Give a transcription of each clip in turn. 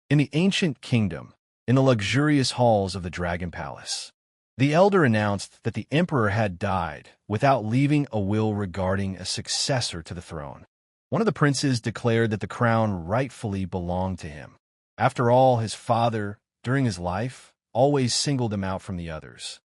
In the ancient kingdom, in the luxurious halls of the Dragon Palace, the elder announced that the emperor had died without leaving a will regarding a successor to the throne. One of the princes declared that the crown rightfully belonged to him. After all, his father, during his life, always singled him out from the others.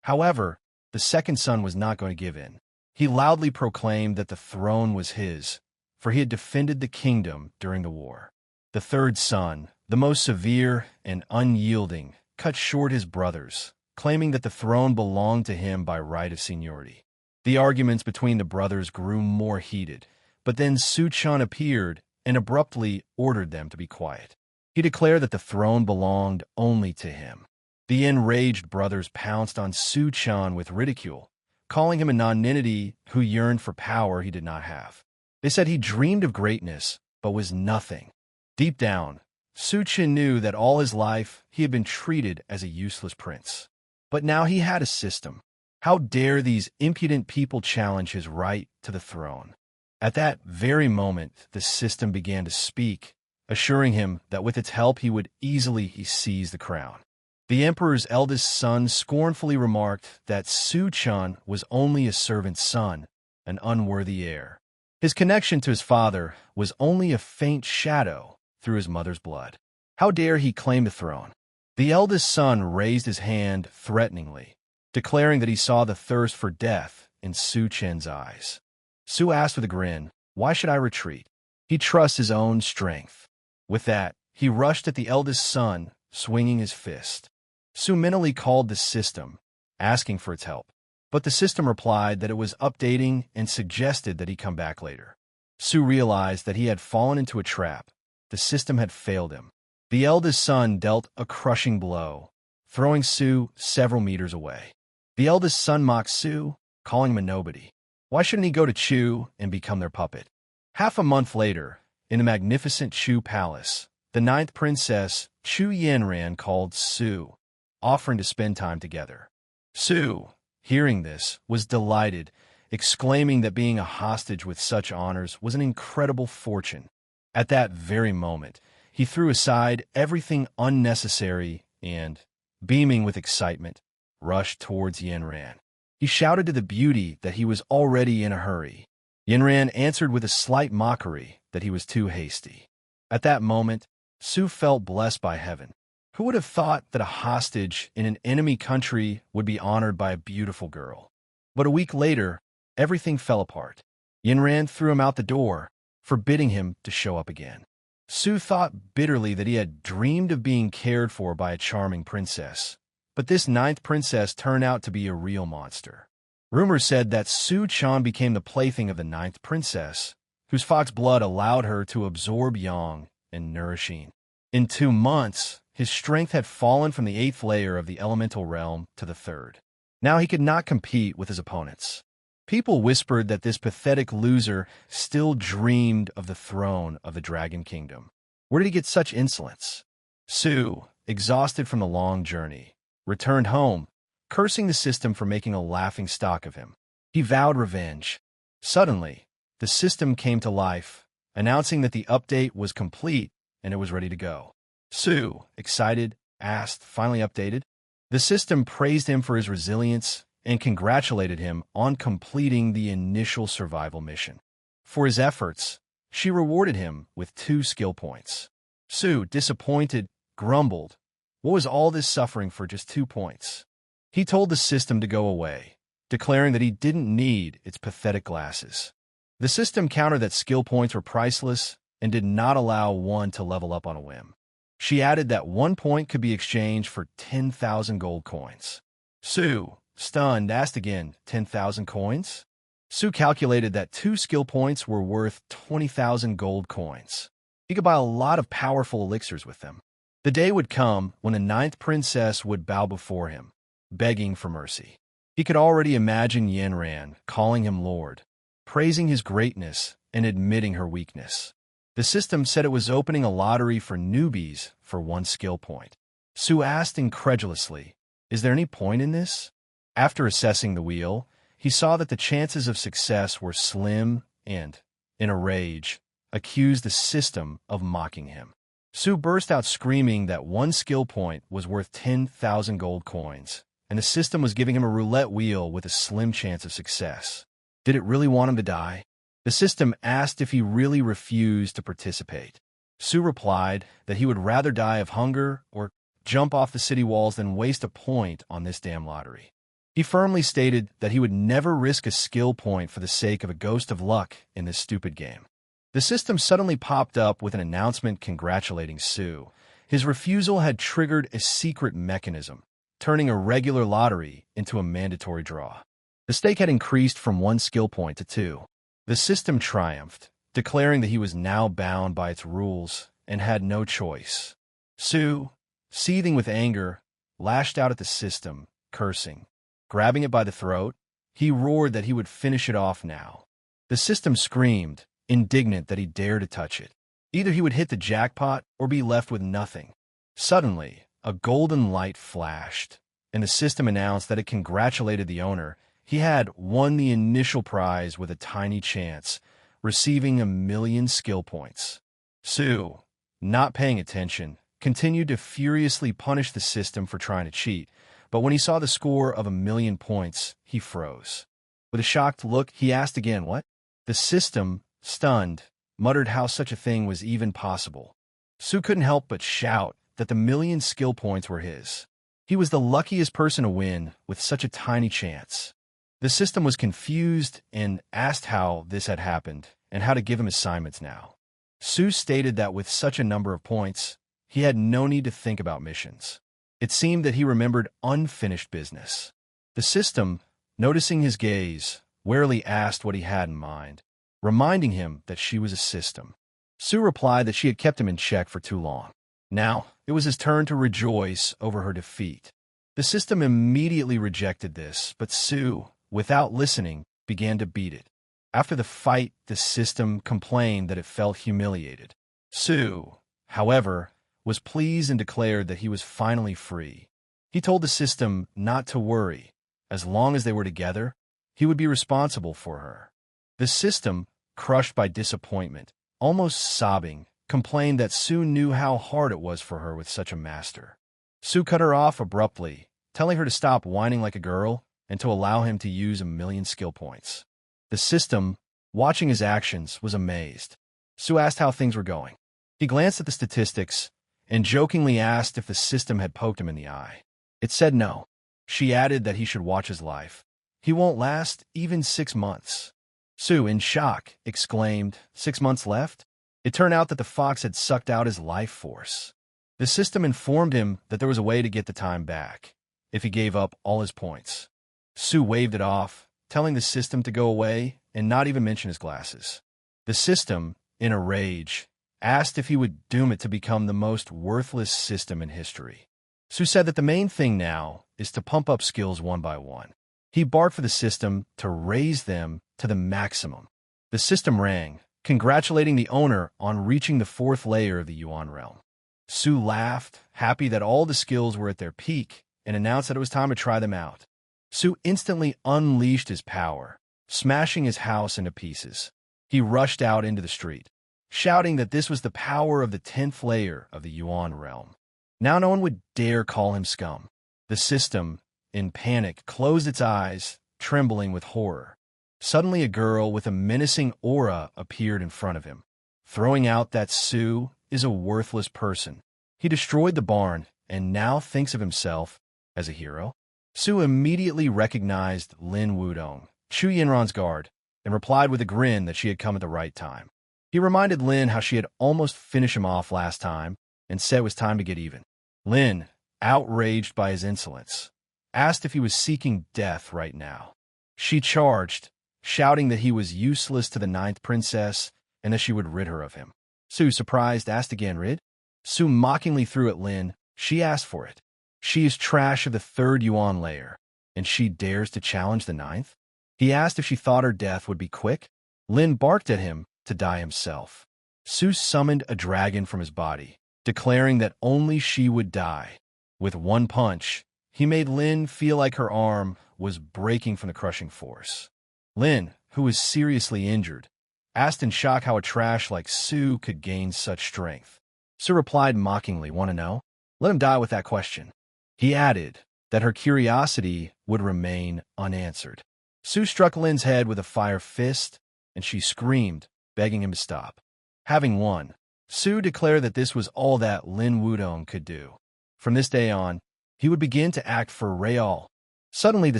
However, the second son was not going to give in. He loudly proclaimed that the throne was his, for he had defended the kingdom during the war. The third son, the most severe and unyielding, cut short his brothers, claiming that the throne belonged to him by right of seniority. The arguments between the brothers grew more heated, but then Su-chan appeared and abruptly ordered them to be quiet. He declared that the throne belonged only to him. The enraged brothers pounced on Su-chan with ridicule, calling him a nonentity who yearned for power he did not have. They said he dreamed of greatness, but was nothing. Deep down, Su-chan knew that all his life he had been treated as a useless prince. But now he had a system. How dare these impudent people challenge his right to the throne? At that very moment, the system began to speak, assuring him that with its help he would easily seize the crown. The emperor's eldest son scornfully remarked that Su-chan was only a servant's son, an unworthy heir. His connection to his father was only a faint shadow through his mother's blood. How dare he claim the throne? The eldest son raised his hand threateningly, declaring that he saw the thirst for death in Su-chan's eyes. Su asked with a grin, "Why should I retreat? He trusts his own strength." With that, he rushed at the eldest son, swinging his fist. Su mentally called the system, asking for its help. But the system replied that it was updating and suggested that he come back later. Su realized that he had fallen into a trap. The system had failed him. The eldest son dealt a crushing blow, throwing Su several meters away. The eldest son mocked Su, calling him a nobody. Why shouldn't he go to Chu and become their puppet? Half a month later, in the magnificent Chu palace, the ninth princess, Chu Yanran, called Su, offering to spend time together. Su, hearing this, was delighted, exclaiming that being a hostage with such honors was an incredible fortune. At that very moment, he threw aside everything unnecessary and, beaming with excitement, rushed towards Yanran. He shouted to the beauty that he was already in a hurry. Yanran answered with a slight mockery that he was too hasty. At that moment, Su felt blessed by heaven. Who would have thought that a hostage in an enemy country would be honored by a beautiful girl? But a week later, everything fell apart. Yanran threw him out the door, forbidding him to show up again. Su thought bitterly that he had dreamed of being cared for by a charming princess, but this ninth princess turned out to be a real monster. Rumors said that Su-chan became the plaything of the ninth princess, whose fox blood allowed her to absorb yang and nourishing. In 2 months, his strength had fallen from the 8th layer of the elemental realm to the 3rd. Now he could not compete with his opponents. People whispered that this pathetic loser still dreamed of the throne of the Dragon Kingdom. Where did he get such insolence? Su, exhausted from the long journey, returned home, cursing the system for making a laughing stock of him. He vowed revenge. Suddenly, the system came to life, announcing that the update was complete and it was ready to go. Su, excited, asked, finally updated. The system praised him for his resilience and congratulated him on completing the initial survival mission. For his efforts, she rewarded him with 2 skill points. Su, disappointed, grumbled, what was all this suffering for just 2 points? He told the system to go away, declaring that he didn't need its pathetic glasses. The system countered that skill points were priceless and did not allow one to level up on a whim. She added that 1 point could be exchanged for 10,000 gold coins. Su, stunned, asked again, 10,000 coins? Su calculated that 2 skill points were worth 20,000 gold coins. He could buy a lot of powerful elixirs with them. The day would come when the ninth princess would bow before him, begging for mercy. He could already imagine Yanran calling him Lord, praising his greatness and admitting her weakness. The system said it was opening a lottery for newbies for 1 skill point. Su asked incredulously, "Is there any point in this?" After assessing the wheel, he saw that the chances of success were slim and, in a rage, accused the system of mocking him. Su burst out screaming that one skill point was worth 10,000 gold coins, and the system was giving him a roulette wheel with a slim chance of success. Did it really want him to die? The system asked if he really refused to participate. Su replied that he would rather die of hunger or jump off the city walls than waste a point on this damn lottery. He firmly stated that he would never risk a skill point for the sake of a ghost of luck in this stupid game. The system suddenly popped up with an announcement congratulating Su. His refusal had triggered a secret mechanism, turning a regular lottery into a mandatory draw. The stake had increased from 1 skill point to 2. The system triumphed, declaring that he was now bound by its rules and had no choice. Su, seething with anger, lashed out at the system, cursing. Grabbing it by the throat, he roared that he would finish it off now. The system screamed, indignant that he dared to touch it. Either he would hit the jackpot or be left with nothing. Suddenly, a golden light flashed, and the system announced that it congratulated the owner. He had won the initial prize with a tiny chance, receiving 1,000,000 skill points. Su, not paying attention, continued to furiously punish the system for trying to cheat, but when he saw the score of 1,000,000 points, he froze. With a shocked look, he asked again, "What?" The system, stunned, muttered how such a thing was even possible. Su couldn't help but shout that the 1,000,000 skill points were his. He was the luckiest person to win with such a tiny chance. The system was confused and asked how this had happened and how to give him assignments now. Su stated that with such a number of points, he had no need to think about missions. It seemed that he remembered unfinished business. The system, noticing his gaze, warily asked what he had in mind, reminding him that she was a system. Su replied that she had kept him in check for too long. Now, it was his turn to rejoice over her defeat. The system immediately rejected this, but Su, without listening, began to beat it. After the fight, the system complained that it felt humiliated. Su, however, was pleased and declared that he was finally free. He told the system not to worry. As long as they were together, he would be responsible for her. The system, crushed by disappointment, almost sobbing, complained that Su knew how hard it was for her with such a master. Su cut her off abruptly, telling her to stop whining like a girl and to allow him to use 1,000,000 skill points. The system, watching his actions, was amazed. Su asked how things were going. He glanced at the statistics and jokingly asked if the system had poked him in the eye. It said no. She added that he should watch his life. He won't last even 6 months. Su, in shock, exclaimed, 6 months left? It turned out that the fox had sucked out his life force. The system informed him that there was a way to get the time back, if he gave up all his points. Su waved it off, telling the system to go away and not even mention his glasses. The system, in a rage, asked if he would doom it to become the most worthless system in history. Su said that the main thing now is to pump up skills one by one. He barked for the system to raise them to the maximum. The system rang, congratulating the owner on reaching the 4th layer of the Yuan realm. Su laughed, happy that all the skills were at their peak, and announced that it was time to try them out. Su instantly unleashed his power, smashing his house into pieces. He rushed out into the street, shouting that this was the power of the 10th layer of the Yuan realm. Now no one would dare call him scum. The system, in panic, closed its eyes, trembling with horror. Suddenly a girl with a menacing aura appeared in front of him, throwing out that Su is a worthless person. He destroyed the barn and now thinks of himself as a hero. Su immediately recognized Lin Wudong, Chu Yinran's guard, and replied with a grin that she had come at the right time. He reminded Lin how she had almost finished him off last time and said it was time to get even. Lin, outraged by his insolence, asked if he was seeking death right now. She charged, shouting that he was useless to the 9th princess and that she would rid her of him. Su, surprised, asked again, "Rid?" Su mockingly threw at Lin. She asked for it. She is trash of the 3rd Yuan layer, and she dares to challenge the 9th? He asked if she thought her death would be quick. Lin barked at him to die himself. Su summoned a dragon from his body, declaring that only she would die. With one punch, he made Lin feel like her arm was breaking from the crushing force. Lin, who was seriously injured, asked in shock how a trash like Su could gain such strength. Su replied mockingly, "Want to know? Let him die with that question." He added that her curiosity would remain unanswered. Su struck Lin's head with a fire fist, and she screamed, begging him to stop. Having won, Su declared that this was all that Lin Wudong could do. From this day on, he would begin to act for real. Suddenly, the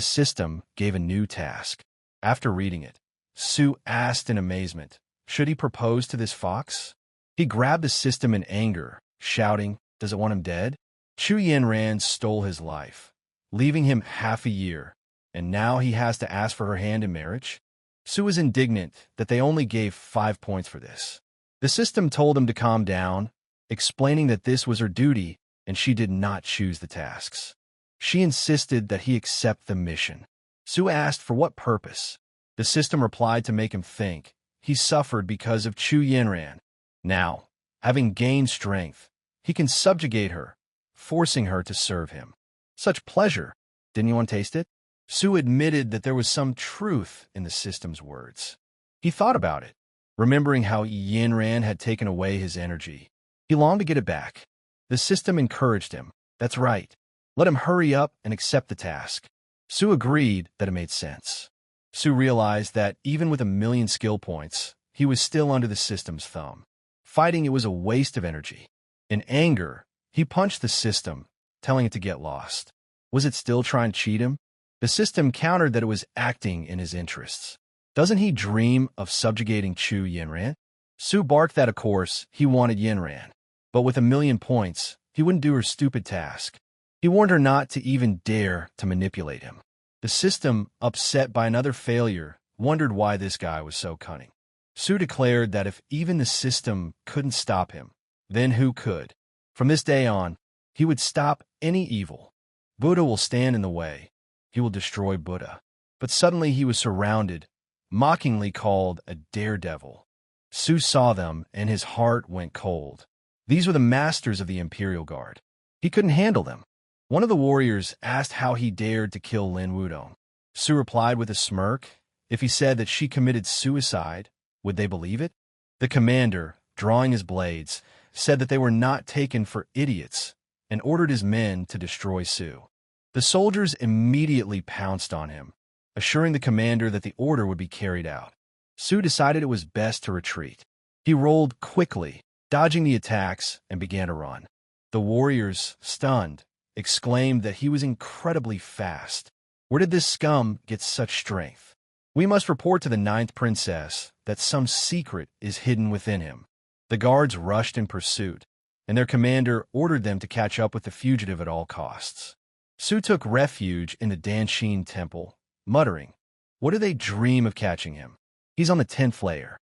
system gave a new task. After reading it, Su asked in amazement, should he propose to this fox? He grabbed the system in anger, shouting, "Does it want him dead?" Chu Yanran stole his life, leaving him half a year, and now he has to ask for her hand in marriage? Su was indignant that they only gave 5 points for this. The system told him to calm down, explaining that this was her duty and she did not choose the tasks. She insisted that he accept the mission. Su asked for what purpose. The system replied to make him think. He suffered because of Chu Yanran. Now, having gained strength, he can subjugate her, forcing her to serve him. Such pleasure. Didn't you want to taste it? Su admitted that there was some truth in the system's words. He thought about it, remembering how Yanran had taken away his energy. He longed to get it back. The system encouraged him. That's right. Let him hurry up and accept the task. Su agreed that it made sense. Su realized that even with 1,000,000 skill points, he was still under the system's thumb. Fighting it was a waste of energy. In anger, he punched the system, telling it to get lost. Was it still trying to cheat him? The system countered that it was acting in his interests. Doesn't he dream of subjugating Chu Yanran? Su barked that, of course, he wanted Yanran. But with 1,000,000 points, he wouldn't do her stupid task. He warned her not to even dare to manipulate him. The system, upset by another failure, wondered why this guy was so cunning. Su declared that if even the system couldn't stop him, then who could? From this day on, he would stop any evil. Buddha will stand in the way. He will destroy Buddha. But suddenly he was surrounded, mockingly called a daredevil. Su saw them, and his heart went cold. These were the masters of the Imperial Guard. He couldn't handle them. One of the warriors asked how he dared to kill Lin Wudong. Su replied with a smirk. If he said that she committed suicide, would they believe it? The commander, drawing his blades, said that they were not taken for idiots and ordered his men to destroy Su. The soldiers immediately pounced on him, assuring the commander that the order would be carried out. Su decided it was best to retreat. He rolled quickly, dodging the attacks, and began to run. The warriors, stunned, exclaimed that he was incredibly fast. Where did this scum get such strength? We must report to the 9th princess that some secret is hidden within him. The guards rushed in pursuit, and their commander ordered them to catch up with the fugitive at all costs. Su took refuge in the Danshin temple, muttering, "What do they dream of catching him? He's on the 10th layer.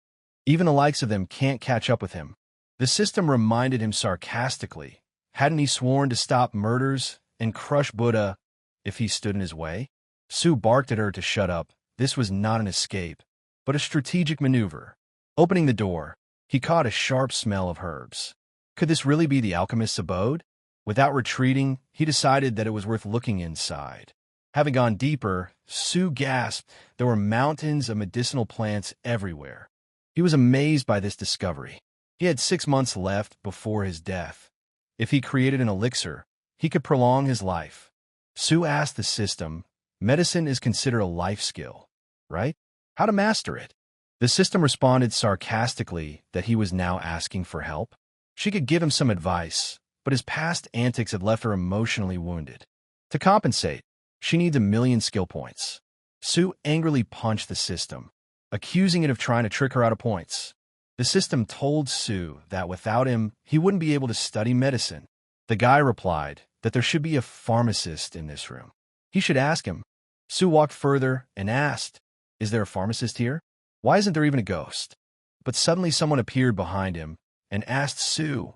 Even the likes of them can't catch up with him." The system reminded him sarcastically, hadn't he sworn to stop murders and crush Buddha if he stood in his way? Su barked at her to shut up. This was not an escape, but a strategic maneuver. Opening the door, he caught a sharp smell of herbs. Could this really be the alchemist's abode? Without retreating, he decided that it was worth looking inside. Having gone deeper, Su gasped. There were mountains of medicinal plants everywhere. He was amazed by this discovery. He had 6 months left before his death. If he created an elixir, he could prolong his life. Su asked the system, medicine is considered a life skill, right? How to master it? The system responded sarcastically that he was now asking for help. She could give him some advice, but his past antics had left her emotionally wounded. To compensate, she needs 1,000,000 skill points. Su angrily punched the system, accusing it of trying to trick her out of points. The system told Su that without him, he wouldn't be able to study medicine. The guy replied that there should be a pharmacist in this room. He should ask him. Su walked further and asked, "Is there a pharmacist here? Why isn't there even a ghost?" But suddenly someone appeared behind him and asked Su,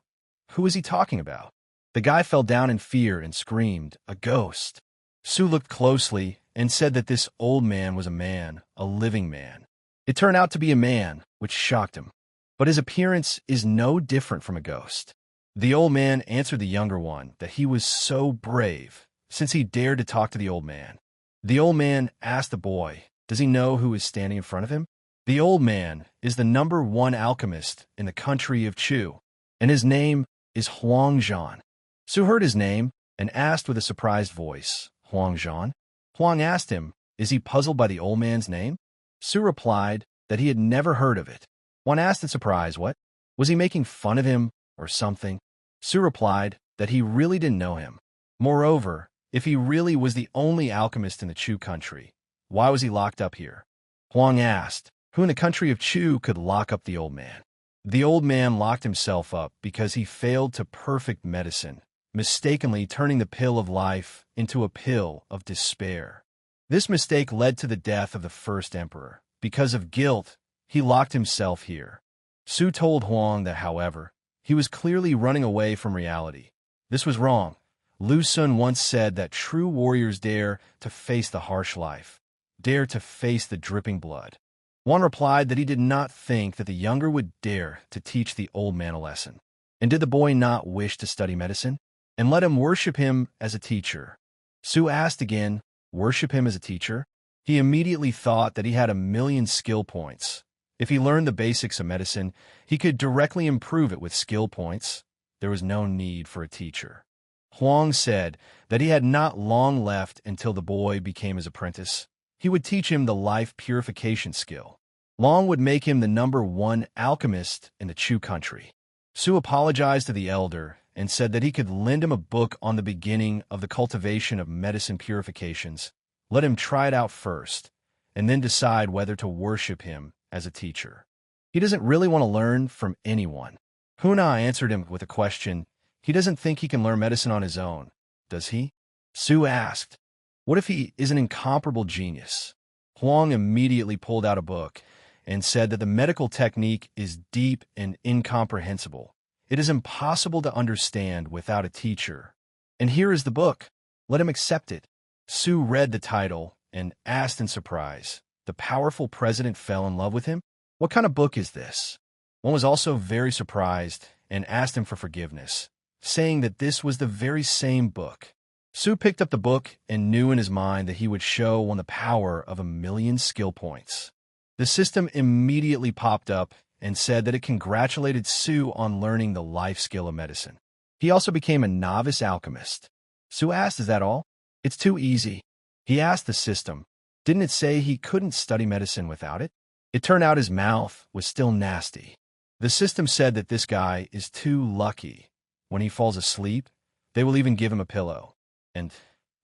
who is he talking about? The guy fell down in fear and screamed, "A ghost." Su looked closely and said that this old man was a man, a living man. It turned out to be a man, which shocked him. But his appearance is no different from a ghost. The old man answered the younger one that he was so brave, since he dared to talk to the old man. The old man asked the boy, does he know who is standing in front of him? The old man is the #1 alchemist in the country of Chu, and his name is Huangzhan. Su heard his name and asked with a surprised voice, Huangzhan? Huang asked him, is he puzzled by the old man's name? Su replied that he had never heard of it. Huang asked in surprise, what? Was he making fun of him or something? Su replied that he really didn't know him. Moreover, if he really was the only alchemist in the Chu country, why was he locked up here? Huang asked, who in the country of Chu could lock up the old man? The old man locked himself up because he failed to perfect medicine, mistakenly turning the pill of life into a pill of despair. This mistake led to the death of the first emperor. Because of guilt, he locked himself here. Su told Huang that, however, he was clearly running away from reality. This was wrong. Lu Sun once said that true warriors dare to face the harsh life, dare to face the dripping blood. Huang replied that he did not think that the younger would dare to teach the old man a lesson. And did the boy not wish to study medicine? And let him worship him as a teacher. Su asked again, worship him as a teacher? He immediately thought that he had 1,000,000 skill points. If he learned the basics of medicine, he could directly improve it with skill points. There was no need for a teacher. Huang said that he had not long left until the boy became his apprentice. He would teach him the life purification skill. Long would make him the #1 alchemist in the Chu country. Su apologized to the elder and said that he could lend him a book on the beginning of the cultivation of medicine purifications. Let him try it out first, and then decide whether to worship him as a teacher. He doesn't really want to learn from anyone. Huna answered him with a question. He doesn't think he can learn medicine on his own, does he? Su asked, what if he is an incomparable genius? Huang immediately pulled out a book and said that the medical technique is deep and incomprehensible. It is impossible to understand without a teacher. And here is the book. Let him accept it. Su read the title and asked in surprise, the powerful president fell in love with him? What kind of book is this? One was also very surprised and asked him for forgiveness, saying that this was the very same book. Su picked up the book and knew in his mind that he would show One the power of 1,000,000 skill points. The system immediately popped up and said that it congratulated Su on learning the life skill of medicine. He also became a novice alchemist. Su asked, is that all? It's too easy. He asked the system, didn't it say he couldn't study medicine without it? It turned out his mouth was still nasty. The system said that this guy is too lucky. When he falls asleep, they will even give him a pillow. And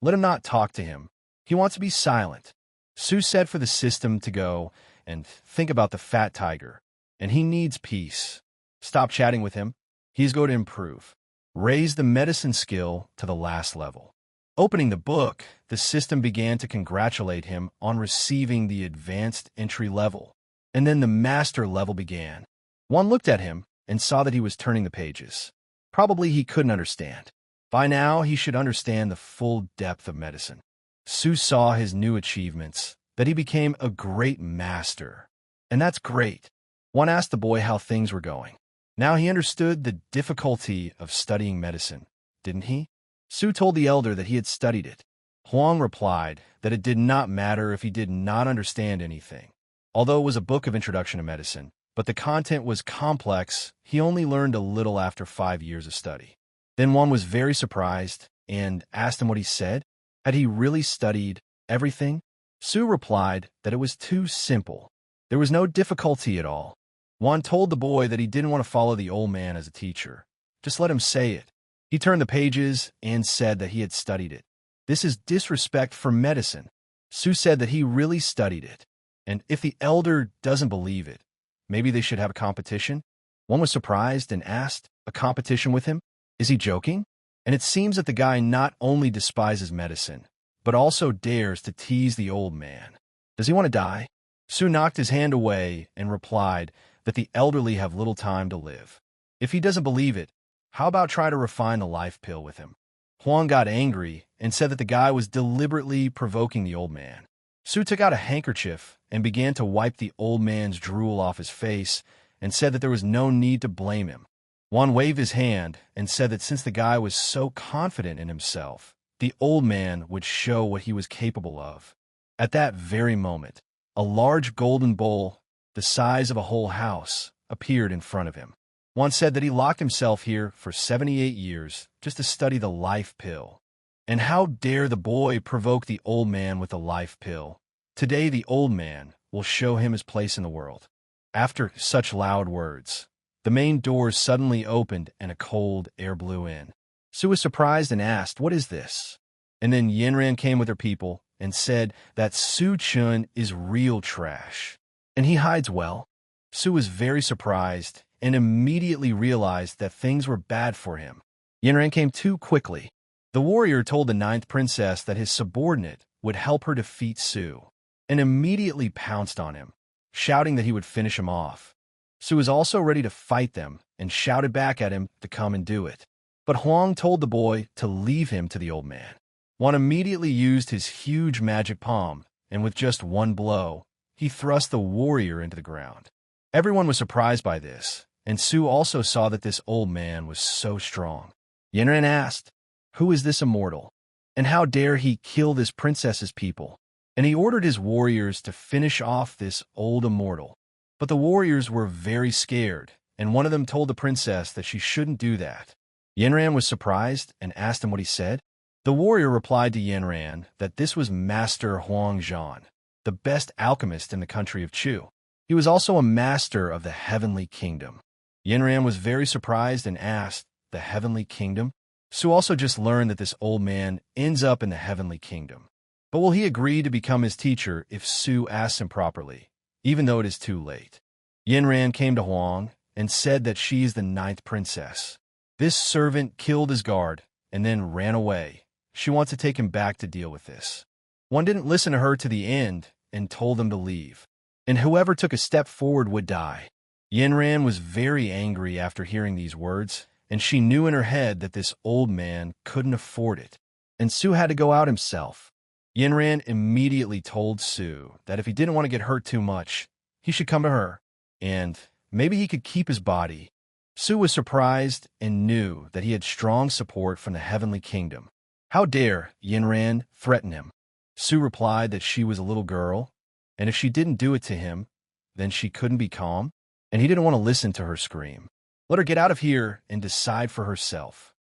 let him not talk to him. He wants to be silent. Su said for the system to go and think about the fat tiger. And he needs peace. Stop chatting with him. He's going to improve. Raise the medicine skill to the last level. Opening the book, the system began to congratulate him on receiving the advanced entry level. And then the master level began. One looked at him and saw that he was turning the pages. Probably he couldn't understand. By now, he should understand the full depth of medicine. Su saw his new achievements, that he became a great master. And that's great. One asked the boy how things were going. Now he understood the difficulty of studying medicine, didn't he? Su told the elder that he had studied it. Huang replied that it did not matter if he did not understand anything. Although it was a book of introduction to medicine, but the content was complex, he only learned a little after 5 years of study. Then one was very surprised and asked him what he said. Had he really studied everything? Su replied that it was too simple. There was no difficulty at all. One told the boy that he didn't want to follow the old man as a teacher. Just let him say it. He turned the pages and said that he had studied it. This is disrespect for medicine. Su said that he really studied it. And if the elder doesn't believe it, maybe they should have a competition. One was surprised and asked, a competition with him? Is he joking? And it seems that the guy not only despises medicine, but also dares to tease the old man. Does he want to die? Su knocked his hand away and replied that the elderly have little time to live. If he doesn't believe it, how about try to refine the life pill with him? Huang got angry and said that the guy was deliberately provoking the old man. Su took out a handkerchief and began to wipe the old man's drool off his face and said that there was no need to blame him. Juan waved his hand and said that since the guy was so confident in himself, the old man would show what he was capable of. At that very moment, a large golden bowl, the size of a whole house, appeared in front of him. One said that he locked himself here for 78 years just to study the life pill. And how dare the boy provoke the old man with the life pill? Today the old man will show him his place in the world. After such loud words, the main doors suddenly opened and a cold air blew in. Su was surprised and asked, "What is this?" And then Yinran came with her people and said that Su-chun is real trash, and he hides well. Su was very surprised and immediately realized that things were bad for him. Yinran came too quickly. The warrior told the ninth princess that his subordinate would help her defeat Su, and immediately pounced on him, shouting that he would finish him off. Su was also ready to fight them and shouted back at him to come and do it. But Huang told the boy to leave him to the old man. Huang immediately used his huge magic palm, and with just one blow, he thrust the warrior into the ground. Everyone was surprised by this, and Su also saw that this old man was so strong. Yinran asked, "Who is this immortal? And how dare he kill this princess's people?" And he ordered his warriors to finish off this old immortal. But the warriors were very scared, and one of them told the princess that she shouldn't do that. Yinran was surprised and asked him what he said. The warrior replied to Yinran that this was Master Huang Zhan, the best alchemist in the country of Chu. He was also a master of the Heavenly Kingdom. Yinran was very surprised and asked, "The Heavenly Kingdom?" Su also just learned that this old man ends up in the Heavenly Kingdom. But will he agree to become his teacher if Su asks him properly, even though it is too late? Yinran came to Huang and said that she is the ninth princess. This servant killed his guard and then ran away. She wants to take him back to deal with this. One didn't listen to her to the end and told them to leave, and whoever took a step forward would die. Yinran was very angry after hearing these words, and she knew in her head that this old man couldn't afford it, and Su had to go out himself. Yinran immediately told Su that if he didn't want to get hurt too much, he should come to her, and maybe he could keep his body. Su was surprised and knew that he had strong support from the Heavenly Kingdom. How dare Yinran threaten him? Su replied that she was a little girl, and if she didn't do it to him, then she couldn't be calm, and he didn't want to listen to her scream. Let her get out of here and decide for herself.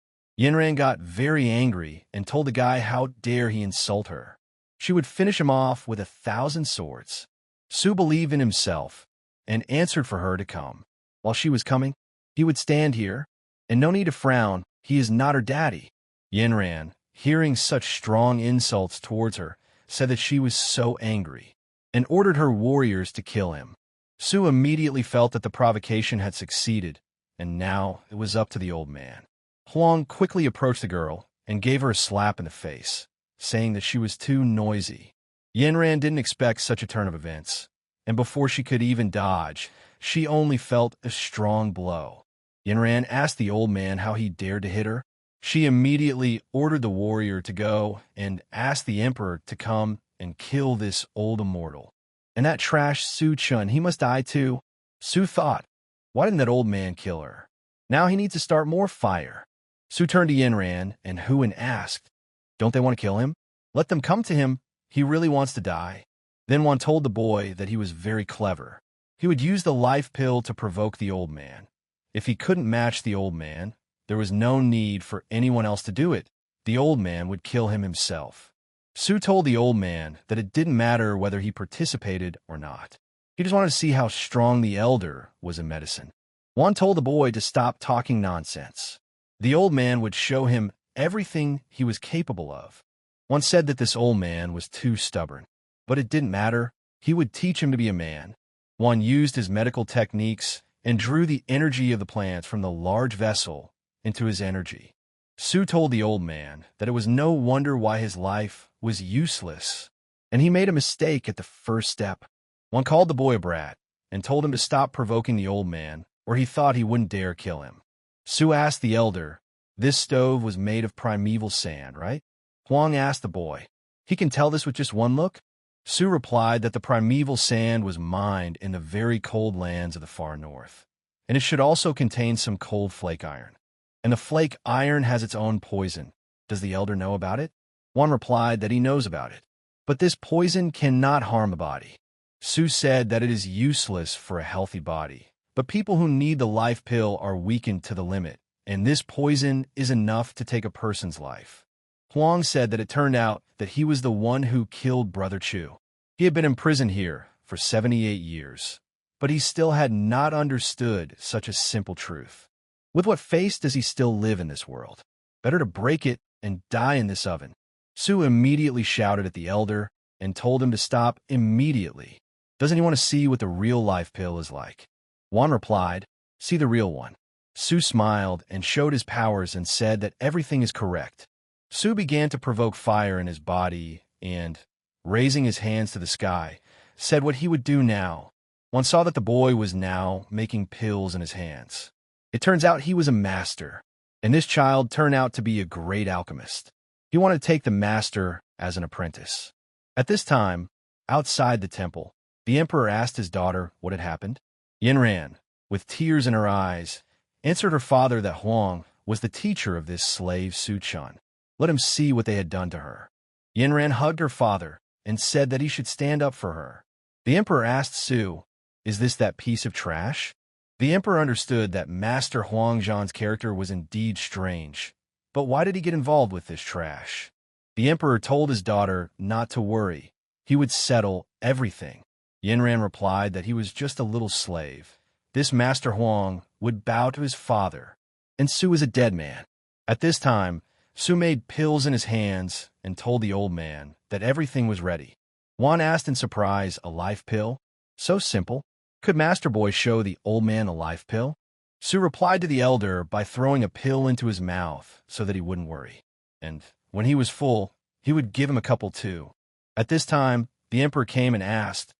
Yinran got very angry and told the guy how dare he insult her. She would finish him off with 1,000 swords. Su believed in himself and answered for her to come. While she was coming, he would stand here, and no need to frown, he is not her daddy. Yinran, hearing such strong insults towards her, said that she was so angry, and ordered her warriors to kill him. Su immediately felt that the provocation had succeeded, and now it was up to the old man. Huang quickly approached the girl and gave her a slap in the face, saying that she was too noisy. Yinran didn't expect such a turn of events, and before she could even dodge, she only felt a strong blow. Yinran asked the old man how he dared to hit her. She immediately ordered the warrior to go and asked the emperor to come and kill this old immortal. And that trash Su-chun, he must die too. Su thought, why didn't that old man kill her? Now he needs to start more fire. Su turned to Yinran and Huan asked, don't they want to kill him? Let them come to him. He really wants to die. Then one told the boy that he was very clever. He would use the life pill to provoke the old man. If he couldn't match the old man, there was no need for anyone else to do it. The old man would kill him himself. Su told the old man that it didn't matter whether he participated or not. He just wanted to see how strong the elder was in medicine. One told the boy to stop talking nonsense. The old man would show him everything he was capable of. One said that this old man was too stubborn, but it didn't matter. He would teach him to be a man. One used his medical techniques and drew the energy of the plants from the large vessel into his energy. Su told the old man that it was no wonder why his life was useless, and he made a mistake at the first step. One called the boy a brat and told him to stop provoking the old man, or he thought he wouldn't dare kill him. Su asked the elder, this stove was made of primeval sand, right? Huang asked the boy, he can tell this with just one look? Su replied that the primeval sand was mined in the very cold lands of the far north, and it should also contain some cold flake iron. And the flake iron has its own poison. Does the elder know about it? One replied that he knows about it, but this poison cannot harm the body. Su said that it is useless for a healthy body, But people who need the life pill are weakened to the limit, and this poison is enough to take a person's life. Huang said that it turned out that he was the one who killed Brother Chu. He had been imprisoned here for 78 years, but he still had not understood such a simple truth. With what face does he still live in this world? Better to break it and die in this oven. Su immediately shouted at the elder and told him to stop immediately. Doesn't he want to see what the real life pill is like? Juan replied, see the real one. Su smiled and showed his powers and said that everything is correct. Su began to provoke fire in his body and, raising his hands to the sky, said what he would do now. One saw that the boy was now making pills in his hands. It turns out he was a master, and this child turned out to be a great alchemist. He wanted to take the master as an apprentice. At this time, outside the temple, the emperor asked his daughter what had happened. Yinran, with tears in her eyes, answered her father that Huang was the teacher of this slave Su-chan. Let him see what they had done to her. Yinran hugged her father and said that he should stand up for her. The emperor asked Su, is this that piece of trash? The emperor understood that Master Huang Zhan's character was indeed strange, but why did he get involved with this trash? The emperor told his daughter not to worry. He would settle everything. Yinran replied that he was just a little slave. This Master Huang would bow to his father, and Su was a dead man. At this time, Su made pills in his hands and told the old man that everything was ready. Juan asked in surprise, a life pill? So simple. Could Master Boy show the old man a life pill? Su replied to the elder by throwing a pill into his mouth so that he wouldn't worry. And when he was full, he would give him a couple too. At this time, the emperor came and asked,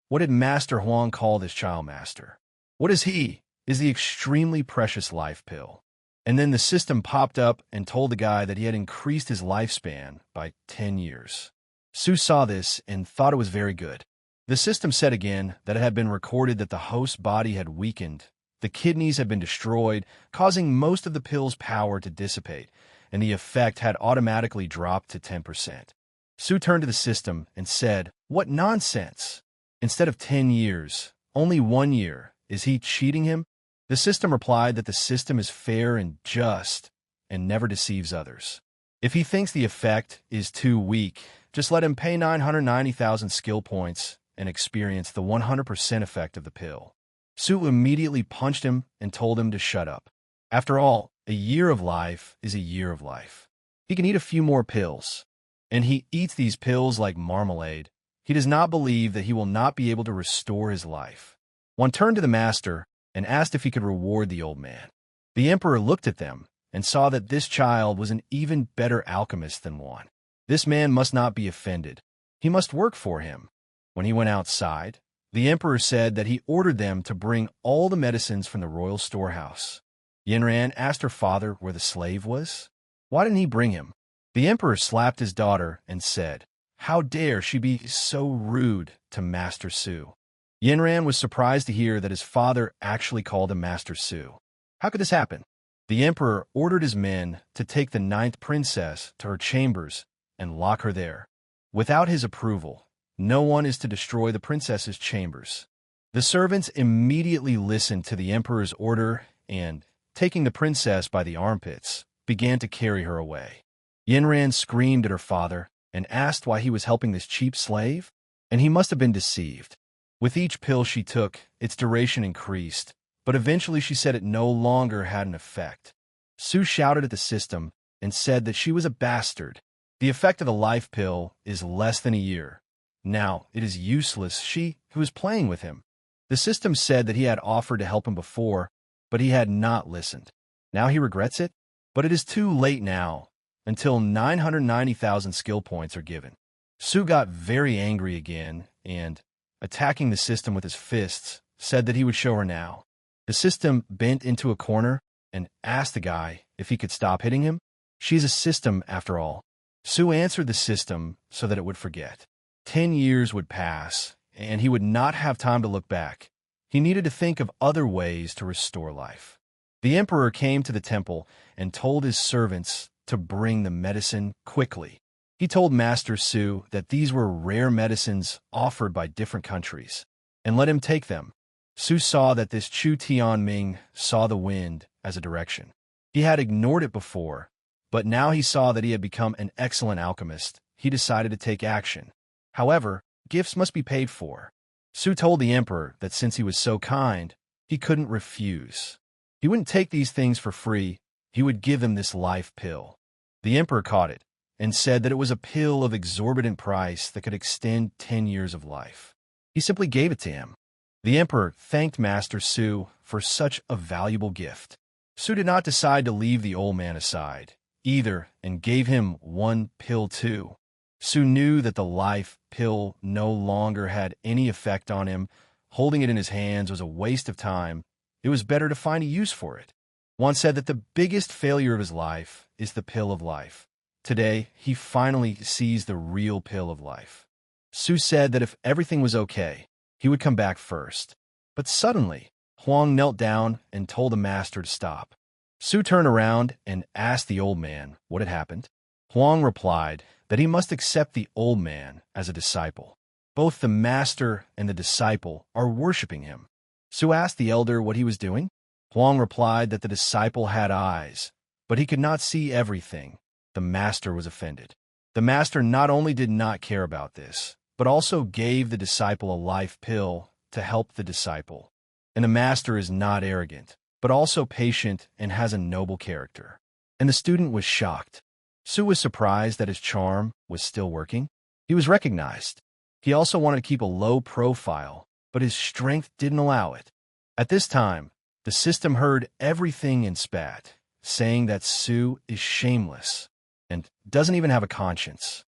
what did Master Huang call this child master? What is he? Is the extremely precious life pill. And then the system popped up and told the guy that he had increased his lifespan by 10 years. Su saw this and thought it was very good. The system said again that it had been recorded that the host's body had weakened, the kidneys had been destroyed, causing most of the pill's power to dissipate, and the effect had automatically dropped to 10%. Su turned to the system and said, what nonsense! Instead of 10 years, only 1 year. Is he cheating him? The system replied that the system is fair and just and never deceives others. If he thinks the effect is too weak, just let him pay 990,000 skill points and experience the 100% effect of the pill. Su immediately punched him and told him to shut up. After all, a year of life is a year of life. He can eat a few more pills, and he eats these pills like marmalade. He does not believe that he will not be able to restore his life. One turned to the master and asked if he could reward the old man. The emperor looked at them and saw that this child was an even better alchemist than one. This man must not be offended. He must work for him. When he went outside, the emperor said that he ordered them to bring all the medicines from the royal storehouse. Yinran asked her father where the slave was. Why didn't he bring him? The emperor slapped his daughter and said, how dare she be so rude to Master Su? Yinran was surprised to hear that his father actually called him Master Su. How could this happen? The emperor ordered his men to take the 9th princess to her chambers and lock her there. Without his approval, no one is to destroy the princess's chambers. The servants immediately listened to the emperor's order and, taking the princess by the armpits, began to carry her away. Yinran screamed at her father and asked why he was helping this cheap slave, and he must have been deceived. With each pill she took, its duration increased, but eventually she said it no longer had an effect. Su shouted at the system and said that she was a bastard. The effect of the life pill is less than a year. Now, it is useless, she who was playing with him. The system said that he had offered to help him before, but he had not listened. Now he regrets it, but it is too late now, until 990,000 skill points are given. Su got very angry again and, attacking the system with his fists, said that he would show her now. The system bent into a corner and asked the guy if he could stop hitting him. She's a system, after all. Su answered the system so that it would forget. 10 years would pass, and he would not have time to look back. He needed to think of other ways to restore life. The emperor came to the temple and told his servants to bring the medicine quickly. He told Master Su that these were rare medicines offered by different countries, and let him take them. Su saw that this Chu Tianming saw the wind as a direction. He had ignored it before, but now he saw that he had become an excellent alchemist. He decided to take action. However, gifts must be paid for. Su told the emperor that since he was so kind, he couldn't refuse. He wouldn't take these things for free. He would give him this life pill. The emperor caught it and said that it was a pill of exorbitant price that could extend 10 years of life. He simply gave it to him. The emperor thanked Master Su for such a valuable gift. Su did not decide to leave the old man aside, either, and gave him one pill too. Su knew that the life pill no longer had any effect on him. Holding it in his hands was a waste of time. It was better to find a use for it. One said that the biggest failure of his life is the pill of life. Today, he finally sees the real pill of life. Su said that if everything was okay, he would come back first. But suddenly, Huang knelt down and told the master to stop. Su turned around and asked the old man what had happened. Huang replied that he must accept the old man as a disciple. Both the master and the disciple are worshipping him. Su asked the elder what he was doing. Huang replied that the disciple had eyes, but he could not see everything. The master was offended. The master not only did not care about this, but also gave the disciple a life pill to help the disciple. And the master is not arrogant, but also patient and has a noble character. And the student was shocked. Su was surprised that his charm was still working. He was recognized. He also wanted to keep a low profile, but his strength didn't allow it. At this time, the system heard everything and spat, saying that Su is shameless and doesn't even have a conscience.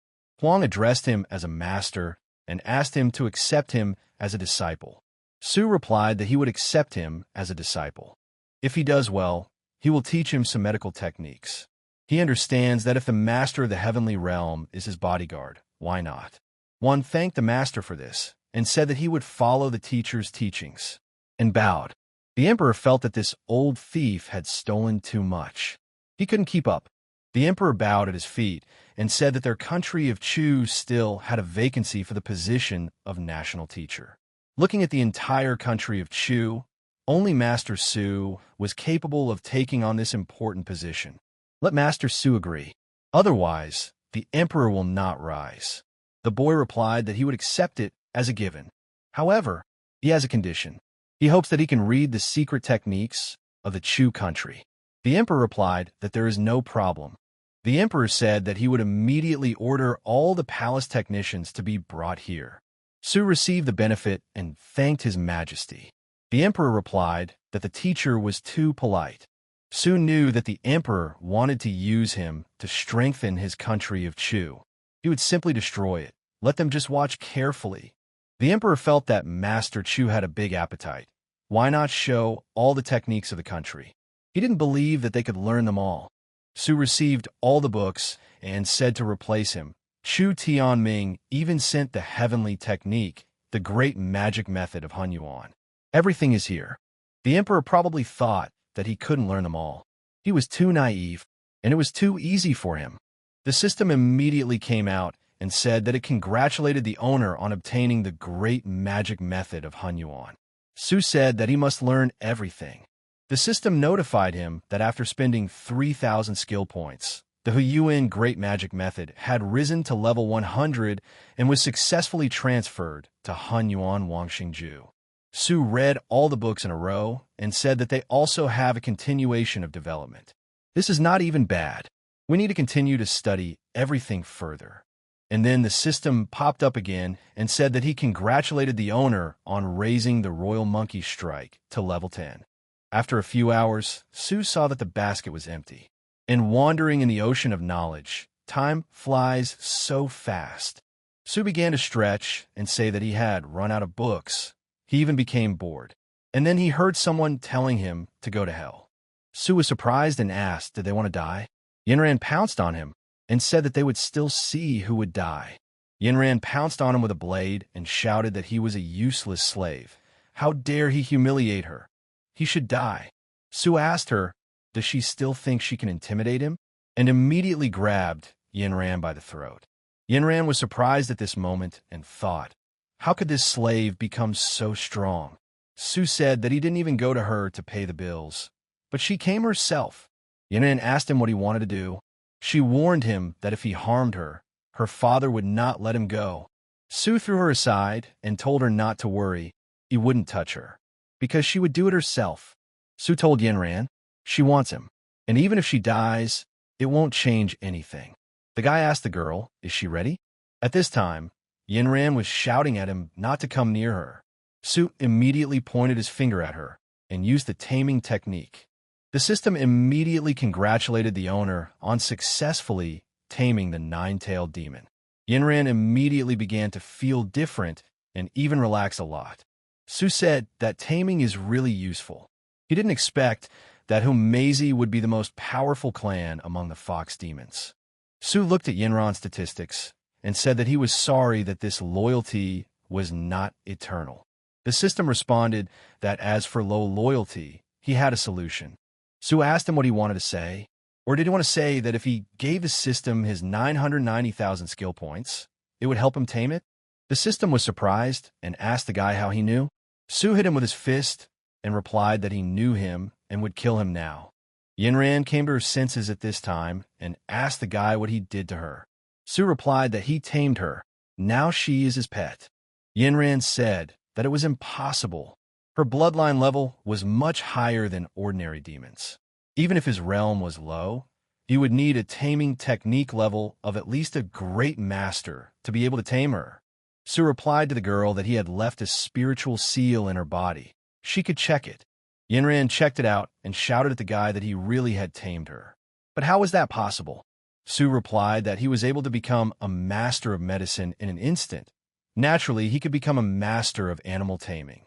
Huang addressed him as a master and asked him to accept him as a disciple. Su replied that he would accept him as a disciple. If he does well, he will teach him some medical techniques. He understands that if the master of the heavenly realm is his bodyguard, why not? One thanked the master for this and said that he would follow the teacher's teachings, and bowed. The emperor felt that this old thief had stolen too much. He couldn't keep up. The emperor bowed at his feet and said that their country of Chu still had a vacancy for the position of national teacher. Looking at the entire country of Chu, only Master Su was capable of taking on this important position. Let Master Su agree. Otherwise, the emperor will not rise. The boy replied that he would accept it as a given. However, he has a condition. He hopes that he can read the secret techniques of the Chu country. The emperor replied that there is no problem. The emperor said that he would immediately order all the palace technicians to be brought here. Su received the benefit and thanked his majesty. The emperor replied that the teacher was too polite. Su knew that the emperor wanted to use him to strengthen his country of Chu. He would simply destroy it. Let them just watch carefully. The emperor felt that Master Chu had a big appetite. Why not show all the techniques of the country? He didn't believe that they could learn them all. Su received all the books and said to replace him. Chu Tianming even sent the heavenly technique, the great magic method of Hunyuan. Everything is here. The emperor probably thought that he couldn't learn them all. He was too naive, and it was too easy for him. The system immediately came out and said that it congratulated the owner on obtaining the great magic method of Hunyuan. Su said that he must learn everything. The system notified him that after spending 3,000 skill points, the Huyuan Great Magic Method had risen to level 100 and was successfully transferred to Hunyuan Wangxingju. Su read all the books in a row and said that they also have a continuation of development. This is not even bad. We need to continue to study everything further. And then the system popped up again and said that he congratulated the owner on raising the Royal Monkey Strike to level 10. After a few hours, Su saw that the basket was empty. And wandering in the ocean of knowledge, time flies so fast. Su began to stretch and say that he had run out of books. He even became bored. And then he heard someone telling him to go to hell. Su was surprised and asked, did they want to die? Yinran pounced on him and said that they would still see who would die. Yinran pounced on him with a blade and shouted that he was a useless slave. How dare he humiliate her? He should die. Su asked her, does she still think she can intimidate him? And immediately grabbed Yinran by the throat. Yinran was surprised at this moment and thought, how could this slave become so strong? Su said that he didn't even go to her to pay the bills, but she came herself. Yinran asked him what he wanted to do. She warned him that if he harmed her, her father would not let him go. Su threw her aside and told her not to worry, he wouldn't touch her, because she would do it herself. Su told Yinran she wants him, and even if she dies, it won't change anything. The guy asked the girl, is she ready? At this time, Yinran was shouting at him not to come near her. Su immediately pointed his finger at her and used the taming technique. The system immediately congratulated the owner on successfully taming the nine-tailed demon. Yinran immediately began to feel different and even relax a lot. Su said that taming is really useful. He didn't expect that Humeizi would be the most powerful clan among the fox demons. Su looked at Yinran's statistics and said that he was sorry that this loyalty was not eternal. The system responded that as for low loyalty, he had a solution. Su asked him what he wanted to say, or did he want to say that if he gave the system his 990,000 skill points, it would help him tame it? The system was surprised and asked the guy how he knew. Su hit him with his fist and replied that he knew him and would kill him now. Yinran came to her senses at this time and asked the guy what he did to her. Su replied that he tamed her. Now she is his pet. Yinran said that it was impossible. Her bloodline level was much higher than ordinary demons. Even if his realm was low, he would need a taming technique level of at least a great master to be able to tame her. Su replied to the girl that he had left a spiritual seal in her body. She could check it. Yinran checked it out and shouted at the guy that he really had tamed her. But how was that possible? Su replied that he was able to become a master of medicine in an instant. Naturally, he could become a master of animal taming.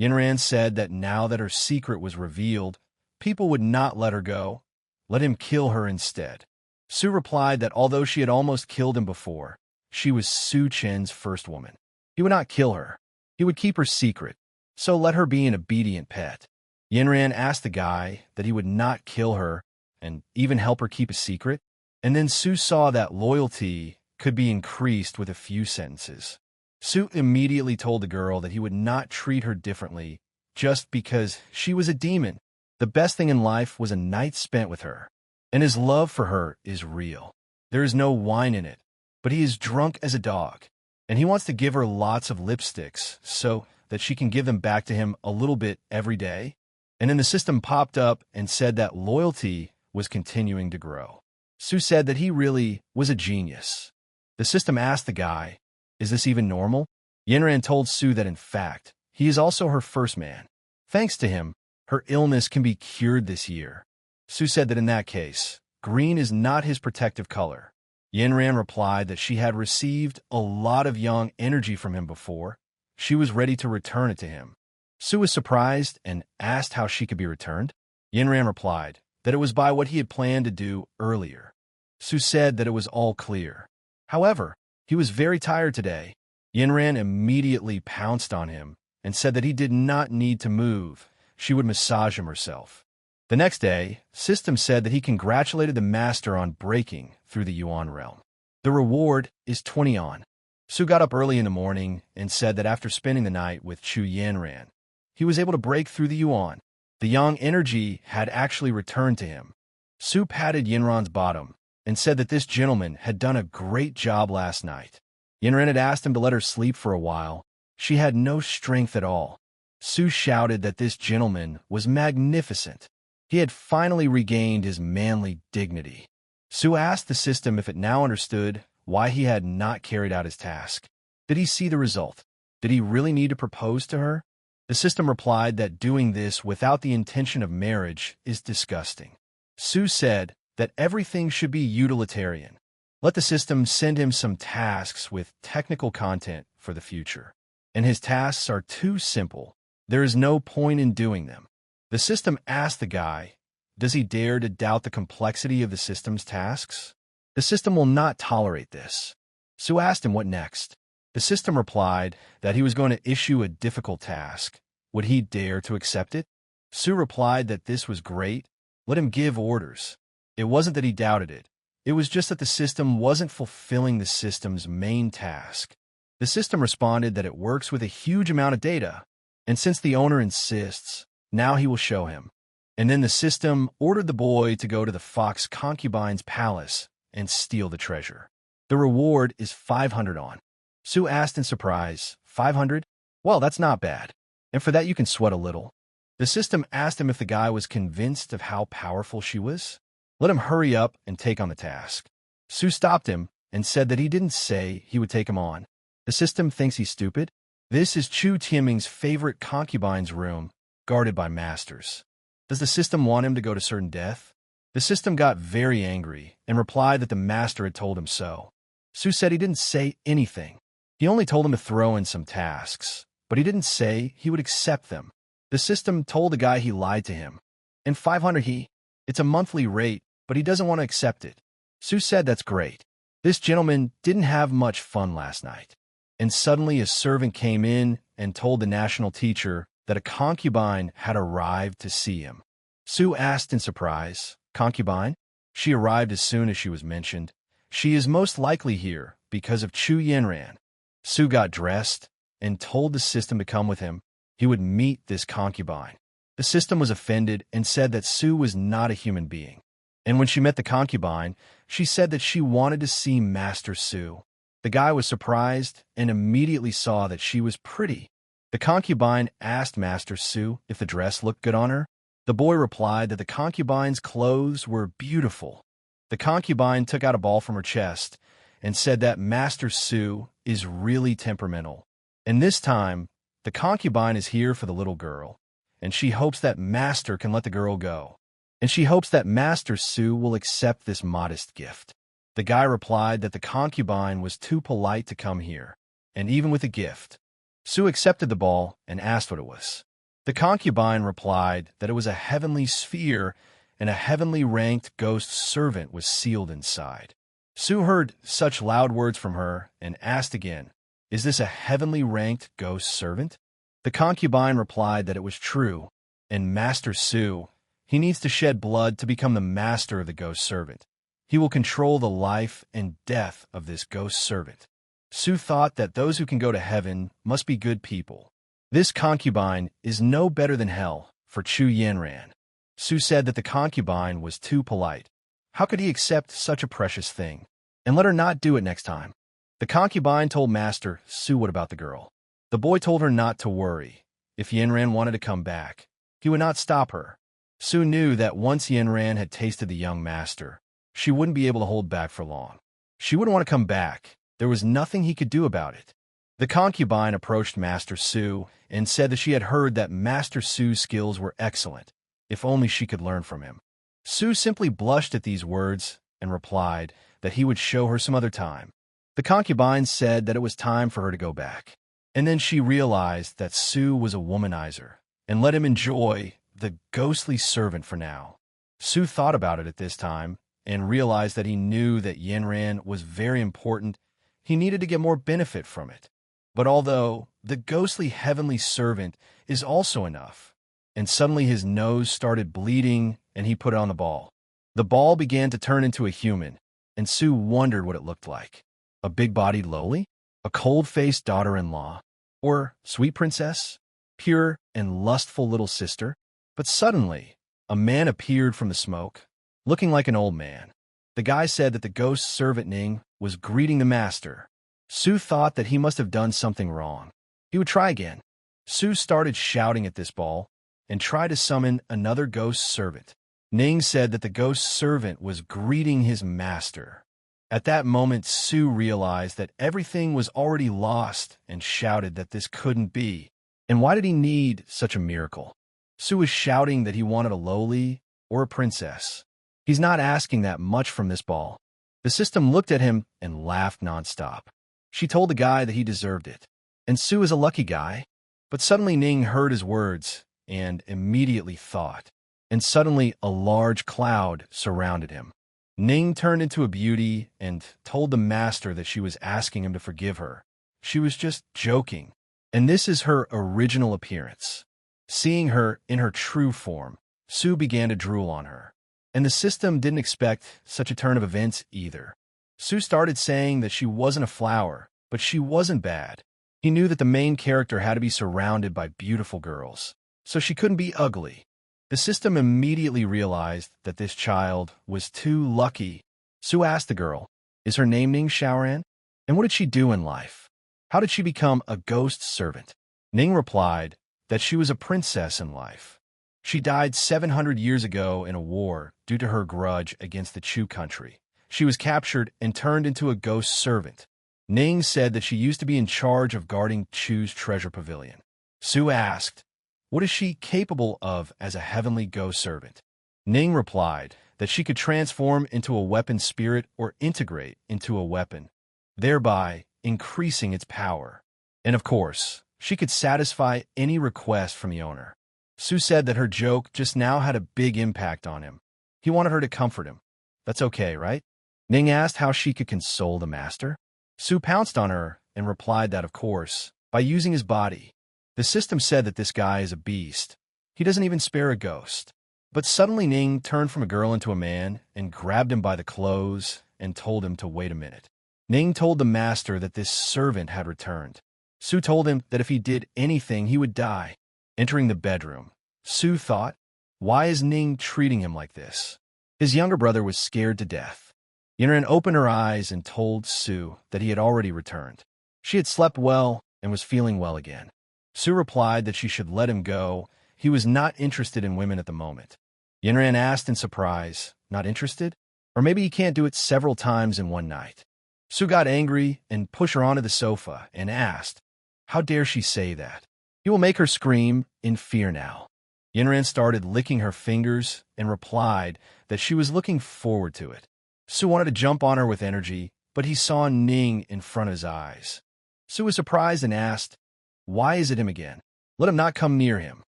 Yinran said that now that her secret was revealed, people would not let her go. Let him kill her instead. Su replied that although she had almost killed him before, she was Su Chen's first woman. He would not kill her. He would keep her secret, so let her be an obedient pet. Yinran asked the guy that he would not kill her and even help her keep a secret, and then Su saw that loyalty could be increased with a few sentences. Su immediately told the girl that he would not treat her differently just because she was a demon. The best thing in life was a night spent with her, and his love for her is real. There is no wine in it, but he is drunk as a dog, and he wants to give her lots of lipsticks so that she can give them back to him a little bit every day. And then the system popped up and said that loyalty was continuing to grow. Su said that he really was a genius. The system asked the guy, is this even normal? Yinran told Su that in fact, he is also her first man. Thanks to him, her illness can be cured this year. Su said that in that case, green is not his protective color. Yinran replied that she had received a lot of yang energy from him before. She was ready to return it to him. Su was surprised and asked how she could be returned. Yinran replied that it was by what he had planned to do earlier. Su said that it was all clear. However, he was very tired today. Yinran immediately pounced on him and said that he did not need to move. She would massage him herself. The next day, System said that he congratulated the master on breaking through the Yuan realm. The reward is 20 yuan. Su got up early in the morning and said that after spending the night with Chu Yanran, he was able to break through the Yuan. The yang energy had actually returned to him. Su patted Yinran's bottom and said that this gentleman had done a great job last night. Yinran had asked him to let her sleep for a while. She had no strength at all. Su shouted that this gentleman was magnificent. He had finally regained his manly dignity. Su asked the system if it now understood why he had not carried out his task. Did he see the result? Did he really need to propose to her? The system replied that doing this without the intention of marriage is disgusting. Su said that everything should be utilitarian. Let the system send him some tasks with technical content for the future. And his tasks are too simple. There is no point in doing them. The system asked the guy, does he dare to doubt the complexity of the system's tasks? The system will not tolerate this. Su asked him what next. The system replied that he was going to issue a difficult task. Would he dare to accept it? Su replied that this was great. Let him give orders. It wasn't that he doubted it. It was just that the system wasn't fulfilling the system's main task. The system responded that it works with a huge amount of data. And since the owner insists, now he will show him. And then the system ordered the boy to go to the fox concubine's palace and steal the treasure. The reward is 500 on. Sue asked in surprise, 500? Well, that's not bad. And for that you can sweat a little. The system asked him if the guy was convinced of how powerful she was. Let him hurry up and take on the task. Sue stopped him and said that he didn't say he would take him on. The system thinks he's stupid. This is Chu Tianming's favorite concubine's room, guarded by masters. Does the system want him to go to certain death? The system got very angry and replied that the master had told him so. Sue said he didn't say anything. He only told him to throw in some tasks, but he didn't say he would accept them. The system told the guy he lied to him. And 500 it's a monthly rate, but he doesn't want to accept it. Sue said that's great. This gentleman didn't have much fun last night. And suddenly a servant came in and told the national teacher that a concubine had arrived to see him. Sue asked in surprise, concubine? She arrived as soon as she was mentioned. She is most likely here because of Chu Yanran. Sue got dressed and told the system to come with him. He would meet this concubine. The system was offended and said that Sue was not a human being. And when she met the concubine, she said that she wanted to see Master Sue. The guy was surprised and immediately saw that she was pretty. The concubine asked Master Sue if the dress looked good on her. The boy replied that the concubine's clothes were beautiful. The concubine took out a ball from her chest and said that Master Sue is really temperamental. And this time, the concubine is here for the little girl, and she hopes that Master can let the girl go. And she hopes that Master Sue will accept this modest gift. The guy replied that the concubine was too polite to come here, and even with a gift. Sue accepted the ball and asked what it was. The concubine replied that it was a heavenly sphere, and a heavenly ranked ghost servant was sealed inside. Sue heard such loud words from her and asked again, "Is this a heavenly ranked ghost servant?" The concubine replied that it was true, and Master Sue, he needs to shed blood to become the master of the ghost servant. He will control the life and death of this ghost servant. Sue thought that those who can go to heaven must be good people. This concubine is no better than hell for Chu Yanran. Sue said that the concubine was too polite. How could he accept such a precious thing? And let her not do it next time. The concubine told Master Sue what about the girl. The boy told her not to worry. If Yanran wanted to come back, he would not stop her. Sue knew that once Yanran had tasted the young master, she wouldn't be able to hold back for long. She wouldn't want to come back. There was nothing he could do about it. The concubine approached Master Sue and said that she had heard that Master Sue's skills were excellent, if only she could learn from him. Sue simply blushed at these words and replied that he would show her some other time. The concubine said that it was time for her to go back. And then she realized that Sue was a womanizer and let him enjoy the ghostly servant for now. Sue thought about it at this time and realized that he knew that Yanran was very important, he needed to get more benefit from it. But although the ghostly heavenly servant is also enough, and suddenly his nose started bleeding and he put it on the ball. The ball began to turn into a human, and Sue wondered what it looked like. A big-bodied lowly? A cold-faced daughter-in-law? Or sweet princess? Pure and lustful little sister? But suddenly, a man appeared from the smoke, looking like an old man. The guy said that the ghost servant Ning was greeting the master. Sue thought that he must have done something wrong. He would try again. Sue started shouting at this ball and tried to summon another ghost servant. Ning said that the ghost servant was greeting his master. At that moment, Sue realized that everything was already lost and shouted that this couldn't be. And why did he need such a miracle? Sue was shouting that he wanted a lowly or a princess. He's not asking that much from this ball. The system looked at him and laughed nonstop. She told the guy that he deserved it. And Sue is a lucky guy. But suddenly Ning heard his words and immediately thought. And suddenly a large cloud surrounded him. Ning turned into a beauty and told the master that she was asking him to forgive her. She was just joking. And this is her original appearance. Seeing her in her true form, Sue began to drool on her. And the system didn't expect such a turn of events either. Sue started saying that she wasn't a flower, but she wasn't bad. He knew that the main character had to be surrounded by beautiful girls, so she couldn't be ugly. The system immediately realized that this child was too lucky. Su asked the girl, "Is her name Ning Xiaoran? And what did she do in life? How did she become a ghost servant?" Ning replied that she was a princess in life. She died 700 years ago in a war due to her grudge against the Chu country. She was captured and turned into a ghost servant. Ning said that she used to be in charge of guarding Chu's treasure pavilion. Su asked, "What is she capable of as a heavenly ghost servant?" Ning replied that she could transform into a weapon spirit or integrate into a weapon, thereby increasing its power. And of course, she could satisfy any request from the owner. Su said that her joke just now had a big impact on him. He wanted her to comfort him. That's okay, right? Ning asked how she could console the master. Su pounced on her and replied that, of course, by using his body. The system said that this guy is a beast. He doesn't even spare a ghost. But suddenly Ning turned from a girl into a man and grabbed him by the clothes and told him to wait a minute. Ning told the master that this servant had returned. Su told him that if he did anything, he would die. Entering the bedroom, Su thought, why is Ning treating him like this? His younger brother was scared to death. Yinren opened her eyes and told Su that he had already returned. She had slept well and was feeling well again. Su replied that she should let him go. He was not interested in women at the moment. Yinren asked in surprise, "Not interested? Or maybe he can't do it several times in one night." Su got angry and pushed her onto the sofa and asked, "How dare she say that? He will make her scream in fear now." Yinren started licking her fingers and replied that she was looking forward to it. Su wanted to jump on her with energy, but he saw Ning in front of his eyes. Su was surprised and asked, "Why is it him again? Let him not come near him.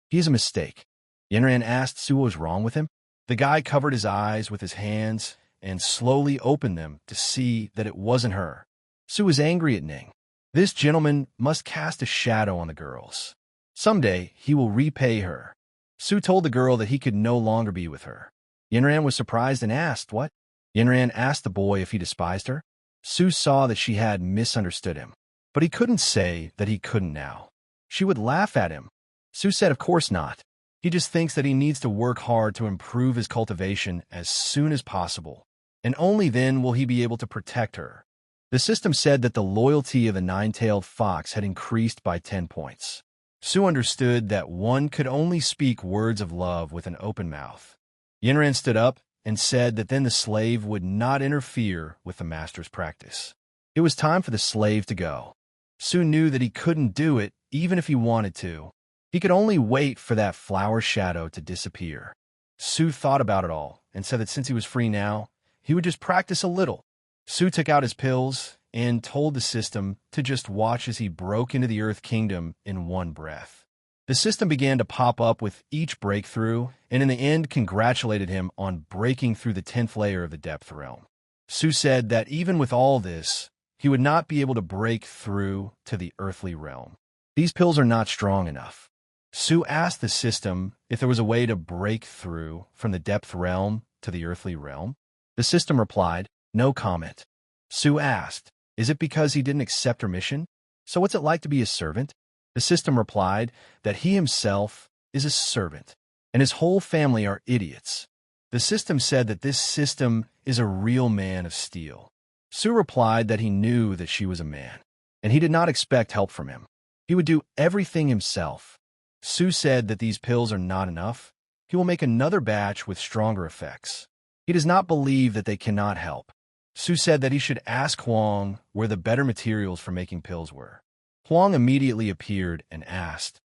He is a mistake." Yinren asked Su what was wrong with him. The guy covered his eyes with his hands and slowly opened them to see that it wasn't her. Su was angry at Ning. This gentleman must cast a shadow on the girls. Someday he will repay her. Su told the girl that he could no longer be with her. Yinren was surprised and asked, "What?" Yinren asked the boy if he despised her. Su saw that she had misunderstood him, but he couldn't say that he couldn't now. She would laugh at him. Su said, "Of course not. He just thinks that he needs to work hard to improve his cultivation as soon as possible, and only then will he be able to protect her." The system said that the loyalty of the nine-tailed fox had increased by 10 points. Su understood that one could only speak words of love with an open mouth. Yinren stood up and said that then the slave would not interfere with the master's practice. It was time for the slave to go. Su knew that he couldn't do it even if he wanted to. He could only wait for that flower shadow to disappear. Su thought about it all and said that since he was free now, he would just practice a little. Su took out his pills and told the system to just watch as he broke into the Earth Kingdom in one breath. The system began to pop up with each breakthrough, and in the end congratulated him on breaking through the 10th layer of the depth realm. Su said that even with all this, he would not be able to break through to the earthly realm. These pills are not strong enough. Su asked the system if there was a way to break through from the depth realm to the earthly realm. The system replied, "No comment." Su asked, "Is it because he didn't accept her mission? So what's it like to be a servant?" The system replied that he himself is a servant, and his whole family are idiots. The system said that this system is a real man of steel. Su replied that he knew that she was a man, and he did not expect help from him. He would do everything himself. Su said that these pills are not enough. He will make another batch with stronger effects. He does not believe that they cannot help. Su said that he should ask Huang where the better materials for making pills were. Huang immediately appeared and asked,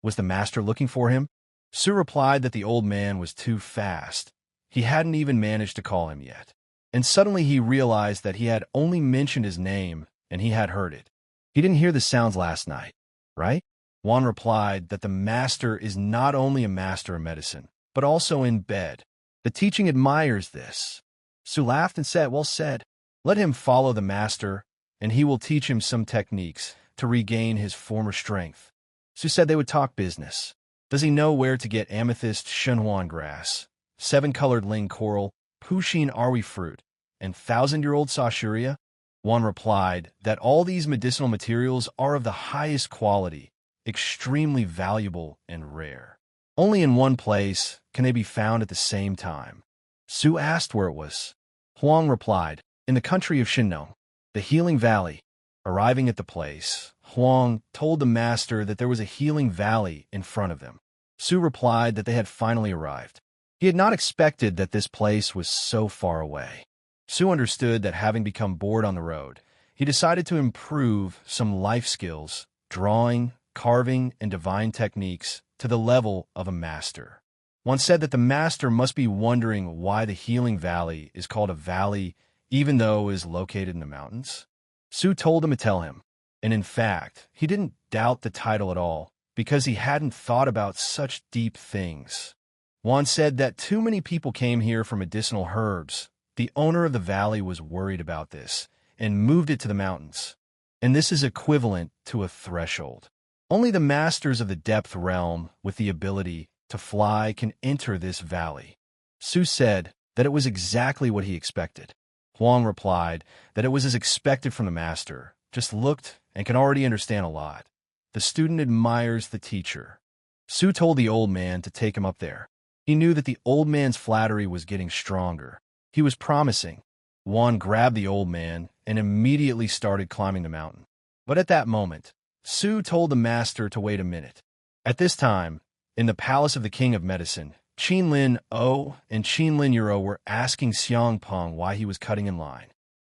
"Was the master looking for him?" Su replied that the old man was too fast. He hadn't even managed to call him yet. And suddenly he realized that he had only mentioned his name and he had heard it. He didn't hear the sounds last night, right? Huang replied that the master is not only a master of medicine, but also in bed. The teaching admires this. Su laughed and said, "Well said. Let him follow the master, and he will teach him some techniques to regain his former strength." Su said they would talk business. Does he know where to get amethyst shenhuan grass, 7-colored ling coral, Puxin arwi fruit, and 1,000-year-old saushuria? Juan replied that all these medicinal materials are of the highest quality, extremely valuable and rare. Only in one place can they be found at the same time. Su asked where it was. Huang replied, in the country of Shinno, the Healing Valley. Arriving at the place, Huang told the master that there was a healing valley in front of them. Su replied that they had finally arrived. He had not expected that this place was so far away. Su understood that having become bored on the road, he decided to improve some life skills, drawing, carving, and divine techniques to the level of a master. One said that the master must be wondering why the Healing Valley is called a valley even though it is located in the mountains. Su told him to tell him, and in fact, he didn't doubt the title at all because he hadn't thought about such deep things. Juan said that too many people came here for medicinal herbs. The owner of the valley was worried about this and moved it to the mountains. And this is equivalent to a threshold. Only the masters of the depth realm with the ability to fly can enter this valley. Su said that it was exactly what he expected. Huang replied that it was as expected from the master, just looked and can already understand a lot. The student admires the teacher. Su told the old man to take him up there. He knew that the old man's flattery was getting stronger. He was promising. Juan grabbed the old man and immediately started climbing the mountain. But at that moment, Su told the master to wait a minute. At this time, in the palace of the King of Medicine, Qinlin O and Qinlin Yuro were asking Xiangpeng why he was cutting in line.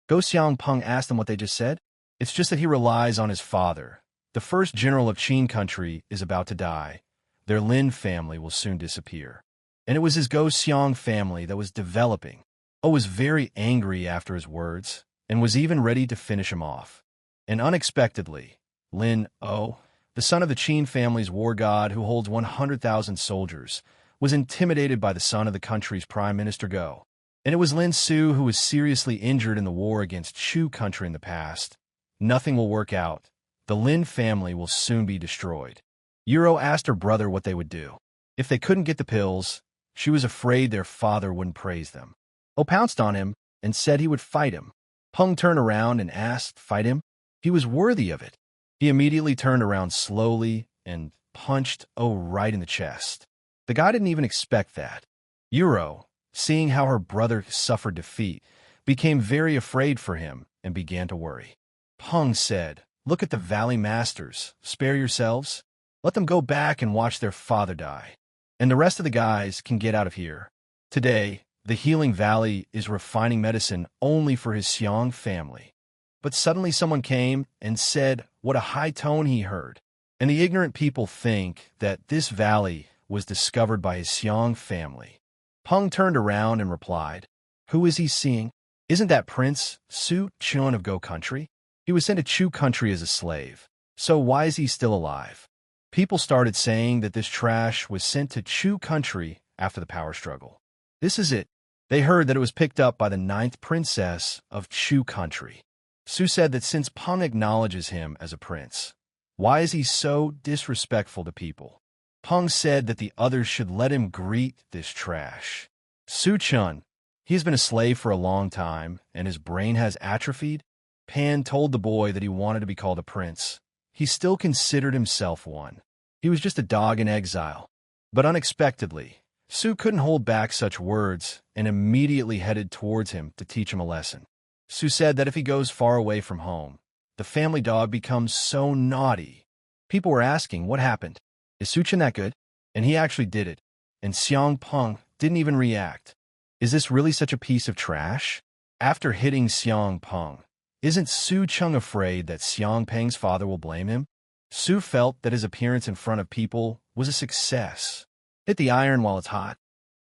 Go Xiangpeng asked him what they just said. It's just that he relies on his father. The first general of Qin country is about to die. Their Lin family will soon disappear. And it was his Go Xiang family that was developing. O was very angry after his words and was even ready to finish him off. And unexpectedly, Lin O, the son of the Qin family's war god who holds 100,000 soldiers, was intimidated by the son of the country's prime minister Go. And it was Lin Su who was seriously injured in the war against Chu country in the past. Nothing will work out. The Lin family will soon be destroyed. Yuro asked her brother what they would do. If they couldn't get the pills, she was afraid their father wouldn't praise them. O pounced on him and said he would fight him. Peng turned around and asked, fight him? He was worthy of it. He immediately turned around slowly and punched O right in the chest. The guy didn't even expect that. Yuro, seeing how her brother suffered defeat, became very afraid for him and began to worry. Peng said, look at the Valley Masters. Spare yourselves. Let them go back and watch their father die. And the rest of the guys can get out of here. Today, the Healing Valley is refining medicine only for his Xiang family. But suddenly someone came and said what a high tone he heard. And the ignorant people think that this valley was discovered by his Xiang family. Peng turned around and replied, who is he seeing? Isn't that Prince Su Chun of Go Country? He was sent to Chu country as a slave. So why is he still alive? People started saying that this trash was sent to Chu country after the power struggle. This is it. They heard that it was picked up by the 9th princess of Chu country. Su said that since Peng acknowledges him as a prince, why is he so disrespectful to people? Peng said that the others should let him greet this trash. Su Chun, he has been a slave for a long time, and his brain has atrophied. Pan told the boy that he wanted to be called a prince. He still considered himself one. He was just a dog in exile. But unexpectedly, Su couldn't hold back such words and immediately headed towards him to teach him a lesson. Su said that if he goes far away from home, the family dog becomes so naughty. People were asking what happened. Is Su Chun that good? And he actually did it. And Xiang Peng didn't even react. Is this really such a piece of trash? After hitting Xiang Peng, isn't Su Chun afraid that Xiang Peng's father will blame him? Su felt that his appearance in front of people was a success. Hit the iron while it's hot,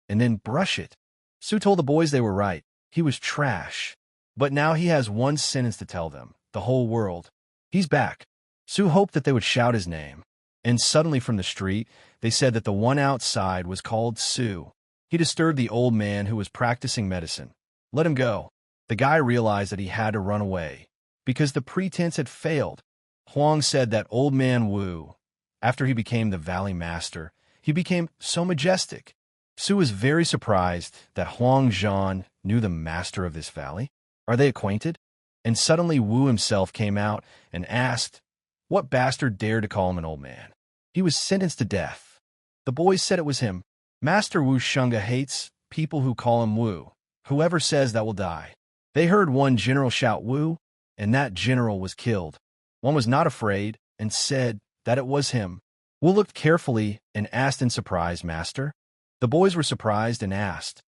and then brush it. Su told the boys they were right. He was trash. But now he has one sentence to tell them, the whole world. He's back. Su hoped that they would shout his name. And suddenly from the street, they said that the one outside was called Su. He disturbed the old man who was practicing medicine. Let him go. The guy realized that he had to run away, because the pretense had failed. Huang said that old man Wu, after he became the Valley Master, he became so majestic. Su was very surprised that Huang Zhan knew the master of this valley. Are they acquainted? And suddenly Wu himself came out and asked, what bastard dared to call him an old man? He was sentenced to death. The boys said it was him. Master Wu Shunga hates people who call him Wu. Whoever says that will die. They heard one general shout Wu, and that general was killed. One was not afraid and said that it was him. Wu looked carefully and asked in surprise, Master? The boys were surprised and asked,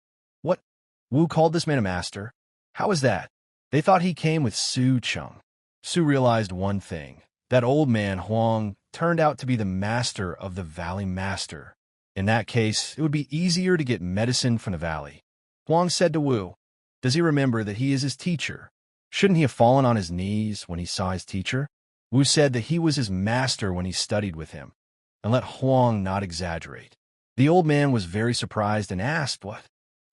what? Wu called this man a master? How is that? They thought he came with Su Chung. Su realized one thing. That old man, Huang, turned out to be the master of the Valley Master. In that case, it would be easier to get medicine from the valley. Huang said to Wu, does he remember that he is his teacher? Shouldn't he have fallen on his knees when he saw his teacher? Wu said that he was his master when he studied with him, and let Huang not exaggerate. The old man was very surprised and asked what?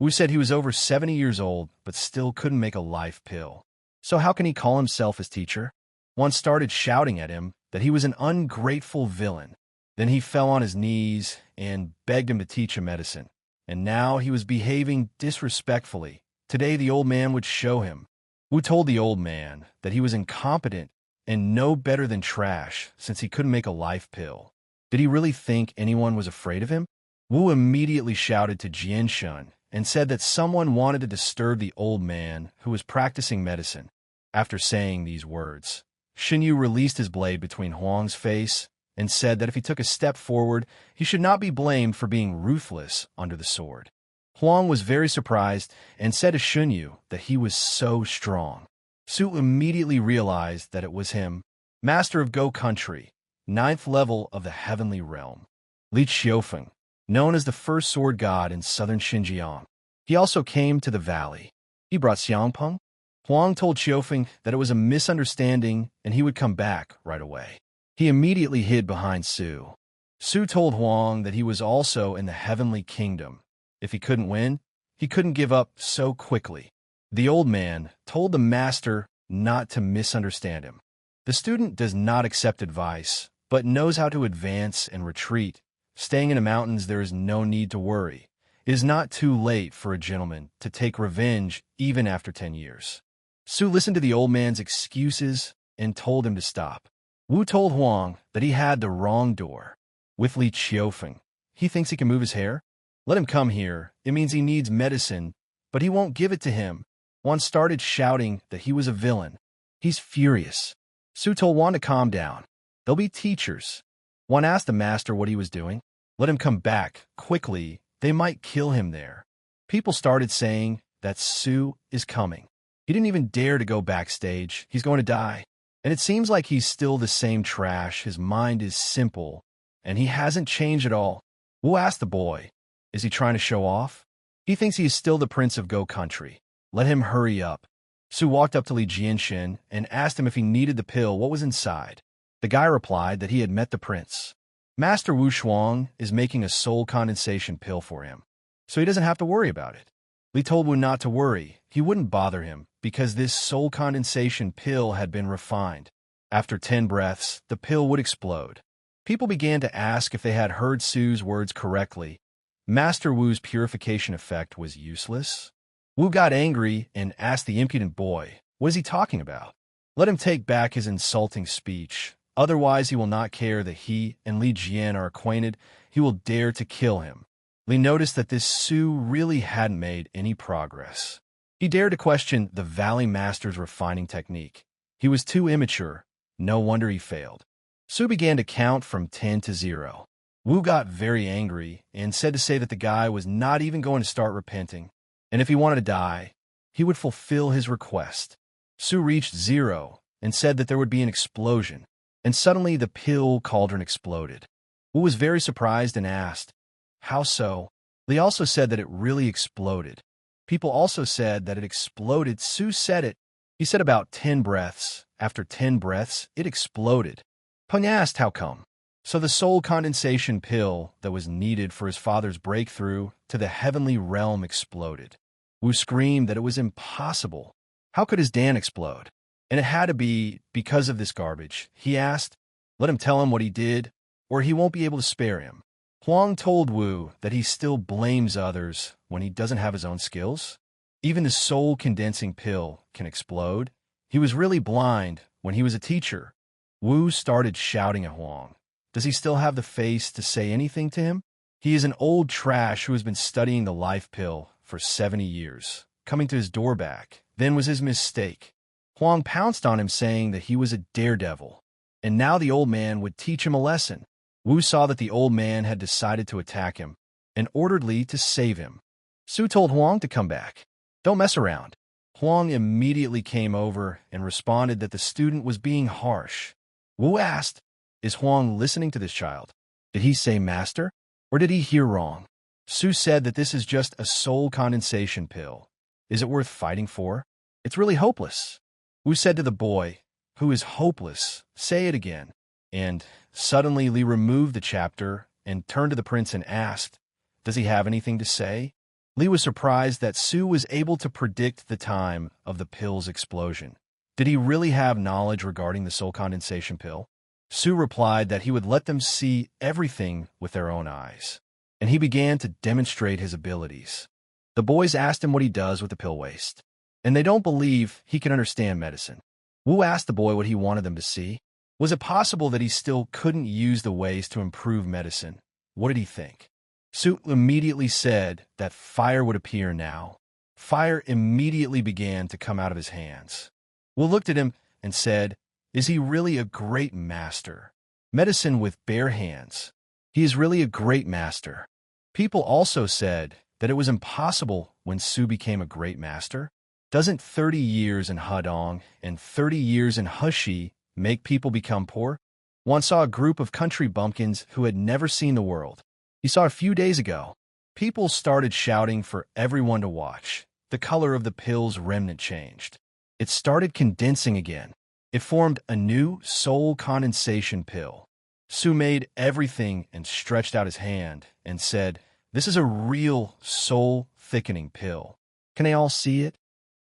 Wu said he was over 70 years old, but still couldn't make a life pill. So how can he call himself his teacher? One started shouting at him that he was an ungrateful villain. Then he fell on his knees and begged him to teach him medicine. And now he was behaving disrespectfully. Today the old man would show him. Wu told the old man that he was incompetent and no better than trash since he couldn't make a life pill. Did he really think anyone was afraid of him? Wu immediately shouted to Jianshun and said that someone wanted to disturb the old man who was practicing medicine. After saying these words, Xinyu released his blade between Huang's face and said that if he took a step forward, he should not be blamed for being ruthless under the sword. Huang was very surprised and said to Xinyu that he was so strong. Su immediately realized that it was him, master of Go Country, 9th level of the heavenly realm. Li Qiufeng, known as the first sword god in southern Xinjiang. He also came to the valley. He brought Xiangpeng. Huang told Qiufeng that it was a misunderstanding and he would come back right away. He immediately hid behind Su. Su told Huang that he was also in the heavenly kingdom. If he couldn't win, he couldn't give up so quickly. The old man told the master not to misunderstand him. The student does not accept advice, but knows how to advance and retreat. Staying in the mountains, there is no need to worry. It is not too late for a gentleman to take revenge even after 10 years. Su listened to the old man's excuses and told him to stop. Wu told Huang that he had the wrong door. With Li Qiufeng, he thinks he can move his hair? Let him come here. It means he needs medicine, but he won't give it to him. Huang started shouting that he was a villain. He's furious. Su told Huang to calm down. They'll be teachers. Huang asked the master what he was doing. Let him come back quickly. They might kill him there. People started saying that Su is coming. He didn't even dare to go backstage. He's going to die. And it seems like he's still the same trash. His mind is simple, and he hasn't changed at all. Wu asked the boy, is he trying to show off? He thinks he is still the prince of Go Country. Let him hurry up. Su walked up to Li Jianshin and asked him if he needed the pill, what was inside. The guy replied that he had met the prince. Master Wu Shuang is making a soul condensation pill for him, so he doesn't have to worry about it. Li told Wu not to worry. He wouldn't bother him because this soul condensation pill had been refined. After 10 breaths, the pill would explode. People began to ask if they had heard Su's words correctly. Master Wu's purification effect was useless. Wu got angry and asked the impudent boy, what is he talking about? Let him take back his insulting speech. Otherwise, he will not care that he and Li Jian are acquainted. He will dare to kill him. Li noticed that this Su really hadn't made any progress. He dared to question the Valley Master's refining technique. He was too immature. No wonder he failed. Su began to count from 10 to 0. Wu got very angry and said to say that the guy was not even going to start repenting, and if he wanted to die, he would fulfill his request. Su reached 0 and said that there would be an explosion, and suddenly the pill cauldron exploded. Wu was very surprised and asked, how so? Li also said that it really exploded. People also said that it exploded. Su said it. He said about 10 breaths. After 10 breaths, it exploded. Peng asked how come. So the soul condensation pill that was needed for his father's breakthrough to the heavenly realm exploded. Wu screamed that it was impossible. How could his Dan explode? And it had to be because of this garbage. He asked, let him tell him what he did, or he won't be able to spare him. Huang told Wu that he still blames others when he doesn't have his own skills. Even the soul-condensing pill can explode. He was really blind when he was a teacher. Wu started shouting at Huang. Does he still have the face to say anything to him? He is an old trash who has been studying the life pill for 70 years. Coming to his door back, then was his mistake. Huang pounced on him saying that he was a daredevil, and now the old man would teach him a lesson. Wu saw that the old man had decided to attack him and ordered Li to save him. Su told Huang to come back. Don't mess around. Huang immediately came over and responded that the student was being harsh. Wu asked, is Huang listening to this child? Did he say master, or did he hear wrong? Su said that this is just a soul condensation pill. Is it worth fighting for? It's really hopeless. Wu said to the boy, who is hopeless, say it again. And suddenly Li removed the chapter and turned to the prince and asked, does he have anything to say? Li was surprised that Su was able to predict the time of the pill's explosion. Did he really have knowledge regarding the soul condensation pill? Su replied that he would let them see everything with their own eyes, and he began to demonstrate his abilities. The boys asked him what he does with the pill waste, and they don't believe he can understand medicine. Wu asked the boy what he wanted them to see. Was it possible that he still couldn't use the waste to improve medicine? What did he think? Su immediately said that fire would appear now. Fire immediately began to come out of his hands. Wu looked at him and said, is he really a great master? Medicine with bare hands. He is really a great master. People also said that it was impossible when Su became a great master. Doesn't 30 years in Hadong and 30 years in Heshi make people become poor? One saw a group of country bumpkins who had never seen the world. He saw a few days ago. People started shouting for everyone to watch. The color of the pill's remnant changed. It started condensing again. It formed a new soul condensation pill. Su made everything and stretched out his hand and said, this is a real soul-thickening pill. Can they all see it?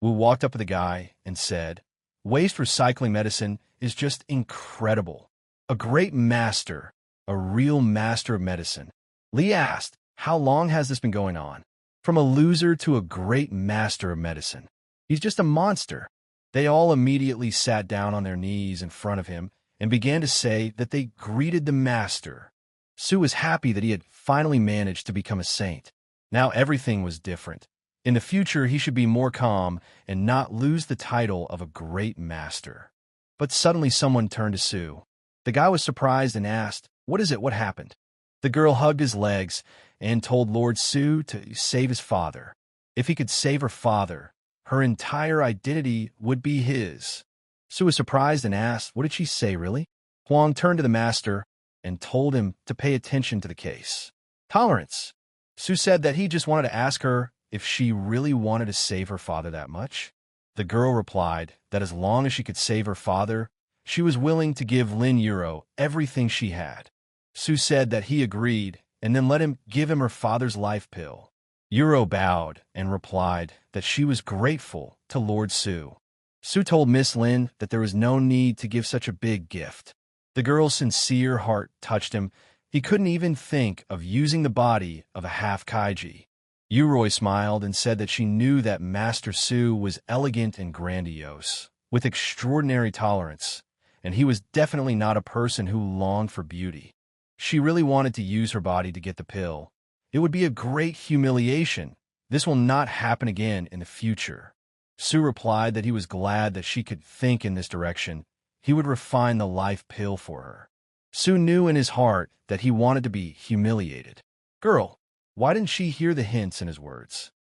Wu walked up to the guy and said, waste recycling medicine is just incredible. A great master, a real master of medicine. Li asked, how long has this been going on? From a loser to a great master of medicine. He's just a monster. They all immediately sat down on their knees in front of him and began to say that they greeted the master. Su was happy that he had finally managed to become a saint. Now everything was different. In the future, he should be more calm and not lose the title of a great master. But suddenly someone turned to Su. The guy was surprised and asked, what is it? What happened? The girl hugged his legs and told Lord Su to save his father. If he could save her father, her entire identity would be his. Su was surprised and asked, what did she say, really? Huang turned to the master and told him to pay attention to the case. Tolerance. Su said that he just wanted to ask her if she really wanted to save her father that much. The girl replied that as long as she could save her father, she was willing to give Lin Euro everything she had. Su said that he agreed and then let him give him her father's life pill. Euro bowed and replied that she was grateful to Lord Su. Su told Miss Lin that there was no need to give such a big gift. The girl's sincere heart touched him. He couldn't even think of using the body of a half-kaiji. Yuroi smiled and said that she knew that Master Su was elegant and grandiose, with extraordinary tolerance, and he was definitely not a person who longed for beauty. She really wanted to use her body to get the pill. It would be a great humiliation. This will not happen again in the future. Su replied that he was glad that she could think in this direction. He would refine the life pill for her. Su knew in his heart that he wanted to be humiliated. Girl, why didn't she hear the hints in his words?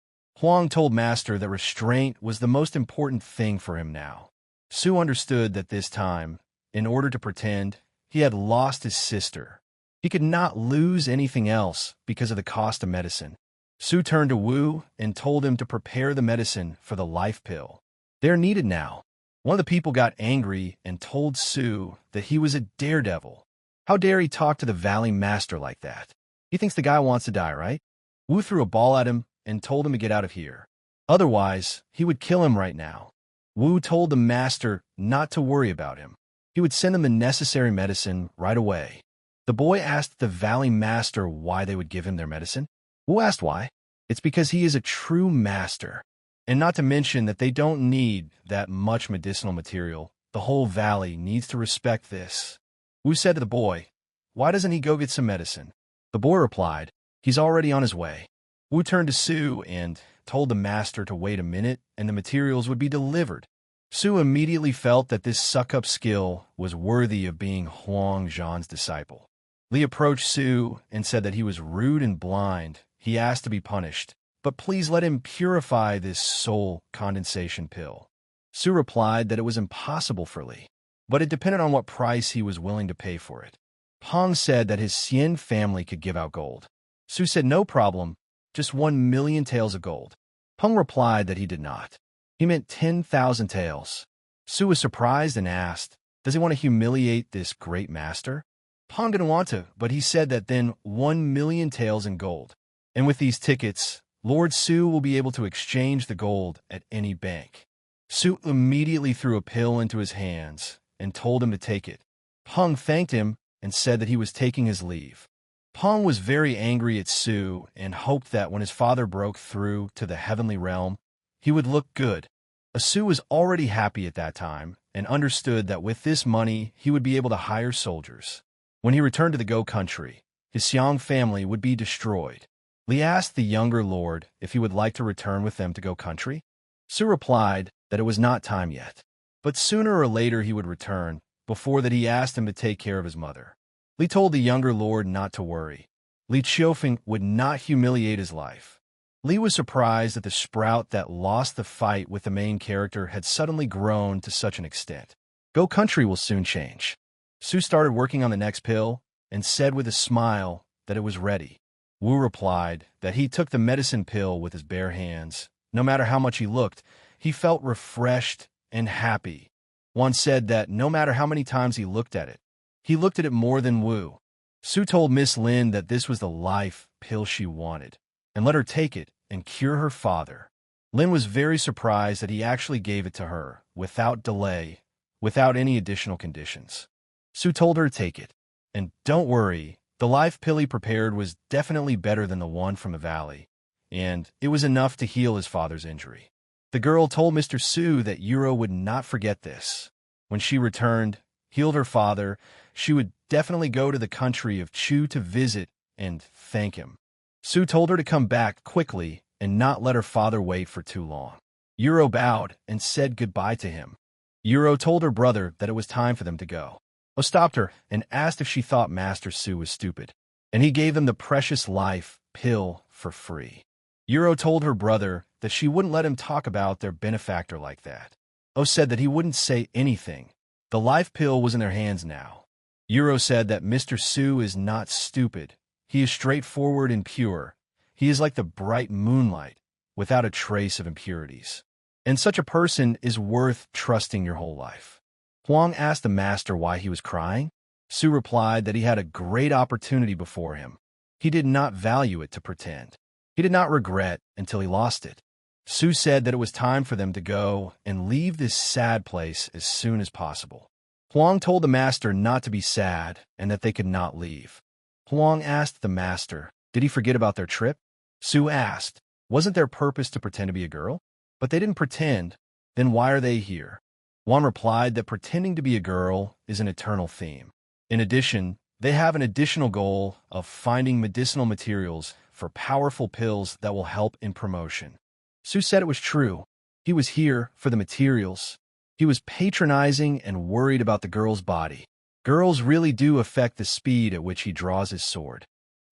Huang told Master that restraint was the most important thing for him now. Su understood that this time, in order to pretend, he had lost his sister. He could not lose anything else because of the cost of medicine. Su turned to Wu and told him to prepare the medicine for the life pill. They're needed now. One of the people got angry and told Su that he was a daredevil. How dare he talk to the Valley Master like that? He thinks the guy wants to die, right? Wu threw a ball at him and told him to get out of here. Otherwise, he would kill him right now. Wu told the master not to worry about him. He would send him the necessary medicine right away. The boy asked the Valley Master why they would give him their medicine. Wu asked why. It's because he is a true master. And not to mention that they don't need that much medicinal material. The whole valley needs to respect this. Wu said to the boy, "Why doesn't he go get some medicine?" The boy replied, "He's already on his way." Wu turned to Su and told the master to wait a minute and the materials would be delivered. Su immediately felt that this suck-up skill was worthy of being Huang Zhan's disciple. Li approached Su and said that he was rude and blind. He asked to be punished, but please let him purify this soul condensation pill. Su replied that it was impossible for Li, but it depended on what price he was willing to pay for it. Peng said that his Xian family could give out gold. Su said no problem, just 1,000,000 taels of gold. Peng replied that he did not. He meant 10,000 taels. Su was surprised and asked, does he want to humiliate this great master? Peng didn't want to, but he said that then 1,000,000 taels in gold. And with these tickets, Lord Su will be able to exchange the gold at any bank. Su immediately threw a pill into his hands and told him to take it. Peng thanked him and said that he was taking his leave. Peng was very angry at Su and hoped that when his father broke through to the heavenly realm, he would look good. Su was already happy at that time and understood that with this money, he would be able to hire soldiers. When he returned to the Go country, his Xiang family would be destroyed. Li asked the younger lord if he would like to return with them to Go country. Su replied that it was not time yet, but sooner or later he would return. Before that, he asked him to take care of his mother. Li told the younger lord not to worry. Li Qiufeng would not humiliate his life. Li was surprised that the sprout that lost the fight with the main character had suddenly grown to such an extent. Go country will soon change. Su started working on the next pill and said with a smile that it was ready. Wu replied that he took the medicine pill with his bare hands. No matter how much he looked, he felt refreshed and happy. One said that no matter how many times he looked at it more than Wu. Su told Miss Lin that this was the life pill she wanted, and let her take it and cure her father. Lin was very surprised that he actually gave it to her, without delay, without any additional conditions. Su told her to take it, and don't worry, the life pill he prepared was definitely better than the one from the valley, and it was enough to heal his father's injury. The girl told Mr. Su that Yuro would not forget this. When she returned, healed her father, she would definitely go to the country of Chu to visit and thank him. Su told her to come back quickly and not let her father wait for too long. Yuro bowed and said goodbye to him. Yuro told her brother that it was time for them to go. O stopped her and asked if she thought Master Su was stupid, and he gave them the precious life pill for free. Yuro told her brother that she wouldn't let him talk about their benefactor like that. O said that he wouldn't say anything. The life pill was in their hands now. Yuro said that Mr. Su is not stupid. He is straightforward and pure. He is like the bright moonlight, without a trace of impurities. And such a person is worth trusting your whole life. Huang asked the master why he was crying. Su replied that he had a great opportunity before him. He did not value it to pretend. He did not regret until he lost it. Su said that it was time for them to go and leave this sad place as soon as possible. Huang told the master not to be sad and that they could not leave. Huang asked the master, did he forget about their trip? Su asked, wasn't their purpose to pretend to be a girl? But they didn't pretend, then why are they here? Huang replied that pretending to be a girl is an eternal theme. In addition, they have an additional goal of finding medicinal materials for powerful pills that will help in promotion. Su said it was true. He was here for the materials. He was patronizing and worried about the girl's body. Girls really do affect the speed at which he draws his sword.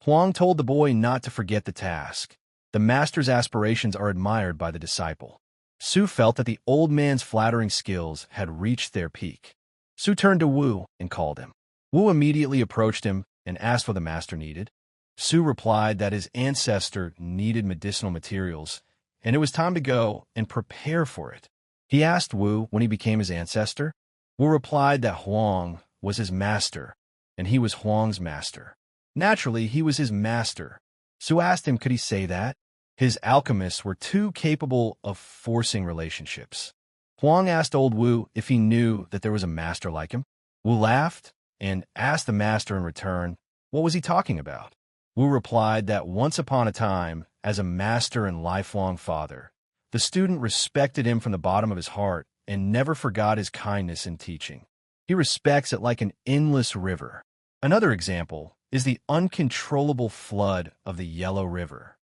Huang told the boy not to forget the task. The master's aspirations are admired by the disciple. Su felt that the old man's flattering skills had reached their peak. Su turned to Wu and called him. Wu immediately approached him and asked what the master needed. Su replied that his ancestor needed medicinal materials, and it was time to go and prepare for it. He asked Wu when he became his ancestor. Wu replied that Huang was his master, and he was Huang's master. Naturally, he was his master. Su asked him could he say that? His alchemists were too capable of forcing relationships. Huang asked old Wu if he knew that there was a master like him. Wu laughed and asked the master in return, what was he talking about? Wu replied that once upon a time, as a master and lifelong father, The student respected him from the bottom of his heart and never forgot his kindness in teaching. He respects it like an endless river. Another example is the uncontrollable flood of the Yellow River.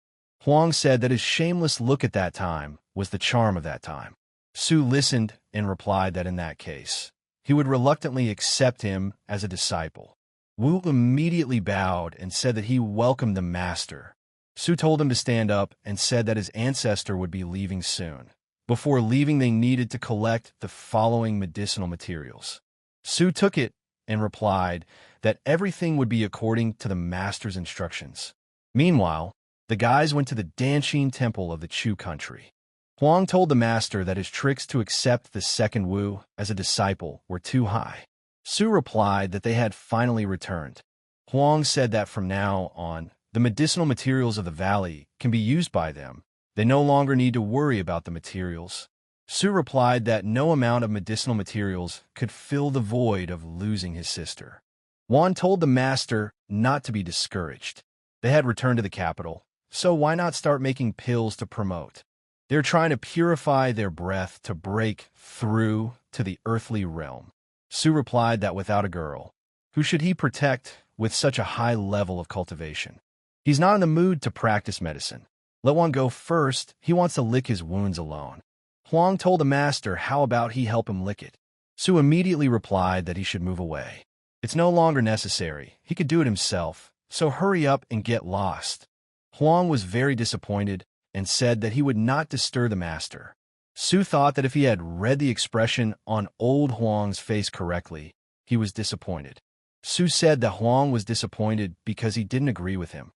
Huang said that his shameless look at that time was the charm of that time. Su listened and replied that in that case, he would reluctantly accept him as a disciple. Wu immediately bowed and said that he welcomed the master. Su told him to stand up and said that his ancestor would be leaving soon. Before leaving, they needed to collect the following medicinal materials. Su took it and replied that everything would be according to the master's instructions. Meanwhile, the guys went to the Danshin temple of the Chu country. Huang told the master that his tricks to accept the second Wu as a disciple were too high. Su replied that they had finally returned. Huang said that from now on, the medicinal materials of the valley can be used by them. They no longer need to worry about the materials. Su replied that no amount of medicinal materials could fill the void of losing his sister. Huang told the master not to be discouraged. They had returned to the capital, so why not start making pills to promote? They're trying to purify their breath to break through to the earthly realm. Su replied that without a girl, who should he protect with such a high level of cultivation? He's not in the mood to practice medicine. Let Huang go first. He wants to lick his wounds alone. Huang told the master how about he help him lick it. Su immediately replied that he should move away. It's no longer necessary. He could do it himself, so hurry up and get lost. Huang was very disappointed and said that he would not disturb the master. Su thought that if he had read the expression on old Huang's face correctly, he was disappointed. Su said that Huang was disappointed because he didn't agree with him.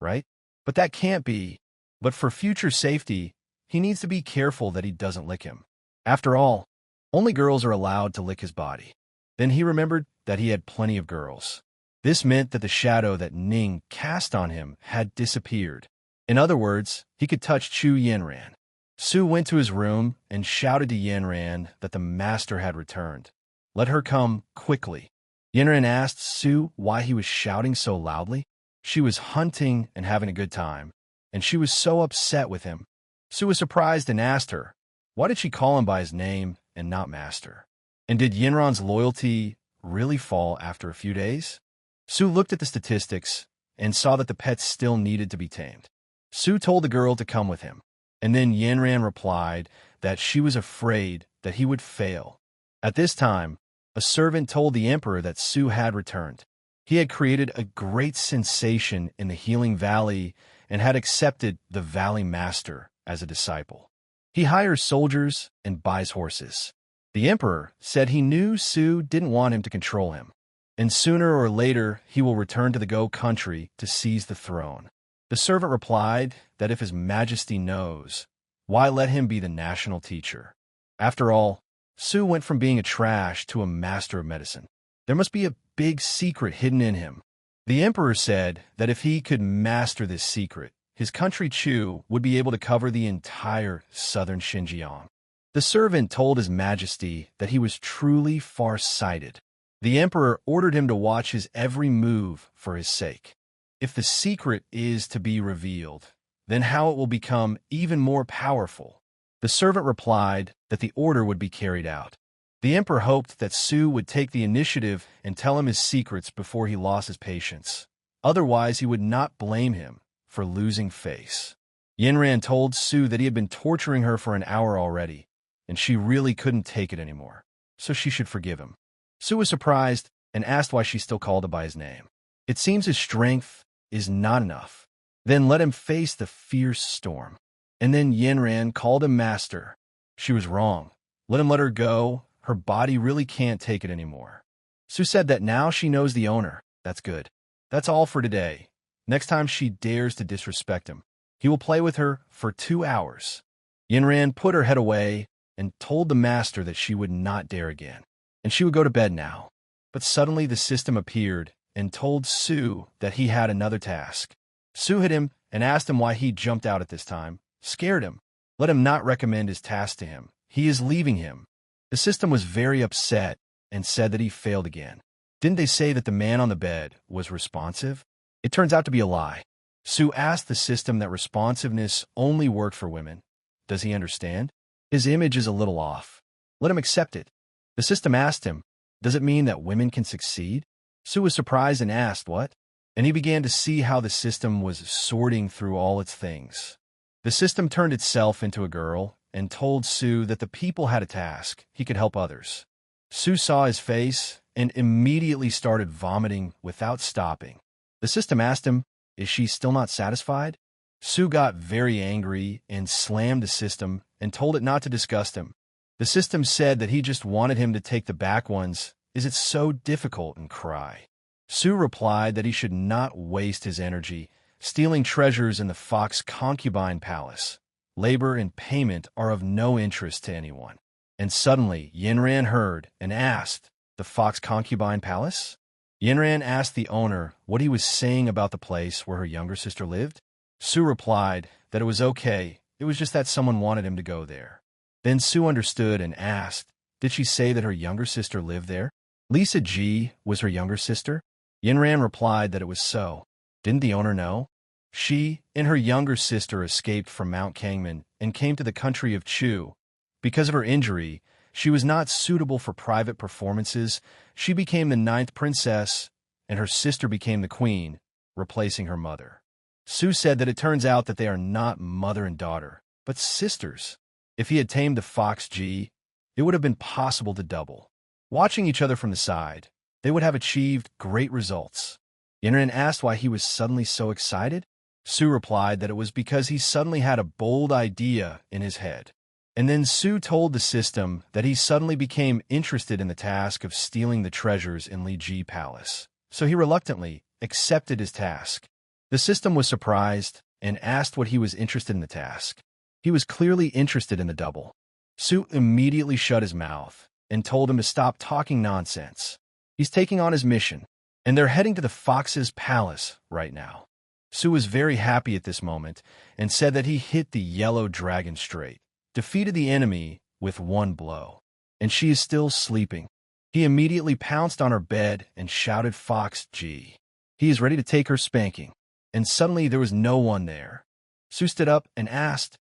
Right? But that can't be. But for future safety, he needs to be careful that he doesn't lick him. After all, only girls are allowed to lick his body. Then he remembered that he had plenty of girls. This meant that the shadow that Ning cast on him had disappeared. In other words, he could touch Chu Yanran. Su went to his room and shouted to Yanran that the master had returned. Let her come quickly. Yanran asked Su why he was shouting so loudly. She was hunting and having a good time, and she was so upset with him. Su was surprised and asked her, why did she call him by his name and not master? And did Yanran's loyalty really fall after a few days? Su looked at the statistics and saw that the pets still needed to be tamed. Su told the girl to come with him, and then Yanran replied that she was afraid that he would fail. At this time, a servant told the emperor that Su had returned. He had created a great sensation in the Healing Valley and had accepted the Valley Master as a disciple. He hires soldiers and buys horses. The emperor said he knew Su didn't want him to control him, and sooner or later he will return to the Go country to seize the throne. The servant replied that if His Majesty knows, why let him be the national teacher? After all, Su went from being a trash to a master of medicine. There must be a big secret hidden in him. The emperor said that if he could master this secret, his country Chu would be able to cover the entire southern Xinjiang. The servant told His Majesty that he was truly far-sighted. The emperor ordered him to watch his every move for his sake. If the secret is to be revealed, then how it will become even more powerful. The servant replied that the order would be carried out. The emperor hoped that Su would take the initiative and tell him his secrets before he lost his patience. Otherwise, he would not blame him for losing face. Yanran told Su that he had been torturing her for an hour already, and she really couldn't take it anymore, so she should forgive him. Su was surprised and asked why she still called him by his name. It seems his strength is not enough. Then let him face the fierce storm. And then Yanran called him master. She was wrong. Let him let her go. Her body really can't take it anymore. Su said that now she knows the owner. That's good. That's all for today. Next time she dares to disrespect him, he will play with her for 2 hours. Yanran put her head away and told the master that she would not dare again, and she would go to bed now. But suddenly the system appeared and told Su that he had another task. Su hit him and asked him why he jumped out at this time. Scared him. Let him not recommend his task to him. He is leaving him. The system was very upset and said that he failed again. Didn't they say that the man on the bed was responsive? It turns out to be a lie. Su asked the system that responsiveness only worked for women. Does he understand? His image is a little off. Let him accept it. The system asked him, does it mean that women can succeed? Su was surprised and asked, what? And he began to see how the system was sorting through all its things. The system turned itself into a girl and told Su that the people had a task. He could help others. Su saw his face and immediately started vomiting without stopping. The system asked him, is she still not satisfied? Su got very angry and slammed the system and told it not to disgust him. The system said that he just wanted him to take the back ones. Is it so difficult? And cry. Su replied that he should not waste his energy stealing treasures in the fox concubine palace. Labor and payment are of no interest to anyone. And suddenly Yinran heard and asked, the fox concubine palace? Yinran asked the owner what he was saying about the place where her younger sister lived. Su replied that it was okay, it was just that someone wanted him to go there. Then Su understood and asked, did she say that her younger sister lived there? Lisa G was her younger sister? Yinran replied that it was so. Didn't the owner know? She and her younger sister escaped from Mount Kangman and came to the country of Chu. Because of her injury, she was not suitable for private performances. She became the 9th princess, and her sister became the queen, replacing her mother. Su said that it turns out that they are not mother and daughter, but sisters. If he had tamed the fox G, it would have been possible to double. Watching each other from the side, they would have achieved great results. Yinran asked why he was suddenly so excited. Su replied that it was because he suddenly had a bold idea in his head. And then Su told the system that he suddenly became interested in the task of stealing the treasures in Li Ji Palace. So he reluctantly accepted his task. The system was surprised and asked what he was interested in the task. He was clearly interested in the double. Su immediately shut his mouth and told him to stop talking nonsense. He's taking on his mission, and they're heading to the fox's palace right now. Su was very happy at this moment and said that he hit the yellow dragon straight, defeated the enemy with one blow, and she is still sleeping. He immediately pounced on her bed and shouted, Fox G. He is ready to take her spanking, and suddenly there was no one there. Su stood up and asked,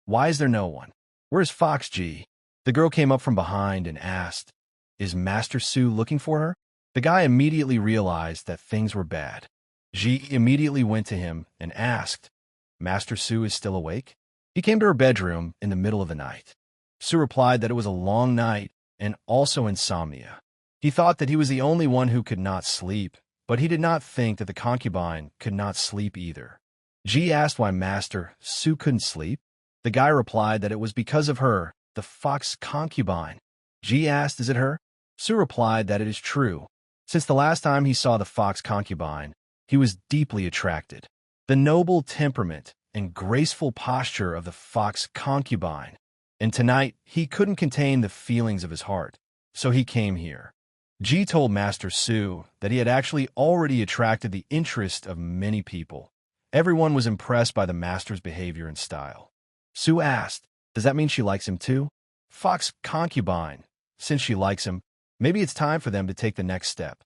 why is there no one? Where is Fox G? The girl came up from behind and asked, is Master Su looking for her? The guy immediately realized that things were bad. Ji immediately went to him and asked, Master Su is still awake? He came to her bedroom in the middle of the night. Su replied that it was a long night and also insomnia. He thought that he was the only one who could not sleep, but he did not think that the concubine could not sleep either. Ji asked why Master Su couldn't sleep. The guy replied that it was because of her, the fox concubine. Ji asked, is it her? Su replied that it is true. Since the last time he saw the fox concubine, he was deeply attracted. The noble temperament and graceful posture of the fox concubine. And tonight, he couldn't contain the feelings of his heart, so he came here. Ji told Master Su that he had actually already attracted the interest of many people. Everyone was impressed by the master's behavior and style. Su asked, does that mean she likes him too? Fox concubine, since she likes him, maybe it's time for them to take the next step.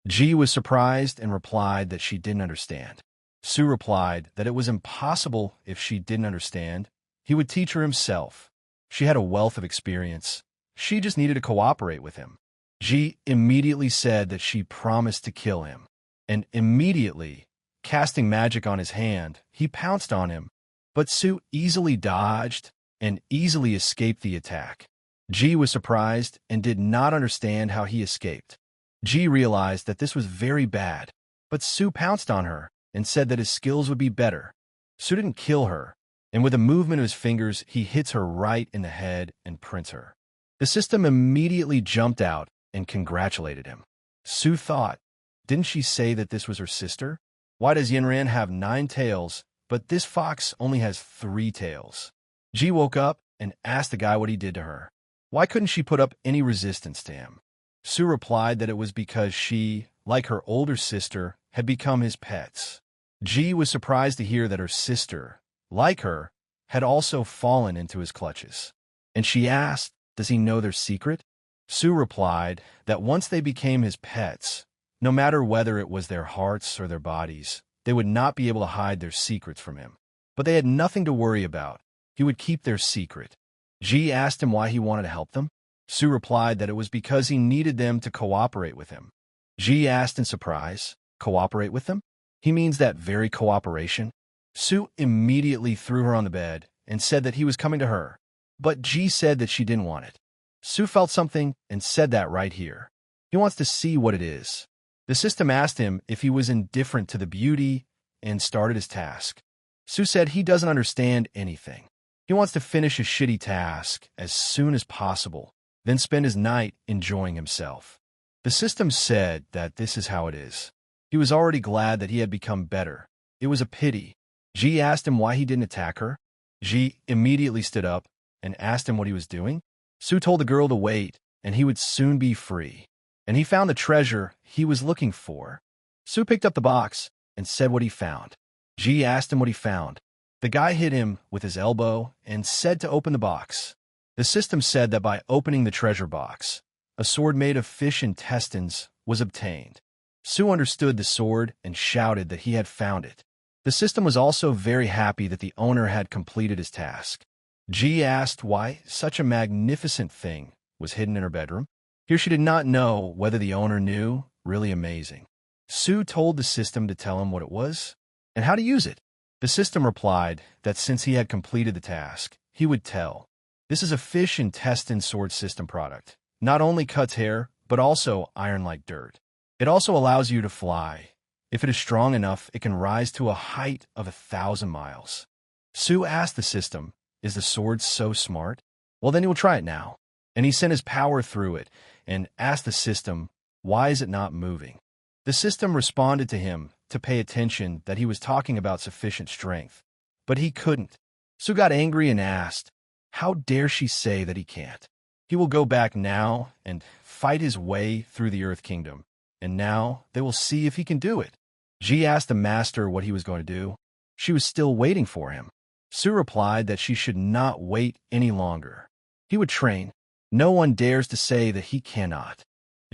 Ji was surprised and replied that she didn't understand. Su replied that it was impossible if she didn't understand. He would teach her himself. She had a wealth of experience. She just needed to cooperate with him. Ji immediately said that she promised to kill him. And immediately, casting magic on his hand, he pounced on him. But Su easily dodged and easily escaped the attack. Ji was surprised and did not understand how he escaped. Ji realized that this was very bad, but Su pounced on her and said that his skills would be better. Su didn't kill her, and with a movement of his fingers, he hits her right in the head and prints her. The system immediately jumped out and congratulated him. Su thought, didn't she say that this was her sister? Why does Yinran have 9 tails, but this fox only has 3 tails? Ji woke up and asked the guy what he did to her. Why couldn't she put up any resistance to him? Su replied that it was because she, like her older sister, had become his pets. Ji was surprised to hear that her sister, like her, had also fallen into his clutches. And she asked, does he know their secret? Su replied that once they became his pets, no matter whether it was their hearts or their bodies, they would not be able to hide their secrets from him. But they had nothing to worry about. he would keep their secret. Ji asked him why he wanted to help them. Su replied that it was because he needed them to cooperate with him. Ji asked in surprise, "Cooperate with them? He means that very cooperation?" Su immediately threw her on the bed and said that he was coming to her, but Ji said that she didn't want it. Su felt something and said that right here. He wants to see what it is. The system asked him if he was indifferent to the beauty and started his task. Su said he doesn't understand anything. He wants to finish his shitty task as soon as possible, then spend his night enjoying himself. The system said that this is how it is. He was already glad that he had become better. It was a pity. Ji asked him why he didn't attack her. Ji immediately stood up and asked him what he was doing. Su told the girl to wait, and he would soon be free. And he found the treasure he was looking for. Su picked up the box and said what he found. Ji asked him what he found. The guy hit him with his elbow and said to open the box. The system said that by opening the treasure box, a sword made of fish intestines was obtained. Su understood the sword and shouted that he had found it. The system was also very happy that the owner had completed his task. Ji asked why such a magnificent thing was hidden in her bedroom. Here she did not know whether the owner knew. Really amazing. Su told the system to tell him what it was and how to use it. The system replied that since he had completed the task, he would tell. This is a fish intestine sword system product. Not only cuts hair, but also iron like dirt. It also allows you to fly. If it is strong enough, it can rise to a height of 1,000 miles. Su asked the system, "Is the sword so smart?" "Well, then he will try it now." And he sent his power through it and asked the system, "Why is it not moving?" The system responded to him to pay attention that he was talking about sufficient strength, but he couldn't. Su got angry and asked, "How dare she say that he can't?" He will go back now and fight his way through the Earth Kingdom, and now they will see if he can do it. Ji asked the master what he was going to do. She was still waiting for him. Su replied that she should not wait any longer. He would train. No one dares to say that he cannot.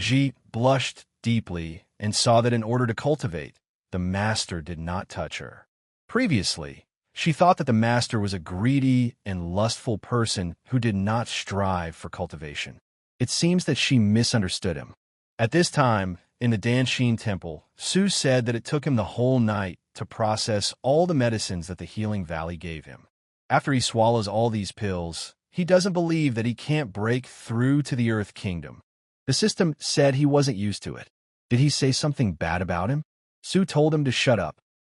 Ji blushed deeply and saw that in order to cultivate, the master did not touch her. Previously, she thought that the master was a greedy and lustful person who did not strive for cultivation. It seems that she misunderstood him. At this time, in the Danshin temple, Su said that it took him the whole night to process all the medicines that the Healing Valley gave him. After he swallows all these pills, he doesn't believe that he can't break through to the Earth Kingdom. The system said he wasn't used to it. Did he say something bad about him? Su told him to shut up.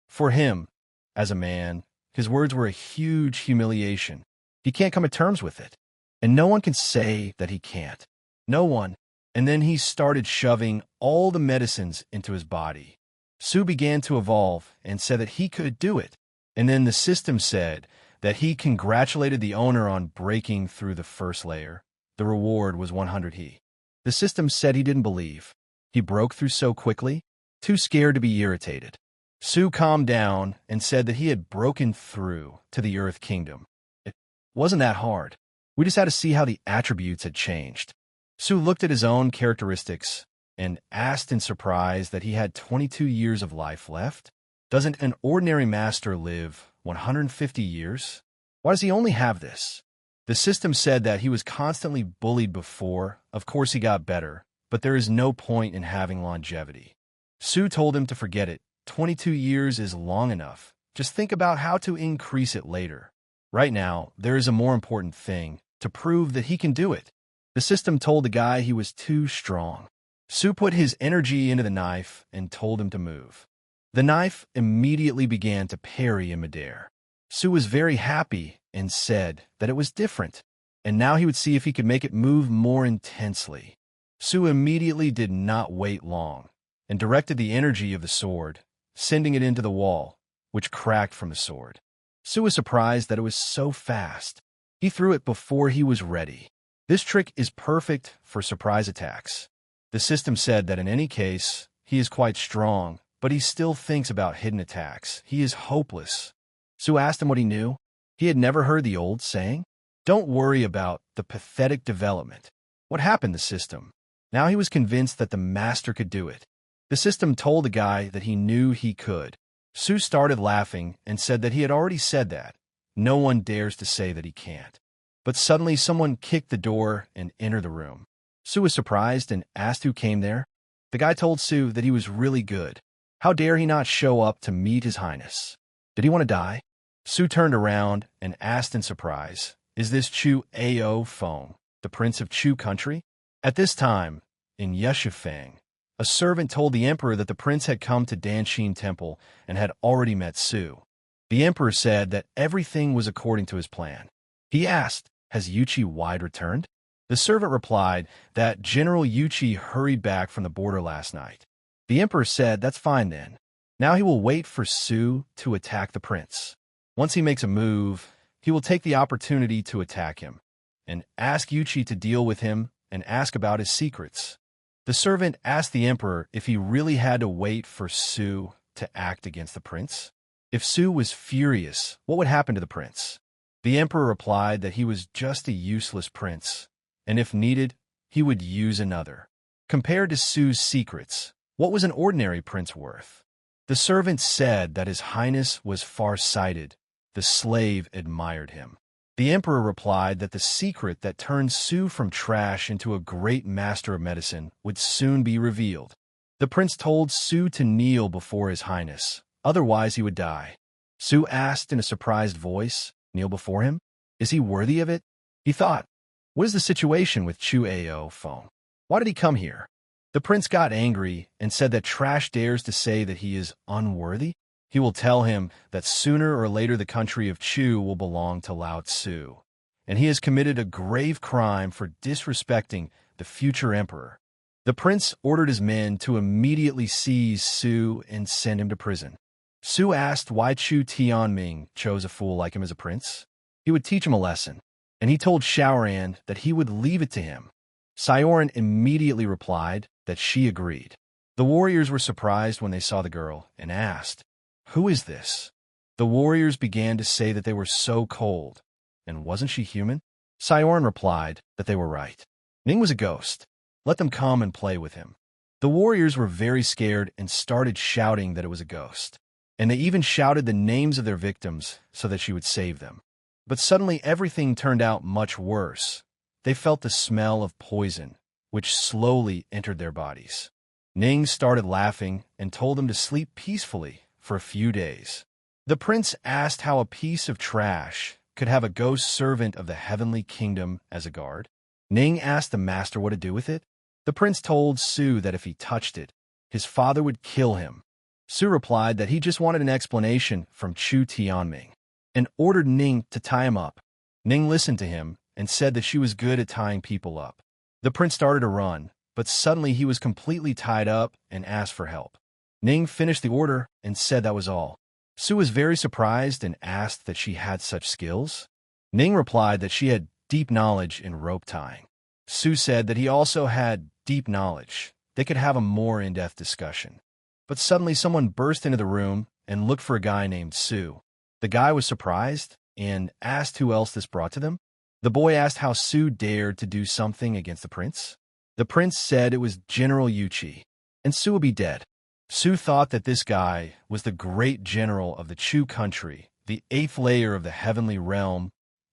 For him, as a man, his words were a huge humiliation. He can't come to terms with it. And no one can say that he can't. No one. And then he started shoving all the medicines into his body. Su began to evolve and said that he could do it. And then the system said that he congratulated the owner on breaking through the first layer. The reward was 100 he. The system said he didn't believe. He broke through so quickly, too scared to be irritated. Su calmed down and said that he had broken through to the Earth Kingdom. It wasn't that hard. We just had to see how the attributes had changed. Su looked at his own characteristics and asked in surprise that he had 22 years of life left. Doesn't an ordinary master live 150 years? Why does he only have this? The system said that he was constantly bullied before. Of course he got better, but there is no point in having longevity. Su told him to forget it. 22 years is long enough. Just think about how to increase it later. Right now, there is a more important thing, to prove that he can do it. The system told the guy he was too strong. Su put his energy into the knife and told him to move. The knife immediately began to parry in midair. Su was very happy and said that it was different, and now he would see if he could make it move more intensely. Su immediately did not wait long and directed the energy of the sword, sending it into the wall, which cracked from the sword. Su was surprised that it was so fast. He threw it before he was ready. This trick is perfect for surprise attacks. The system said that in any case, he is quite strong, but he still thinks about hidden attacks. He is hopeless. Su asked him what he knew. He had never heard the old saying. Don't worry about the pathetic development. What happened, the system? Now he was convinced that the master could do it. The system told the guy that he knew he could. Su started laughing and said that he had already said that, No one dares to say that he can't. But suddenly someone kicked the door and entered the room. Su was surprised and asked who came there. The guy told Su that he was really good. How dare he not show up to meet His Highness? Did he want to die? Su turned around and asked in surprise, "Is this Chu Ao Feng, the Prince of Chu country?" At this time, in Yeshifeng, a servant told the emperor that the prince had come to Danshin Temple and had already met Su. The emperor said that everything was according to his plan. He asked, "Has Yuchi Wide returned?" The servant replied that General Yuchi hurried back from the border last night. The emperor said, "That's fine then. Now he will wait for Su to attack the prince. Once he makes a move, he will take the opportunity to attack him and ask Yuchi to deal with him and ask about his secrets." The servant asked the emperor if he really had to wait for Su to act against the prince. If Su was furious, what would happen to the prince? The emperor replied that he was just a useless prince, and if needed, he would use another. Compared to Su's secrets, what was an ordinary prince worth? The servant said that His Highness was far-sighted. The slave admired him. The emperor replied that the secret that turned Su from trash into a great master of medicine would soon be revealed. The prince told Su to kneel before His Highness, otherwise he would die. Su asked in a surprised voice, "Kneel before him? Is he worthy of it?" He thought, "What is the situation with Chu Ao Feng? Why did he come here?" The prince got angry and said that trash dares to say that he is unworthy. He will tell him that sooner or later the country of Chu will belong to Lao Tzu, and he has committed a grave crime for disrespecting the future emperor. The prince ordered his men to immediately seize Su and send him to prison. Su asked why Chu Tianming chose a fool like him as a prince. He would teach him a lesson, and he told Shaoran that he would leave it to him. Sioran immediately replied that she agreed. The warriors were surprised when they saw the girl and asked, "Who is this?" The warriors began to say that they were so cold, and wasn't she human? Sioran replied that they were right. Ning was a ghost. Let them come and play with him. The warriors were very scared and started shouting that it was a ghost, and they even shouted the names of their victims so that she would save them. But suddenly everything turned out much worse. They felt the smell of poison, which slowly entered their bodies. Ning started laughing and told them to sleep peacefully for a few days. The prince asked how a piece of trash could have a ghost servant of the heavenly kingdom as a guard. Ning asked the master what to do with it. The prince told Su that if he touched it, his father would kill him. Su replied that he just wanted an explanation from Chu Tianming and ordered Ning to tie him up. Ning listened to him and said that she was good at tying people up. The prince started to run, but suddenly he was completely tied up and asked for help. Ning finished the order and said that was all. Su was very surprised and asked that she had such skills. Ning replied that she had deep knowledge in rope tying. Su said that he also had deep knowledge. They could have a more in-depth discussion. But suddenly someone burst into the room and looked for a guy named Su. The guy was surprised and asked who else this brought to them. The boy asked how Su dared to do something against the prince. The prince said it was General Yuchi, and Su would be dead. Su thought that this guy was the great general of the Chu country, the 8th layer of the heavenly realm,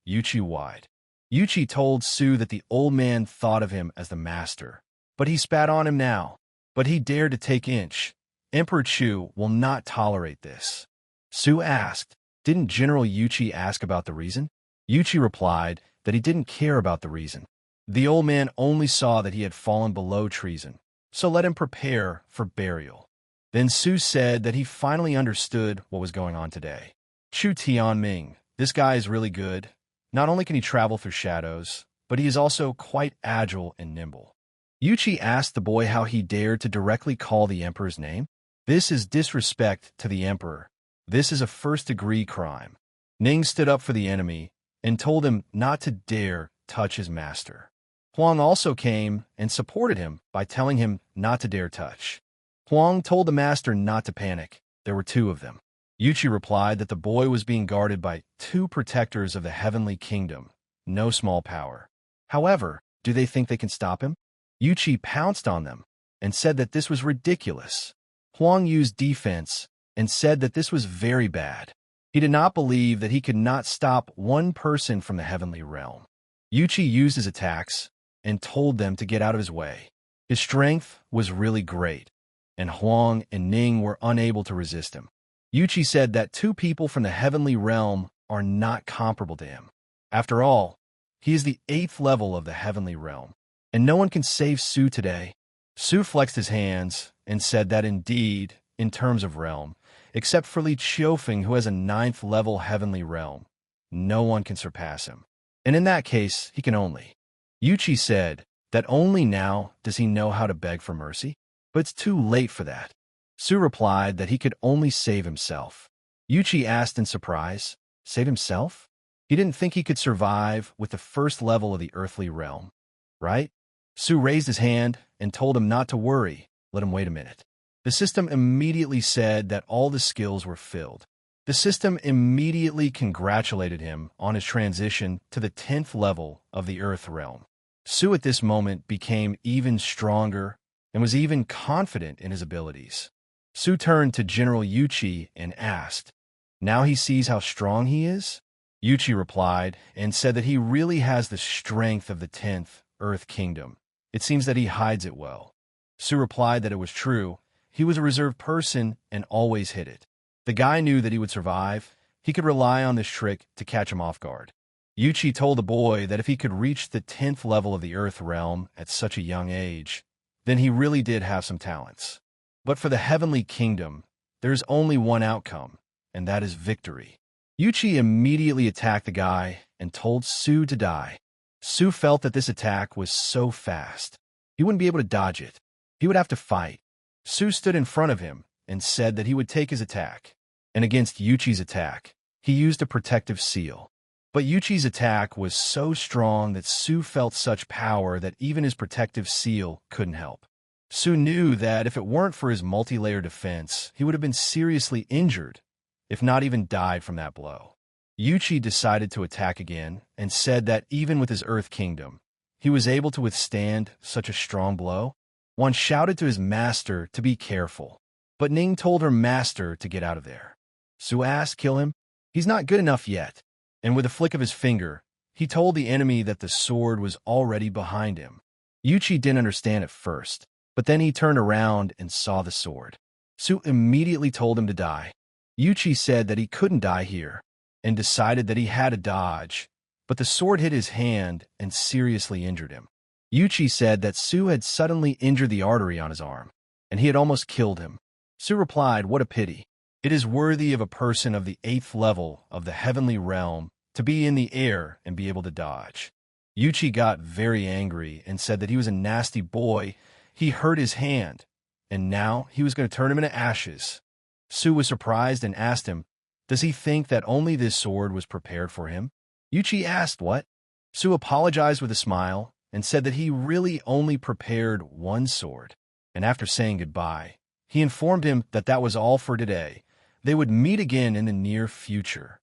Yuchi Wide. Yuchi told Su that the old man thought of him as the master, but he spat on him now. But he dared to take inch. Emperor Chu will not tolerate this. Su asked, "Didn't General Yuchi ask about the reason?" Yuchi replied that he didn't care about the reason. The old man only saw that he had fallen below treason, so let him prepare for burial. Then Su said that he finally understood what was going on today. Chu Tianming, this guy is really good. Not only can he travel through shadows, but he is also quite agile and nimble. Yuchi asked the boy how he dared to directly call the emperor's name. This is disrespect to the emperor. This is a first-degree crime. Ning stood up for the enemy and told him not to dare touch his master. Huang also came and supported him by telling him not to dare touch. Huang told the master not to panic. There were 2 of them. Yuchi replied that the boy was being guarded by 2 protectors of the heavenly kingdom, no small power. However, do they think they can stop him? Yuchi pounced on them and said that this was ridiculous. Huang used defense and said that this was very bad. He did not believe that he could not stop one person from the heavenly realm. Yuchi used his attacks and told them to get out of his way. His strength was really great, and Huang and Ning were unable to resist him. Yuchi said that two people from the heavenly realm are not comparable to him. After all, he is the 8th level of the heavenly realm, and no one can save Su today. Su flexed his hands and said that indeed, in terms of realm, except for Li Qiufeng, who has a 9th level heavenly realm, no one can surpass him. And in that case, he can only. Yuchi said that only now does he know how to beg for mercy, but it's too late for that. Su replied that he could only save himself. Yuchi asked in surprise, save himself? He didn't think he could survive with the 1st level of the earthly realm, right? Su raised his hand and told him not to worry, let him wait a minute. The system immediately said that all the skills were filled. The system immediately congratulated him on his transition to the 10th level of the earth realm. Su at this moment became even stronger and was even confident in his abilities. Su turned to General Yuchi and asked, now he sees how strong he is? Yuchi replied and said that he really has the strength of the 10th Earth Kingdom. It seems that he hides it well. Su replied that it was true. He was a reserved person and always hid it. The guy knew that he would survive. He could rely on this trick to catch him off guard. Yuchi told the boy that if he could reach the 10th level of the Earth realm at such a young age, then he really did have some talents. But for the Heavenly Kingdom, there is only one outcome, and that is victory. Yuchi immediately attacked the guy and told Su to die. Su felt that this attack was so fast, he wouldn't be able to dodge it. He would have to fight. Su stood in front of him and said that he would take his attack. And against Yuchi's attack, he used a protective seal. But Yuchi's attack was so strong that Su felt such power that even his protective seal couldn't help. Su knew that if it weren't for his multi-layer defense, he would have been seriously injured, if not even died from that blow. Yuchi decided to attack again and said that even with his Earth Kingdom, he was able to withstand such a strong blow. One shouted to his master to be careful, but Ning told her master to get out of there. Su asked, kill him? He's not good enough yet. And with a flick of his finger, he told the enemy that the sword was already behind him. Yuchi didn't understand at first, but then he turned around and saw the sword. Su immediately told him to die. Yuchi said that he couldn't die here, and decided that he had to dodge, but the sword hit his hand and seriously injured him. Yuchi said that Su had suddenly injured the artery on his arm, and he had almost killed him. Su replied, what a pity. It is worthy of a person of the 8th level of the heavenly realm to be in the air and be able to dodge. Yuchi got very angry and said that he was a nasty boy. He hurt his hand, and now he was going to turn him into ashes. Su was surprised and asked him, does he think that only this sword was prepared for him? Yuchi asked what? Su apologized with a smile and said that he really only prepared one sword. And after saying goodbye, he informed him that that was all for today. They would meet again in the near future.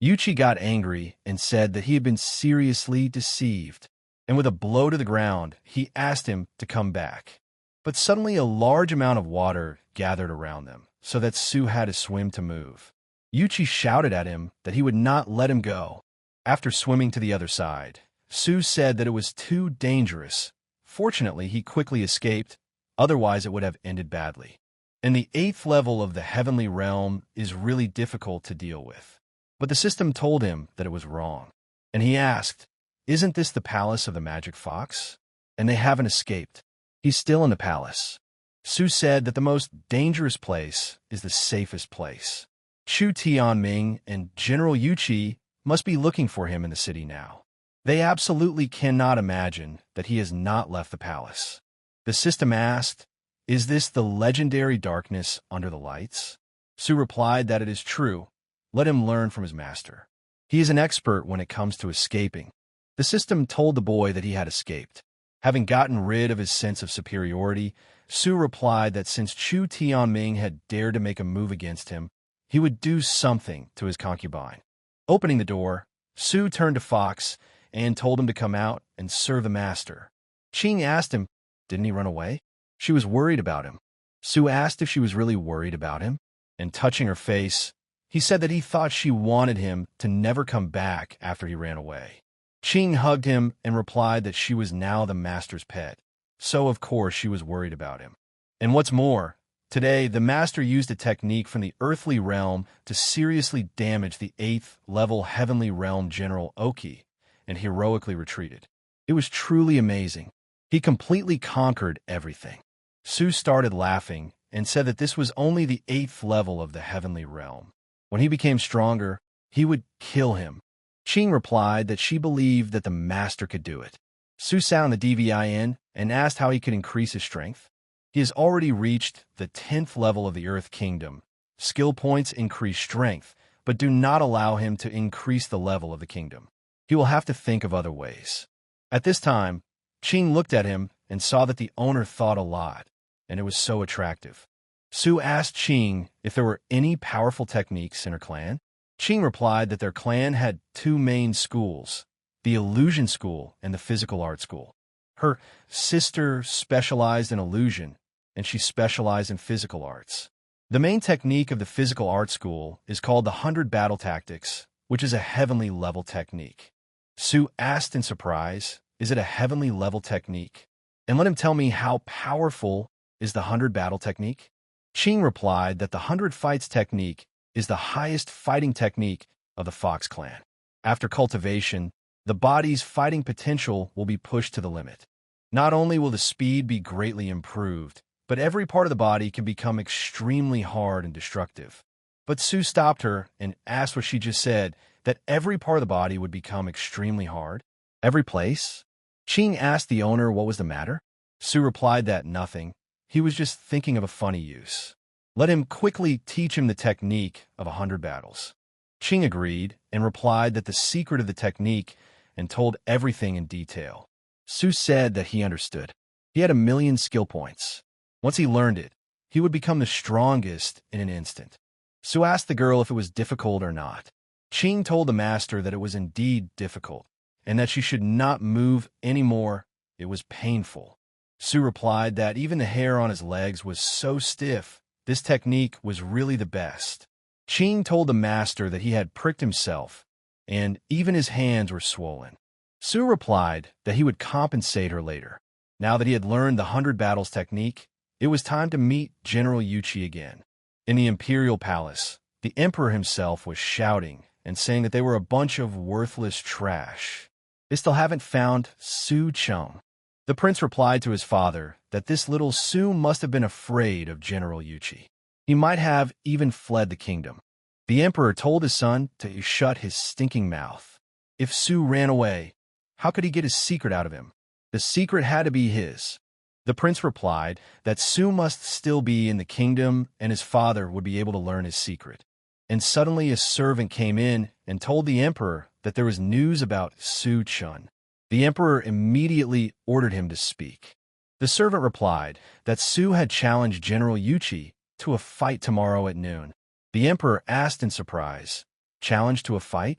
Yuchi got angry and said that he had been seriously deceived, and with a blow to the ground, he asked him to come back. But suddenly a large amount of water gathered around them, so that Su had to swim to move. Yuchi shouted at him that he would not let him go. After swimming to the other side, Su said that it was too dangerous. Fortunately, he quickly escaped, otherwise it would have ended badly. And the 8th level of the heavenly realm is really difficult to deal with. But the system told him that it was wrong. And he asked, isn't this the palace of the magic fox? And they haven't escaped. He's still in the palace. Su said that the most dangerous place is the safest place. Chu Tianming and General Yuchi must be looking for him in the city now. They absolutely cannot imagine that he has not left the palace. The system asked, is this the legendary darkness under the lights? Su replied that it is true. Let him learn from his master. He is an expert when it comes to escaping. The system told the boy that he had escaped. Having gotten rid of his sense of superiority, Su replied that since Chu Tianming had dared to make a move against him, he would do something to his concubine. Opening the door, Su turned to Fox and told him to come out and serve the master. Qing asked him, didn't he run away? She was worried about him. Su asked if she was really worried about him, and touching her face, He said that he thought she wanted him to never come back after he ran away. Qing hugged him and replied that she was now the master's pet, so of course she was worried about him. And what's more, today the master used a technique from the earthly realm to seriously damage the 8th level heavenly realm General Oki, and heroically retreated. It was truly amazing. He completely conquered everything. Su started laughing and said that this was only the 8th level of the heavenly realm. When he became stronger, he would kill him. Qing replied that she believed that the master could do it. Su sat on the DVIN and asked how he could increase his strength. He has already reached the 10th level of the Earth Kingdom. Skill points increase strength, but do not allow him to increase the level of the kingdom. He will have to think of other ways. At this time, Qing looked at him and saw that the owner thought a lot, and it was so attractive. Su asked Qing if there were any powerful techniques in her clan. Qing replied that their clan had 2 main schools, the illusion school and the physical art school. Her sister specialized in illusion, and she specialized in physical arts. The main technique of the physical art school is called the 100 battle tactics, which is a heavenly level technique. Su asked in surprise, is it a heavenly level technique? And let him tell me how powerful is the 100 battle technique? Qing replied that the 100 fights technique is the highest fighting technique of the Fox clan. After cultivation, the body's fighting potential will be pushed to the limit. Not only will the speed be greatly improved, but every part of the body can become extremely hard and destructive. But Su stopped her and asked what she just said, that every part of the body would become extremely hard. Every place? Qing asked the owner what was the matter. Su replied that nothing. He was just thinking of a funny use. Let him quickly teach him the technique of 100 battles. Qing agreed and replied that the secret of the technique and told everything in detail. Su said that he understood. He had 1,000,000 skill points. Once he learned it, he would become the strongest in an instant. Su asked the girl if it was difficult or not. Qing told the master that it was indeed difficult, and that she should not move anymore. It was painful. Su replied that even the hair on his legs was so stiff, this technique was really the best. Qing told the master that he had pricked himself, and even his hands were swollen. Su replied that he would compensate her later. Now that he had learned the 100 battles technique, it was time to meet General Yuchi again. In the imperial palace, the emperor himself was shouting and saying that they were a bunch of worthless trash. They still haven't found Su Cheng. The prince replied to his father that this little Su must have been afraid of General Yuchi. He might have even fled the kingdom. The emperor told his son to shut his stinking mouth. If Su ran away, how could he get his secret out of him? The secret had to be his. The prince replied that Su must still be in the kingdom and his father would be able to learn his secret. And suddenly a servant came in and told the emperor that there was news about Su Chun. The emperor immediately ordered him to speak. The servant replied that Su had challenged General Yuchi to a fight tomorrow at noon. The emperor asked in surprise, "Challenge to a fight?"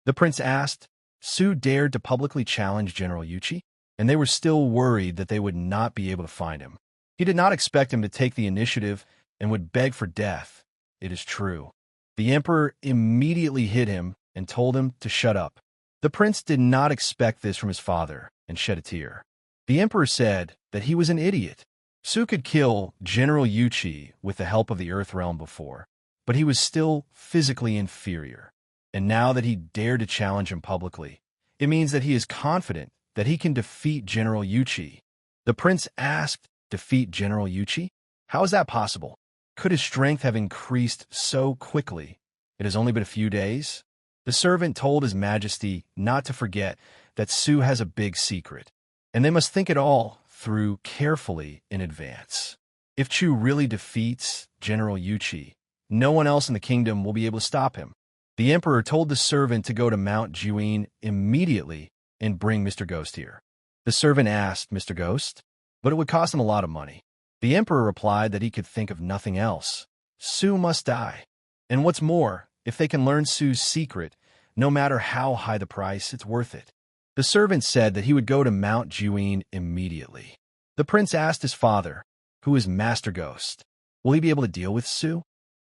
The prince asked. Su dared to publicly challenge General Yuchi, and they were still worried that they would not be able to find him. He did not expect him to take the initiative and would beg for death. It is true. The emperor immediately hit him and told him to shut up. The prince did not expect this from his father and shed a tear. The emperor said that he was an idiot. Su could kill General Yuchi with the help of the Earth Realm before, but he was still physically inferior. And now that he dared to challenge him publicly, it means that he is confident that he can defeat General Yuchi. The prince asked, "Defeat General Yuchi? How is that possible? Could his strength have increased so quickly? It has only been a few days?" The servant told his majesty not to forget that Su has a big secret, and they must think it all through carefully in advance. If Chu really defeats General Yuchi, no one else in the kingdom will be able to stop him. The emperor told the servant to go to Mount Juin immediately and bring Mr. Ghost here. The servant asked Mr. Ghost, but it would cost him a lot of money. The emperor replied that he could think of nothing else. Su must die. And what's more, if they can learn Su's secret, no matter how high the price, it's worth it. The servant said that he would go to Mount Juin immediately. The prince asked his father, who is Master Ghost, will he be able to deal with Su?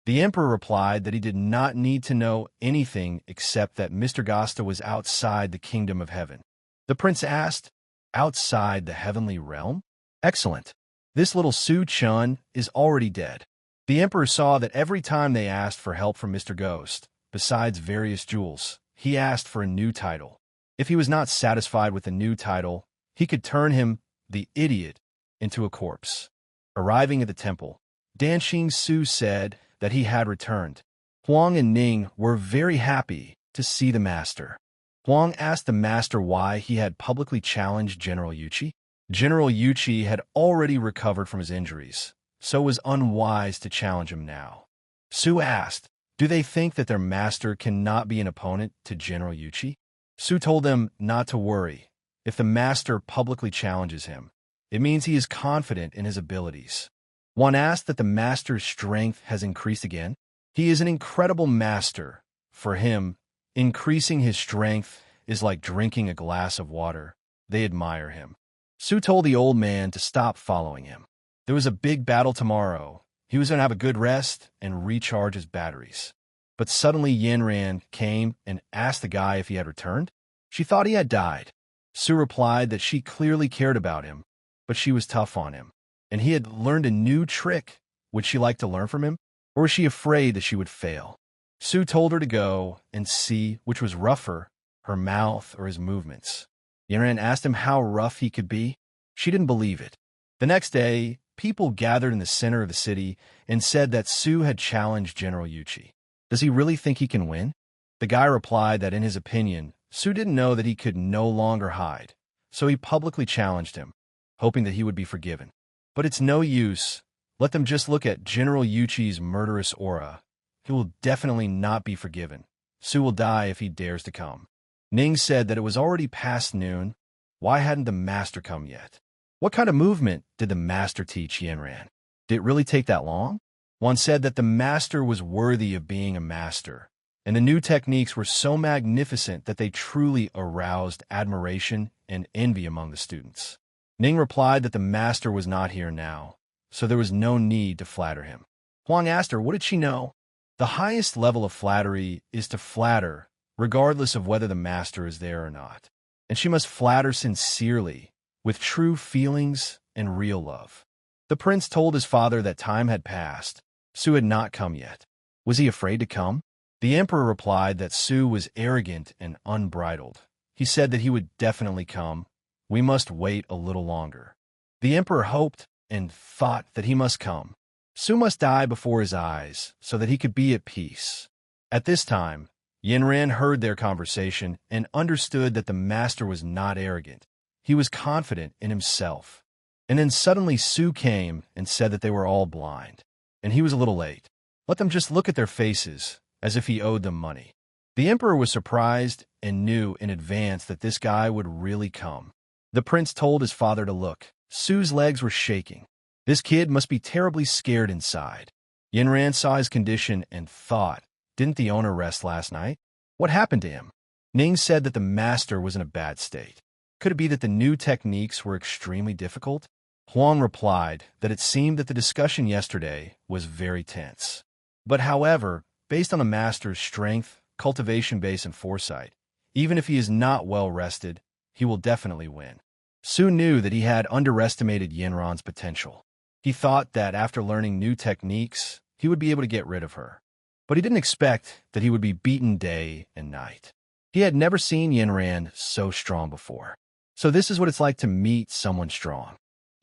The emperor replied that he did not need to know anything except that Mr. Gasta was outside the kingdom of heaven. The prince asked, "Outside the heavenly realm? Excellent. This little Su Chun is already dead." The emperor saw that every time they asked for help from Mr. Ghost, besides various jewels, he asked for a new title. If he was not satisfied with the new title, he could turn him, the idiot, into a corpse. Arriving at the temple, Danxing Su said that he had returned. Huang and Ning were very happy to see the master. Huang asked the master why he had publicly challenged General Yuchi. General Yuchi had already recovered from his injuries, so it was unwise to challenge him now. Su asked, do they think that their master cannot be an opponent to General Yuchi? Su told them not to worry. If the master publicly challenges him, it means he is confident in his abilities. One asked that the master's strength has increased again. He is an incredible master. For him, increasing his strength is like drinking a glass of water. They admire him. Su told the old man to stop following him. There was a big battle tomorrow. He was going to have a good rest and recharge his batteries. But suddenly Yanran came and asked the guy if he had returned. She thought he had died. Su replied that she clearly cared about him, but she was tough on him, and he had learned a new trick. Would she like to learn from him, or was she afraid that she would fail? Su told her to go and see which was rougher, her mouth or his movements. Yanran asked him how rough he could be. She didn't believe it. The next day, people gathered in the center of the city and said that Su had challenged General Yuchi. Does he really think he can win? The guy replied that in his opinion, Su didn't know that he could no longer hide, so he publicly challenged him, hoping that he would be forgiven. But it's no use. Let them just look at General Yuchi's murderous aura. He will definitely not be forgiven. Su will die if he dares to come. Ning said that it was already past noon. Why hadn't the master come yet? What kind of movement did the master teach Yanran? Did it really take that long? One said that the master was worthy of being a master, and the new techniques were so magnificent that they truly aroused admiration and envy among the students. Ning replied that the master was not here now, so there was no need to flatter him. Huang asked her, what did she know? The highest level of flattery is to flatter, regardless of whether the master is there or not. And she must flatter sincerely, with true feelings and real love. The prince told his father that time had passed. Su had not come yet. Was he afraid to come? The emperor replied that Su was arrogant and unbridled. He said that he would definitely come. We must wait a little longer. The emperor hoped and thought that he must come. Su must die before his eyes so that he could be at peace. At this time, Yanran heard their conversation and understood that the master was not arrogant. He was confident in himself. And then suddenly Su came and said that they were all blind. And he was a little late. Let them just look at their faces, as if he owed them money. The emperor was surprised and knew in advance that this guy would really come. The prince told his father to look. Su's legs were shaking. This kid must be terribly scared inside. Yanran saw his condition and thought, didn't the owner rest last night? What happened to him? Ning said that the master was in a bad state. Could it be that the new techniques were extremely difficult? Huang replied that it seemed that the discussion yesterday was very tense. But however, based on the master's strength, cultivation base, and foresight, even if he is not well rested, he will definitely win. Su knew that he had underestimated Yanran's potential. He thought that after learning new techniques, he would be able to get rid of her. But he didn't expect that he would be beaten day and night. He had never seen Yanran so strong before. So this is what it's like to meet someone strong.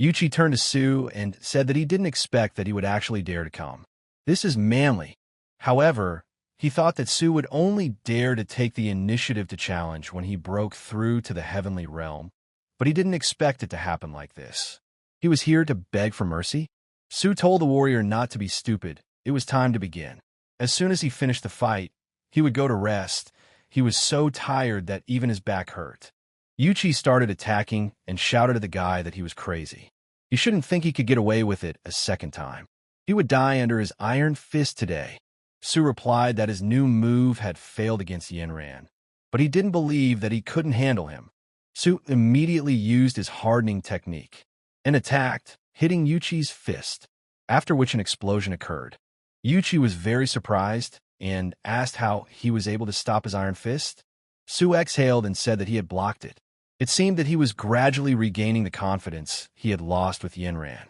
Yuchi turned to Su and said that he didn't expect that he would actually dare to come. This is manly. However, he thought that Su would only dare to take the initiative to challenge when he broke through to the heavenly realm, but he didn't expect it to happen like this. He was here to beg for mercy. Su told the warrior not to be stupid. It was time to begin. As soon as he finished the fight, he would go to rest. He was so tired that even his back hurt. Yuchi started attacking and shouted at the guy that he was crazy. He shouldn't think he could get away with it a second time. He would die under his iron fist today. Su replied that his new move had failed against Yanran, but he didn't believe that he couldn't handle him. Su immediately used his hardening technique and attacked, hitting Yuchi's fist, after which an explosion occurred. Yuchi was very surprised and asked how he was able to stop his iron fist. Su exhaled and said that he had blocked it. It seemed that he was gradually regaining the confidence he had lost with Yinran.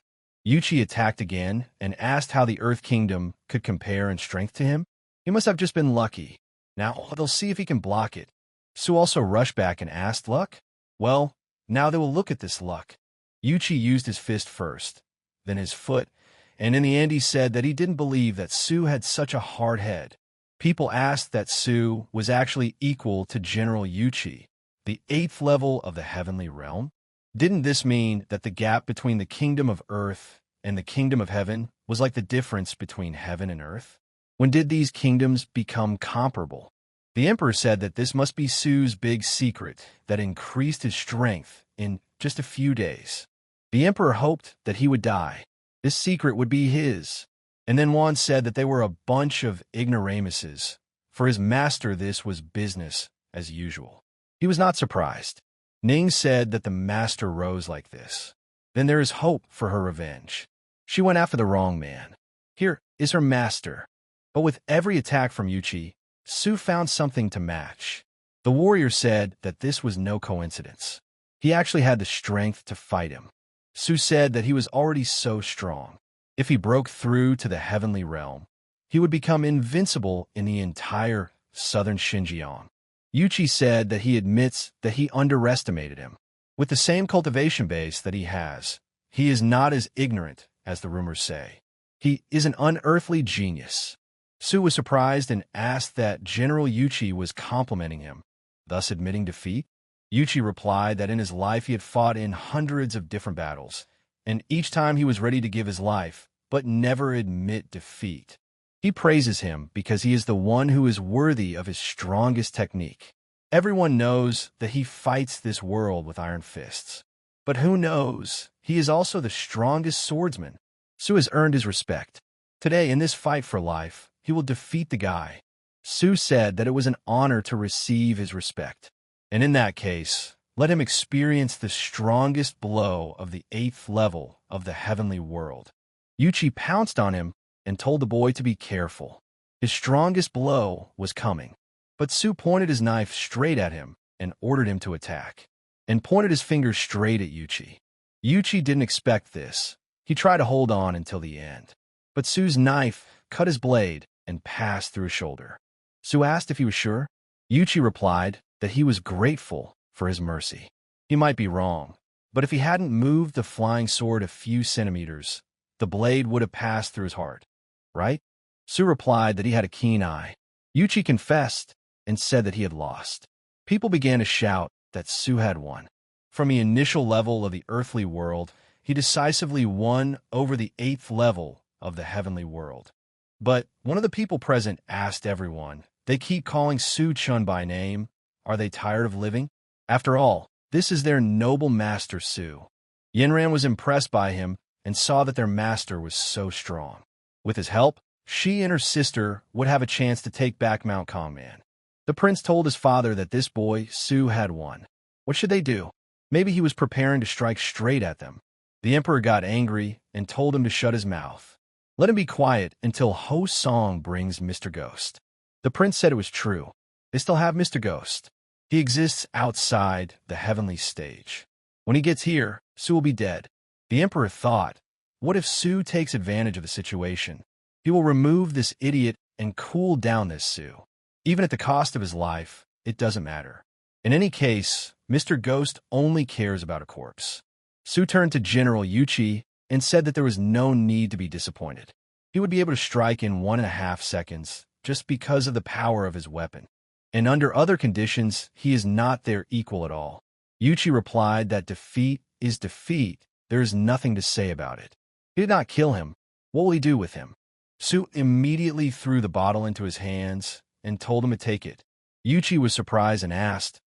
Yuchi attacked again and asked how the Earth Kingdom could compare in strength to him. He must have just been lucky. Now they'll see if he can block it. Su also rushed back and asked, luck? Well, now they will look at this luck. Yuchi used his fist first, then his foot, and in the end he said that he didn't believe that Su had such a hard head. People asked that Su was actually equal to General Yuchi, the 8th level of the heavenly realm. Didn't this mean that the gap between the kingdom of earth and the kingdom of heaven was like the difference between heaven and earth? When did these kingdoms become comparable? The emperor said that this must be Su's big secret that increased his strength in just a few days. The emperor hoped that he would die. This secret would be his. And then Juan said that they were a bunch of ignoramuses. For his master, this was business as usual. He was not surprised. Ning said that the master rose like this. Then there is hope for her revenge. She went after the wrong man. Here is her master. But with every attack from Yuchi, Su found something to match. The warrior said that this was no coincidence. He actually had the strength to fight him. Su said that he was already so strong. If he broke through to the heavenly realm, he would become invincible in the entire southern Xinjiang. Yuchi said that he admits that he underestimated him. With the same cultivation base that he has, he is not as ignorant as the rumors say. He is an unearthly genius. Su was surprised and asked that General Yuchi was complimenting him, thus admitting defeat. Yuchi replied that in his life he had fought in hundreds of different battles, and each time he was ready to give his life, but never admit defeat. He praises him because he is the one who is worthy of his strongest technique. Everyone knows that he fights this world with iron fists. But who knows, he is also the strongest swordsman. Su has earned his respect. Today, in this fight for life, he will defeat the guy. Su said that it was an honor to receive his respect. And in that case, let him experience the strongest blow of the 8th level of the heavenly world. Yuchi pounced on him and told the boy to be careful. His strongest blow was coming. But Su pointed his knife straight at him and ordered him to attack, and pointed his finger straight at Yuchi. Yuchi didn't expect this. He tried to hold on until the end. But Su's knife cut his blade and passed through his shoulder. Su asked if he was sure. Yuchi replied that he was grateful for his mercy. He might be wrong, but if he hadn't moved the flying sword a few centimeters, the blade would have passed through his heart, right? Su replied that he had a keen eye. Yuchi confessed and said that he had lost. People began to shout that Su had won. From the initial level of the earthly world, he decisively won over the 8th level of the heavenly world. But one of the people present asked everyone, they keep calling Su Chun by name. Are they tired of living? After all, this is their noble master Su. Yinran was impressed by him and saw that their master was so strong. With his help, she and her sister would have a chance to take back Mount Kongman. The prince told his father that this boy, Su, had won. What should they do? Maybe he was preparing to strike straight at them. The emperor got angry and told him to shut his mouth. Let him be quiet until Ho Song brings Mr. Ghost. The prince said it was true. They still have Mr. Ghost. He exists outside the heavenly stage. When he gets here, Su will be dead. The emperor thought, what if Su takes advantage of the situation? He will remove this idiot and cool down this Su. Even at the cost of his life, it doesn't matter. In any case, Mr. Ghost only cares about a corpse. Su turned to General Yuchi and said that there was no need to be disappointed. He would be able to strike in 1.5 seconds just because of the power of his weapon. And under other conditions, he is not their equal at all. Yuchi replied that defeat is defeat. There is nothing to say about it. He did not kill him. What will he do with him? Su immediately threw the bottle into his hands and told him to take it. Yuchi was surprised and asked,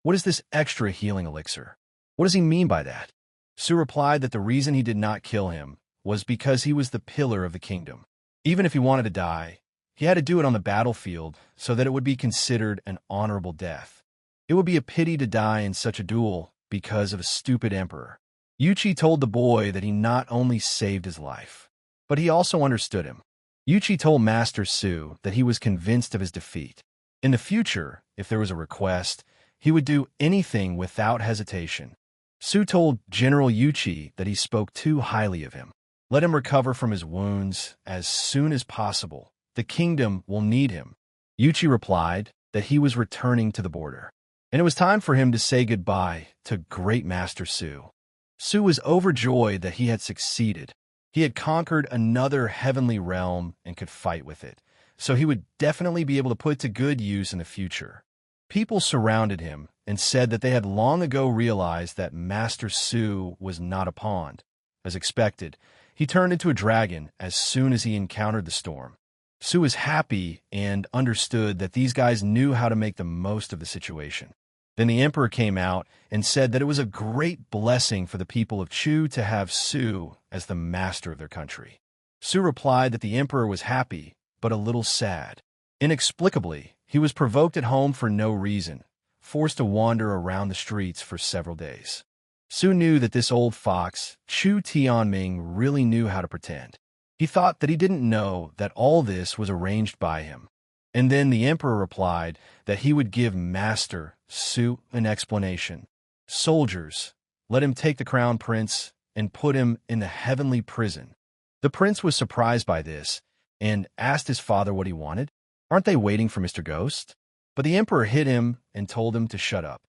what is this extra healing elixir? What does he mean by that? Su replied that the reason he did not kill him was because he was the pillar of the kingdom. Even if he wanted to die, he had to do it on the battlefield so that it would be considered an honorable death. It would be a pity to die in such a duel because of a stupid emperor. Yuchi told the boy that he not only saved his life, but he also understood him. Yuchi told Master Su that he was convinced of his defeat. In the future, if there was a request, he would do anything without hesitation. Su told General Yuchi that he spoke too highly of him. Let him recover from his wounds as soon as possible. The kingdom will need him. Yuchi replied that he was returning to the border, and it was time for him to say goodbye to Great Master Su. Su was overjoyed that he had succeeded. He had conquered another heavenly realm and could fight with it, so he would definitely be able to put it to good use in the future. People surrounded him and said that they had long ago realized that Master Su was not a pawn. As expected, he turned into a dragon as soon as he encountered the storm. Su was happy and understood that these guys knew how to make the most of the situation. Then the emperor came out and said that it was a great blessing for the people of Chu to have Su as the master of their country. Su replied that the emperor was happy, but a little sad. Inexplicably, he was provoked at home for no reason, forced to wander around the streets for several days. Su knew that this old fox, Chu Tianming, really knew how to pretend. He thought that he didn't know that all this was arranged by him. And then the emperor replied that he would give Master Su an explanation. Soldiers, let him take the crown prince and put him in the heavenly prison. The prince was surprised by this and asked his father what he wanted. Aren't they waiting for Mr. Ghost? But the emperor hit him and told him to shut up.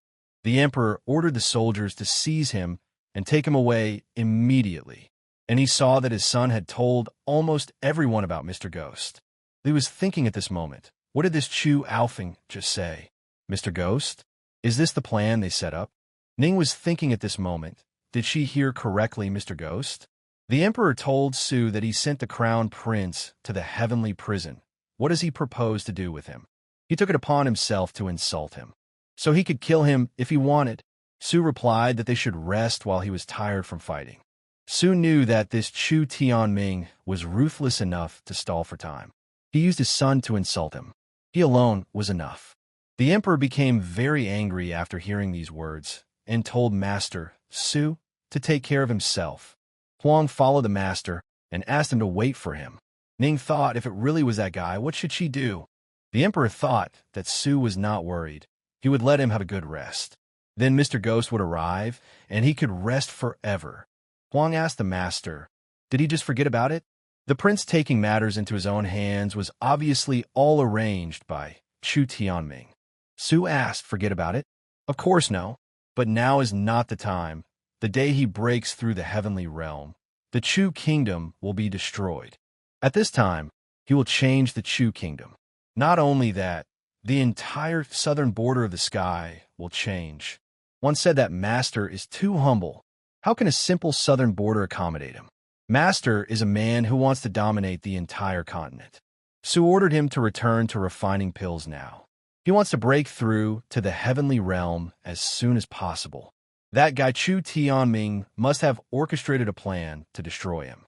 The emperor ordered the soldiers to seize him and take him away immediately. And he saw that his son had told almost everyone about Mr. Ghost. He was thinking at this moment, what did this Chu Alfing just say? Mr. Ghost? Is this the plan they set up? Ning was thinking at this moment, did she hear correctly, Mr. Ghost? The emperor told Su that he sent the crown prince to the heavenly prison. What does he propose to do with him? He took it upon himself to insult him, so he could kill him if he wanted. Su replied that they should rest while he was tired from fighting. Su knew that this Chu Tianming was ruthless enough to stall for time. He used his son to insult him. He alone was enough. The emperor became very angry after hearing these words and told Master Su to take care of himself. Huang followed the master and asked him to wait for him. Ning thought if it really was that guy, what should she do? The emperor thought that Su was not worried. He would let him have a good rest. Then Mr. Ghost would arrive, and he could rest forever. Huang asked the master, did he just forget about it? The prince taking matters into his own hands was obviously all arranged by Chu Tianming. Su asked, forget about it? Of course no, but now is not the time. The day he breaks through the heavenly realm, the Chu kingdom will be destroyed. At this time, he will change the Chu kingdom. Not only that, the entire southern border of the sky will change. One said that Master is too humble. How can a simple southern border accommodate him? Master is a man who wants to dominate the entire continent. Su ordered him to return to refining pills now. He wants to break through to the heavenly realm as soon as possible. That guy Chu Tianming must have orchestrated a plan to destroy him.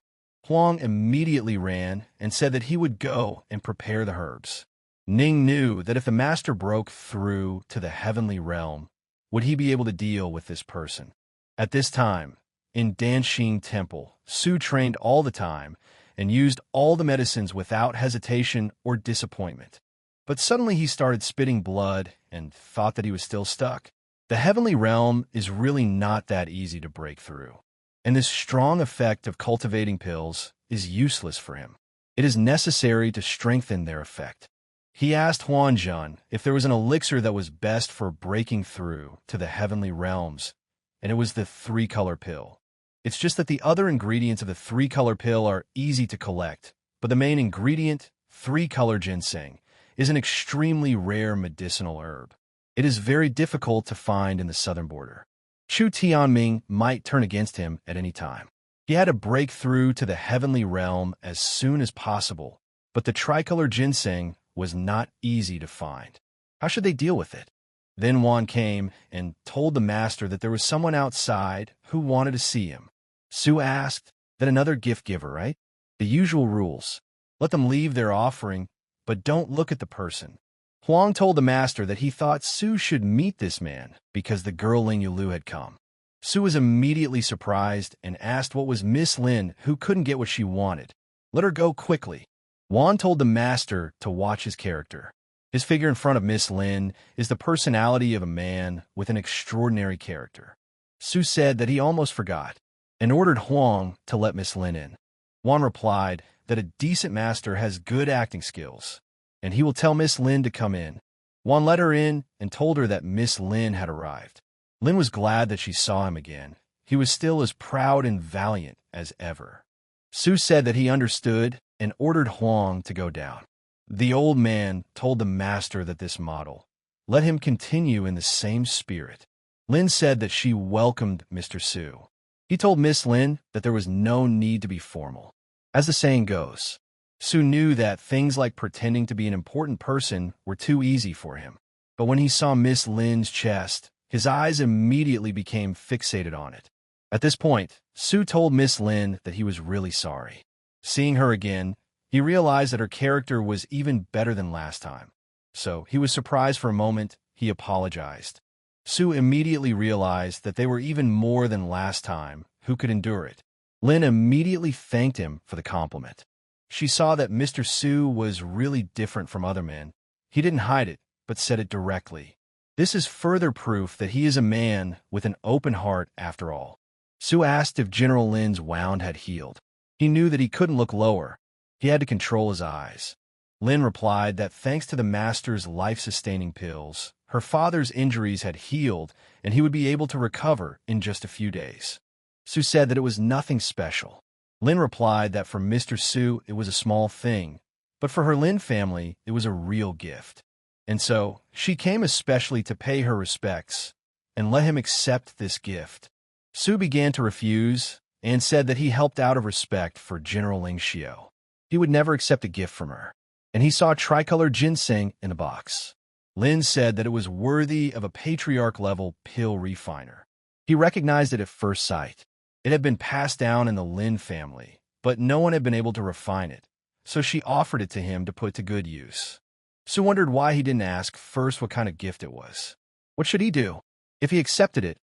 Huang immediately ran and said that he would go and prepare the herbs. Ning knew that if the master broke through to the heavenly realm, would he be able to deal with this person? At this time, in Danxing Temple, Su trained all the time and used all the medicines without hesitation or disappointment. But suddenly he started spitting blood and thought that he was still stuck. The heavenly realm is really not that easy to break through, and this strong effect of cultivating pills is useless for him. It is necessary to strengthen their effect. He asked Huanzhun if there was an elixir that was best for breaking through to the heavenly realms, and it was the three-color pill. It's just that the other ingredients of the three-color pill are easy to collect, but the main ingredient, three-color ginseng, is an extremely rare medicinal herb. It is very difficult to find in the southern border. Chu Tianming might turn against him at any time. He had to break through to the heavenly realm as soon as possible, but the tricolor ginseng was not easy to find. How should they deal with it? Then Wan came and told the master that there was someone outside who wanted to see him. Su asked, that another gift giver, right? The usual rules. Let them leave their offering, but don't look at the person. Huang told the master that he thought Su should meet this man because the girl Ling Yulu had come. Su was immediately surprised and asked what was Miss Lin who couldn't get what she wanted. Let her go quickly. Juan told the master to watch his character. His figure in front of Miss Lin is the personality of a man with an extraordinary character. Su said that he almost forgot, and ordered Huang to let Miss Lin in. Juan replied that a decent master has good acting skills, and he will tell Miss Lin to come in. Juan let her in and told her that Miss Lin had arrived. Lin was glad that she saw him again. He was still as proud and valiant as ever. Su said that he understood and ordered Huang to go down. The old man told the master that this model let him continue in the same spirit. Lin said that she welcomed Mr. Su. He told Miss Lin that there was no need to be formal. As the saying goes, Su knew that things like pretending to be an important person were too easy for him. But when he saw Miss Lin's chest, his eyes immediately became fixated on it. At this point, Su told Miss Lin that he was really sorry. Seeing her again, he realized that her character was even better than last time. So he was surprised for a moment. He apologized. Su immediately realized that they were even more than last time. Who could endure it? Lin immediately thanked him for the compliment. She saw that Mr. Su was really different from other men. He didn't hide it, but said it directly. This is further proof that he is a man with an open heart after all. Su asked if General Lin's wound had healed. He knew that he couldn't look lower. He had to control his eyes. Lin replied that thanks to the master's life-sustaining pills, her father's injuries had healed and he would be able to recover in just a few days. Su said that it was nothing special. Lin replied that for Mr. Su it was a small thing, but for her Lin family it was a real gift. And so she came especially to pay her respects and let him accept this gift. Su began to refuse and said that he helped out of respect for General Ling Xiao. He would never accept a gift from her, and he saw tricolor ginseng in a box. Lin said that it was worthy of a patriarch-level pill refiner. He recognized it at first sight. It had been passed down in the Lin family, but no one had been able to refine it, so she offered it to him to put to good use. Su wondered why he didn't ask first what kind of gift it was. What should he do? If he accepted it,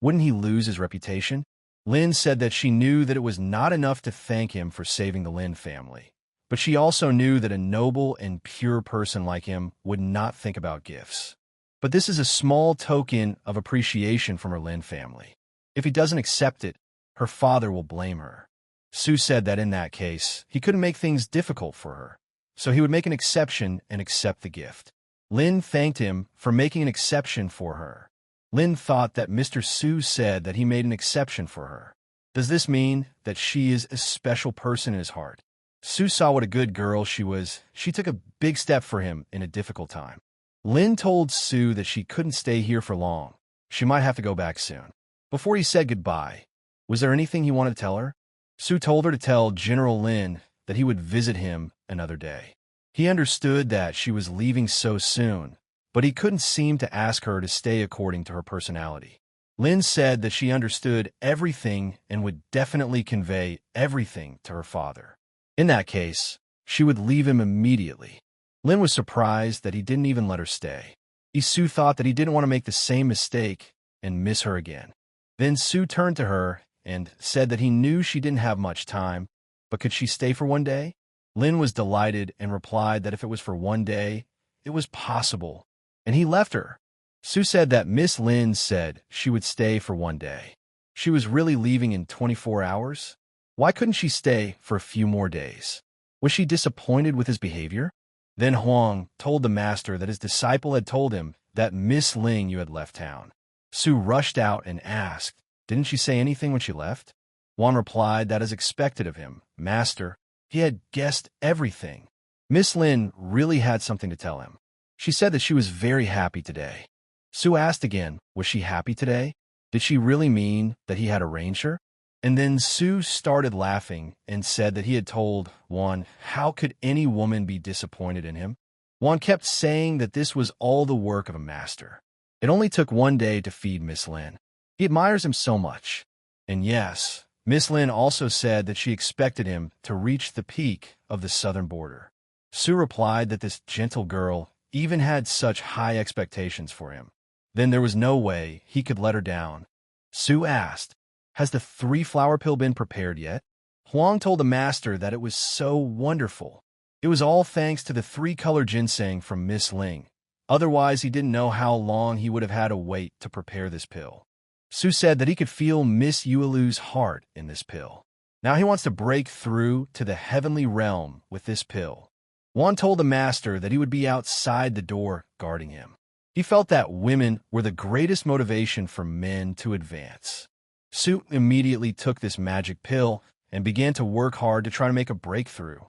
wouldn't he lose his reputation? Lin said that she knew that it was not enough to thank him for saving the Lin family, but she also knew that a noble and pure person like him would not think about gifts. But this is a small token of appreciation from her Lin family. If he doesn't accept it, her father will blame her. Su said that in that case, he couldn't make things difficult for her, so he would make an exception and accept the gift. Lin thanked him for making an exception for her. Lin thought that Mr. Su said that he made an exception for her. Does this mean that she is a special person in his heart? Su saw what a good girl she was. She took a big step for him in a difficult time. Lin told Su that she couldn't stay here for long. She might have to go back soon. Before he said goodbye, was there anything he wanted to tell her? Su told her to tell General Lin that he would visit him another day. He understood that she was leaving so soon, but he couldn't seem to ask her to stay according to her personality. Lin said that she understood everything and would definitely convey everything to her father. In that case, she would leave him immediately. Lin was surprised that he didn't even let her stay. Su thought that he didn't want to make the same mistake and miss her again. Then Su turned to her and said that he knew she didn't have much time, but could she stay for one day? Lin was delighted and replied that if it was for one day, it was possible, and he left her. Su said that Miss Lin said she would stay for one day. She was really leaving in 24 hours? Why couldn't she stay for a few more days? Was she disappointed with his behavior? Then Huang told the master that his disciple had told him that Miss Ling you had left town. Su rushed out and asked, "Didn't she say anything when she left?" Huang replied that as expected of him, "Master, he had guessed everything." Miss Lin really had something to tell him. She said that she was very happy today. Su asked again, was she happy today? Did she really mean that he had arranged her? And then Su started laughing and said that he had told Juan, how could any woman be disappointed in him? Juan kept saying that this was all the work of a master. It only took one day to feed Miss Lin. He admires him so much. And yes, Miss Lin also said that she expected him to reach the peak of the southern border. Su replied that this gentle girl even had such high expectations for him. Then there was no way he could let her down. Su asked, has the 3-flower pill been prepared yet? Huang told the master that it was so wonderful. It was all thanks to the 3-color ginseng from Miss Ling. Otherwise, he didn't know how long he would have had to wait to prepare this pill. Su said that he could feel Miss Yahello's heart in this pill. Now he wants to break through to the heavenly realm with this pill. Juan told the master that he would be outside the door guarding him. He felt that women were the greatest motivation for men to advance. Su immediately took this magic pill and began to work hard to try to make a breakthrough.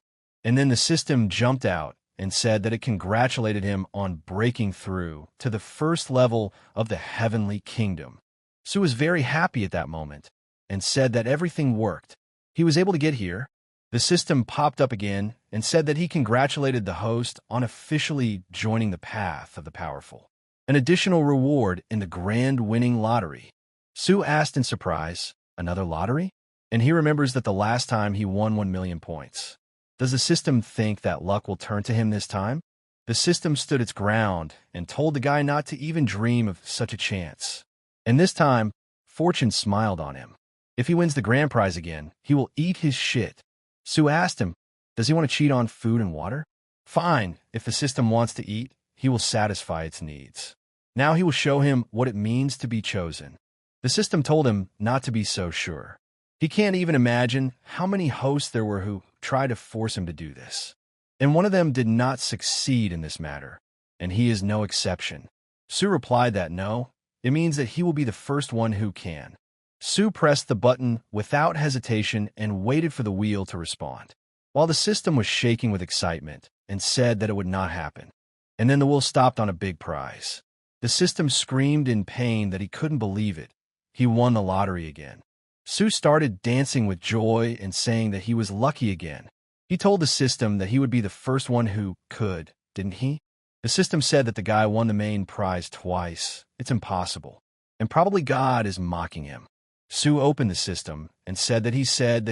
And then the system jumped out and said that it congratulated him on breaking through to the first level of the heavenly kingdom. Su was very happy at that moment and said that everything worked. He was able to get here. The system popped up again and said that he congratulated the host on officially joining the path of the powerful. An additional reward in the grand winning lottery. Su asked in surprise, "Another lottery?" And he remembers that the last time he won 1 million points. Does the system think that luck will turn to him this time? The system stood its ground and told the guy not to even dream of such a chance. And this time, fortune smiled on him. If he wins the grand prize again, he will eat his shit. Su asked him, does he want to cheat on food and water? Fine, if the system wants to eat, he will satisfy its needs. Now he will show him what it means to be chosen. The system told him not to be so sure. He can't even imagine how many hosts there were who tried to force him to do this. And one of them did not succeed in this matter, and he is no exception. Su replied that no, it means that he will be the first one who can. Su pressed the button without hesitation and waited for the wheel to respond, while the system was shaking with excitement and said that it would not happen. And then the wheel stopped on a big prize. The system screamed in pain that he couldn't believe it. He won the lottery again. Su started dancing with joy and saying that he was lucky again. He told the system that he would be the first one who could, didn't he? The system said that the guy won the main prize twice. It's impossible. And probably God is mocking him. Su opened the system and said that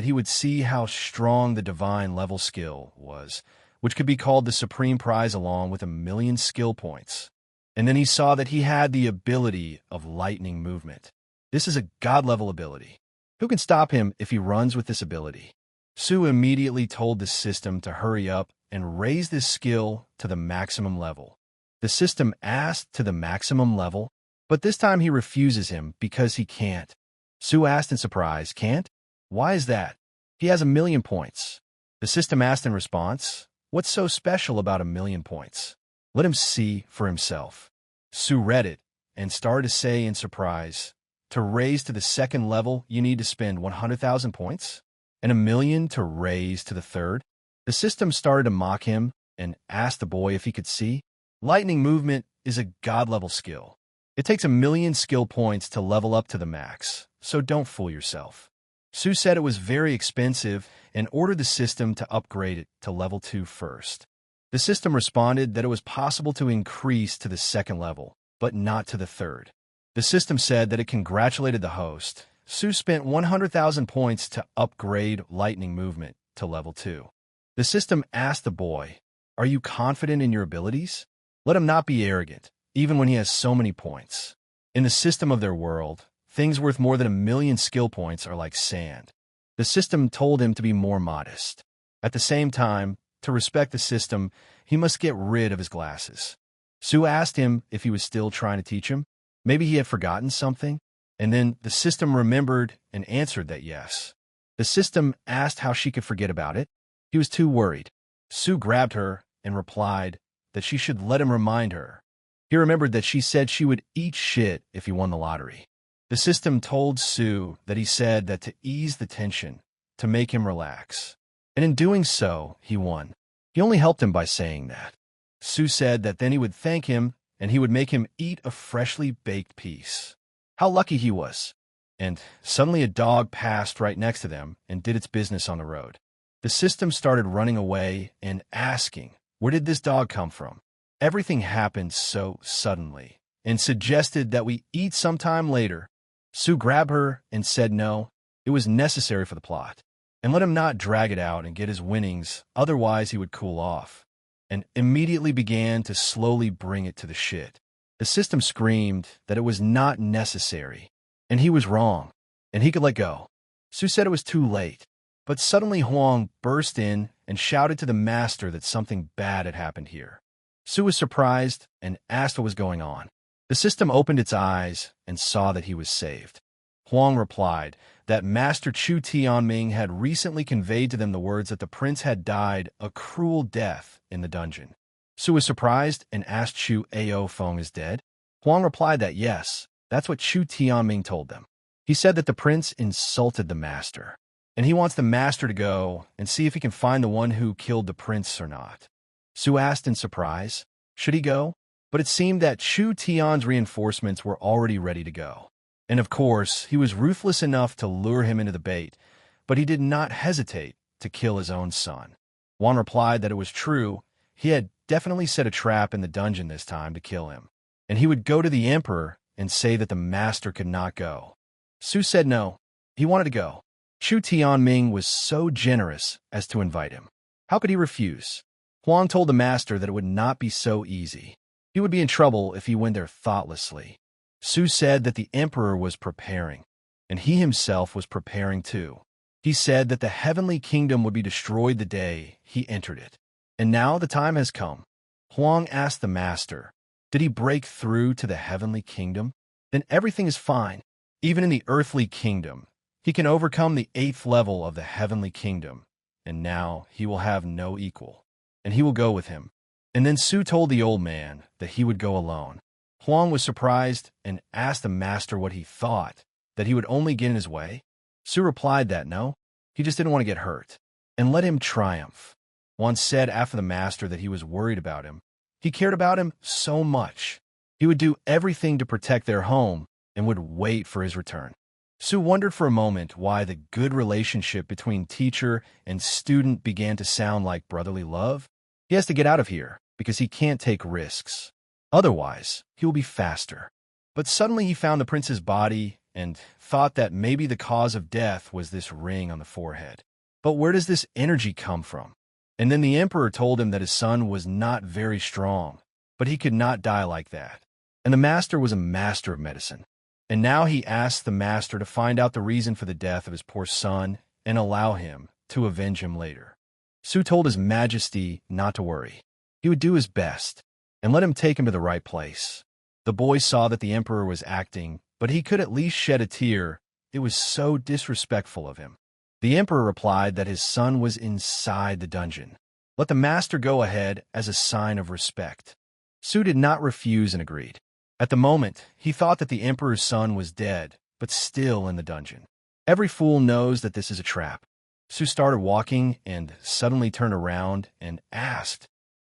he would see how strong the divine level skill was, which could be called the supreme prize along with 1 million skill points. And then he saw that he had the ability of lightning movement. This is a God-level ability. Who can stop him if he runs with this ability? Su immediately told the system to hurry up and raise this skill to the maximum level. The system asked to the maximum level, but this time he refuses him because he can't. Su asked in surprise, can't? Why is that? He has 1 million points. The system asked in response, what's so special about 1 million points? Let him see for himself. Su read it and started to say in surprise, to raise to the second level, you need to spend 100,000 points? And 1 million to raise to the third? The system started to mock him and asked the boy if he could see. Lightning movement is a God-level skill. It takes 1 million skill points to level up to the max, so don't fool yourself. Su said it was very expensive and ordered the system to upgrade it to level 2 first. The system responded that it was possible to increase to the second level, but not to the third. The system said that it congratulated the host. Su spent 100,000 points to upgrade lightning movement to level 2. The system asked the boy, are you confident in your abilities? Let him not be arrogant, even when he has so many points. In the system of their world, things worth more than 1 million skill points are like sand. The system told him to be more modest. At the same time, to respect the system, he must get rid of his glasses. Su asked him if he was still trying to teach him. Maybe he had forgotten something, and then the system remembered and answered that yes. The system asked how she could forget about it. He was too worried. Su grabbed her and replied that she should let him remind her. He remembered that she said she would eat shit if he won the lottery. The system told Su that he said that to ease the tension, to make him relax. And in doing so, he won. He only helped him by saying that. Su said that then he would thank him and he would make him eat a freshly baked piece. How lucky he was. And suddenly a dog passed right next to them and did its business on the road. The system started running away and asking, where did this dog come from? Everything happened so suddenly and suggested that we eat sometime later. Su grabbed her and said no, it was necessary for the plot, and let him not drag it out and get his winnings, otherwise he would cool off, and immediately began to slowly bring it to the shit. The system screamed that it was not necessary, and he was wrong, and he could let go. Su said it was too late, but suddenly Huang burst in and shouted to the master that something bad had happened here. Su was surprised and asked what was going on. The system opened its eyes and saw that he was saved. Huang replied that Master Chu Tianming had recently conveyed to them the words that the prince had died a cruel death in the dungeon. Su was surprised and asked Chu Ao Feng is dead. Huang replied that yes, that's what Chu Tianming told them. He said that the prince insulted the master, and he wants the master to go and see if he can find the one who killed the prince or not. Su asked in surprise, should he go? But it seemed that Chu Tian's reinforcements were already ready to go. And of course, he was ruthless enough to lure him into the bait, but he did not hesitate to kill his own son. Huang replied that it was true. He had definitely set a trap in the dungeon this time to kill him, and he would go to the emperor and say that the master could not go. Su said no, he wanted to go. Chu Tianming was so generous as to invite him. How could he refuse? Huang told the master that it would not be so easy. He would be in trouble if he went there thoughtlessly. Su said that the emperor was preparing, and he himself was preparing too. He said that the heavenly kingdom would be destroyed the day he entered it. And now the time has come. Huang asked the master, did he break through to the heavenly kingdom? Then everything is fine. Even in the earthly kingdom, he can overcome the 8th level of the heavenly kingdom, and now he will have no equal, and he will go with him. And then Su told the old man that he would go alone. Huang was surprised and asked the master what he thought, that he would only get in his way. Su replied that no, he just didn't want to get hurt, and let him triumph. Huang said after the master that he was worried about him. He cared about him so much. He would do everything to protect their home and would wait for his return. Su wondered for a moment why the good relationship between teacher and student began to sound like brotherly love. He has to get out of here because he can't take risks. Otherwise, he will be faster. But suddenly he found the prince's body and thought that maybe the cause of death was this ring on the forehead. But where does this energy come from? And then the emperor told him that his son was not very strong, but he could not die like that. And the master was a master of medicine. And now he asked the master to find out the reason for the death of his poor son and allow him to avenge him later. Su told his majesty not to worry. He would do his best and let him take him to the right place. The boy saw that the emperor was acting, but he could at least shed a tear. It was so disrespectful of him. The emperor replied that his son was inside the dungeon. Let the master go ahead as a sign of respect. Su did not refuse and agreed. At the moment, he thought that the emperor's son was dead, but still in the dungeon. Every fool knows that this is a trap. Su started walking and suddenly turned around and asked,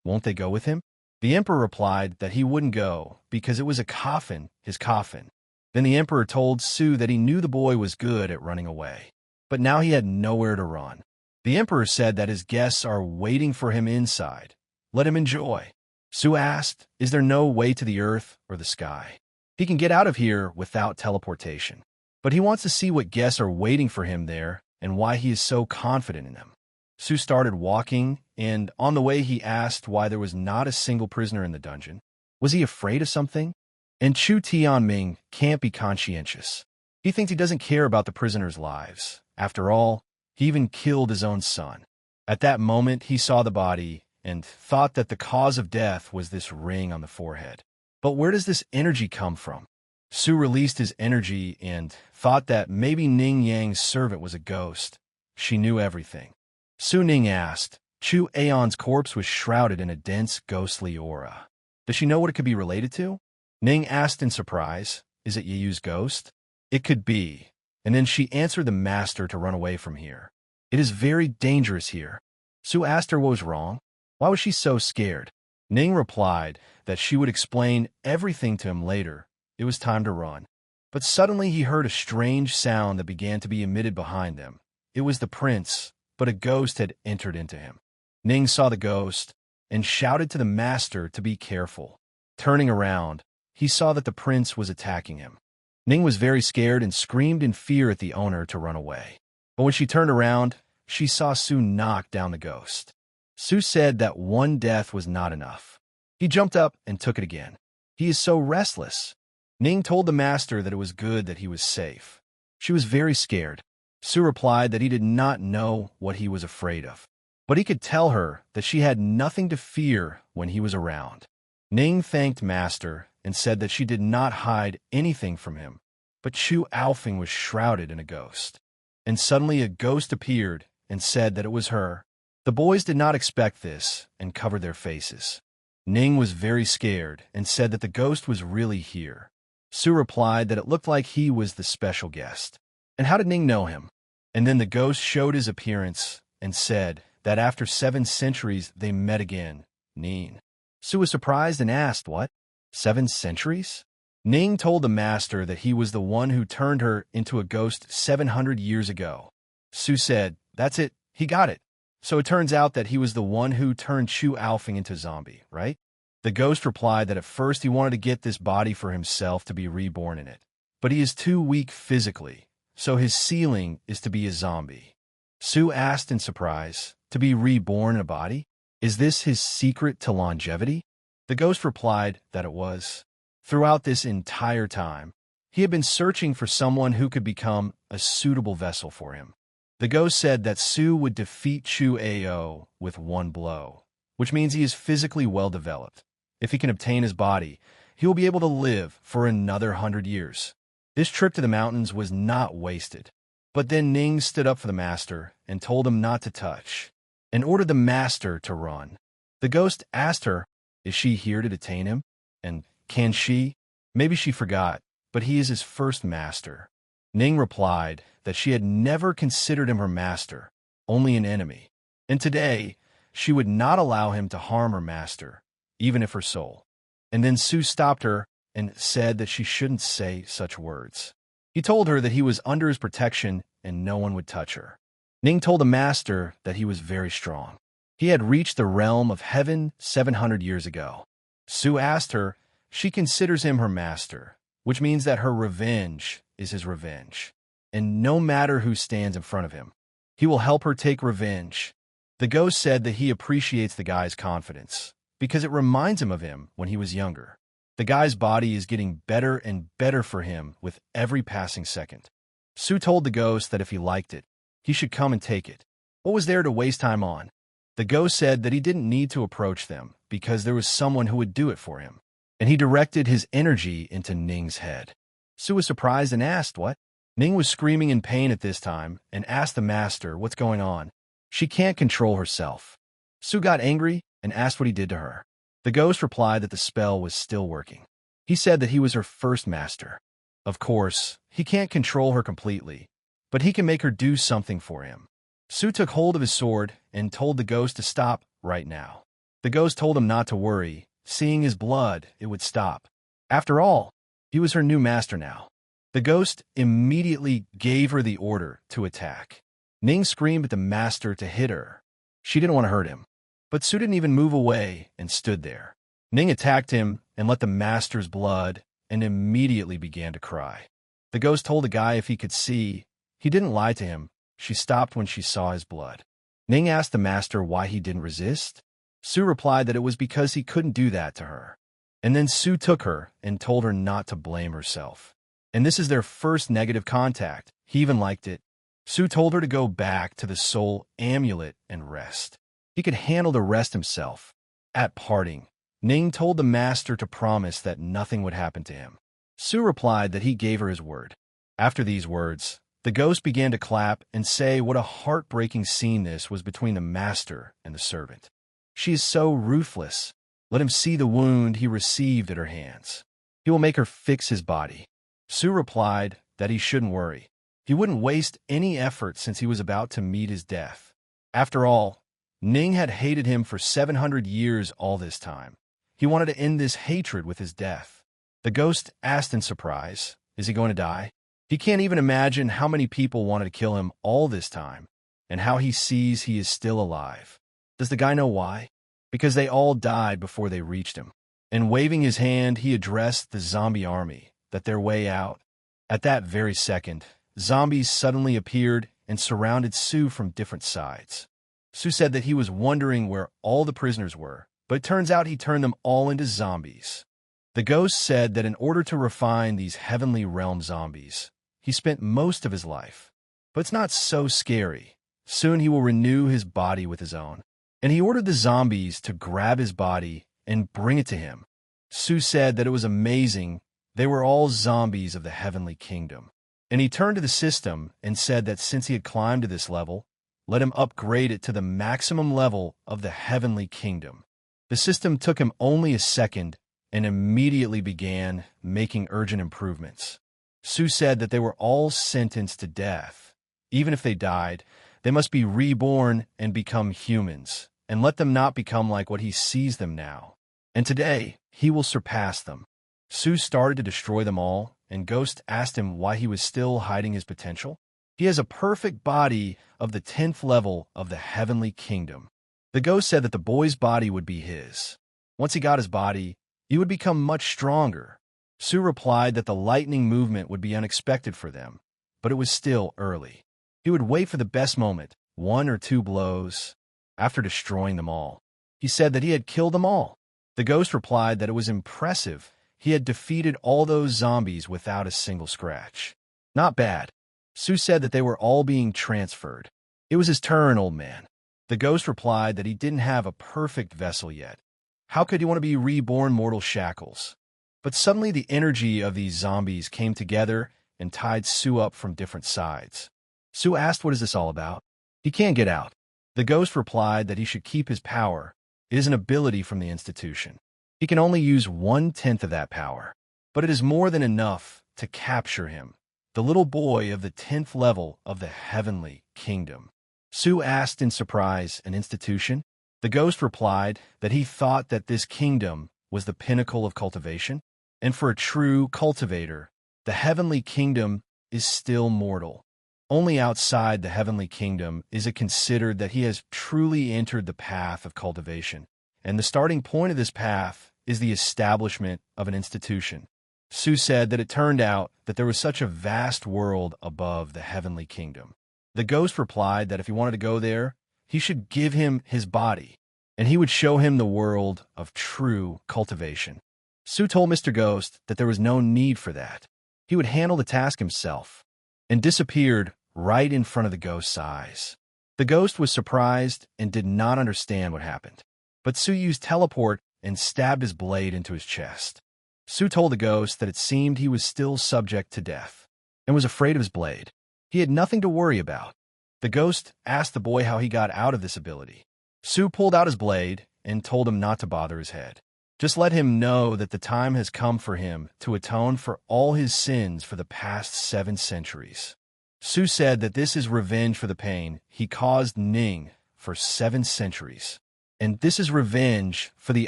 won't they go with him? The emperor replied that he wouldn't go because it was a coffin, his coffin. Then the emperor told Su that he knew the boy was good at running away, but now he had nowhere to run. The emperor said that his guests are waiting for him inside. Let him enjoy. Su asked, is there no way to the earth or the sky? He can get out of here without teleportation, but he wants to see what guests are waiting for him there and why he is so confident in them. Su started walking, and on the way he asked why there was not a single prisoner in the dungeon. Was he afraid of something? And Chu Tianming can't be conscientious. He thinks he doesn't care about the prisoners' lives. After all, he even killed his own son. At that moment, he saw the body and thought that the cause of death was this ring on the forehead. But where does this energy come from? Su released his energy and thought that maybe Ning Yang's servant was a ghost. She knew everything. Su Ning asked. Chu Aon's corpse was shrouded in a dense, ghostly aura. Does she know what it could be related to? Ning asked in surprise, is it Yeyu's ghost? It could be. And then she answered the master to run away from here. It is very dangerous here. Su asked her what was wrong. Why was she so scared? Ning replied that she would explain everything to him later. It was time to run. But suddenly he heard a strange sound that began to be emitted behind them. It was the prince, but a ghost had entered into him. Ning saw the ghost and shouted to the master to be careful. Turning around, he saw that the prince was attacking him. Ning was very scared and screamed in fear at the owner to run away. But when she turned around, she saw Su knock down the ghost. Su said that one death was not enough. He jumped up and took it again. He is so restless. Ning told the master that it was good that he was safe. She was very scared. Su replied that he did not know what he was afraid of. but he could tell her that she had nothing to fear when he was around. Ning thanked Master and said that she did not hide anything from him, but Chu Aofing was shrouded in a ghost. And suddenly a ghost appeared and said that it was her. The boys did not expect this and covered their faces. Ning was very scared and said that the ghost was really here. Su replied that it looked like he was the special guest. And how did Ning know him? And then the ghost showed his appearance and said that after 7 centuries they met again. Ning. Su was surprised and asked, "What? 7 centuries?" Ning told the Master that he was the one who turned her into a ghost 700 years ago. Su said, "That's it, he got it." So it turns out that he was the one who turned Chu Aofing into a zombie, right? The ghost replied that at first he wanted to get this body for himself to be reborn in it, but he is too weak physically, so his ceiling is to be a zombie. Su asked in surprise, "To be reborn in a body? Is this his secret to longevity?" The ghost replied that it was. Throughout this entire time, he had been searching for someone who could become a suitable vessel for him. The ghost said that Su would defeat Chu Ao with 1 blow, which means he is physically well developed. If he can obtain his body, he will be able to live for another 100 years. This trip to the mountains was not wasted. But then Ning stood up for the Master and told him not to touch, and ordered the Master to run. The ghost asked her, is she here to detain him? And can she? Maybe she forgot, but he is his first master. Ning replied that she had never considered him her master, only an enemy. And today, she would not allow him to harm her master, even if her soul. And then Su stopped her and said that she shouldn't say such words. He told her that he was under his protection and no one would touch her. Ning told the Master that he was very strong. He had reached the realm of heaven 700 years ago. Su asked her, she considers him her master, which means that her revenge is his revenge. And no matter who stands in front of him, he will help her take revenge. The ghost said that he appreciates the guy's confidence, because it reminds him of him when he was younger. The guy's body is getting better and better for him with every passing second. Su told the ghost that if he liked it, he should come and take it. What was there to waste time on? The ghost said that he didn't need to approach them because there was someone who would do it for him, and he directed his energy into Ning's head. Su was surprised and asked, what? Ning was screaming in pain at this time and asked the Master what's going on. She can't control herself. Su got angry and asked what he did to her. The ghost replied that the spell was still working. He said that he was her first master. Of course, he can't control her completely, but he can make her do something for him. Su took hold of his sword and told the ghost to stop right now. The ghost told him not to worry. Seeing his blood, it would stop. After all, he was her new master now. The ghost immediately gave her the order to attack. Ning screamed at the Master to hit her. She didn't want to hurt him. But Su didn't even move away and stood there. Ning attacked him and let the Master's blood and immediately began to cry. The ghost told the guy if he could see. He didn't lie to him. She stopped when she saw his blood. Ning asked the Master why he didn't resist. Su replied that it was because he couldn't do that to her. And then Su took her and told her not to blame herself. And this is their first negative contact. He even liked it. Su told her to go back to the soul amulet and rest. He could handle the rest himself. At parting, Ning told the Master to promise that nothing would happen to him. Su replied that he gave her his word. After these words, the ghost began to clap and say what a heartbreaking scene this was between the Master and the servant. She is so ruthless. Let him see the wound he received at her hands. He will make her fix his body. Su replied that he shouldn't worry. He wouldn't waste any effort since he was about to meet his death. After all, Ning had hated him for 700 years all this time. He wanted to end this hatred with his death. The ghost asked in surprise, is he going to die? He can't even imagine how many people wanted to kill him all this time, and how he sees he is still alive. Does the guy know why? Because they all died before they reached him. And waving his hand, he addressed the zombie army that their way out. At that very second, zombies suddenly appeared and surrounded Su from different sides. Su said that he was wondering where all the prisoners were, but it turns out he turned them all into zombies. The ghost said that in order to refine these heavenly realm zombies, he spent most of his life. But it's not so scary, Soon he will renew his body with his own. And he ordered the zombies to grab his body and bring it to him. Su said that it was amazing. They were all zombies of the heavenly kingdom. And he turned to the system and said that since he had climbed to this level, let him upgrade it to the maximum level of the heavenly kingdom. The system took him only a second and immediately began making urgent improvements. Su said that they were all sentenced to death. Even if they died, they must be reborn and become humans, and let them not become like what he sees them now. And today, he will surpass them. Su started to destroy them all, and Ghost asked him why he was still hiding his potential. He has a perfect body of the 10th level of the heavenly kingdom. The ghost said that the boy's body would be his. Once he got his body, he would become much stronger. Su replied that the lightning movement would be unexpected for them, but it was still early. He would wait for the best moment, 1 or 2 blows, after destroying them all. He said that he had killed them all. The ghost replied that it was impressive. He had defeated all those zombies without a single scratch. Not bad. Su said that they were all being transferred. It was his turn, old man. The ghost replied that he didn't have a perfect vessel yet. How could he want to be reborn mortal shackles? But suddenly the energy of these zombies came together and tied Su up from different sides. Su asked, what is this all about? He can't get out. The ghost replied that he should keep his power. It is an ability from the institution. He can only use 1/10 of that power, but it is more than enough to capture him, the little boy of the 10th level of the heavenly kingdom. Su asked in surprise, an institution? The ghost replied that he thought that this kingdom was the pinnacle of cultivation, and for a true cultivator, the heavenly kingdom is still mortal. Only outside the heavenly kingdom is it considered that he has truly entered the path of cultivation, and the starting point of this path is the establishment of an institution. Su said that it turned out that there was such a vast world above the heavenly kingdom. The ghost replied that if he wanted to go there, he should give him his body, and he would show him the world of true cultivation. Su told Mr. Ghost that there was no need for that. He would handle the task himself, and disappeared right in front of the ghost's eyes. The ghost was surprised and did not understand what happened, but Su used teleport and stabbed his blade into his chest. Su told the ghost that it seemed he was still subject to death, and was afraid of his blade. He had nothing to worry about. The ghost asked the boy how he got out of this ability. Su pulled out his blade and told him not to bother his head. Just let him know that the time has come for him to atone for all his sins for the past 7 centuries. Su said that this is revenge for the pain he caused Ning for 7 centuries, and this is revenge for the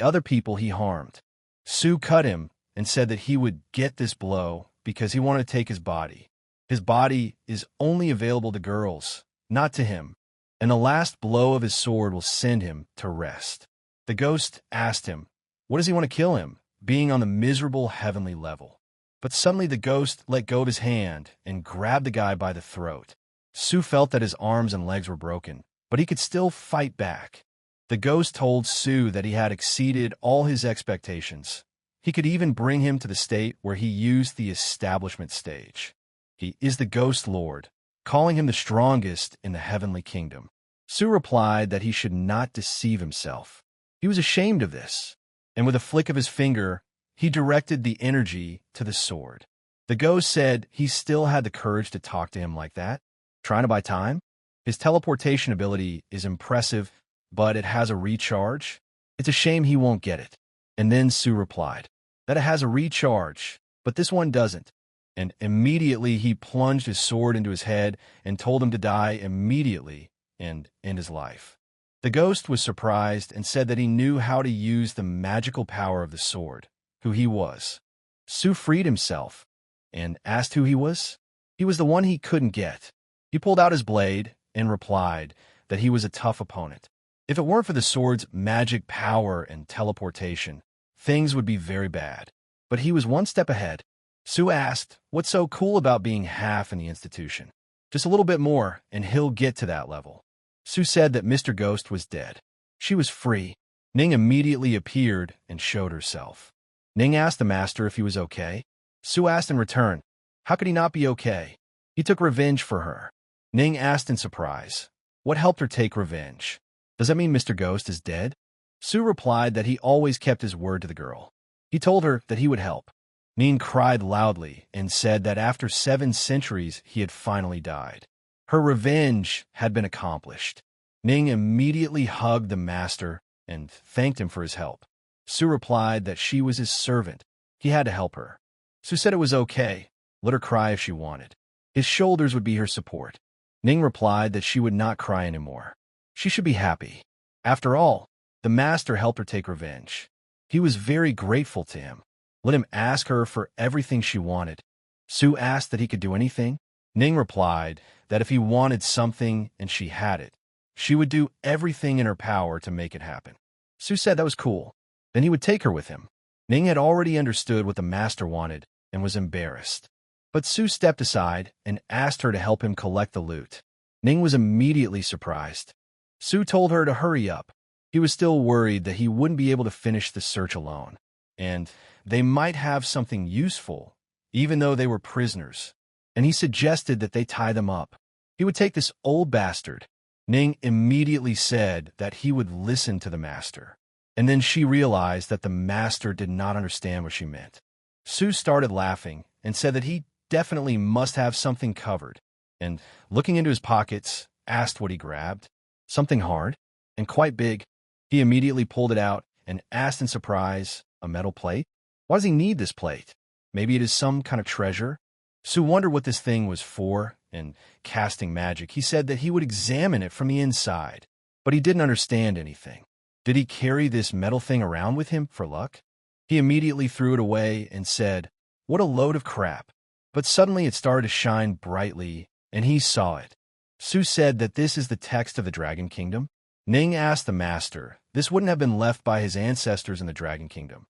other people he harmed. Su cut him and said that he would get this blow because he wanted to take his body. His body is only available to girls, not to him, and the last blow of his sword will send him to rest. The ghost asked him, what does he want to kill him, being on the miserable heavenly level? But suddenly the ghost let go of his hand and grabbed the guy by the throat. Su felt that his arms and legs were broken, but he could still fight back. The ghost told Su that he had exceeded all his expectations. He could even bring him to the state where he used the establishment stage. He is the Ghost Lord, calling him the strongest in the heavenly kingdom. Su replied that he should not deceive himself. He was ashamed of this, and with a flick of his finger, he directed the energy to the sword. The ghost said he still had the courage to talk to him like that, trying to buy time. His teleportation ability is impressive, but it has a recharge. It's a shame he won't get it. And then Su replied that it has a recharge, but this one doesn't. And immediately he plunged his sword into his head and told him to die immediately and end his life. The ghost was surprised and said that he knew how to use the magical power of the sword, who he was. Su freed himself and asked who he was. He was the one he couldn't get. He pulled out his blade and replied that he was a tough opponent. If it weren't for the sword's magic power and teleportation, things would be very bad. But he was one step ahead. Su asked, what's so cool about being half in the institution? Just a little bit more, and he'll get to that level. Su said that Mr. Ghost was dead. She was free. Ning immediately appeared and showed herself. Ning asked the master if he was okay. Su asked in return, how could he not be okay? He took revenge for her. Ning asked in surprise, What helped her take revenge? Does that mean Mr. Ghost is dead? Su replied that he always kept his word to the girl. He told her that he would help. Ning cried loudly and said that after 7 centuries he had finally died. Her revenge had been accomplished. Ning immediately hugged the master and thanked him for his help. Su replied that she was his servant. He had to help her. Su said it was okay. Let her cry if she wanted. His shoulders would be her support. Ning replied that she would not cry anymore. She should be happy. After all, the master helped her take revenge. He was very grateful to him. Let him ask her for everything she wanted. Su asked that he could do anything. Ning replied that if he wanted something and she had it, she would do everything in her power to make it happen. Su said that was cool. Then he would take her with him. Ning had already understood what the master wanted and was embarrassed. But Su stepped aside and asked her to help him collect the loot. Ning was immediately surprised. Su told her to hurry up. He was still worried that he wouldn't be able to finish the search alone, and they might have something useful, even though they were prisoners, and he suggested that they tie them up. He would take this old bastard. Ning immediately said that he would listen to the master, and then she realized that the master did not understand what she meant. Su started laughing and said that he definitely must have something covered, and looking into his pockets, asked what he grabbed. Something hard and quite big. He immediately pulled it out and asked in surprise, a metal plate? Why does he need this plate? Maybe it is some kind of treasure? Su wondered what this thing was for, and casting magic, he said that he would examine it from the inside, but he didn't understand anything. Did he carry this metal thing around with him for luck? He immediately threw it away and said, "What a load of crap." But suddenly it started to shine brightly, and he saw it. Su said that this is the text of the Dragon Kingdom. Ning asked the master, this wouldn't have been left by his ancestors in the Dragon Kingdom,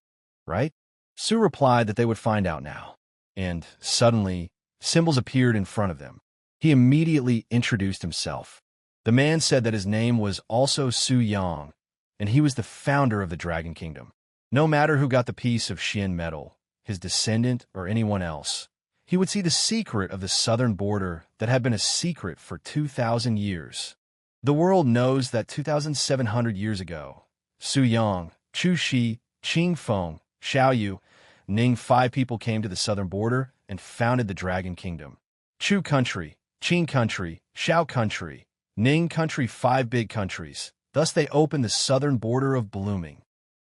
right? Su replied that they would find out now. And suddenly, symbols appeared in front of them. He immediately introduced himself. The man said that his name was also Su Yang, and he was the founder of the Dragon Kingdom. No matter who got the piece of Xian metal, his descendant or anyone else, he would see the secret of the southern border that had been a secret for 2,000 years. The world knows that 2,700 years ago, Su Yang, Chu Shi, Qing Feng, Xiao Yu, Ning 5 people came to the southern border and founded the Dragon Kingdom. Chu country, Qing country, Xiao country, Ning country, 5 big countries. Thus they opened the southern border of blooming.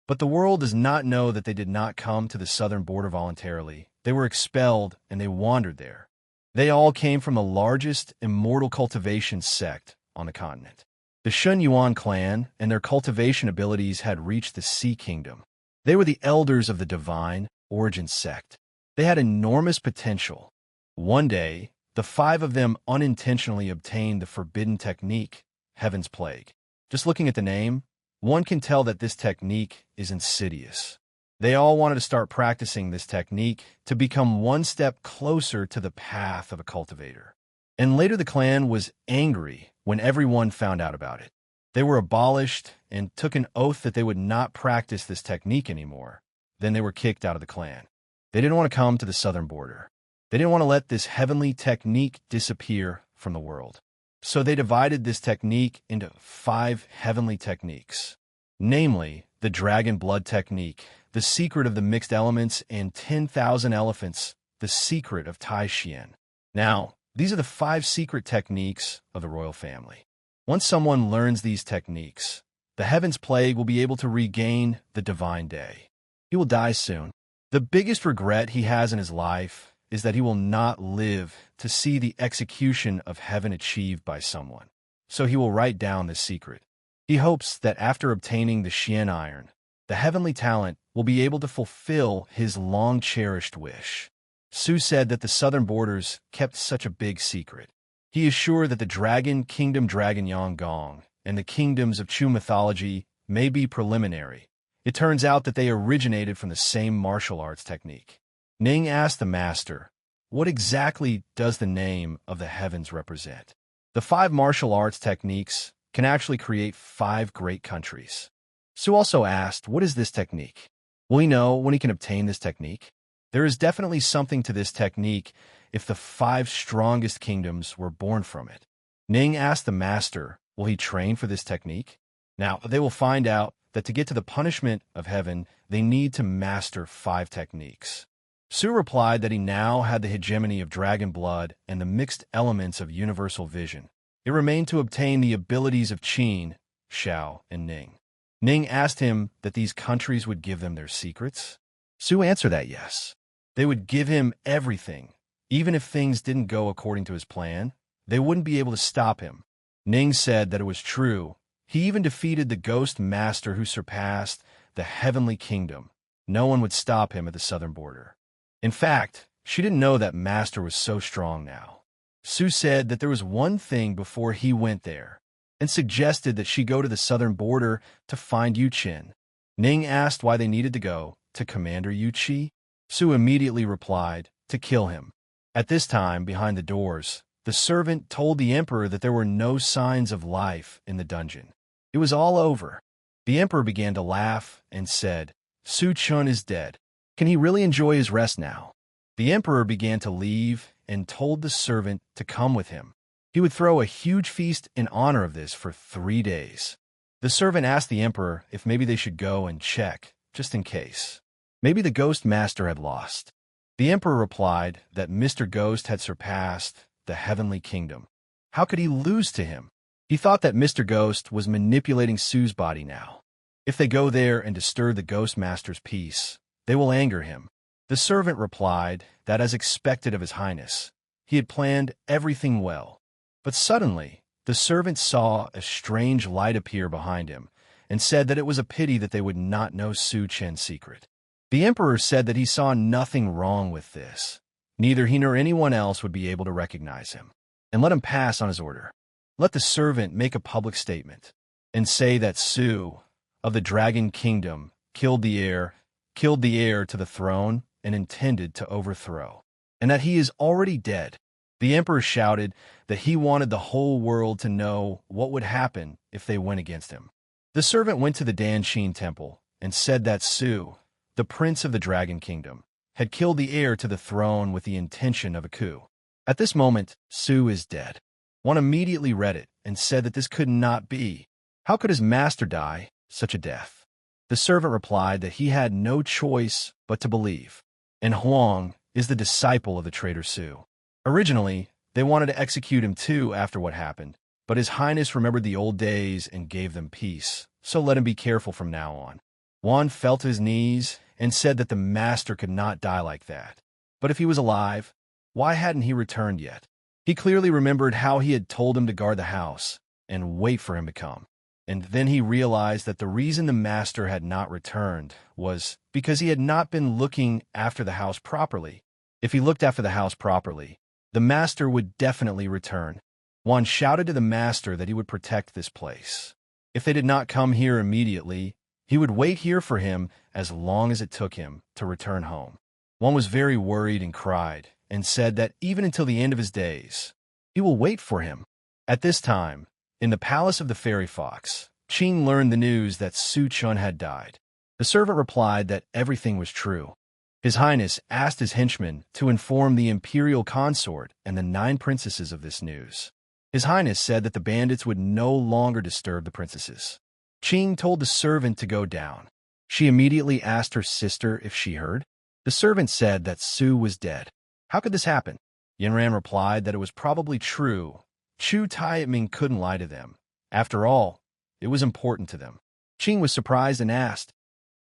But the world does not know that they did not come to the southern border voluntarily. They were expelled and they wandered there. They all came from the largest immortal cultivation sect on the continent. The Shun Yuan clan and their cultivation abilities had reached the Sea Kingdom. They were the elders of the divine origin sect. They had enormous potential. One day, the 5 of them unintentionally obtained the forbidden technique, Heaven's Plague. Just looking at the name, one can tell that this technique is insidious. They all wanted to start practicing this technique to become one step closer to the path of a cultivator. And later the clan was angry when everyone found out about it. They were abolished and took an oath that they would not practice this technique anymore. Then they were kicked out of the clan. They didn't want to come to the southern border. They didn't want to let this heavenly technique disappear from the world. So they divided this technique into 5 heavenly techniques, namely the Dragon Blood Technique, the secret of the mixed elements, and 10,000 elephants, the secret of Tai Xian. Now, these are the 5 secret techniques of the royal family. Once someone learns these techniques, the Heaven's Plague will be able to regain the divine day. He will die soon. The biggest regret he has in his life is that he will not live to see the execution of heaven achieved by someone. So he will write down this secret. He hopes that after obtaining the Xian Iron, the heavenly talent will be able to fulfill his long-cherished wish. Su said that the southern borders kept such a big secret. He is sure that the Dragon Kingdom Dragon Yang Gong and the kingdoms of Chu mythology may be preliminary. It turns out that they originated from the same martial arts technique. Ning asked the master, what exactly does the name of the heavens represent? The 5 martial arts techniques can actually create 5 great countries. Su also asked, what is this technique? Will he know when he can obtain this technique? There is definitely something to this technique if the 5 strongest kingdoms were born from it. Ning asked the master Will he train for this technique? Now, they will find out that to get to the punishment of heaven, they need to master 5 techniques. Su replied that he now had the hegemony of dragon blood and the mixed elements of universal vision. It remained to obtain the abilities of Qin, Xiao, and Ning. Ning asked him that these countries would give them their secrets. Su answered that yes. They would give him everything. Even if things didn't go according to his plan, they wouldn't be able to stop him. Ning said that it was true. He even defeated the ghost master who surpassed the heavenly kingdom. No one would stop him at the southern border. In fact, she didn't know that master was so strong now. Su said that there was one thing before he went there, and suggested that she go to the southern border to find Yu Qin. Ning asked why they needed to go to Commander Yu Qi. Su immediately replied, to kill him. At this time, behind the doors, the servant told the emperor that there were no signs of life in the dungeon. It was all over. The emperor began to laugh and said, Su Chun is dead. Can he really enjoy his rest now? The emperor began to leave and told the servant to come with him. He would throw a huge feast in honor of this for 3 days. The servant asked the emperor if maybe they should go and check, just in case. Maybe the ghost master had lost. The emperor replied that Mr. Ghost had surpassed the heavenly kingdom. How could he lose to him? He thought that Mr. Ghost was manipulating Su's body now. If they go there and disturb the ghost master's peace, they will anger him. The servant replied that, as expected of his highness, he had planned everything well. But suddenly, the servant saw a strange light appear behind him and said that it was a pity that they would not know Su Chen's secret. The emperor said that he saw nothing wrong with this. Neither he nor anyone else would be able to recognize him, and let him pass on his order. Let the servant make a public statement and say that Su of the Dragon Kingdom killed the heir to the throne and intended to overthrow, and that he is already dead. The emperor shouted that he wanted the whole world to know what would happen if they went against him. The servant went to the Danshin temple and said that Su, the prince of the Dragon Kingdom, had killed the heir to the throne with the intention of a coup. At this moment, Su is dead. One immediately read it and said that this could not be. How could his master die such a death? The servant replied that he had no choice but to believe, and Huang is the disciple of the traitor Su. Originally, they wanted to execute him too after what happened, but His Highness remembered the old days and gave them peace, so let him be careful from now on. Huang fell to his knees and said that the master could not die like that. But if he was alive, why hadn't he returned yet? He clearly remembered how he had told him to guard the house and wait for him to come. And then he realized that the reason the master had not returned was because he had not been looking after the house properly. If he looked after the house properly, the master would definitely return. Juan shouted to the master that he would protect this place. If they did not come here immediately, he would wait here for him as long as it took him to return home. Juan was very worried and cried, and said that even until the end of his days, he will wait for him. At this time, in the palace of the fairy fox, Qing learned the news that Su Chun had died. The servant replied that everything was true. His Highness asked his henchman to inform the imperial consort and the 9 princesses of this news. His Highness said that the bandits would no longer disturb the princesses. Qing told the servant to go down. She immediately asked her sister if she heard. The servant said that Su was dead. How could this happen? Yanran replied that it was probably true. Chu Taiming couldn't lie to them. After all, it was important to them. Qing was surprised and asked,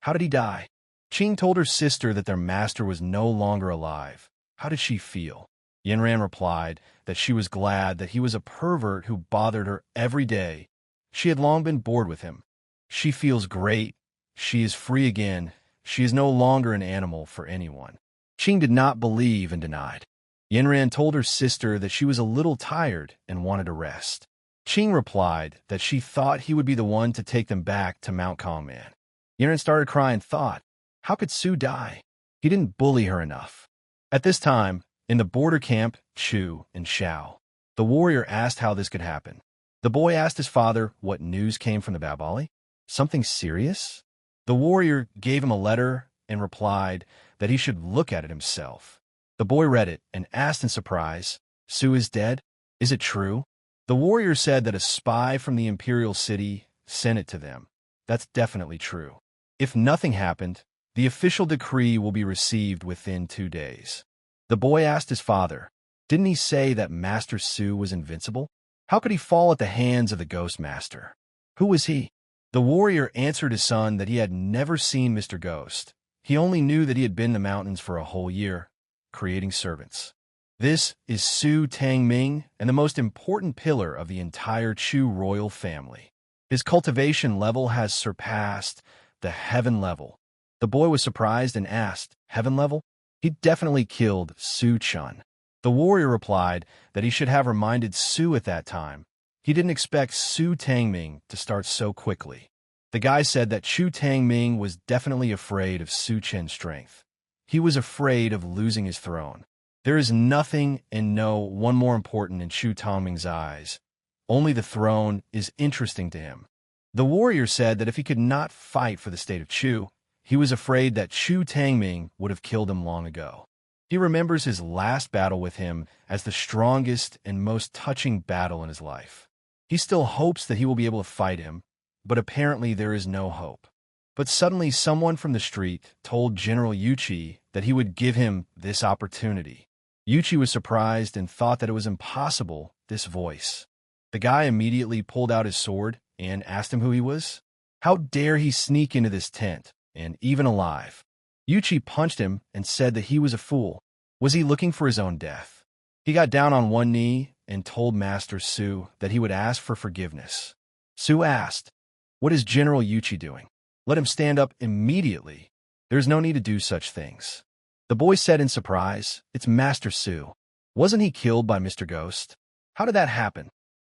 how did he die? Qing told her sister that their master was no longer alive. How did she feel? Yanran replied that she was glad that he was a pervert who bothered her every day. She had long been bored with him. She feels great. She is free again. She is no longer an animal for anyone. Qing did not believe and denied. Yanran told her sister that she was a little tired and wanted to rest. Qing replied that she thought he would be the one to take them back to Mount Kongman. Yanran started crying and thought, how could Su die? He didn't bully her enough. At this time, in the border camp, Chu and Xiao, the warrior asked how this could happen. The boy asked his father what news came from the Babali. Something serious? The warrior gave him a letter and replied that he should look at it himself. The boy read it and asked in surprise, Su is dead? Is it true? The warrior said that a spy from the imperial city sent it to them. That's definitely true. If nothing happened, the official decree will be received within 2 days. The boy asked his father, didn't he say that Master Su was invincible? How could he fall at the hands of the Ghost Master? Who was he? The warrior answered his son that he had never seen Mr. Ghost. He only knew that he had been in the mountains for a whole year, creating servants. This is Su Tangming, and the most important pillar of the entire Chu royal family. His cultivation level has surpassed the heaven level. The boy was surprised and asked, heaven level? He definitely killed Su Chun. The warrior replied that he should have reminded Su at that time. He didn't expect Su Tangming to start so quickly. The guy said that Chu Tangming was definitely afraid of Su Chen's strength. He was afraid of losing his throne. There is nothing and no one more important in Chu Tangming's eyes. Only the throne is interesting to him. The warrior said that if he could not fight for the state of Chu, he was afraid that Chu Tangming would have killed him long ago. He remembers his last battle with him as the strongest and most touching battle in his life. He still hopes that he will be able to fight him, but apparently there is no hope. But suddenly someone from the street told General Yuchi that he would give him this opportunity. Yuchi was surprised and thought that it was impossible, this voice. The guy immediately pulled out his sword and asked him who he was. How dare he sneak into this tent, and even alive? Yuchi punched him and said that he was a fool. Was he looking for his own death? He got down on one knee and told Master Su that he would ask for forgiveness. Su asked, what is General Yuchi doing? Let him stand up immediately. There's no need to do such things. The boy said in surprise, it's Master Su. Wasn't he killed by Mr. Ghost? How did that happen?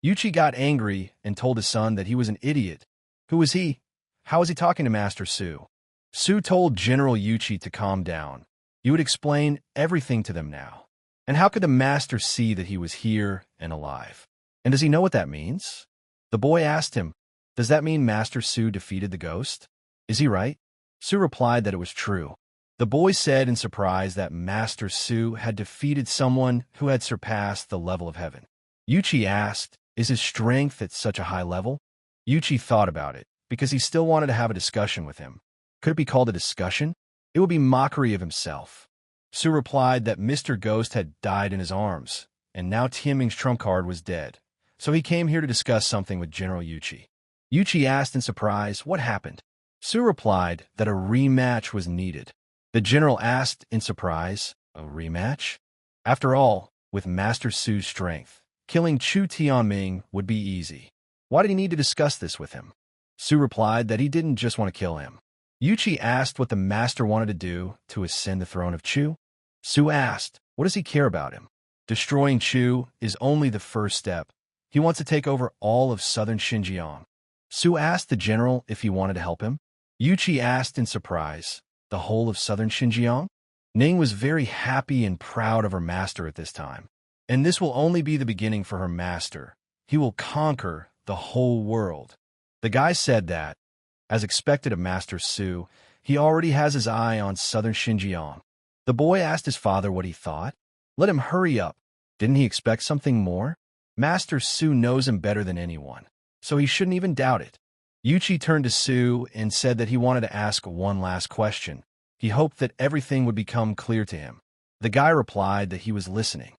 Yuchi got angry and told his son that he was an idiot. Who was he? How was he talking to Master Su? Su told General Yuchi to calm down. He would explain everything to them now. And how could the master see that he was here and alive? And does he know what that means? The boy asked him, does that mean Master Su defeated the ghost? Is he right? Su replied that it was true. The boy said in surprise that Master Su had defeated someone who had surpassed the level of heaven. Yuchi asked, is his strength at such a high level? Yuchi thought about it, because he still wanted to have a discussion with him. Could it be called a discussion? It would be mockery of himself. Su replied that Mr. Ghost had died in his arms, and now Tianming's trump card was dead. So he came here to discuss something with General Yuchi. Yuchi asked in surprise what happened. Su replied that a rematch was needed. The general asked in surprise, a rematch? After all, with Master Su's strength, killing Chu Tianming would be easy. Why did he need to discuss this with him? Su replied that he didn't just want to kill him. Yuchi asked what the master wanted to do to ascend the throne of Chu. Su asked, what does he care about him? Destroying Chu is only the first step. He wants to take over all of southern Xinjiang. Su asked the general if he wanted to help him. Yuchi asked in surprise, the whole of southern Xinjiang? Ning was very happy and proud of her master at this time. And this will only be the beginning for her master. He will conquer the whole world. The guy said that, as expected of Master Su, he already has his eye on southern Xinjiang. The boy asked his father what he thought. Let him hurry up. Didn't he expect something more? Master Su knows him better than anyone, so he shouldn't even doubt it. Yuchi turned to Su and said that he wanted to ask one last question. He hoped that everything would become clear to him. The guy replied that he was listening.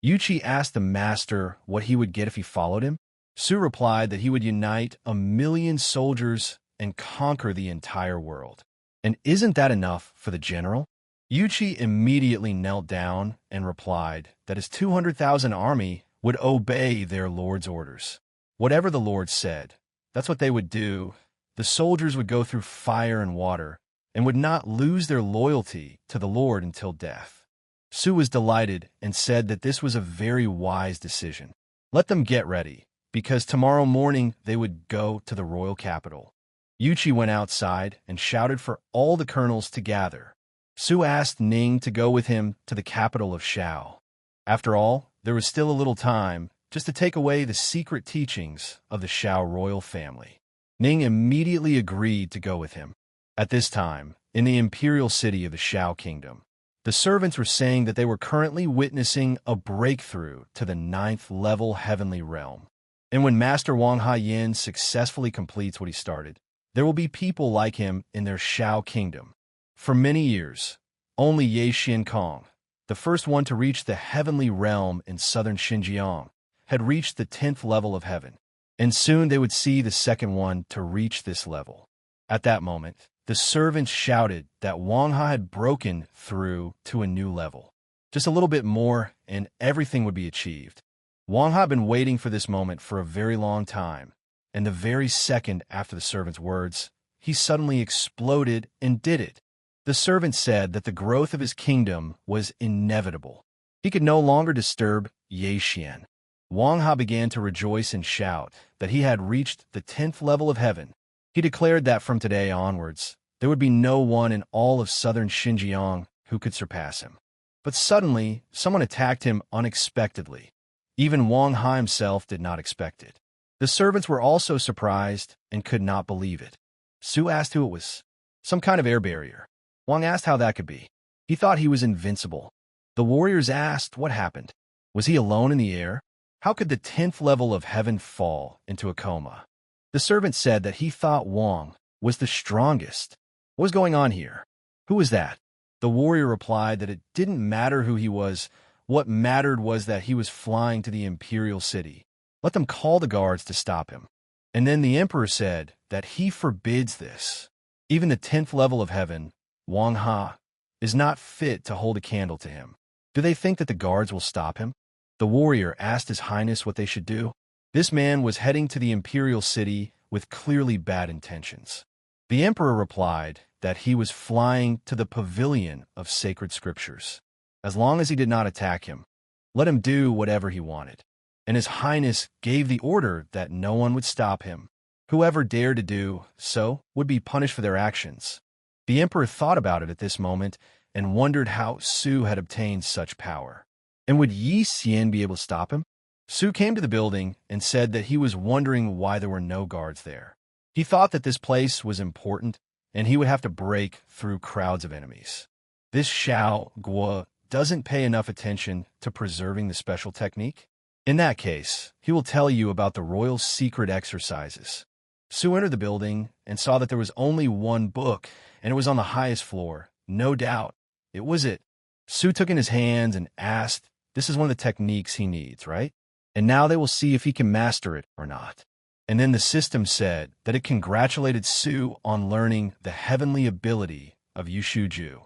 Yuchi asked the master what he would get if he followed him. Su replied that he would unite 1,000,000 soldiers and conquer the entire world. And isn't that enough for the general? Yuchi immediately knelt down and replied that his 200,000 army would obey their lord's orders. Whatever the lord said, that's what they would do. The soldiers would go through fire and water and would not lose their loyalty to the Lord until death. Su was delighted and said that this was a very wise decision. Let them get ready, because tomorrow morning they would go to the royal capital. Yuchi went outside and shouted for all the colonels to gather. Su asked Ning to go with him to the capital of Shao. After all, there was still a little time just to take away the secret teachings of the Shao royal family. Ning immediately agreed to go with him. At this time, in the imperial city of the Shao kingdom, the servants were saying that they were currently witnessing a breakthrough to the 9th level heavenly realm. And when Master Wang Haiyan successfully completes what he started, there will be people like him in their Shao kingdom. For many years, only Ye Xiankong, the first one to reach the heavenly realm in southern Xinjiang, had reached the 10th level of heaven, and soon they would see the second one to reach this level. At that moment, the servants shouted that Wang Ha had broken through to a new level. Just a little bit more, and everything would be achieved. Wang Ha had been waiting for this moment for a very long time, and the very second after the servant's words, he suddenly exploded and did it. The servant said that the growth of his kingdom was inevitable. He could no longer disturb Ye Xian. Wang Ha began to rejoice and shout that he had reached the 10th level of heaven. He declared that from today onwards, there would be no one in all of southern Xinjiang who could surpass him. But suddenly, someone attacked him unexpectedly. Even Wang Ha himself did not expect it. The servants were also surprised and could not believe it. Su asked who it was. Some kind of air barrier. Wang asked how that could be. He thought he was invincible. The warriors asked what happened. Was he alone in the air? How could the 10th level of heaven fall into a coma? The servant said that he thought Wang was the strongest. What was going on here? Who was that? The warrior replied that it didn't matter who he was. What mattered was that he was flying to the imperial city. Let them call the guards to stop him. And then the emperor said that he forbids this. Even the 10th level of heaven, Wang Ha, is not fit to hold a candle to him. Do they think that the guards will stop him? The warrior asked His Highness what they should do. This man was heading to the imperial city with clearly bad intentions. The emperor replied that he was flying to the pavilion of sacred scriptures. As long as he did not attack him, let him do whatever he wanted. And His Highness gave the order that no one would stop him. Whoever dared to do so would be punished for their actions. The emperor thought about it at this moment and wondered how Su had obtained such power. And would Yi Xian be able to stop him? Su came to the building and said that he was wondering why there were no guards there. He thought that this place was important, and he would have to break through crowds of enemies. This Xiao Guo doesn't pay enough attention to preserving the special technique. In that case, he will tell you about the royal secret exercises. Su entered the building and saw that there was only one book, and it was on the highest floor. No doubt, it was it. Su took in his hands and asked, this is one of the techniques he needs, right? And now they will see if he can master it or not. And then the system said that it congratulated Su on learning the heavenly ability of Yushuju.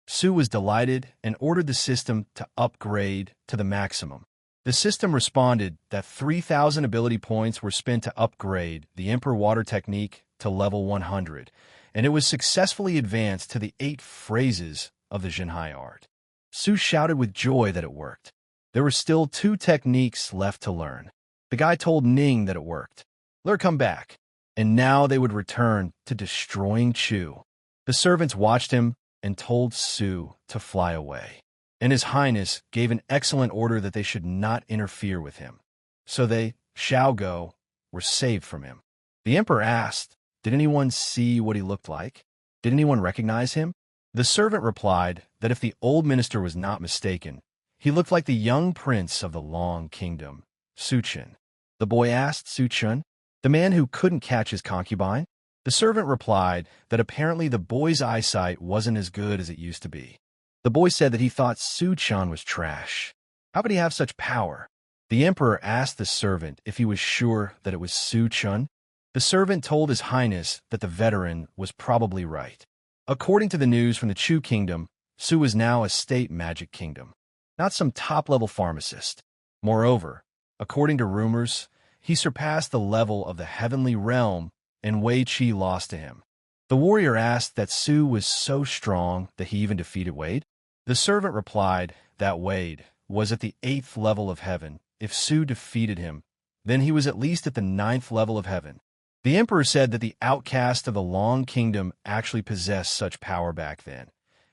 Su was delighted and ordered the system to upgrade to the maximum. The system responded that 3,000 ability points were spent to upgrade the Emperor Water technique to level 100, and it was successfully advanced to the 8 phrases of the Zhenhai art. Su shouted with joy that it worked. There were still 2 techniques left to learn. The guy told Ning that it worked. Let her come back. And now they would return to destroying Chu. The servants watched him and told Su to fly away. And His Highness gave an excellent order that they should not interfere with him. So they, Xiaogo, were saved from him. The emperor asked, did anyone see what he looked like? Did anyone recognize him? The servant replied that if the old minister was not mistaken, he looked like the young prince of the Long Kingdom, Suchun. The boy asked Suchun, the man who couldn't catch his concubine? The servant replied that apparently the boy's eyesight wasn't as good as it used to be. The boy said that he thought Suchun was trash. How could he have such power? The emperor asked the servant if he was sure that it was Suchun. The servant told His Highness that the veteran was probably right. According to the news from the Chu Kingdom, Su is now a state magic kingdom, not some top-level pharmacist. Moreover, according to rumors, he surpassed the level of the heavenly realm, and Wei Qi lost to him. The warrior asked that Su was so strong that he even defeated Wade. The servant replied that Wade was at the 8th level of heaven. If Su defeated him, then he was at least at the 9th level of heaven. The emperor said that the outcast of the Long Kingdom actually possessed such power back then,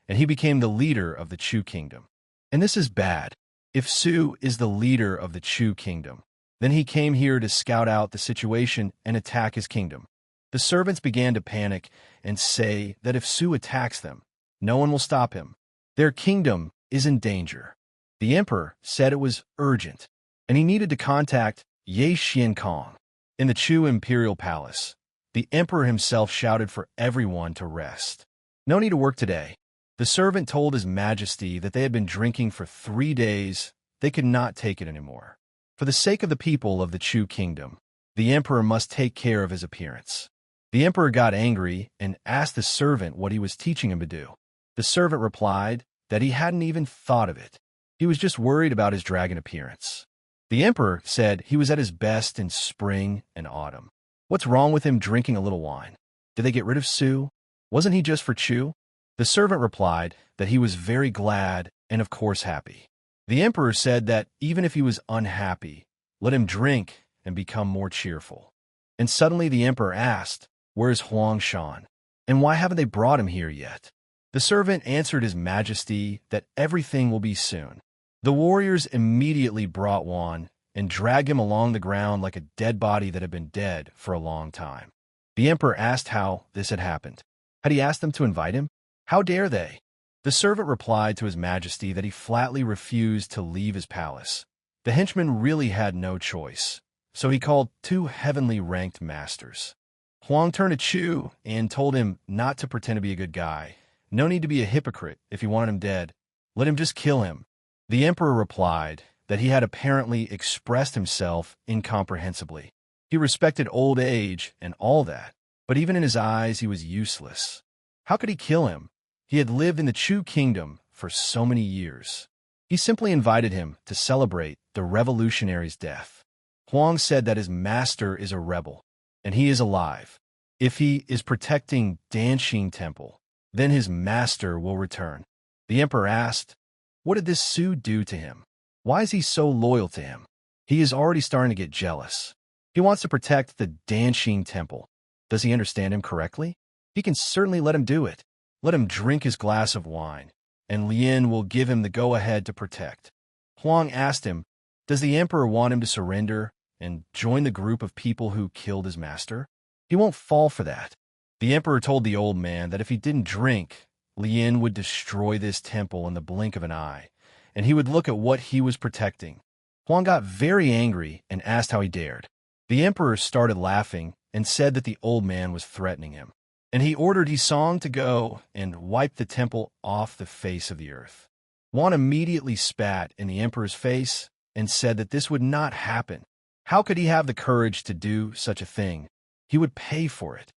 and he became the leader of the Chu Kingdom. And this is bad. If Su is the leader of the Chu Kingdom, then he came here to scout out the situation and attack his kingdom. The servants began to panic and say that if Su attacks them, no one will stop him. Their kingdom is in danger. The emperor said it was urgent, and he needed to contact Ye Xian Kong. In the Chu imperial palace, the emperor himself shouted for everyone to rest. No need to work today. The servant told his majesty that they had been drinking for 3 days. They could not take it anymore. For the sake of the people of the Chu kingdom, the emperor must take care of his appearance. The emperor got angry and asked the servant what he was teaching him to do. The servant replied that he hadn't even thought of it. He was just worried about his dragon appearance. The emperor said he was at his best in spring and autumn. What's wrong with him drinking a little wine? Did they get rid of Su? Wasn't he just for Chu? The servant replied that he was very glad and of course happy. The emperor said that even if he was unhappy, let him drink and become more cheerful. And suddenly the emperor asked, "Where's Huang Shan? And why haven't they brought him here yet?" The servant answered his majesty that everything will be soon. The warriors immediately brought Wan and dragged him along the ground like a dead body that had been dead for a long time. The emperor asked how this had happened. Had he asked them to invite him? How dare they? The servant replied to his majesty that he flatly refused to leave his palace. The henchman really had no choice, so he called 2 heavenly ranked masters. Huang turned to Chu and told him not to pretend to be a good guy. No need to be a hypocrite if you wanted him dead. Let him just kill him. The emperor replied that he had apparently expressed himself incomprehensibly. He respected old age and all that, but even in his eyes he was useless. How could he kill him? He had lived in the Chu kingdom for so many years. He simply invited him to celebrate the revolutionary's death. Huang said that his master is a rebel, and he is alive. If he is protecting Danxing Temple, then his master will return. The emperor asked, what did this Su do to him? Why is he so loyal to him? He is already starting to get jealous. He wants to protect the Danxing Temple. Does he understand him correctly? He can certainly let him do it. Let him drink his glass of wine, and Lien will give him the go-ahead to protect. Huang asked him, does the emperor want him to surrender and join the group of people who killed his master? He won't fall for that. The emperor told the old man that if he didn't drink, Lien would destroy this temple in the blink of an eye, and he would look at what he was protecting. Huang got very angry and asked how he dared. The emperor started laughing and said that the old man was threatening him, and he ordered Yisong to go and wipe the temple off the face of the earth. Huang immediately spat in the emperor's face and said that this would not happen. How could he have the courage to do such a thing? He would pay for it.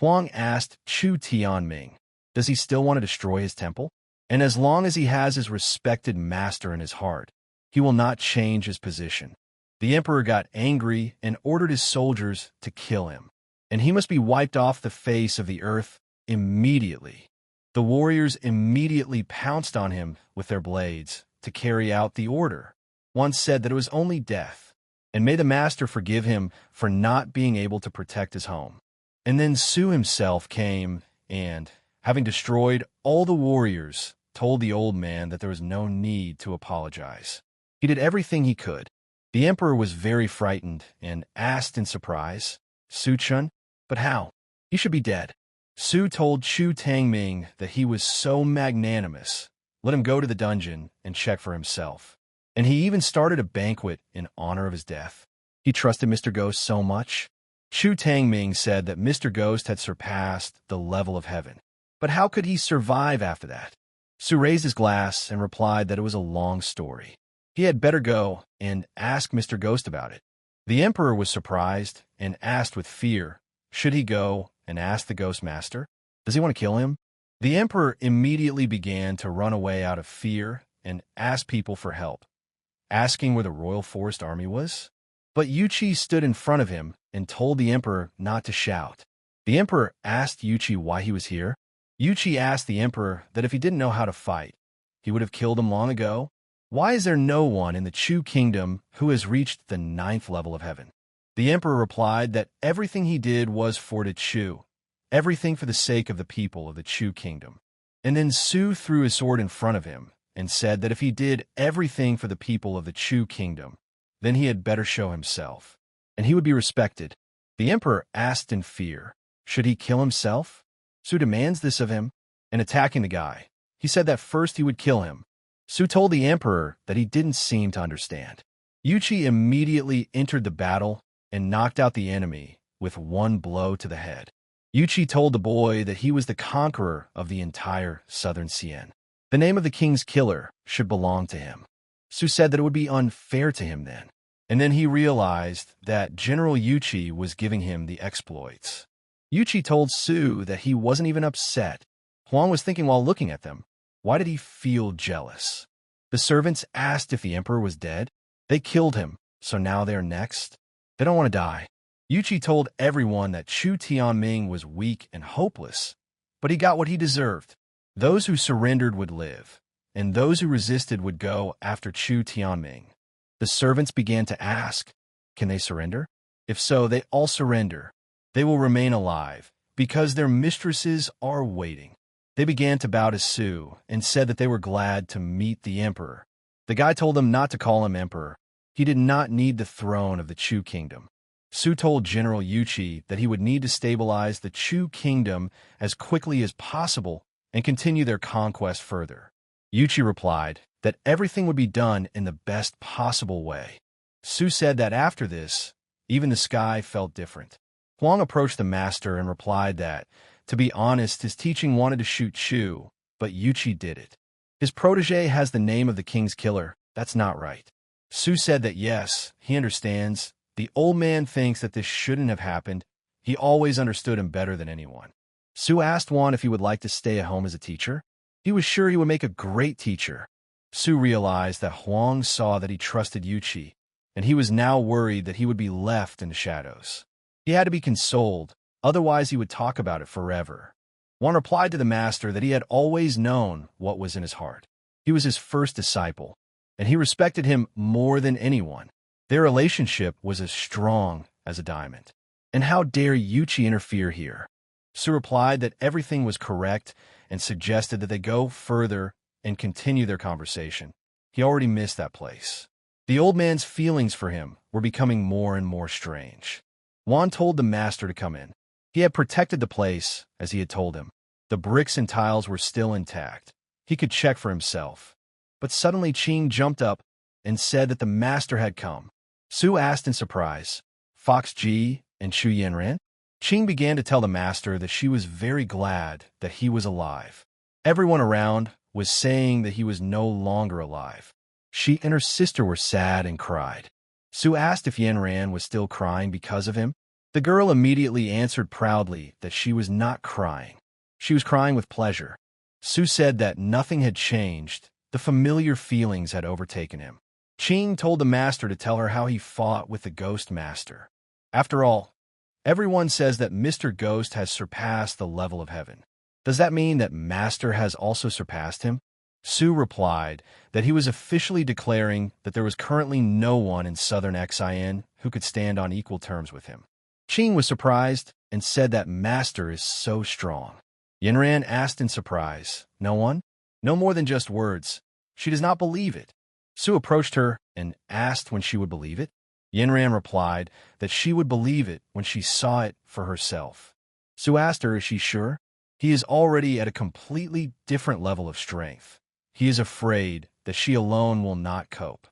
Huang asked Chu Tianming, does he still want to destroy his temple? And as long as he has his respected master in his heart, he will not change his position. The emperor got angry and ordered his soldiers to kill him, and he must be wiped off the face of the earth immediately. The warriors immediately pounced on him with their blades to carry out the order. One said that it was only death, and may the master forgive him for not being able to protect his home. And then Su himself came and, having destroyed all the warriors, told the old man that there was no need to apologize. He did everything he could. The emperor was very frightened and asked in surprise, Su-chun, but how? He should be dead. Su told Chu Tangming that he was so magnanimous, let him go to the dungeon and check for himself. And he even started a banquet in honor of his death. He trusted Mr. Ghost so much. Chu Tangming said that Mr. Ghost had surpassed the level of heaven. But how could he survive after that? Su raised his glass and replied that it was a long story. He had better go and ask Mr. Ghost about it. The emperor was surprised and asked with fear, should he go and ask the Ghost Master? Does he want to kill him? The emperor immediately began to run away out of fear and ask people for help, asking where the Royal Forest Army was. But Yuchi stood in front of him and told the emperor not to shout. The emperor asked Yuchi why he was here. Yuchi asked the emperor that if he didn't know how to fight, he would have killed him long ago. Why is there no one in the Chu kingdom who has reached the 9th level of heaven? The emperor replied that everything he did was for the Chu, everything for the sake of the people of the Chu kingdom. And then Su threw his sword in front of him and said that if he did everything for the people of the Chu kingdom, then he had better show himself, and he would be respected. The emperor asked in fear, should he kill himself? Su demands this of him, and attacking the guy, he said that first he would kill him. Su told the emperor that he didn't seem to understand. Yuchi immediately entered the battle and knocked out the enemy with one blow to the head. Yuchi told the boy that he was the conqueror of the entire southern Xian. The name of the king's killer should belong to him. Su said that it would be unfair to him then. And then he realized that General Yuchi was giving him the exploits. Yuchi told Su that he wasn't even upset. Huang was thinking while looking at them, why did he feel jealous? The servants asked if the emperor was dead. They killed him, so now they're next. They don't want to die. Yuchi told everyone that Chu Tianming was weak and hopeless, but he got what he deserved. Those who surrendered would live, and those who resisted would go after Chu Tianming. The servants began to ask, can they surrender? If so, they all surrender. They will remain alive, because their mistresses are waiting. They began to bow to Su and said that they were glad to meet the emperor. The guy told them not to call him emperor. He did not need the throne of the Chu kingdom. Su told General Yuchi that he would need to stabilize the Chu kingdom as quickly as possible and continue their conquest further. Yuchi replied that everything would be done in the best possible way. Su said that after this, even the sky felt different. Huang approached the master and replied that, to be honest, his teaching wanted to shoot Chu, but Yuchi did it. His protege has the name of the king's killer. That's not right. Su said that yes, he understands. The old man thinks that this shouldn't have happened. He always understood him better than anyone. Su asked Juan if he would like to stay at home as a teacher. He was sure he would make a great teacher. Su realized that Huang saw that he trusted Yuchi, and he was now worried that he would be left in the shadows. He had to be consoled, otherwise he would talk about it forever. Juan replied to the master that he had always known what was in his heart. He was his first disciple, and he respected him more than anyone. Their relationship was as strong as a diamond. And how dare Yuchi interfere here? Su replied that everything was correct and suggested that they go further and continue their conversation. He already missed that place. The old man's feelings for him were becoming more and more strange. Juan told the master to come in. He had protected the place, as he had told him. The bricks and tiles were still intact. He could check for himself. But suddenly Qing jumped up and said that the master had come. Su asked in surprise, Fox Ji and Chu Yanran? Qing began to tell the master that she was very glad that he was alive. Everyone around was saying that he was no longer alive. She and her sister were sad and cried. Su asked if Yanran was still crying because of him. The girl immediately answered proudly that she was not crying. She was crying with pleasure. Su said that nothing had changed. The familiar feelings had overtaken him. Qing told the master to tell her how he fought with the Ghost Master. After all, everyone says that Mr. Ghost has surpassed the level of heaven. Does that mean that Master has also surpassed him? Su replied that he was officially declaring that there was currently no one in southern Xian who could stand on equal terms with him. Qing was surprised and said that Master is so strong. Yanran asked in surprise, no one? No more than just words. She does not believe it. Su approached her and asked when she would believe it. Yanran replied that she would believe it when she saw it for herself. Su asked her, is she sure? He is already at a completely different level of strength. He is afraid that she alone will not cope.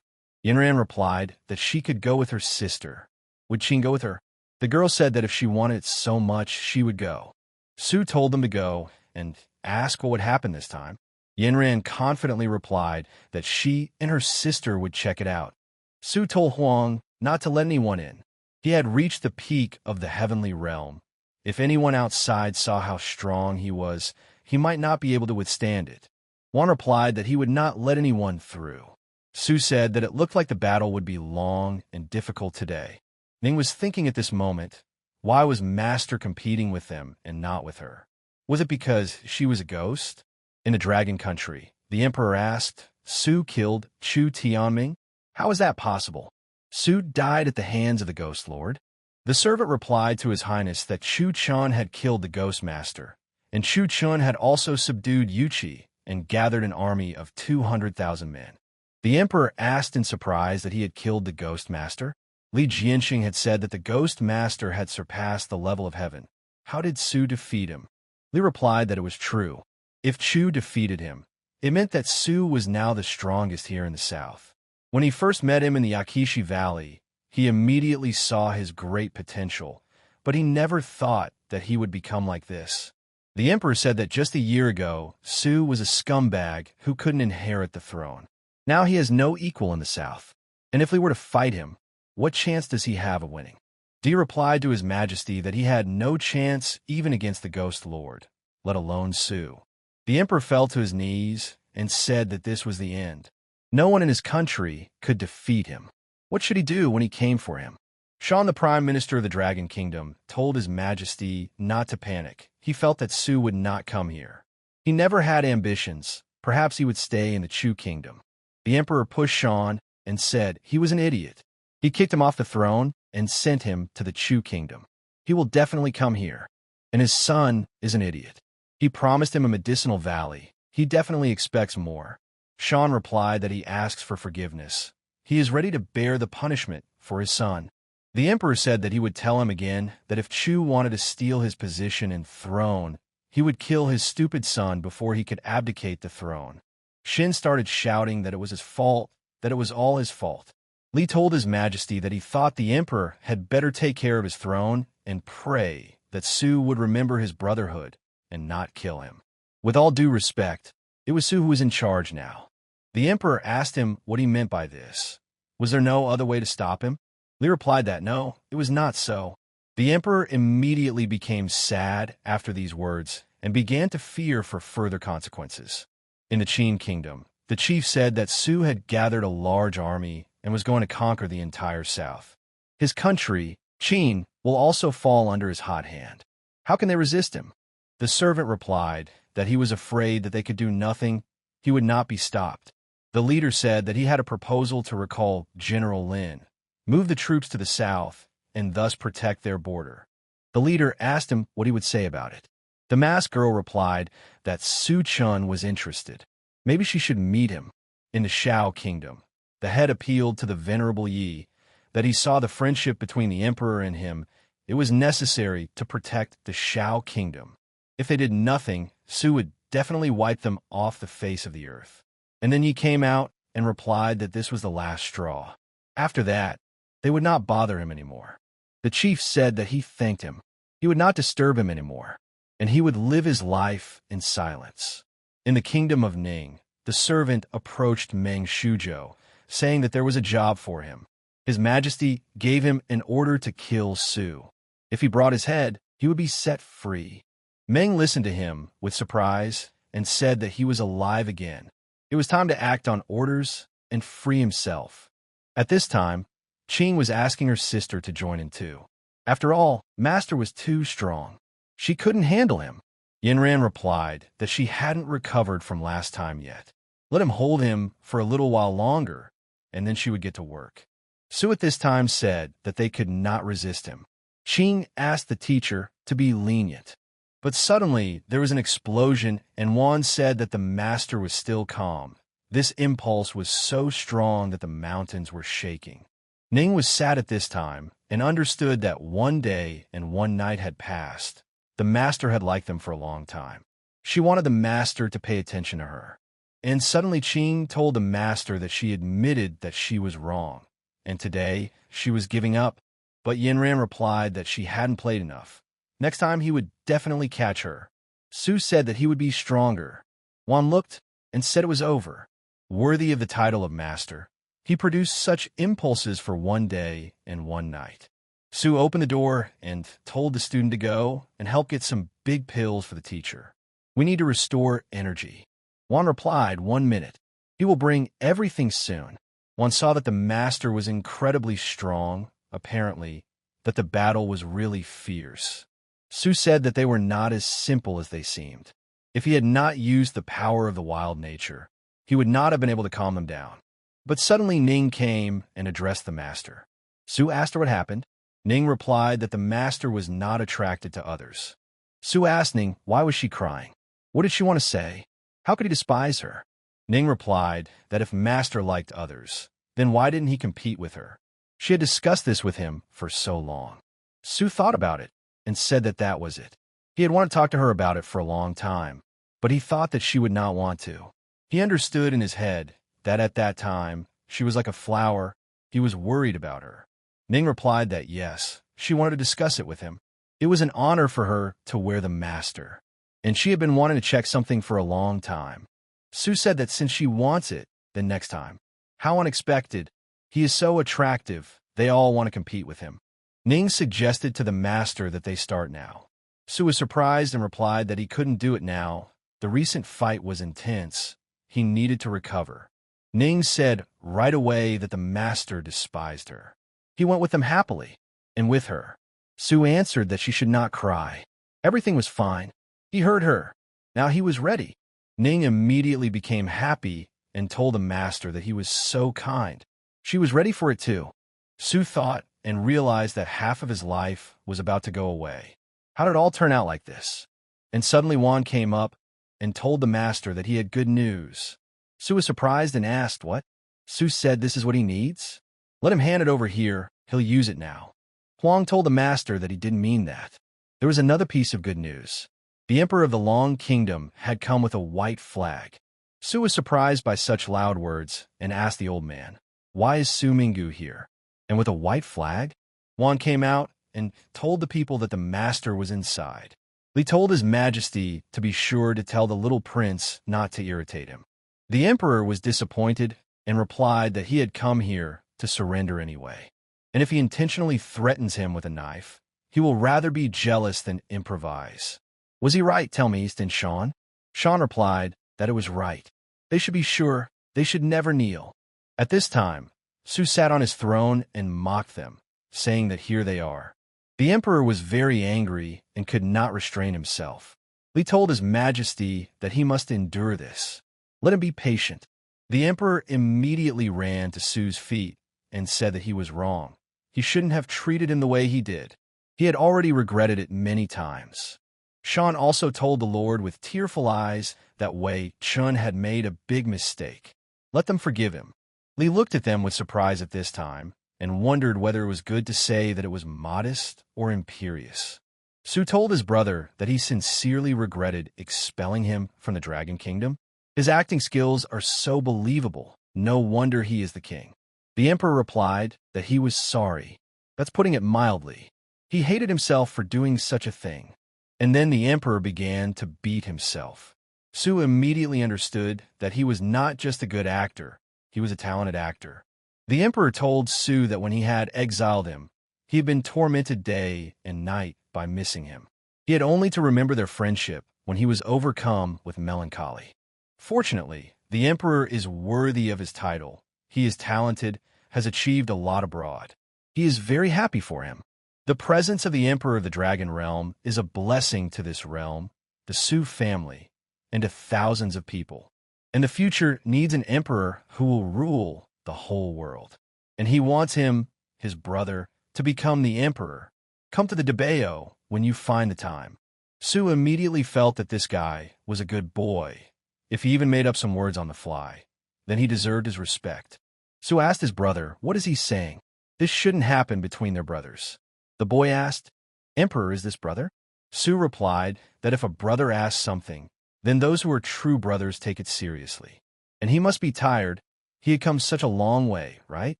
Yanran replied that she could go with her sister. Would Qing go with her? The girl said that if she wanted it so much, she would go. Su told them to go and ask what would happen this time. Yanran confidently replied that she and her sister would check it out. Su told Huang not to let anyone in. He had reached the peak of the heavenly realm. If anyone outside saw how strong he was, he might not be able to withstand it. Huang replied that he would not let anyone through. Su said that it looked like the battle would be long and difficult today. Ning was thinking at this moment, why was Master competing with them and not with her? Was it because she was a ghost? In the Dragon Country, the Emperor asked, Su killed Chu Tianming? How is that possible? Su died at the hands of the Ghost Lord. The servant replied to His Highness that Chu Chun had killed the Ghost Master, and Chu Chun had also subdued Yuchi and gathered an army of 200,000 men. The Emperor asked in surprise that he had killed the Ghost Master. Li Jianxing had said that the Ghost Master had surpassed the level of heaven. How did Su defeat him? Li replied that it was true. If Chu defeated him, it meant that Su was now the strongest here in the south. When he first met him in the Akishi Valley, he immediately saw his great potential, but he never thought that he would become like this. The emperor said that just a year ago, Su was a scumbag who couldn't inherit the throne. Now he has no equal in the south. And if we were to fight him, what chance does he have of winning? Di replied to his majesty that he had no chance even against the Ghost Lord, let alone Su. The emperor fell to his knees and said that this was the end. No one in his country could defeat him. What should he do when he came for him? Shan, the prime minister of the Dragon Kingdom, told his majesty not to panic. He felt that Su would not come here. He never had ambitions. Perhaps he would stay in the Chu kingdom. The emperor pushed Shan and said he was an idiot. He kicked him off the throne and sent him to the Chu kingdom. He will definitely come here. And his son is an idiot. He promised him a medicinal valley. He definitely expects more. Shan replied that he asks for forgiveness. He is ready to bear the punishment for his son. The emperor said that he would tell him again that if Chu wanted to steal his position and throne, he would kill his stupid son before he could abdicate the throne. Shin started shouting that it was his fault, that it was all his fault. Li told his majesty that he thought the emperor had better take care of his throne and pray that Su would remember his brotherhood and not kill him. With all due respect, it was Su who was in charge now. The emperor asked him what he meant by this. Was there no other way to stop him? Li replied that no, it was not so. The emperor immediately became sad after these words and began to fear for further consequences. In the Qin kingdom, the chief said that Su had gathered a large army and was going to conquer the entire south. His country, Qin, will also fall under his hot hand. How can they resist him? The servant replied that he was afraid that they could do nothing. He would not be stopped. The leader said that he had a proposal to recall General Lin, move the troops to the south, and thus protect their border. The leader asked him what he would say about it. The masked girl replied that Su Chun was interested. Maybe she should meet him. In the Shao kingdom, the head appealed to the venerable Yi that he saw the friendship between the emperor and him. It was necessary to protect the Shao kingdom. If they did nothing, Su would definitely wipe them off the face of the earth. And then Yi came out and replied that this was the last straw. After that, they would not bother him anymore. The chief said that he thanked him. He would not disturb him anymore, and he would live his life in silence. In the kingdom of Ning, the servant approached Meng Shuzhou, saying that there was a job for him. His majesty gave him an order to kill Su. If he brought his head, he would be set free. Meng listened to him with surprise and said that he was alive again. It was time to act on orders and free himself. At this time, Qing was asking her sister to join in too. After all, Master was too strong. She couldn't handle him. Yinran replied that she hadn't recovered from last time yet. Let him hold him for a little while longer, and then she would get to work. Su at this time said that they could not resist him. Qing asked the teacher to be lenient. But suddenly, there was an explosion, and Wan said that the master was still calm. This impulse was so strong that the mountains were shaking. Ning was sad at this time and understood that one day and one night had passed. The master had liked them for a long time. She wanted the master to pay attention to her. And suddenly Qing told the master that she admitted that she was wrong, and today she was giving up. But Yinran replied that she hadn't played enough. Next time he would definitely catch her. Su said that he would be stronger. Wan looked and said it was over. Worthy of the title of master, he produced such impulses for one day and one night. Su opened the door and told the student to go and help get some big pills for the teacher. We need to restore energy. Wan replied, 1 minute. He will bring everything soon. Wan saw that the master was incredibly strong, apparently, that the battle was really fierce. Su said that they were not as simple as they seemed. If he had not used the power of the wild nature, he would not have been able to calm them down. But suddenly Ning came and addressed the master. Su asked her what happened. Ning replied that the master was not attracted to others. Su asked Ning why was she crying. What did she want to say? How could he despise her? Ning replied that if master liked others, then why didn't he compete with her? She had discussed this with him for so long. Su thought about it and said that that was it. He had wanted to talk to her about it for a long time, but he thought that she would not want to. He understood in his head that at that time, She was like a flower. He was worried about her. Ning replied that yes, she wanted to discuss it with him. It was an honor for her to wear the master, and she had been wanting to check something for a long time. Su said that since she wants it, then next time. How unexpected. He is so attractive, they all want to compete with him. Ning suggested to the master that they start now. Su was surprised and replied that he couldn't do it now. The recent fight was intense. He needed to recover. Ning said right away that the master despised her. He went with them happily, and with her. Su answered that she should not cry. Everything was fine. He heard her. Now he was ready. Ning immediately became happy and told the master that he was so kind. She was ready for it too. Su thought and realized that half of his life was about to go away. How did it all turn out like this? And suddenly Juan came up and told the master that he had good news. Su was surprised and asked, what? Su said this is what he needs? Let him hand it over here. He'll use it now. Huang told the master that he didn't mean that. There was another piece of good news. The emperor of the Long Kingdom had come with a white flag. Su was surprised by such loud words and asked the old man, why is Su Minggu here? And with a white flag? Juan came out and told the people that the master was inside. He told his majesty to be sure to tell the little prince not to irritate him. The emperor was disappointed and replied that he had come here to surrender anyway. And if he intentionally threatens him with a knife, he will rather be jealous than improvise. Was he right, tell me, Easton Sean? Sean replied that it was right. They should be sure, they should never kneel. At this time, Su sat on his throne and mocked them, saying that here they are. The emperor was very angry and could not restrain himself. He told his majesty that he must endure this. Let him be patient. The emperor immediately ran to Su's feet and said that he was wrong. He shouldn't have treated him the way he did. He had already regretted it many times. Sean also told the Lord with tearful eyes that Wei Chun had made a big mistake. Let them forgive him. Li looked at them with surprise at this time and wondered whether it was good to say that it was modest or imperious. Su told his brother that he sincerely regretted expelling him from the Dragon Kingdom. His acting skills are so believable. No wonder he is the king. The emperor replied that he was sorry. That's putting it mildly. He hated himself for doing such a thing. And then the emperor began to beat himself. Su immediately understood that he was not just a good actor, he was a talented actor. The emperor told Su that when he had exiled him, he had been tormented day and night by missing him. He had only to remember their friendship when he was overcome with melancholy. Fortunately, the emperor is worthy of his title. He is talented, has achieved a lot abroad. He is very happy for him. The presence of the emperor of the Dragon Realm is a blessing to this realm, the Su family, and to thousands of people. And the future needs an emperor who will rule the whole world. And he wants him, his brother, to become the emperor. Come to the Debao when you find the time. Su immediately felt that this guy was a good boy. If he even made up some words on the fly, then he deserved his respect. Su asked his brother, what is he saying? This shouldn't happen between their brothers. The boy asked, Emperor, is this brother? Su replied that if a brother asks something, then those who are true brothers take it seriously. And he must be tired. He had come such a long way, right?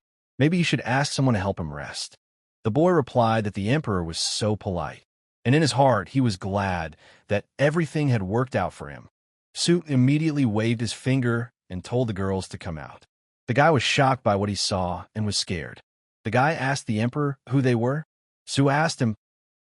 Maybe he should ask someone to help him rest. The boy replied that the emperor was so polite, and in his heart he was glad that everything had worked out for him. Su immediately waved his finger and told the girls to come out. The guy was shocked by what he saw and was scared. The guy asked the emperor who they were. Su asked him,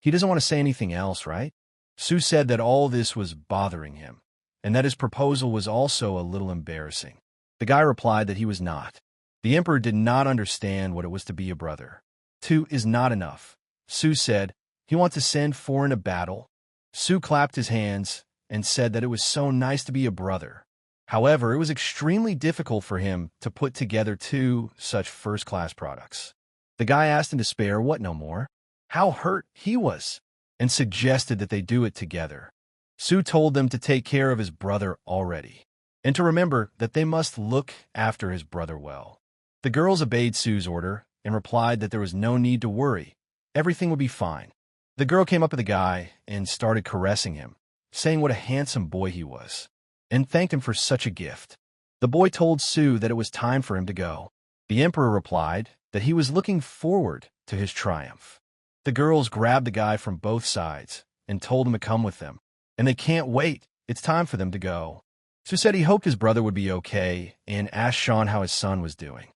he doesn't want to say anything else, right? Su said that all this was bothering him, and that his proposal was also a little embarrassing. The guy replied that he was not. The emperor did not understand what it was to be a brother. Two is not enough. Su said he wants to send four in a battle. Su clapped his hands and said that it was so nice to be a brother. However, it was extremely difficult for him to put together two such first-class products. The guy asked in despair what no more, how hurt he was, and suggested that they do it together. Su told them to take care of his brother already, and to remember that they must look after his brother well. The girls obeyed Su's order and replied that there was no need to worry. Everything would be fine. The girl came up to the guy and started caressing him, saying what a handsome boy he was, and thanked him for such a gift. The boy told Su that it was time for him to go. The emperor replied that he was looking forward to his triumph. The girls grabbed the guy from both sides and told him to come with them, and they can't wait. It's time for them to go. Su said he hoped his brother would be okay and asked Sean how his son was doing.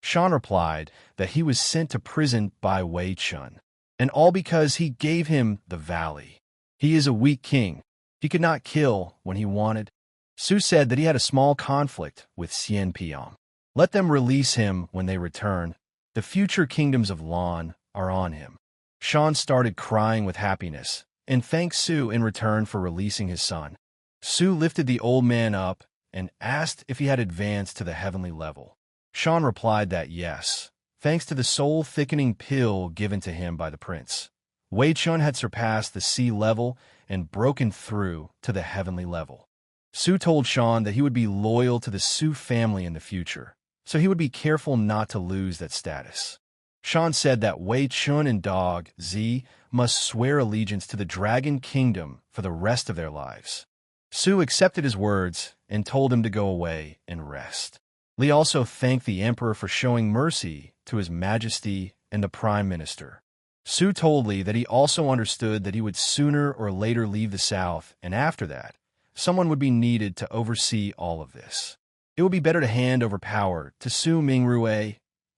Sean replied that he was sent to prison by Wei Chun, and all because he gave him the valley. He is a weak king. He could not kill when he wanted. Su said that he had a small conflict with Xian Piang. Let them release him when they return. The future kingdoms of Lan are on him. Sean started crying with happiness and thanked Su in return for releasing his son. Su lifted the old man up and asked if he had advanced to the heavenly level. Sean replied that yes, thanks to the soul-thickening pill given to him by the prince. Wei Chun had surpassed the sea level and broken through to the heavenly level. Su told Sean that he would be loyal to the Su family in the future, so he would be careful not to lose that status. Sean said that Wei Chun and dog Z must swear allegiance to the Dragon Kingdom for the rest of their lives. Su accepted his words and told him to go away and rest. Li also thanked the emperor for showing mercy to his majesty and the prime minister. Su told Li that he also understood that he would sooner or later leave the south, and after that, someone would be needed to oversee all of this. It would be better to hand over power to Su Mingrue,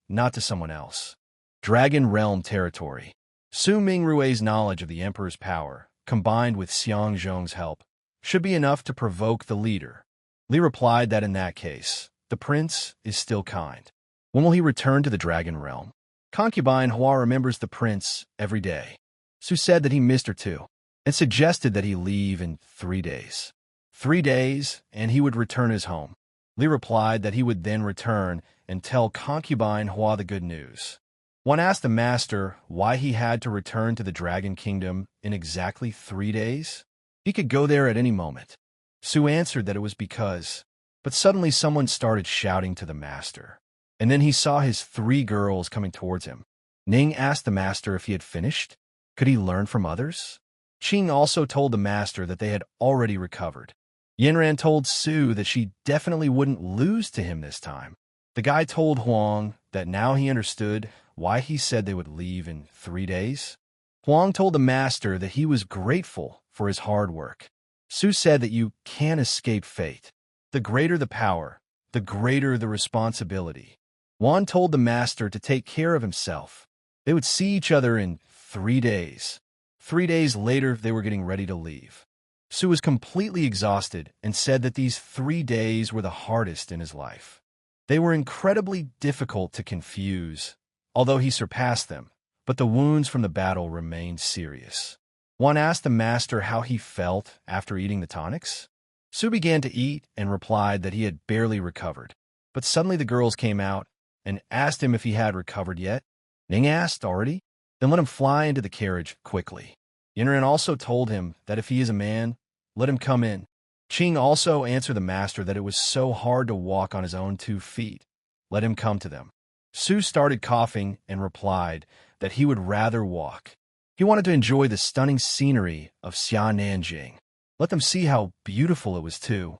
not to someone else. Dragon Realm territory. Su Mingrue's knowledge of the emperor's power, combined with Xiang Zhong's help, should be enough to provoke the leader. Li replied that in that case, the prince is still kind. When will he return to the Dragon Realm? Concubine Hua remembers the prince every day. Su said that he missed her too, and suggested that he leave in 3 days. 3 days, and he would return his home. Li replied that he would then return and tell concubine Hua the good news. One asked the master why he had to return to the Dragon Kingdom in exactly 3 days. He could go there at any moment. Su answered that it was because, but suddenly someone started shouting to the master, and then he saw his 3 girls coming towards him. Ning asked the master if he had finished. Could he learn from others? Qing also told the master that they had already recovered. Yinran told Su that she definitely wouldn't lose to him this time. The guy told Huang that now he understood why he said they would leave in 3 days. Huang told the master that he was grateful for his hard work. Su said that you can't escape fate. The greater the power, the greater the responsibility. Huang told the master to take care of himself. They would see each other in 3 days. 3 days later, they were getting ready to leave. Su was completely exhausted and said that these 3 days were the hardest in his life. They were incredibly difficult to confuse, although he surpassed them, but the wounds from the battle remained serious. One asked the master how he felt after eating the tonics. Su began to eat and replied that he had barely recovered, but suddenly the girls came out and asked him if he had recovered yet. Ning asked already, then let him fly into the carriage quickly. Yinran also told him that if he is a man, let him come in. Qing also answered the master that it was so hard to walk on his own 2 feet. Let him come to them. Su started coughing and replied that he would rather walk. He wanted to enjoy the stunning scenery of Xiannanjing. Let them see how beautiful it was too.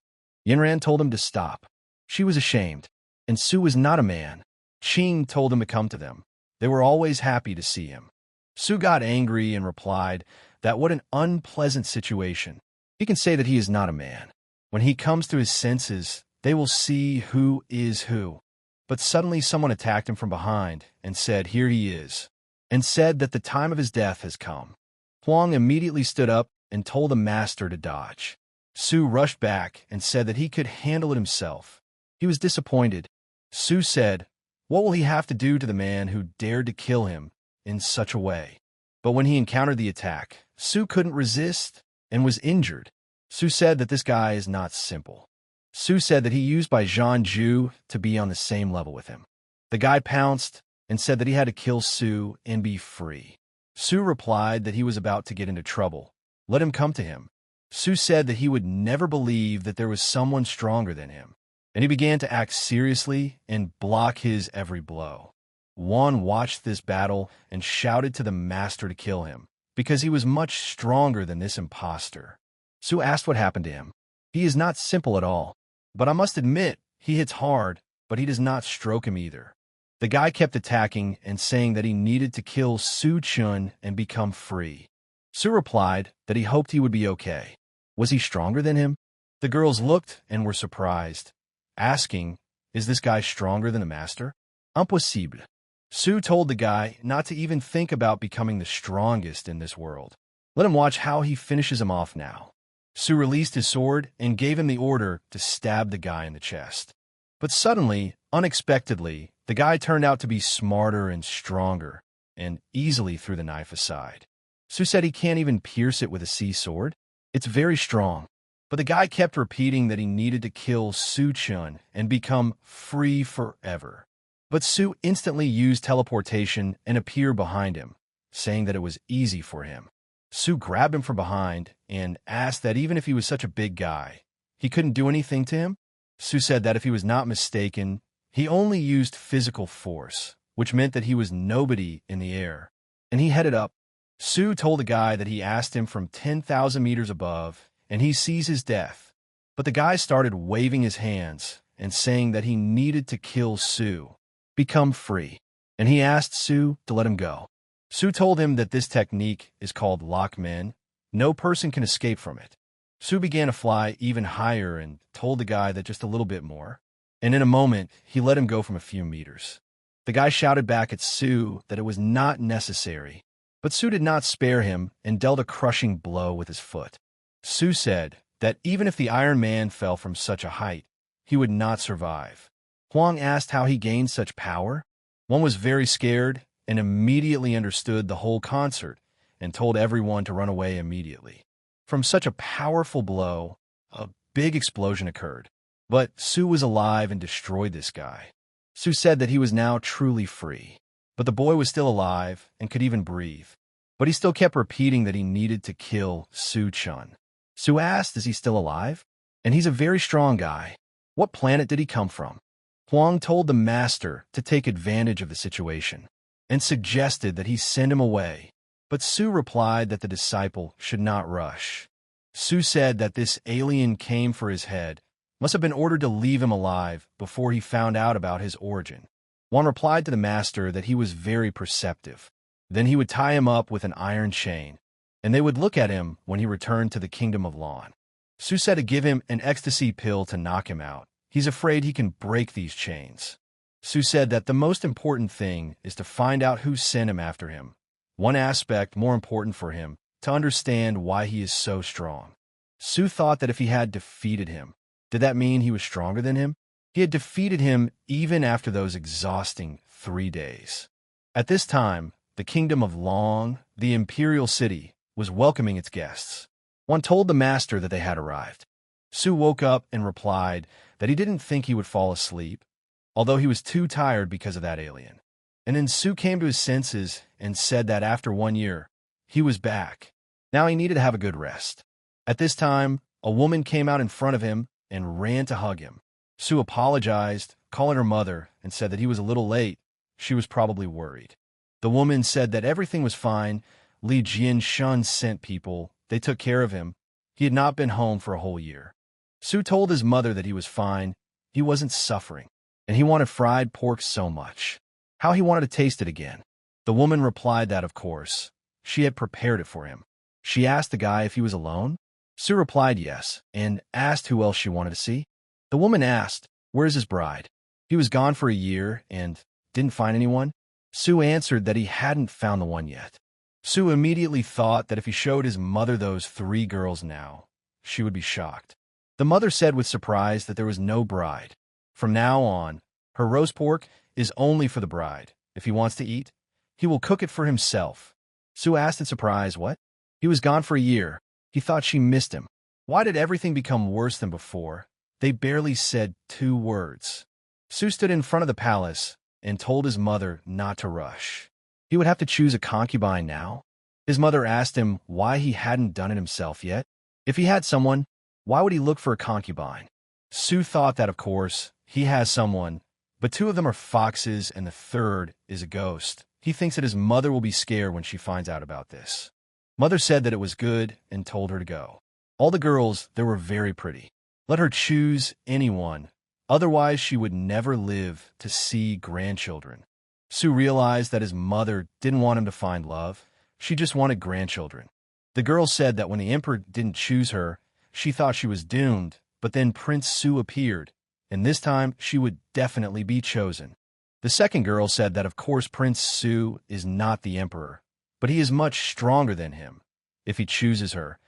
Yinran told him to stop. She was ashamed, and Su was not a man. Qing told him to come to them. They were always happy to see him. Su got angry and replied that what an unpleasant situation. He can say that he is not a man. When he comes to his senses, they will see who is who. But suddenly someone attacked him from behind and said, "Here he is," and said that the time of his death has come. Huang immediately stood up and told the master to dodge. Su rushed back and said that he could handle it himself. He was disappointed. Su said, what will he have to do to the man who dared to kill him in such a way? But when he encountered the attack, Su couldn't resist and was injured. Su said that this guy is not simple. Su said that he used by Zhang Ju to be on the same level with him. The guy pounced and said that he had to kill Su and be free. Su replied that he was about to get into trouble. Let him come to him. Su said that he would never believe that there was someone stronger than him, and he began to act seriously and block his every blow. Wan watched this battle and shouted to the master to kill him, because he was much stronger than this imposter. Su asked what happened to him. He is not simple at all, but I must admit, he hits hard, but he does not stroke him either. The guy kept attacking and saying that he needed to kill Su-chun and become free. Su replied that he hoped he would be okay. Was he stronger than him? The girls looked and were surprised, asking, "Is this guy stronger than the master?" Impossible. Su told the guy not to even think about becoming the strongest in this world. Let him watch how he finishes him off now. Su released his sword and gave him the order to stab the guy in the chest. But suddenly, unexpectedly, the guy turned out to be smarter and stronger, and easily threw the knife aside. Su said he can't even pierce it with a sea sword. It's very strong. But the guy kept repeating that he needed to kill Su-chun and become free forever. But Su instantly used teleportation and appeared behind him, saying that it was easy for him. Su grabbed him from behind and asked that even if he was such a big guy, he couldn't do anything to him. Su said that if he was not mistaken, he only used physical force, which meant that he was nobody in the air. And he headed up. Su told the guy that he asked him from 10,000 meters above, and he sees his death. But the guy started waving his hands and saying that he needed to kill Su, become free, and he asked Su to let him go. Su told him that this technique is called lock men. No person can escape from it. Su began to fly even higher and told the guy that just a little bit more. And in a moment, he let him go from a few meters. The guy shouted back at Su that it was not necessary, but Su did not spare him and dealt a crushing blow with his foot. Su said that even if the Iron Man fell from such a height, he would not survive. Huang asked how he gained such power. One was very scared and immediately understood the whole concert and told everyone to run away immediately. From such a powerful blow, a big explosion occurred. But Su was alive and destroyed this guy. Su said that he was now truly free. But the boy was still alive and could even breathe. But he still kept repeating that he needed to kill Su-chun. Su asked, is he still alive? And he's a very strong guy. What planet did he come from? Huang told the master to take advantage of the situation and suggested that he send him away. But Su replied that the disciple should not rush. Su said that this alien came for his head, must have been ordered to leave him alive before he found out about his origin. Huang replied to the master that he was very perceptive. Then he would tie him up with an iron chain, and they would look at him when he returned to the kingdom of Lan. Su said to give him an ecstasy pill to knock him out. He's afraid he can break these chains. Su said that the most important thing is to find out who sent him after him. One aspect more important for him, to understand why he is so strong. Su thought that if he had defeated him, did that mean he was stronger than him? He had defeated him even after those exhausting 3 days. At this time, the kingdom of Lan, the imperial city, was welcoming its guests. One told the master that they had arrived. Su woke up and replied that he didn't think he would fall asleep, although he was too tired because of that alien. And then Su came to his senses and said that after 1 year, he was back. Now he needed to have a good rest. At this time, a woman came out in front of him and ran to hug him. Su apologized, calling her mother, and said that he was a little late. She was probably worried. The woman said that everything was fine. Li Jianshun sent people. They took care of him. He had not been home for a whole year. Su told his mother that he was fine. He wasn't suffering. And he wanted fried pork so much. How he wanted to taste it again. The woman replied that, of course, she had prepared it for him. She asked the guy if he was alone. Su replied yes, and asked who else she wanted to see. The woman asked, where's his bride? He was gone for a year and didn't find anyone. Su answered that he hadn't found the one yet. Su immediately thought that if he showed his mother those 3 girls now, she would be shocked. The mother said with surprise that there was no bride. From now on, her roast pork is only for the bride. If he wants to eat, he will cook it for himself. Su asked in surprise, what? He was gone for a year. He thought she missed him. Why did everything become worse than before? They barely said 2 words. Su stood in front of the palace and told his mother not to rush. He would have to choose a concubine now. His mother asked him why he hadn't done it himself yet. If he had someone, why would he look for a concubine? Su thought that, of course, he has someone, but 2 of them are foxes and the 3rd is a ghost. He thinks that his mother will be scared when she finds out about this. Mother said that it was good and told her to go. All the girls, they were very pretty. Let her choose anyone, otherwise she would never live to see grandchildren. Su realized that his mother didn't want him to find love. She just wanted grandchildren. The girl said that when the emperor didn't choose her, she thought she was doomed, but then Prince Su appeared, and this time she would definitely be chosen. The second girl said that of course Prince Su is not the emperor, but he is much stronger than him. If he chooses her,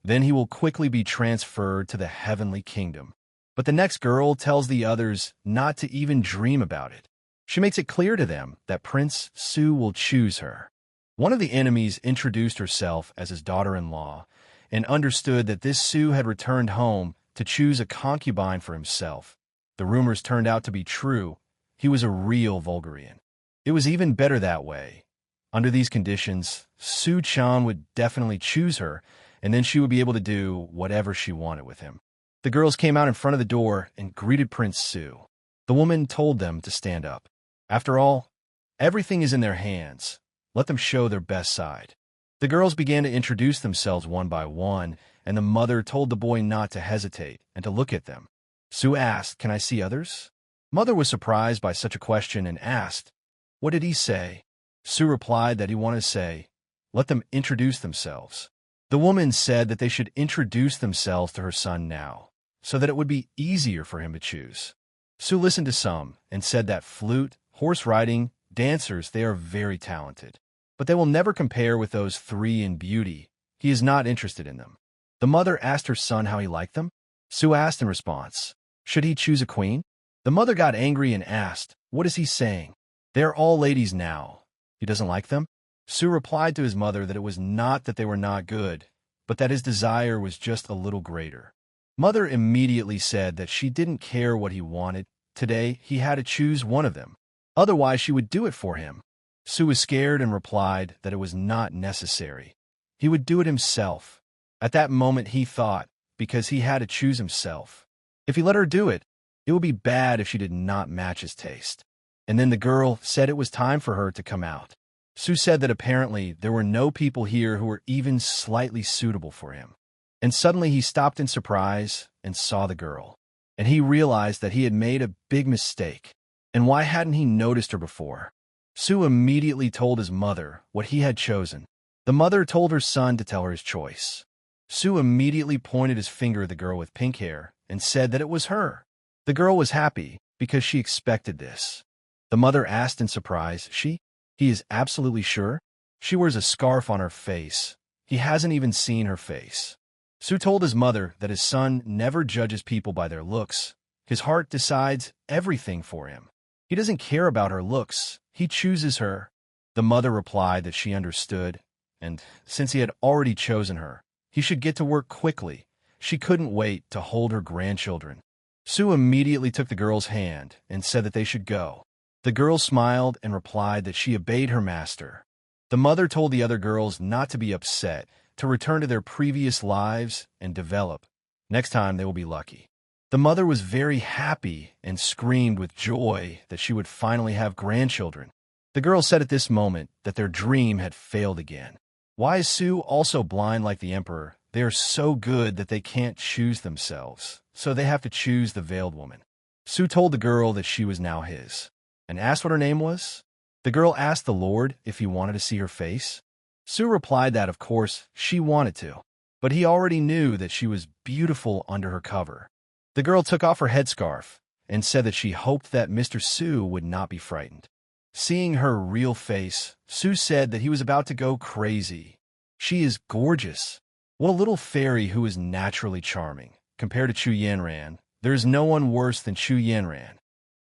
then he will quickly be transferred to the heavenly kingdom. But the next girl tells the others not to even dream about it. She makes it clear to them that Prince Su will choose her. One of the enemies introduced herself as his daughter-in-law and understood that this Su had returned home to choose a concubine for himself. The rumors turned out to be true. He was a real Vulgarian. It was even better that way. Under these conditions, Su-chan would definitely choose her, and then she would be able to do whatever she wanted with him. The girls came out in front of the door and greeted Prince Su. The woman told them to stand up. After all, everything is in their hands. Let them show their best side. The girls began to introduce themselves one by one, and the mother told the boy not to hesitate and to look at them. Su asked, "Can I see others?" Mother was surprised by such a question and asked, "What did he say?" Su replied that he wanted to say, "Let them introduce themselves." The woman said that they should introduce themselves to her son now, so that it would be easier for him to choose. Su listened to some and said that flute, horse riding, dancers, they are very talented. But they will never compare with those three in beauty. He is not interested in them. The mother asked her son how he liked them. Su asked in response, should he choose a queen? The mother got angry and asked, what is he saying? They are all ladies now. He doesn't like them? Su replied to his mother that it was not that they were not good, but that his desire was just a little greater. Mother immediately said that she didn't care what he wanted. Today, he had to choose one of them. Otherwise, she would do it for him. Su was scared and replied that it was not necessary. He would do it himself. At that moment, he thought, because he had to choose himself. If he let her do it, it would be bad if she did not match his taste. And then the girl said it was time for her to come out. Su said that apparently there were no people here who were even slightly suitable for him. And suddenly he stopped in surprise and saw the girl. And he realized that he had made a big mistake. And why hadn't he noticed her before? Su immediately told his mother what he had chosen. The mother told her son to tell her his choice. Su immediately pointed his finger at the girl with pink hair and said that it was her. The girl was happy because she expected this. The mother asked in surprise, He is absolutely sure? She wears a scarf on her face. He hasn't even seen her face. Su told his mother that his son never judges people by their looks. His heart decides everything for him. He doesn't care about her looks. He chooses her. The mother replied that she understood, and since he had already chosen her, he should get to work quickly. She couldn't wait to hold her grandchildren. Su immediately took the girl's hand and said that they should go. The girl smiled and replied that she obeyed her master. The mother told the other girls not to be upset, to return to their previous lives and develop. Next time they will be lucky. The mother was very happy and screamed with joy that she would finally have grandchildren. The girls said at this moment that their dream had failed again. Why is Su also blind like the emperor? They are so good that they can't choose themselves, so they have to choose the veiled woman. Su told the girl that she was now his, and asked what her name was. The girl asked the Lord if he wanted to see her face. Su replied that, of course, she wanted to, but he already knew that she was beautiful under her cover. The girl took off her headscarf and said that she hoped that Mr. Su would not be frightened. Seeing her real face, Su said that he was about to go crazy. She is gorgeous. What a little fairy who is naturally charming. Compared to Chu Yanran, there is no one worse than Chu Yanran.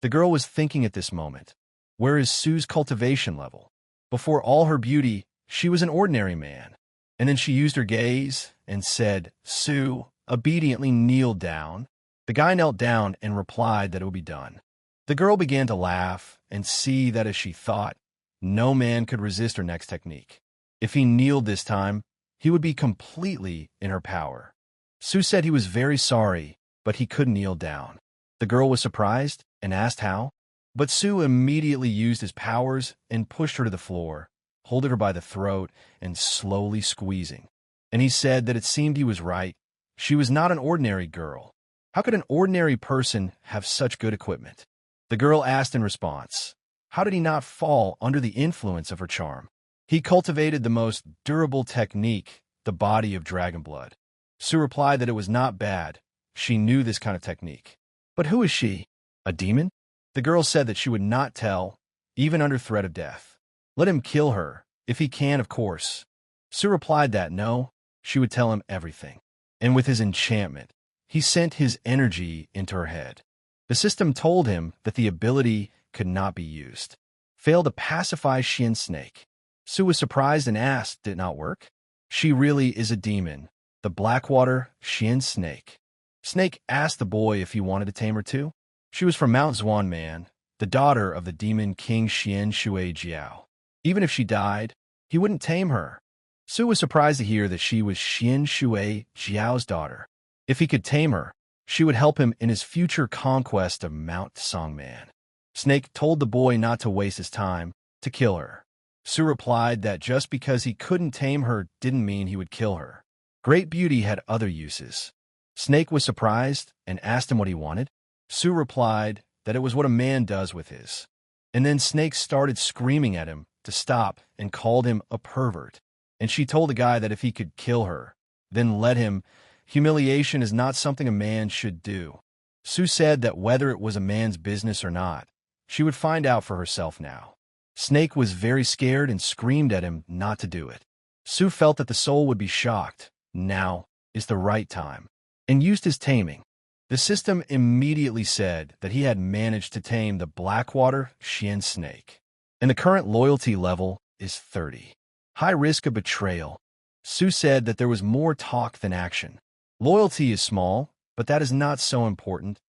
The girl was thinking at this moment, where is Su's cultivation level? Before all her beauty, she was an ordinary man. And then she used her gaze and said, Su, obediently kneel down. The guy knelt down and replied that it would be done. The girl began to laugh and see that as she thought, no man could resist her next technique. If he kneeled this time, he would be completely in her power. Su said he was very sorry, but he couldn't kneel down. The girl was surprised and asked how, but Su immediately used his powers and pushed her to the floor, holding her by the throat and slowly squeezing. And he said that it seemed he was right. She was not an ordinary girl. How could an ordinary person have such good equipment? The girl asked in response, How did he not fall under the influence of her charm? He cultivated the most durable technique, the body of dragon blood. Su replied that it was not bad. She knew this kind of technique. But who is she? A demon? The girl said that she would not tell, even under threat of death. Let him kill her, if he can, of course. Su replied that no, she would tell him everything. And with his enchantment, he sent his energy into her head. The system told him that the ability could not be used. Failed to pacify Xian Snake. Su was surprised and asked, did it not work? She really is a demon, the Blackwater Xian Snake. Snake asked the boy if he wanted to tame her too. She was from Mount Xuanman, the daughter of the demon king Xian Shui Jiao. Even if she died, he wouldn't tame her. Su was surprised to hear that she was Xian Shui Jiao's daughter. If he could tame her, she would help him in his future conquest of Mount Songman. Snake told the boy not to waste his time, to kill her. Su replied that just because he couldn't tame her didn't mean he would kill her. Great beauty had other uses. Snake was surprised and asked him what he wanted. Su replied that it was what a man does with his. And then Snake started screaming at him to stop and called him a pervert. And she told the guy that if he could kill her, then let him. Humiliation is not something a man should do. Su said that whether it was a man's business or not, she would find out for herself now. Snake was very scared and screamed at him not to do it. Su felt that the soul would be shocked. Now is the right time. And used his taming. The system immediately said that he had managed to tame the Blackwater Xian Snake. And the current loyalty level is 30. High risk of betrayal. Su said that there was more talk than action. Loyalty is small, but that is not so important.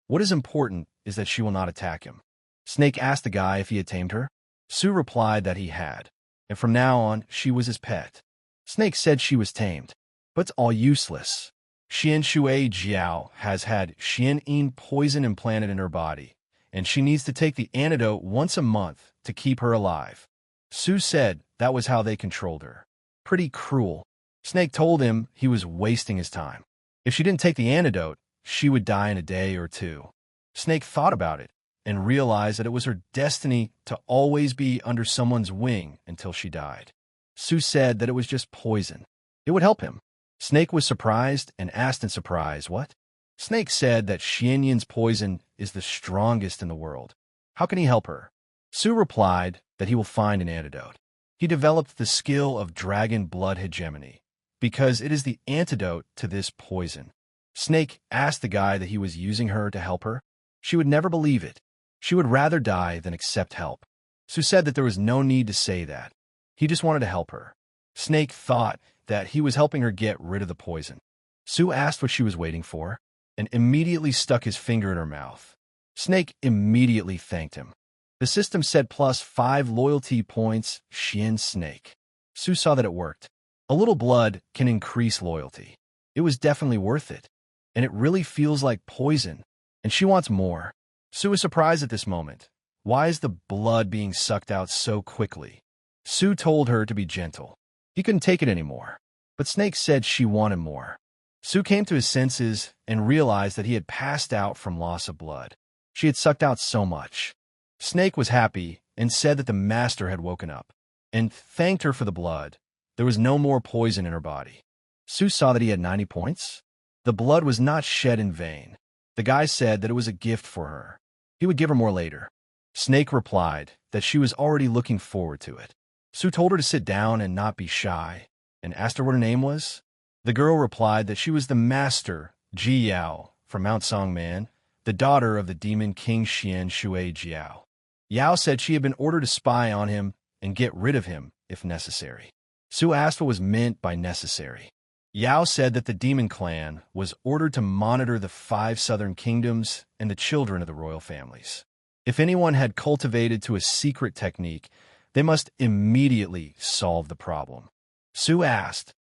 What is important is that she will not attack him. Snake asked the guy if he had tamed her. Su replied that he had, and from now on, she was his pet. Snake said she was tamed, but it's all useless. Xian Shui Jiao has had Xian Yin poison implanted in her body, and she needs to take the antidote once a month to keep her alive. Su said that was how they controlled her. Pretty cruel. Snake told him he was wasting his time. If she didn't take the antidote, she would die in a day or two. Snake thought about it and realized that it was her destiny to always be under someone's wing until she died. Su said that it was just poison. It would help him. Snake was surprised and asked in surprise, what? Snake said that Xian Yin's poison is the strongest in the world. How can he help her? Su replied that he will find an antidote. He developed the skill of dragon blood hegemony, because it is the antidote to this poison. Snake asked the guy that he was using her to help her. She would never believe it. She would rather die than accept help. Su said that there was no need to say that. He just wanted to help her. Snake thought that he was helping her get rid of the poison. Su asked what she was waiting for, and immediately stuck his finger in her mouth. Snake immediately thanked him. The system said +5 loyalty points, Xian Snake. Su saw that it worked. A little blood can increase loyalty. It was definitely worth it. And it really feels like poison. And she wants more. Su is surprised at this moment. Why is the blood being sucked out so quickly? Su told her to be gentle. He couldn't take it anymore. But Snake said she wanted more. Su came to his senses and realized that he had passed out from loss of blood. She had sucked out so much. Snake was happy and said that the master had woken up and thanked her for the blood. There was no more poison in her body. Su saw that he had 90 points. The blood was not shed in vain. The guy said that it was a gift for her. He would give her more later. Snake replied that she was already looking forward to it. Su told her to sit down and not be shy, and asked her what her name was. The girl replied that she was the master, Ji Yao, from Mount Songman, the daughter of the demon king Xian Shui Jiao. Yao said she had been ordered to spy on him and get rid of him if necessary. Su asked what was meant by necessary. Yao said that the demon clan was ordered to monitor the 5 southern kingdoms and the children of the royal families. If anyone had cultivated to a secret technique, they must immediately solve the problem. Su asked,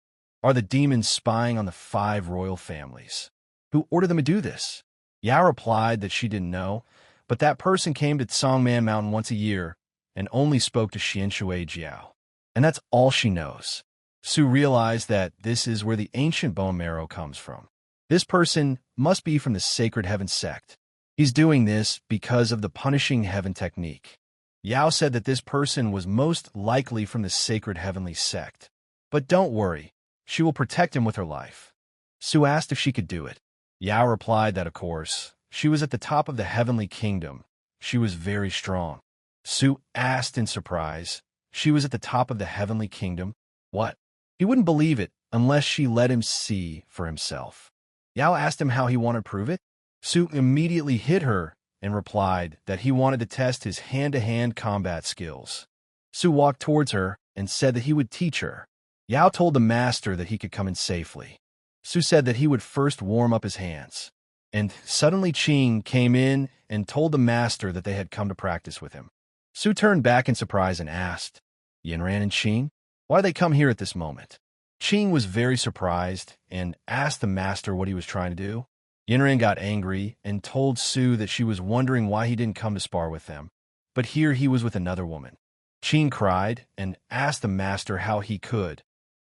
are the demons spying on the 5 royal families? Who ordered them to do this? Yao replied that she didn't know, but that person came to Songman Mountain once a year and only spoke to Xian Shui Jiao. And that's all she knows. Su realized that this is where the ancient bone marrow comes from. This person must be from the Sacred Heaven sect. He's doing this because of the punishing heaven technique. Yao said that this person was most likely from the sacred heavenly sect. But don't worry, she will protect him with her life. Su asked if she could do it. Yao replied that, of course, she was at the top of the heavenly kingdom. She was very strong. Su asked in surprise, she was at the top of the heavenly kingdom? What? He wouldn't believe it unless she let him see for himself. Yao asked him how he wanted to prove it. Su immediately hit her and replied that he wanted to test his hand-to-hand combat skills. Su walked towards her and said that he would teach her. Yao told the master that he could come in safely. Su said that he would first warm up his hands. And suddenly Qing came in and told the master that they had come to practice with him. Su turned back in surprise and asked, Yinran and Qing, why did they come here at this moment? Qing was very surprised and asked the master what he was trying to do. Yinran got angry and told Su that she was wondering why he didn't come to spar with them. But here he was with another woman. Qing cried and asked the master how he could.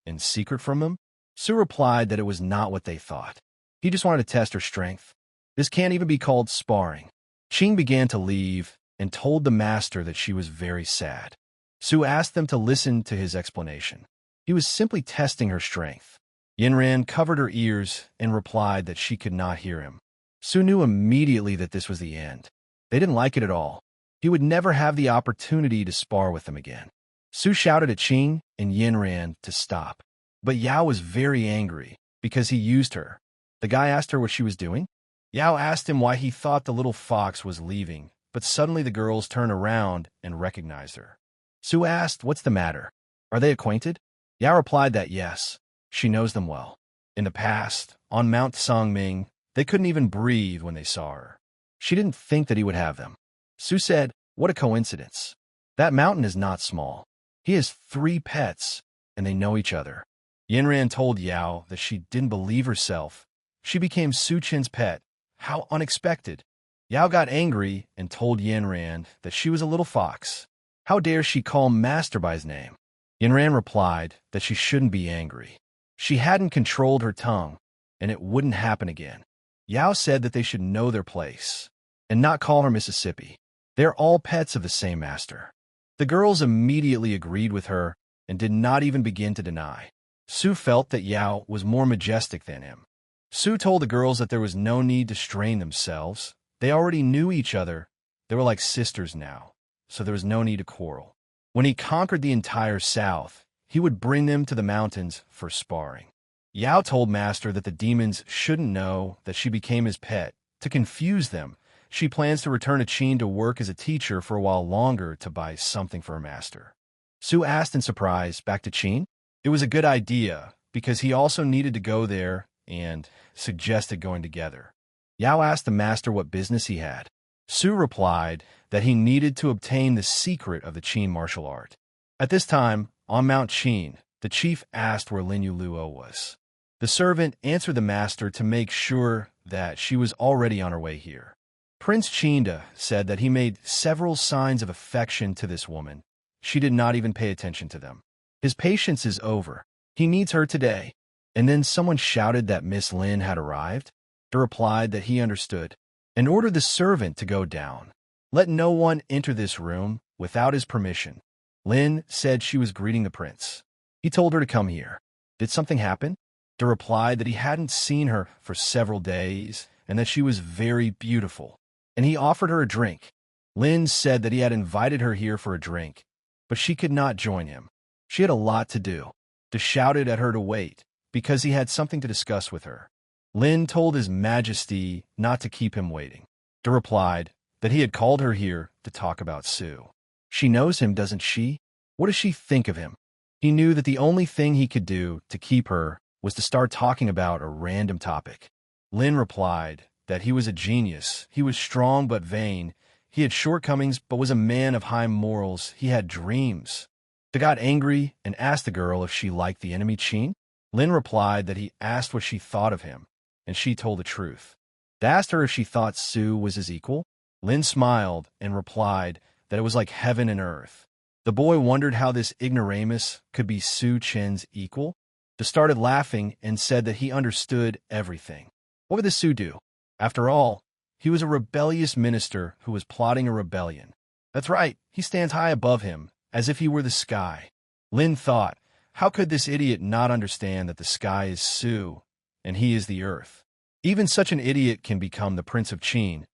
In secret from him? Su replied that it was not what they thought. He just wanted to test her strength. This can't even be called sparring. Qing began to leave and told the master that she was very sad. Su asked them to listen to his explanation. He was simply testing her strength. Yinran covered her ears and replied that she could not hear him. Su knew immediately that this was the end. They didn't like it at all. He would never have the opportunity to spar with them again. Su shouted at Qing and Yinran to stop. But Yao was very angry because he used her. The guy asked her what she was doing. Yao asked him why he thought the little fox was leaving, but suddenly the girls turned around and recognized her. Su asked, what's the matter? Are they acquainted? Yao replied that yes, she knows them well. In the past, on Mount Songming, they couldn't even breathe when they saw her. She didn't think that he would have them. Su said, what a coincidence. That mountain is not small. He has 3 pets, and they know each other. Yinran told Yao that she didn't believe herself. She became Su Qin's pet. How unexpected. Yao got angry and told Yinran that she was a little fox. How dare she call Master by his name? Yinran replied that she shouldn't be angry. She hadn't controlled her tongue, and it wouldn't happen again. Yao said that they should know their place and not call her Mississippi. They're all pets of the same master. The girls immediately agreed with her and did not even begin to deny. Su felt that Yao was more majestic than him. Su told the girls that there was no need to strain themselves. They already knew each other. They were like sisters now, so there was no need to quarrel. When he conquered the entire South, he would bring them to the mountains for sparring. Yao told Master that the demons shouldn't know that she became his pet. To confuse them, she plans to return to Qin to work as a teacher for a while longer to buy something for her master. Su asked in surprise, back to Qin? It was a good idea, because he also needed to go there and suggested going together. Yao asked the master what business he had. Su replied that he needed to obtain the secret of the Qin martial art. At this time, on Mount Qin, the chief asked where Lin Yuluo was. The servant answered the master to make sure that she was already on her way here. Prince Qinda said that he made several signs of affection to this woman. She did not even pay attention to them. His patience is over. He needs her today. And then someone shouted that Miss Lin had arrived. He replied that he understood and ordered the servant to go down. Let no one enter this room without his permission. Lin said she was greeting the prince. He told her to come here. Did something happen? He replied that he hadn't seen her for several days and that she was very beautiful. And he offered her a drink. Lin said that he had invited her here for a drink, but she could not join him. She had a lot to do. He shouted at her to wait, because he had something to discuss with her. Lin told his majesty not to keep him waiting. He replied that he had called her here to talk about Su. She knows him, doesn't she? What does she think of him? He knew that the only thing he could do to keep her was to start talking about a random topic. Lin replied that he was a genius. He was strong but vain. He had shortcomings but was a man of high morals. He had dreams. He got angry and asked the girl if she liked the enemy Qin. Lin replied that he asked what she thought of him, and she told the truth. They asked her if she thought Su was his equal. Lin smiled and replied that it was like heaven and earth. The boy wondered how this ignoramus could be Su Qin's equal. He started laughing and said that he understood everything. What would the Su do? After all, he was a rebellious minister who was plotting a rebellion. That's right, he stands high above him, as if he were the sky. Lin thought, how could this idiot not understand that the sky is Su, and he is the earth? Even such an idiot can become the Prince of Qin.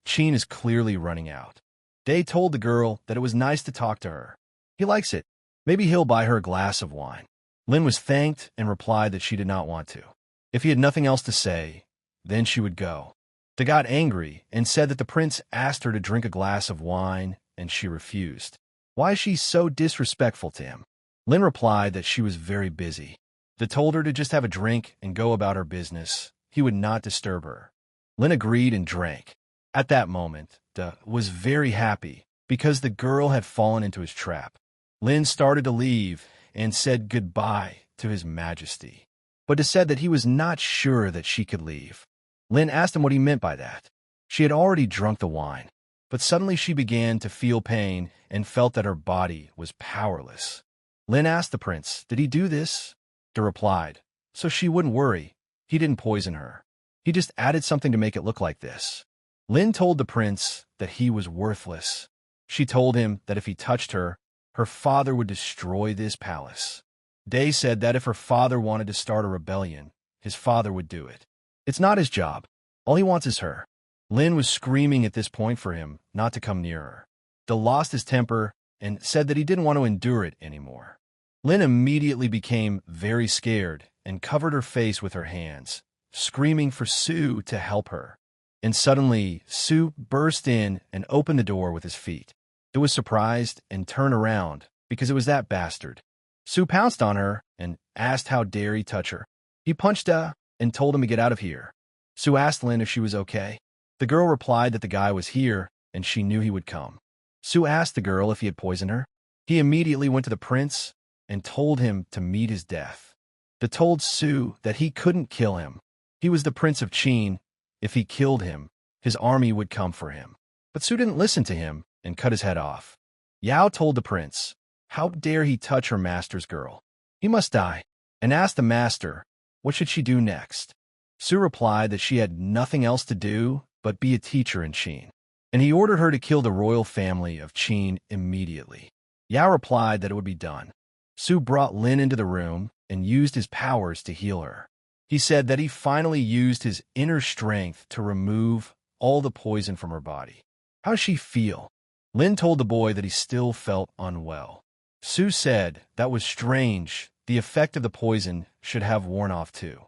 Qin is clearly running out. Day told the girl that it was nice to talk to her. He likes it. Maybe he'll buy her a glass of wine. Lin was thanked and replied that she did not want to. If he had nothing else to say, then she would go. They got angry and said that the prince asked her to drink a glass of wine, and she refused. Why is she so disrespectful to him? Lin replied that she was very busy. They told her to just have a drink and go about her business. He would not disturb her. Lin agreed and drank. At that moment, Da was very happy because the girl had fallen into his trap. Lin started to leave and said goodbye to his majesty. But Da said that he was not sure that she could leave. Lin asked him what he meant by that. She had already drunk the wine, but suddenly she began to feel pain and felt that her body was powerless. Lin asked the prince, did he do this? Da replied, so she wouldn't worry. He didn't poison her. He just added something to make it look like this. Lin told the prince that he was worthless. She told him that if he touched her, her father would destroy this palace. Day said that if her father wanted to start a rebellion, his father would do it. It's not his job. All he wants is her. Lin was screaming at this point for him not to come near her. Da lost his temper and said that he didn't want to endure it anymore. Lin immediately became very scared and covered her face with her hands, screaming for Su to help her. And suddenly, Su burst in and opened the door with his feet. Da was surprised and turned around because it was that bastard. Su pounced on her and asked how dare he touch her. He punched Da and told him to get out of here. Su asked Lin if she was okay. The girl replied that the guy was here and she knew he would come. Su asked the girl if he had poisoned her. He immediately went to the prince and told him to meet his death. Da told Su that he couldn't kill him. He was the Prince of Qin. If he killed him, his army would come for him. But Su didn't listen to him and cut his head off. Yao told the prince, how dare he touch her master's girl? He must die, and asked the master, what should she do next? Su replied that she had nothing else to do but be a teacher in Qin, and he ordered her to kill the royal family of Qin immediately. Yao replied that it would be done. Su brought Lin into the room and used his powers to heal her. He said that he finally used his inner strength to remove all the poison from her body. How does she feel? Lin told the boy that he still felt unwell. Su said that was strange. The effect of the poison should have worn off too.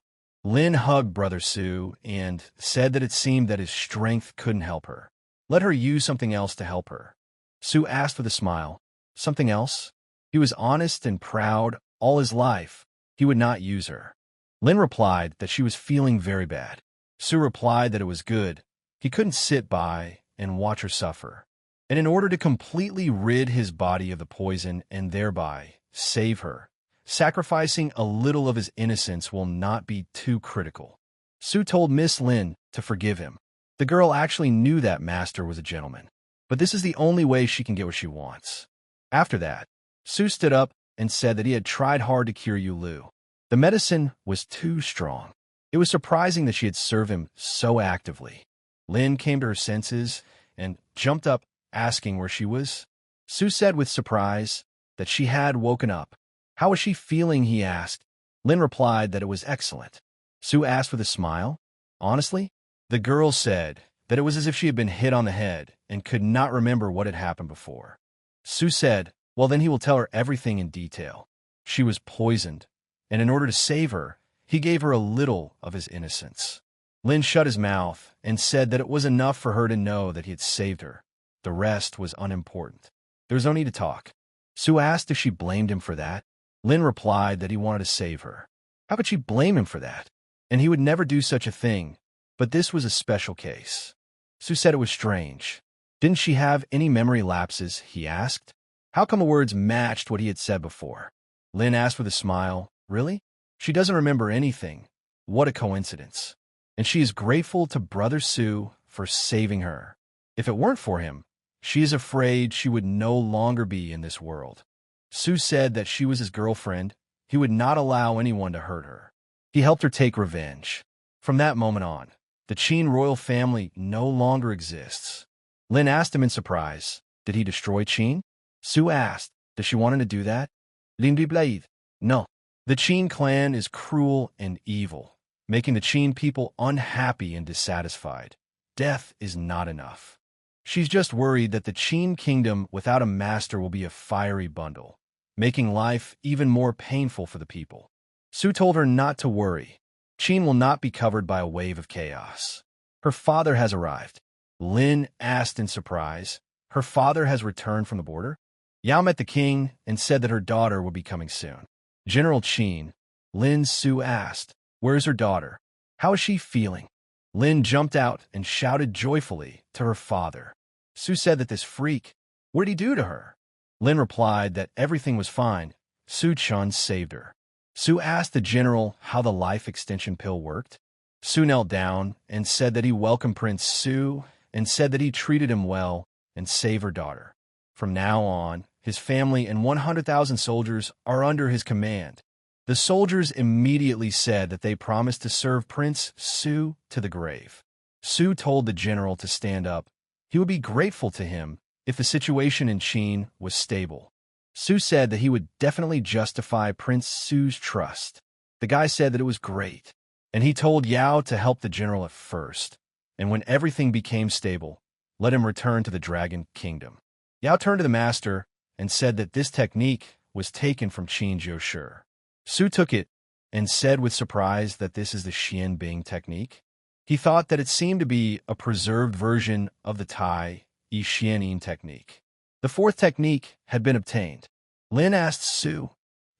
Lin hugged Brother Su and said that it seemed that his strength couldn't help her. Let her use something else to help her. Su asked with a smile, something else? He was honest and proud all his life. He would not use her. Lin replied that she was feeling very bad. Su replied that it was good. He couldn't sit by and watch her suffer. And in order to completely rid his body of the poison and thereby save her, sacrificing a little of his innocence will not be too critical. Su told Miss Lin to forgive him. The girl actually knew that master was a gentleman, but this is the only way she can get what she wants. After that, Su stood up and said that he had tried hard to cure Yu Lu. The medicine was too strong. It was surprising that she had served him so actively. Lin came to her senses and jumped up, asking where she was. Su said with surprise that she had woken up. How was she feeling, he asked. Lin replied that it was excellent. Su asked with a smile. Honestly? The girl said that it was as if she had been hit on the head and could not remember what had happened before. Su said, well, then he will tell her everything in detail. She was poisoned, and in order to save her, he gave her a little of his innocence. Lin shut his mouth and said that it was enough for her to know that he had saved her. The rest was unimportant. There was no need to talk. Su asked if she blamed him for that. Lin replied that he wanted to save her. How could she blame him for that? And he would never do such a thing. But this was a special case. Su said it was strange. Didn't she have any memory lapses, he asked. How come the words matched what he had said before? Lin asked with a smile. Really? She doesn't remember anything. What a coincidence. And she is grateful to Brother Su for saving her. If it weren't for him, she is afraid she would no longer be in this world. Su said that she was his girlfriend. He would not allow anyone to hurt her. He helped her take revenge. From that moment on, the Qin royal family no longer exists. Lin asked him in surprise, Did he destroy Qin? Su asked. Does she want him to do that? Lindy Blade. No. The Qin clan is cruel and evil, making the Qin people unhappy and dissatisfied. Death is not enough. She's just worried that the Qin kingdom without a master will be a fiery bundle, making life even more painful for the people. Su told her not to worry. Qin will not be covered by a wave of chaos. Her father has arrived. Lin asked in surprise. Her father has returned from the border? Yao met the king and said that her daughter would be coming soon. General Qin, Lin Su asked, where's her daughter? How is she feeling? Lin jumped out and shouted joyfully to her father. Su said that this freak, what did he do to her? Lin replied that everything was fine. Su Chun saved her. Su asked the general how the life extension pill worked. Su knelt down and said that he welcomed Prince Su and said that he treated him well and saved her daughter. From now on, his family and 100,000 soldiers are under his command. The soldiers immediately said that they promised to serve Prince Su to the grave. Su told the general to stand up. He would be grateful to him if the situation in Qin was stable. Su said that he would definitely justify Prince Su's trust. The guy said that it was great, and he told Yao to help the general at first, and when everything became stable, let him return to the Dragon Kingdom. Yao turned to the master and said that this technique was taken from Qin Jiushi. Su took it and said with surprise that this is the Xian Bing technique. He thought that it seemed to be a preserved version of the Tai Yi Xianin technique. The fourth technique had been obtained. Lin asked Su,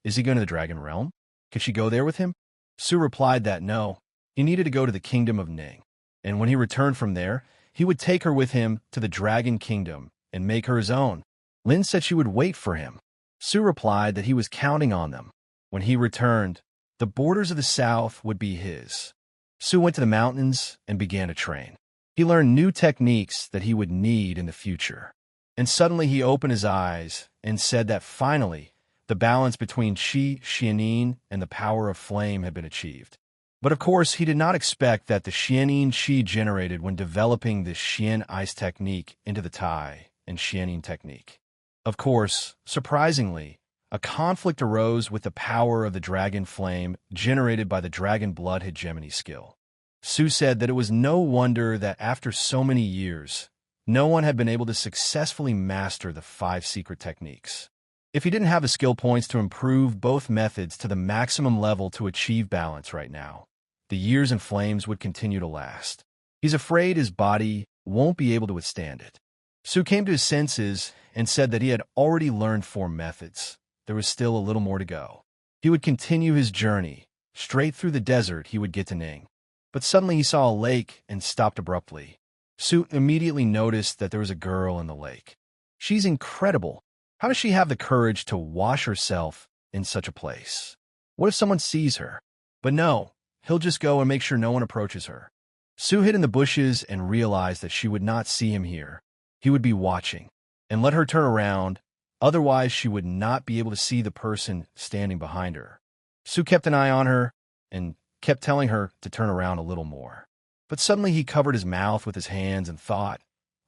is he going to the Dragon Realm? Could she go there with him? Su replied that no, he needed to go to the Kingdom of Ning, and when he returned from there, he would take her with him to the Dragon Kingdom and make her his own. Lin said she would wait for him. Su replied that he was counting on them. When he returned, the borders of the south would be his. Su went to the mountains and began to train. He learned new techniques that he would need in the future. And suddenly he opened his eyes and said that finally, the balance between Qi Xianin and the power of flame had been achieved. But of course, he did not expect that the Xianin Qi generated when developing this Xian ice technique into the Tai and Xianin technique. Of course, surprisingly, a conflict arose with the power of the dragon flame generated by the dragon blood hegemony skill. Su said that it was no wonder that after so many years, no one had been able to successfully master the 5 secret techniques. If he didn't have the skill points to improve both methods to the maximum level to achieve balance right now, the years and flames would continue to last. He's afraid his body won't be able to withstand it. Su came to his senses and said that he had already learned 4 methods. There was still a little more to go. He would continue his journey. Straight through the desert, he would get to Ning. But suddenly he saw a lake and stopped abruptly. Su immediately noticed that there was a girl in the lake. She's incredible. How does she have the courage to wash herself in such a place? What if someone sees her? But no, he'll just go and make sure no one approaches her. Su hid in the bushes and realized that she would not see him here. He would be watching, and let her turn around, otherwise she would not be able to see the person standing behind her. Su kept an eye on her and kept telling her to turn around a little more. But suddenly he covered his mouth with his hands and thought,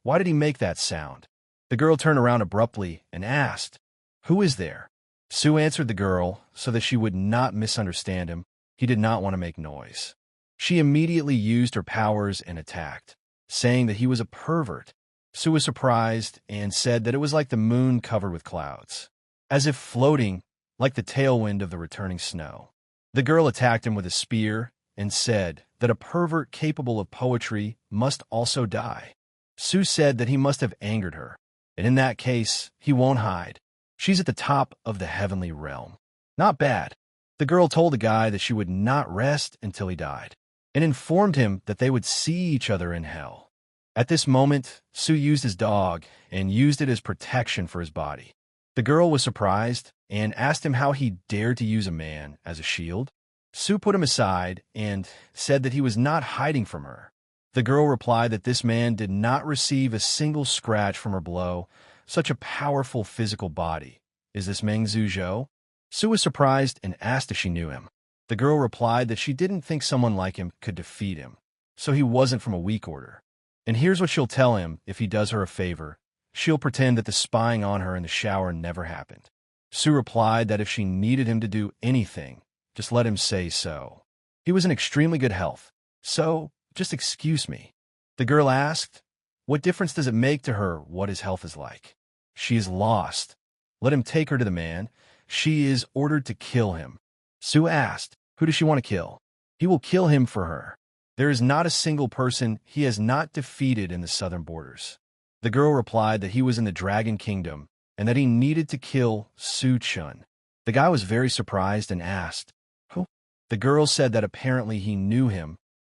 why did he make that sound? The girl turned around abruptly and asked, who is there? Su answered the girl so that she would not misunderstand him. He did not want to make noise. She immediately used her powers and attacked, saying that he was a pervert. Su was surprised and said that it was like the moon covered with clouds, as if floating like the tailwind of the returning snow. The girl attacked him with a spear and said that a pervert capable of poetry must also die. Su said that he must have angered her, and in that case, he won't hide. She's at the top of the heavenly realm. Not bad. The girl told the guy that she would not rest until he died, and informed him that they would see each other in hell. At this moment, Su used his dog and used it as protection for his body. The girl was surprised and asked him how he dared to use a man as a shield. Su put him aside and said that he was not hiding from her. The girl replied that this man did not receive a single scratch from her blow. Such a powerful physical body. Is this Meng Zhuzhou? Su was surprised and asked if she knew him. The girl replied that she didn't think someone like him could defeat him, so he wasn't from a weak order. And here's what she'll tell him if he does her a favor. she'll pretend that the spying on her in the shower never happened. Sue replied that if she needed him to do anything, just let him say so. He was in extremely good health, so just excuse me. The girl asked, what difference does it make to her what his health is like? She is lost. Let him take her to the man. She is ordered to kill him. Sue asked, who does she want to kill? He will kill him for her. There is not a single person he has not defeated in the southern borders. The girl replied that he was in the Dragon Kingdom and that he needed to kill Su-chun. The guy was very surprised and asked, who? The girl said that apparently he knew him.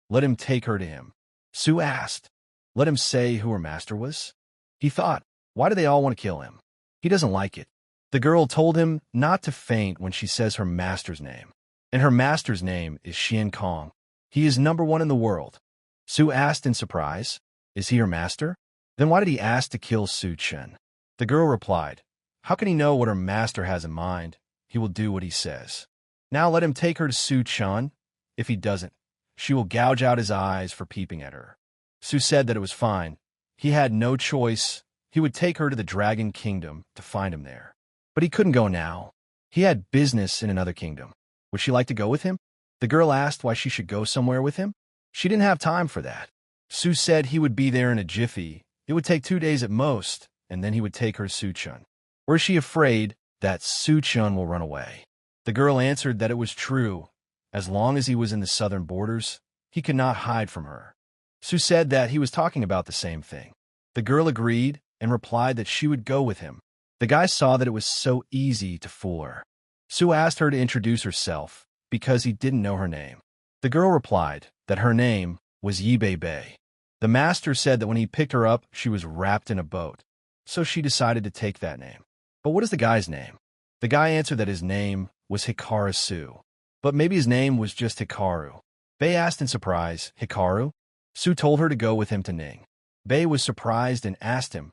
Let him take her to him. Sue asked, let him say who her master was? He thought, why do they all want to kill him? He doesn't like it. The girl told him not to faint when she says her master's name. And her master's name is Xian Kong. He is #1 in the world. Sue asked in surprise, is he her master? Then why did he ask to kill Su-chun? The girl replied, how can he know what her master has in mind? He will do what he says. Now let him take her to Su-chun. If he doesn't, she will gouge out his eyes for peeping at her. Sue said that it was fine. He had no choice. He would take her to the Dragon Kingdom to find him there. But he couldn't go now. He had business in another kingdom. Would she like to go with him? The girl asked why she should go somewhere with him. She didn't have time for that. Sue said he would be there in a jiffy. It would take 2 days at most, and then he would take her to Su-chun. Or is she afraid that Su-chun will run away? The girl answered that it was true. As long as he was in the southern borders, he could not hide from her. Sue said that he was talking about the same thing. The girl agreed and replied that she would go with him. The guy saw that it was so easy to fool her. Sue asked her to introduce herself because he didn't know her name. The girl replied that her name was Yibei. The master said that when he picked her up, she was wrapped in a boat, so she decided to take that name. But what is the guy's name? The guy answered that his name was Hikaru Sue, but maybe his name was just Hikaru. Bei asked in surprise, Hikaru? Sue told her to go with him to Ning. Bei was surprised and asked him,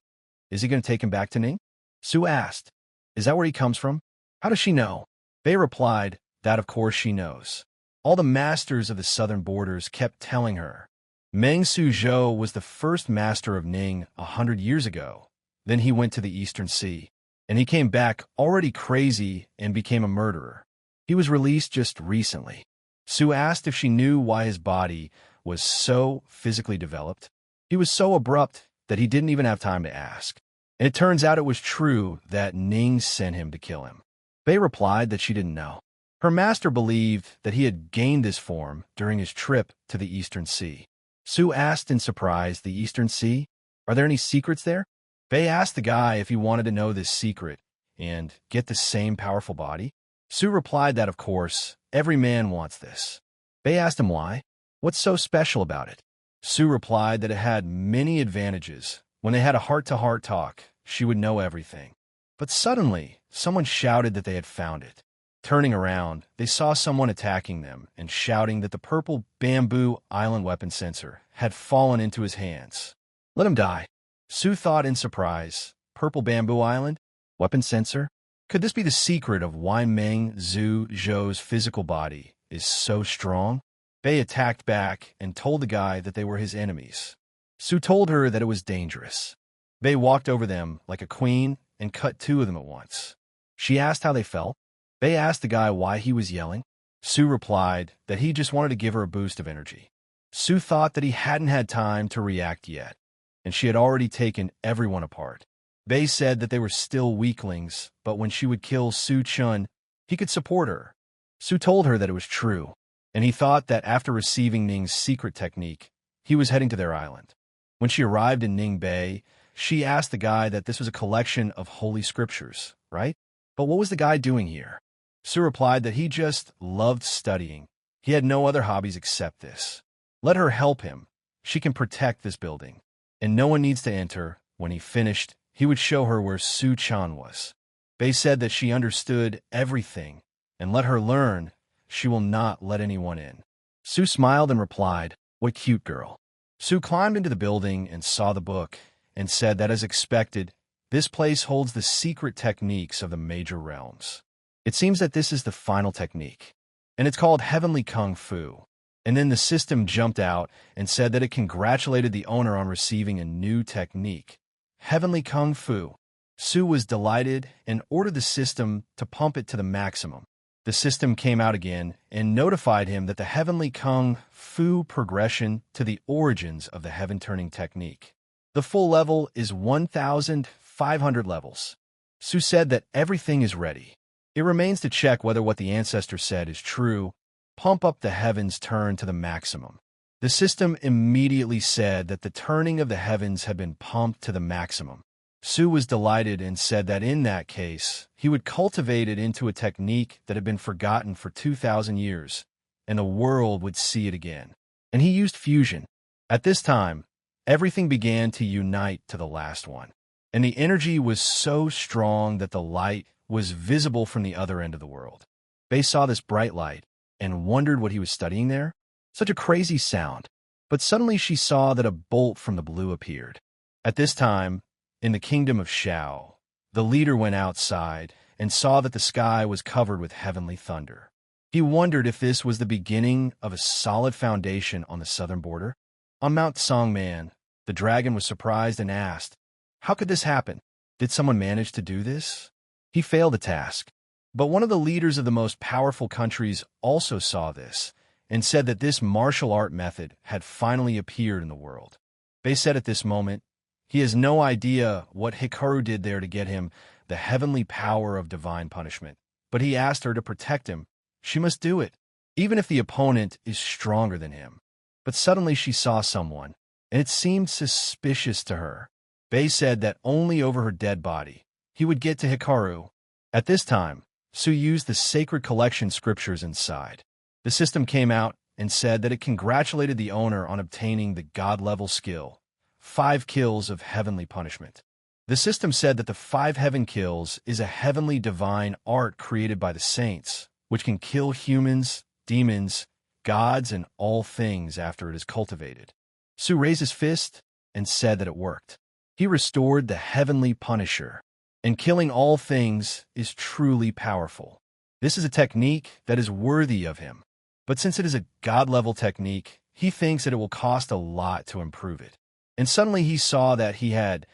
is he going to take him back to Ning? Sue asked, is that where he comes from? How does she know? Bei replied, that of course she knows. All the masters of the southern borders kept telling her. Meng Suzhou was the first master of Ning 100 years ago. Then he went to the Eastern Sea, and he came back already crazy and became a murderer. He was released just recently. Sue asked if she knew why his body was so physically developed. He was so abrupt that he didn't even have time to ask. And it turns out it was true that Ning sent him to kill him. Bei replied that she didn't know. Her master believed that he had gained this form during his trip to the Eastern Sea. Sue asked in surprise, the Eastern Sea? Are there any secrets there? Bei asked the guy if he wanted to know this secret and get the same powerful body. Sue replied that, of course, every man wants this. Bei asked him why. What's so special about it? Sue replied that it had many advantages. When they had a heart-to-heart talk, she would know everything. But suddenly, someone shouted that they had found it. Turning around, they saw someone attacking them and shouting that the purple bamboo island weapon sensor had fallen into his hands. Let him die. Sue thought in surprise, purple bamboo island? Weapon sensor? Could this be the secret of why Meng Zhou's physical body is so strong? Bei attacked back and told the guy that they were his enemies. Sue told her that it was dangerous. Bei walked over them like a queen and cut 2 of them at once. She asked how they felt. Bei asked the guy why he was yelling. Sue replied that he just wanted to give her a boost of energy. Sue thought that he hadn't had time to react yet, and she had already taken everyone apart. Bei said that they were still weaklings, but when she would kill Su-chun, he could support her. Sue told her that it was true, and he thought that after receiving Ning's secret technique, he was heading to their island. When she arrived in Ning Bay, she asked the guy that this was a collection of holy scriptures, right? But what was the guy doing here? Sue replied that he just loved studying. He had no other hobbies except this. Let her help him. She can protect this building, and no one needs to enter. When he finished, he would show her where Su-chan was. Bei said that she understood everything, and let her learn. She will not let anyone in. Sue smiled and replied, what cute girl. Sue climbed into the building and saw the book, and said that as expected, this place holds the secret techniques of the major realms. It seems that this is the final technique, and it's called Heavenly Kung Fu. And then the system jumped out and said that it congratulated the owner on receiving a new technique. Heavenly Kung Fu. Su was delighted and ordered the system to pump it to the maximum. The system came out again and notified him that the Heavenly Kung Fu progression to the origins of the heaven-turning technique. The full level is 1,500 levels. Su said that everything is ready. It remains to check whether what the ancestor said is true. Pump up the heavens turn to the maximum. The system immediately said that the turning of the heavens had been pumped to the maximum. Su was delighted and said that in that case, he would cultivate it into a technique that had been forgotten for 2,000 years, and the world would see it again. And he used fusion. At this time, everything began to unite to the last one, and the energy was so strong that the light was visible from the other end of the world. Bei saw this bright light and wondered what he was studying there. Such a crazy sound. But suddenly she saw that a bolt from the blue appeared. At this time, in the kingdom of Shao, the leader went outside and saw that the sky was covered with heavenly thunder. He wondered if this was the beginning of a solid foundation on the southern border. On Mount Songman, the dragon was surprised and asked, "How could this happen? Did someone manage to do this?" He failed the task. But one of the leaders of the most powerful countries also saw this and said that this martial art method had finally appeared in the world. Bei said at this moment, he has no idea what Hikaru did there to get him the heavenly power of divine punishment, but he asked her to protect him. She must do it, even if the opponent is stronger than him. But suddenly she saw someone, and it seemed suspicious to her. Bei said that only over her dead body he would get to Hikaru. At this time, Su used the sacred collection scriptures inside. The system came out and said that it congratulated the owner on obtaining the God-level skill, 5 kills of heavenly punishment. The system said that the 5 heaven kills is a heavenly divine art created by the saints, which can kill humans, demons, gods, and all things after it is cultivated. Su raised his fist and said that it worked. He restored the heavenly punisher, and killing all things is truly powerful. This is a technique that is worthy of him. But since it is a God-level technique, he thinks that it will cost a lot to improve it. And suddenly he saw that he had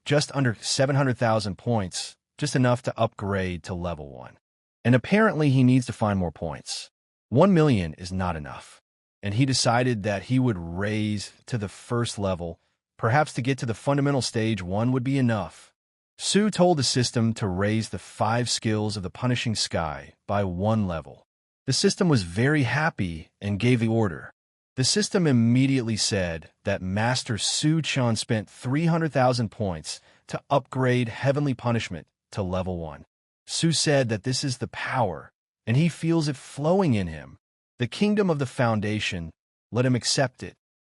just under 700,000 points, just enough to upgrade to level 1. And apparently he needs to find more points. 1 million is not enough. And he decided that he would raise to the first level. Perhaps to get to the fundamental stage 1 would be enough. Su told the system to raise the 5 skills of the punishing sky by 1 level. The system was very happy and gave the order. The system immediately said that Master Su Chun spent 300,000 points to upgrade heavenly punishment to level 1. Su said that this is the power, and he feels it flowing in him. The kingdom of the foundation, let him accept it.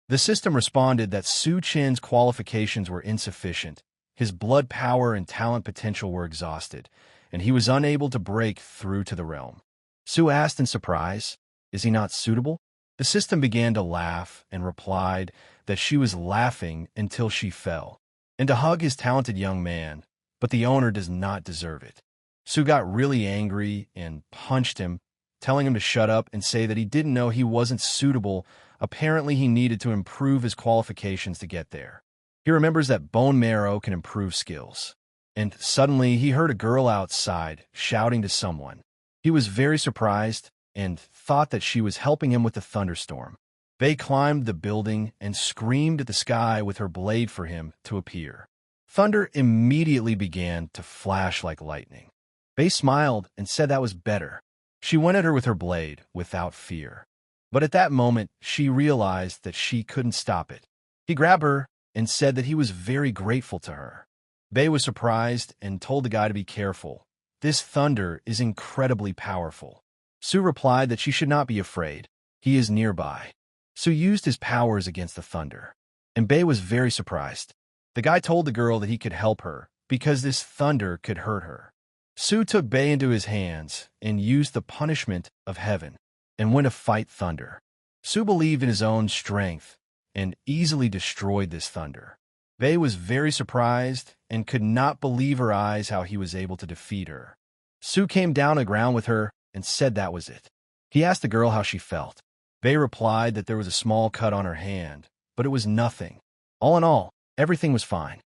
The system responded that Su Chen's qualifications were insufficient. His blood power and talent potential were exhausted, and he was unable to break through to the realm. Su asked in surprise, "Is he not suitable?" The system began to laugh and replied that she was laughing until she fell, and to hug his talented young man, but the owner does not deserve it. Su got really angry and punched him, telling him to shut up and say that he didn't know he wasn't suitable. Apparently he needed to improve his qualifications to get there. He remembers that bone marrow can improve skills. And suddenly he heard a girl outside shouting to someone. He was very surprised and thought that she was helping him with the thunderstorm. Bei climbed the building and screamed at the sky with her blade for him to appear. Thunder immediately began to flash like lightning. Bei smiled and said that was better. She went at her with her blade without fear. But at that moment, she realized that she couldn't stop it. He grabbed her and said that he was very grateful to her. Bei was surprised and told the guy to be careful. This thunder is incredibly powerful. Su replied that she should not be afraid. He is nearby. Su used his powers against the thunder, and Bei was very surprised. The guy told the girl that he could help her because this thunder could hurt her. Su took Bei into his hands and used the punishment of heaven and went to fight thunder. Su believed in his own strength and easily destroyed this thunder. Bei was very surprised and could not believe her eyes how he was able to defeat her. Su came down to the ground with her and said that was it. He asked the girl how she felt. Bei replied that there was a small cut on her hand, but it was nothing. All in all, everything was fine.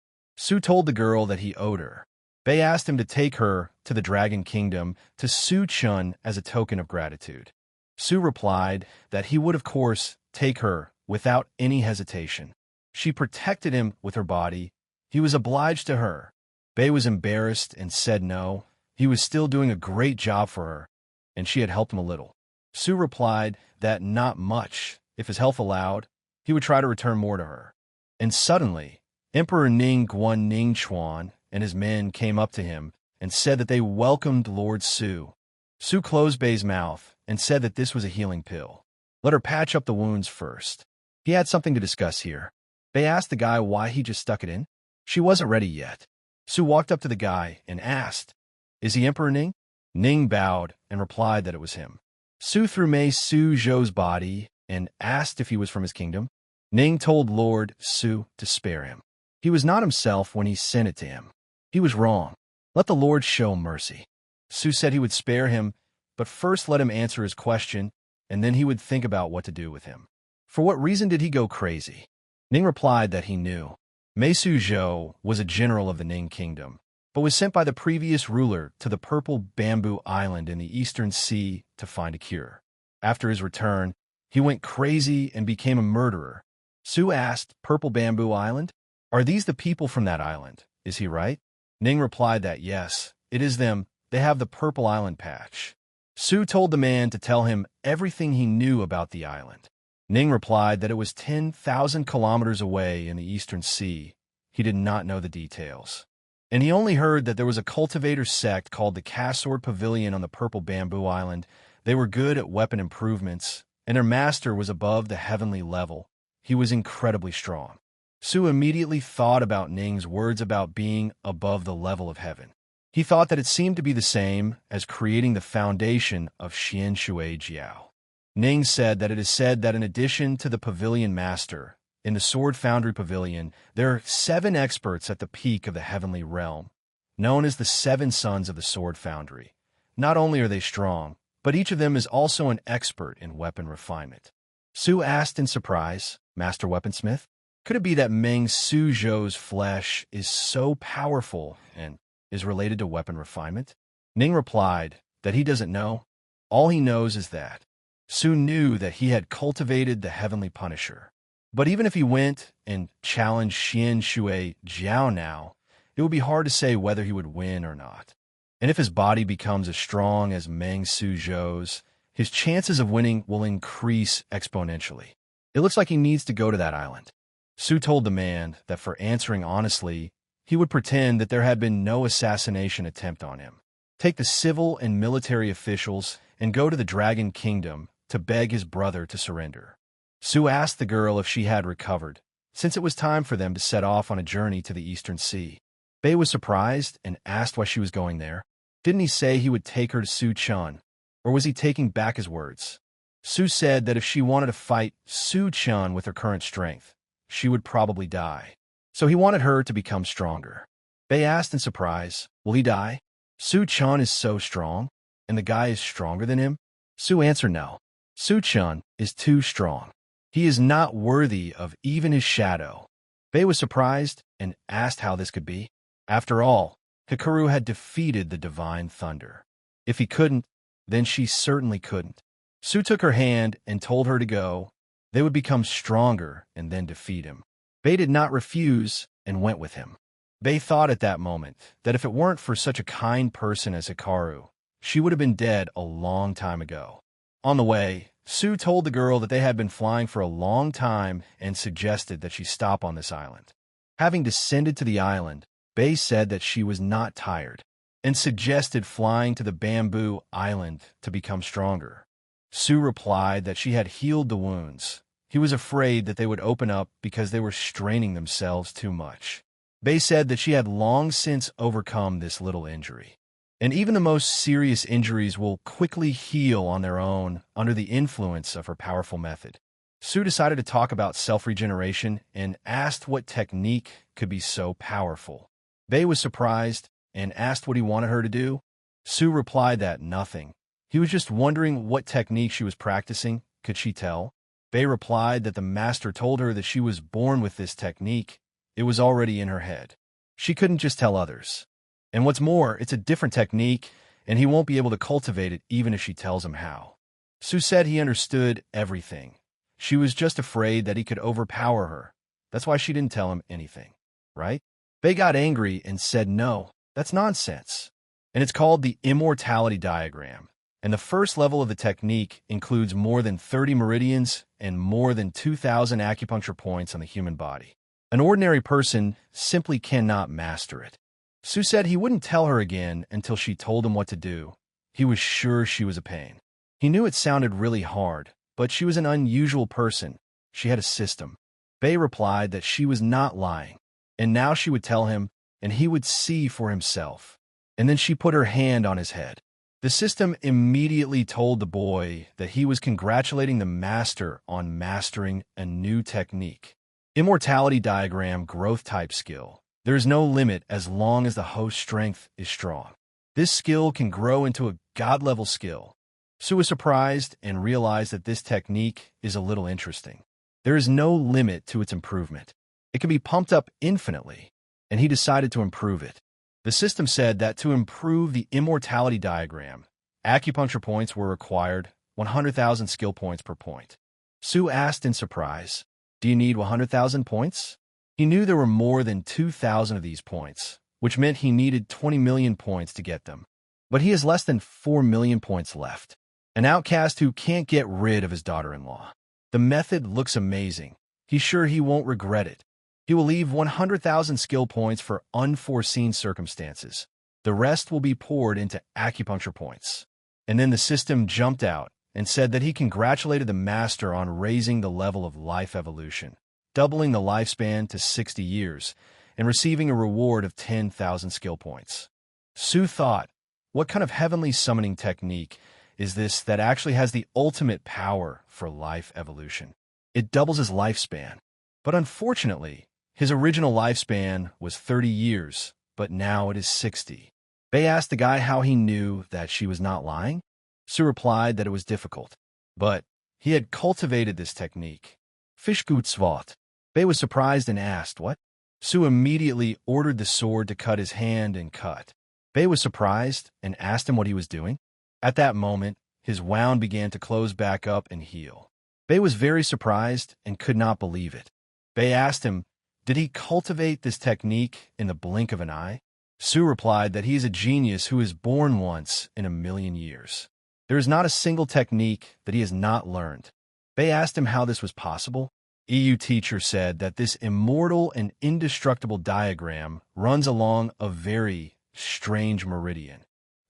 Su told the girl that he owed her. Bei asked him to take her to the Dragon Kingdom to Su-chun as a token of gratitude. Su replied that he would, of course, take her without any hesitation. She protected him with her body. He was obliged to her. Bei was embarrassed and said no. He was still doing a great job for her, and she had helped him a little. Su replied that not much. If his health allowed, he would try to return more to her. And suddenly, Emperor Ning Guan Ning Chuan and his men came up to him and said that they welcomed Lord Su. Su closed Bei's mouth and said that this was a healing pill. Let her patch up the wounds first. He had something to discuss here. Bei asked the guy why he just stuck it in. She wasn't ready yet. Su walked up to the guy and asked, "Is he Emperor Ning?" Ning bowed and replied that it was him. Su threw Mei Su Zhou's body and asked if he was from his kingdom. Ning told Lord Su to spare him. He was not himself when he sent it to him. He was wrong. Let the Lord show mercy. Su said he would spare him, but first let him answer his question, and then he would think about what to do with him. For what reason did he go crazy? Ning replied that he knew. Mei Su Zhou was a general of the Ning Kingdom, but was sent by the previous ruler to the Purple Bamboo Island in the Eastern Sea to find a cure. After his return, he went crazy and became a murderer. Su asked, "Purple Bamboo Island? Are these the people from that island? Is he right?" Ning replied that yes, it is them. They have the Purple Island patch. Su told the man to tell him everything he knew about the island. Ning replied that it was 10,000 kilometers away in the Eastern Sea. He did not know the details. And he only heard that there was a cultivator sect called the Cassword Pavilion on the Purple Bamboo Island. They were good at weapon improvements, and their master was above the heavenly level. He was incredibly strong. Su immediately thought about Ning's words about being above the level of heaven. He thought that it seemed to be the same as creating the foundation of Xian Shui Jiao. Ning said that it is said that in addition to the pavilion master, in the Sword Foundry Pavilion, there are 7 experts at the peak of the heavenly realm, known as the 7 Sons of the Sword Foundry. Not only are they strong, but each of them is also an expert in weapon refinement. Su asked in surprise, "Master Weaponsmith? Could it be that Meng Su Zhou's flesh is so powerful and is related to weapon refinement?" Ning replied that he doesn't know. All he knows is that Su knew that he had cultivated the Heavenly Punisher. But even if he went and challenged Xian Shui Jiao now, it would be hard to say whether he would win or not. And if his body becomes as strong as Meng Su Zhou's, his chances of winning will increase exponentially. It looks like he needs to go to that island. Su told the man that for answering honestly, he would pretend that there had been no assassination attempt on him, take the civil and military officials, and go to the Dragon Kingdom to beg his brother to surrender. Su asked the girl if she had recovered, since it was time for them to set off on a journey to the Eastern Sea. Bei was surprised and asked why she was going there. Didn't he say he would take her to Su-chun, or was he taking back his words? Su said that if she wanted to fight Su-chun with her current strength, she would probably die. So he wanted her to become stronger. Bei asked in surprise, "Will he die? Su-chun is so strong, and the guy is stronger than him?" Su answered no. Su-chun is too strong. He is not worthy of even his shadow. Bei was surprised and asked how this could be. After all, Hikaru had defeated the Divine Thunder. If he couldn't, then she certainly couldn't. Su took her hand and told her to go. They would become stronger and then defeat him. Bei did not refuse and went with him. Bei thought at that moment that if it weren't for such a kind person as Hikaru, she would have been dead a long time ago. On the way, Su told the girl that they had been flying for a long time and suggested that she stop on this island. Having descended to the island, Bei said that she was not tired and suggested flying to the Bamboo Island to become stronger. Su replied that she had healed the wounds. He was afraid that they would open up because they were straining themselves too much. Bei said that she had long since overcome this little injury. And even the most serious injuries will quickly heal on their own under the influence of her powerful method. Su decided to talk about self-regeneration and asked what technique could be so powerful. Bei was surprised and asked what he wanted her to do. Su replied that nothing. He was just wondering what technique she was practicing. Could she tell? Bei replied that the master told her that she was born with this technique. It was already in her head. She couldn't just tell others. And what's more, it's a different technique, and he won't be able to cultivate it even if she tells him how. Su said he understood everything. She was just afraid that he could overpower her. That's why she didn't tell him anything, right? Bei got angry and said no, that's nonsense. And it's called the immortality diagram. And the first level of the technique includes more than 30 meridians and more than 2,000 acupuncture points on the human body. An ordinary person simply cannot master it. Su said he wouldn't tell her again until she told him what to do. He was sure she was a pain. He knew it sounded really hard, but she was an unusual person. She had a system. Bei replied that she was not lying, and now she would tell him, and he would see for himself. And then she put her hand on his head. The system immediately told the boy that he was congratulating the master on mastering a new technique. Immortality diagram growth type skill. There is no limit as long as the host strength is strong. This skill can grow into a god-level skill. Su was surprised and realized that this technique is a little interesting. There is no limit to its improvement. It can be pumped up infinitely, and he decided to improve it. The system said that to improve the immortality diagram, acupuncture points were required, 100,000 skill points per point. Su asked in surprise, "Do you need 100,000 points?" He knew there were more than 2,000 of these points, which meant he needed 20 million points to get them. But he has less than 4 million points left. An outcast who can't get rid of his daughter-in-law. The method looks amazing. He's sure he won't regret it. He will leave 100,000 skill points for unforeseen circumstances. The rest will be poured into acupuncture points. And then the system jumped out and said that he congratulated the master on raising the level of life evolution, doubling the lifespan to 60 years, and receiving a reward of 10,000 skill points. Su thought, what kind of heavenly summoning technique is this that actually has the ultimate power for life evolution? It doubles his lifespan. But unfortunately, his original lifespan was 30 years, but now it is 60. Bei asked the guy how he knew that she was not lying. Su replied that it was difficult, but he had cultivated this technique. Fischgutswort. Bei was surprised and asked, what? Su immediately ordered the sword to cut his hand and cut. Bei was surprised and asked him what he was doing. At that moment, his wound began to close back up and heal. Bei was very surprised and could not believe it. Bei asked him, did he cultivate this technique in the blink of an eye? Su replied that he is a genius who is born once in a million years. There is not a single technique that he has not learned. Bei asked him how this was possible. EU teacher said that this immortal and indestructible diagram runs along a very strange meridian.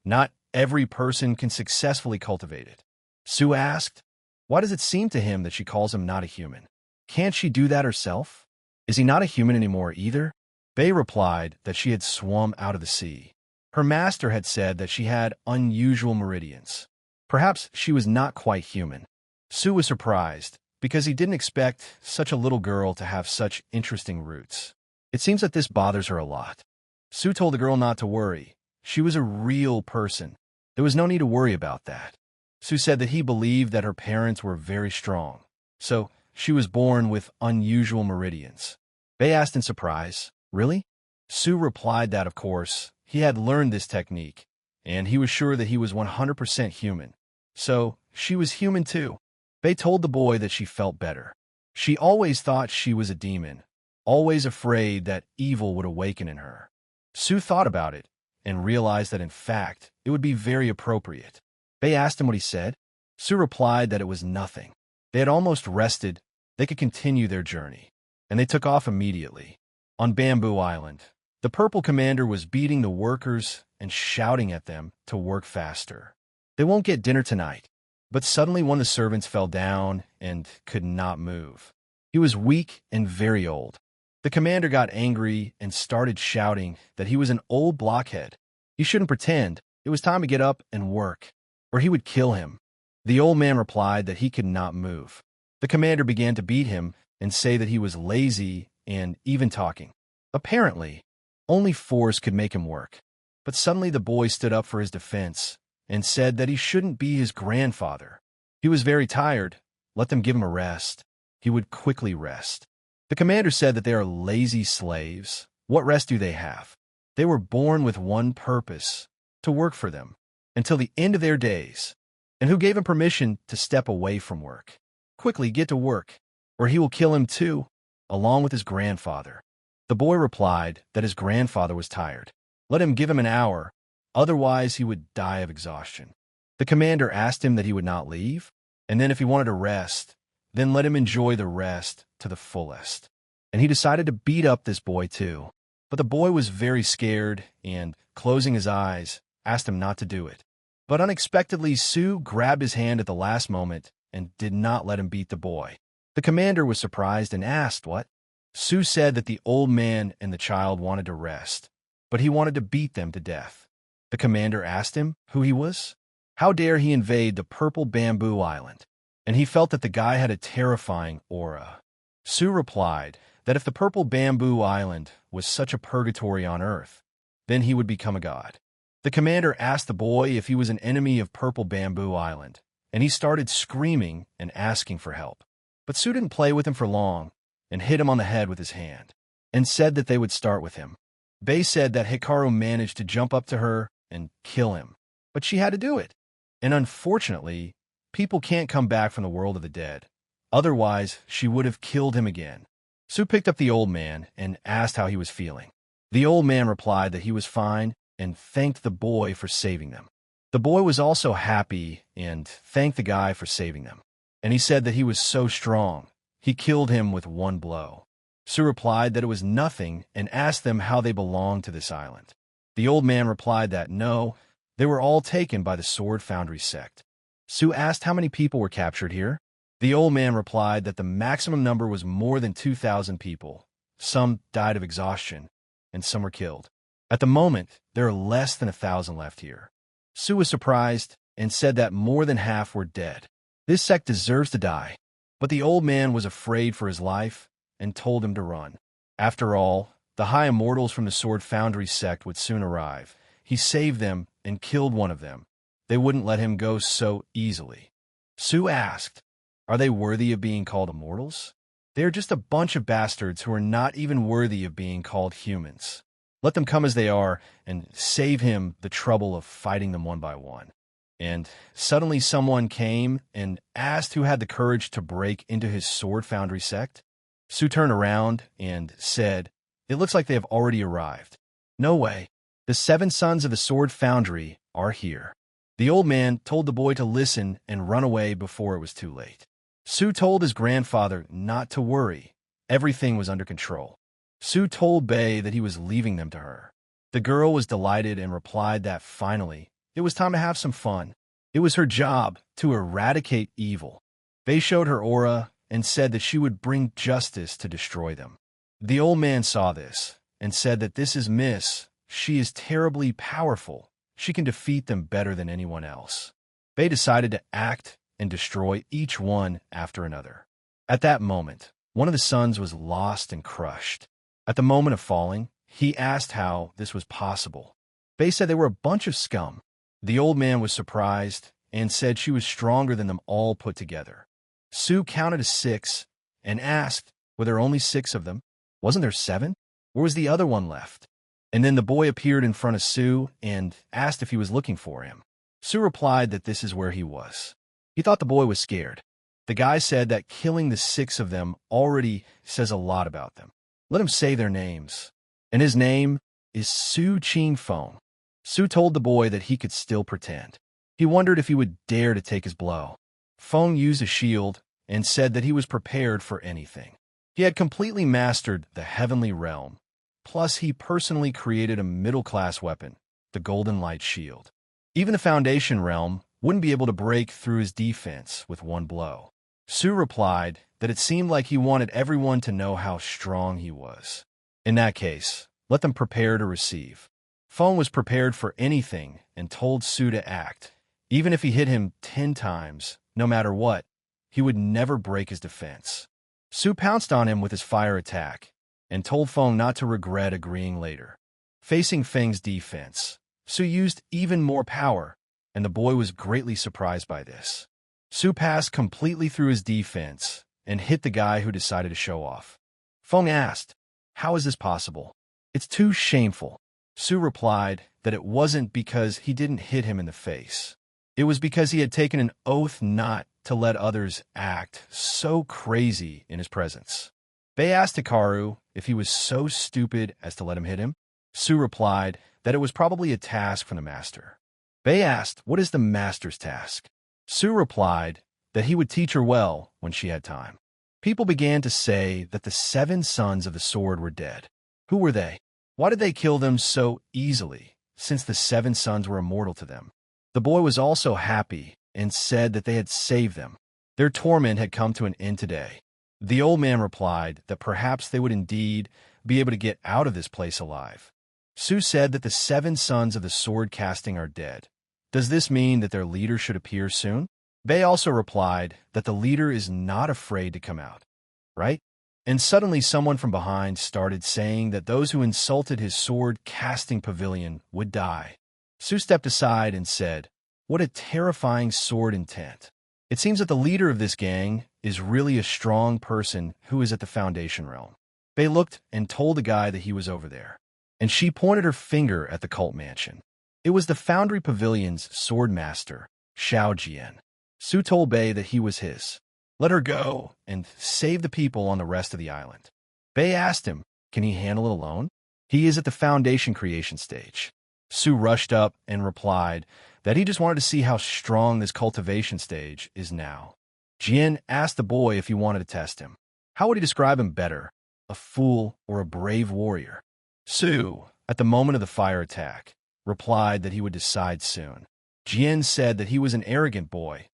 Not every person can successfully cultivate it. Su asked, why does it seem to him that she calls him not a human? Can't she do that herself? Is he not a human anymore either? Bei replied that she had swum out of the sea. Her master had said that she had unusual meridians. Perhaps she was not quite human. Su was surprised because he didn't expect such a little girl to have such interesting roots. It seems that this bothers her a lot. Su told the girl not to worry. She was a real person. There was no need to worry about that. Su said that he believed that her parents were very strong, so she was born with unusual meridians. Bei asked in surprise, really? Su replied that, of course, he had learned this technique, and he was sure that he was 100% human. So, she was human too. Bei told the boy that she felt better. She always thought she was a demon, always afraid that evil would awaken in her. Su thought about it and realized that in fact, it would be very appropriate. Bei asked him what he said. Su replied that it was nothing. They had almost rested. They could continue their journey. And they took off immediately. On Bamboo Island, the Purple Commander was beating the workers and shouting at them to work faster. They won't get dinner tonight. But suddenly one of the servants fell down and could not move. He was weak and very old. The commander got angry and started shouting that he was an old blockhead. He shouldn't pretend. It was time to get up and work, or he would kill him. The old man replied that he could not move. The commander began to beat him and say that he was lazy and even talking. Apparently, only force could make him work. But suddenly the boy stood up for his defense and said that he shouldn't be his grandfather. He was very tired. Let them give him a rest. He would quickly rest. The commander said that they are lazy slaves. What rest do they have? They were born with one purpose, to work for them, until the end of their days. And who gave him permission to step away from work? Quickly get to work, or he will kill him too, along with his grandfather. The boy replied that his grandfather was tired. Let him give him an hour, otherwise he would die of exhaustion. The commander asked him that he would not leave, and then if he wanted to rest, then let him enjoy the rest to the fullest. And he decided to beat up this boy too. But the boy was very scared and, closing his eyes, asked him not to do it. But unexpectedly, Sue grabbed his hand at the last moment and did not let him beat the boy. The commander was surprised and asked what? Sue said that the old man and the child wanted to rest, but he wanted to beat them to death. The commander asked him who he was. How dare he invade the purple bamboo island? And he felt that the guy had a terrifying aura. Sue replied that if the purple bamboo island was such a purgatory on earth, then he would become a god. The commander asked the boy if he was an enemy of purple bamboo island, and he started screaming and asking for help. But Sue didn't play with him for long and hit him on the head with his hand and said that they would start with him. Bei said that Hikaru managed to jump up to her and kill him, but she had to do it. And unfortunately, people can't come back from the world of the dead. Otherwise, she would have killed him again. Sue picked up the old man and asked how he was feeling. The old man replied that he was fine and thanked the boy for saving them. The boy was also happy and thanked the guy for saving them. And he said that he was so strong, he killed him with one blow. Sue replied that it was nothing and asked them how they belonged to this island. The old man replied that no, they were all taken by the Sword Foundry sect. Sue asked how many people were captured here. The old man replied that the maximum number was more than 2,000 people. Some died of exhaustion, and some were killed. At the moment, there are less than 1,000 left here. Sue was surprised and said that more than half were dead. This sect deserves to die. But the old man was afraid for his life and told him to run. After all, the High Immortals from the Sword Foundry sect would soon arrive. He saved them and killed one of them. They wouldn't let him go so easily. Sue asked, are they worthy of being called immortals? They are just a bunch of bastards who are not even worthy of being called humans. Let them come as they are and save him the trouble of fighting them one by one. And suddenly someone came and asked who had the courage to break into his Sword Foundry sect. Sue turned around and said, it looks like they have already arrived. No way. The 7 sons of the Sword Foundry are here. The old man told the boy to listen and run away before it was too late. Sue told his grandfather not to worry. Everything was under control. Sue told Bei that he was leaving them to her. The girl was delighted and replied that finally, it was time to have some fun. It was her job to eradicate evil. Bei showed her aura and said that she would bring justice to destroy them. The old man saw this and said that this is Miss. She is terribly powerful. She can defeat them better than anyone else. Bei decided to act and destroy each one after another. At that moment, one of the sons was lost and crushed. At the moment of falling, he asked how this was possible. Bei said they were a bunch of scum. The old man was surprised and said she was stronger than them all put together. Sue counted to 6 and asked, were there only 6 of them? Wasn't there 7? Where was the other one left? And then the boy appeared in front of Sue and asked if he was looking for him. Sue replied that this is where he was. He thought the boy was scared. The guy said that killing the 6 of them already says a lot about them. Let him say their names. And his name is Su Ching Feng. Sue told the boy that he could still pretend. He wondered if he would dare to take his blow. Feng used a shield and said that he was prepared for anything. He had completely mastered the heavenly realm. Plus, he personally created a middle-class weapon, the Golden Light Shield. Even the Foundation realm wouldn't be able to break through his defense with one blow. Sue replied that it seemed like he wanted everyone to know how strong he was. In that case, let them prepare to receive. Feng was prepared for anything and told Sue to act. Even if he hit him 10 times, no matter what, he would never break his defense. Sue pounced on him with his fire attack and told Feng not to regret agreeing later. Facing Feng's defense, Sue used even more power, and the boy was greatly surprised by this. Sue passed completely through his defense and hit the guy who decided to show off. Feng asked, how is this possible? It's too shameful. Su replied that it wasn't because he didn't hit him in the face. It was because he had taken an oath not to let others act so crazy in his presence. Bei asked Hikaru if he was so stupid as to let him hit him. Su replied that it was probably a task from the master. Bei asked, "What is the master's task?" Su replied that he would teach her well when she had time. People began to say that the 7 sons of the sword were dead. Who were they? Why did they kill them so easily, since the 7 sons were immortal to them? The boy was also happy and said that they had saved them. Their torment had come to an end today. The old man replied that perhaps they would indeed be able to get out of this place alive. Su said that the 7 sons of the sword casting are dead. Does this mean that their leader should appear soon? Bei also replied that the leader is not afraid to come out, right? And suddenly someone from behind started saying that those who insulted his sword-casting pavilion would die. Su stepped aside and said, "What a terrifying sword intent. It seems that the leader of this gang is really a strong person who is at the Foundation realm." Bei looked and told the guy that he was over there, and she pointed her finger at the cult mansion. It was the Foundry Pavilion's sword master, Xiao Jian. Su told Bei that he was his. Let her go and save the people on the rest of the island. Bei asked him, can he handle it alone? He is at the Foundation creation stage. Su rushed up and replied that he just wanted to see how strong this cultivation stage is now. Jian asked the boy if he wanted to test him. How would he describe him better, a fool or a brave warrior? Su, at the moment of the fire attack, replied that he would decide soon. Jian said that he was an arrogant boy.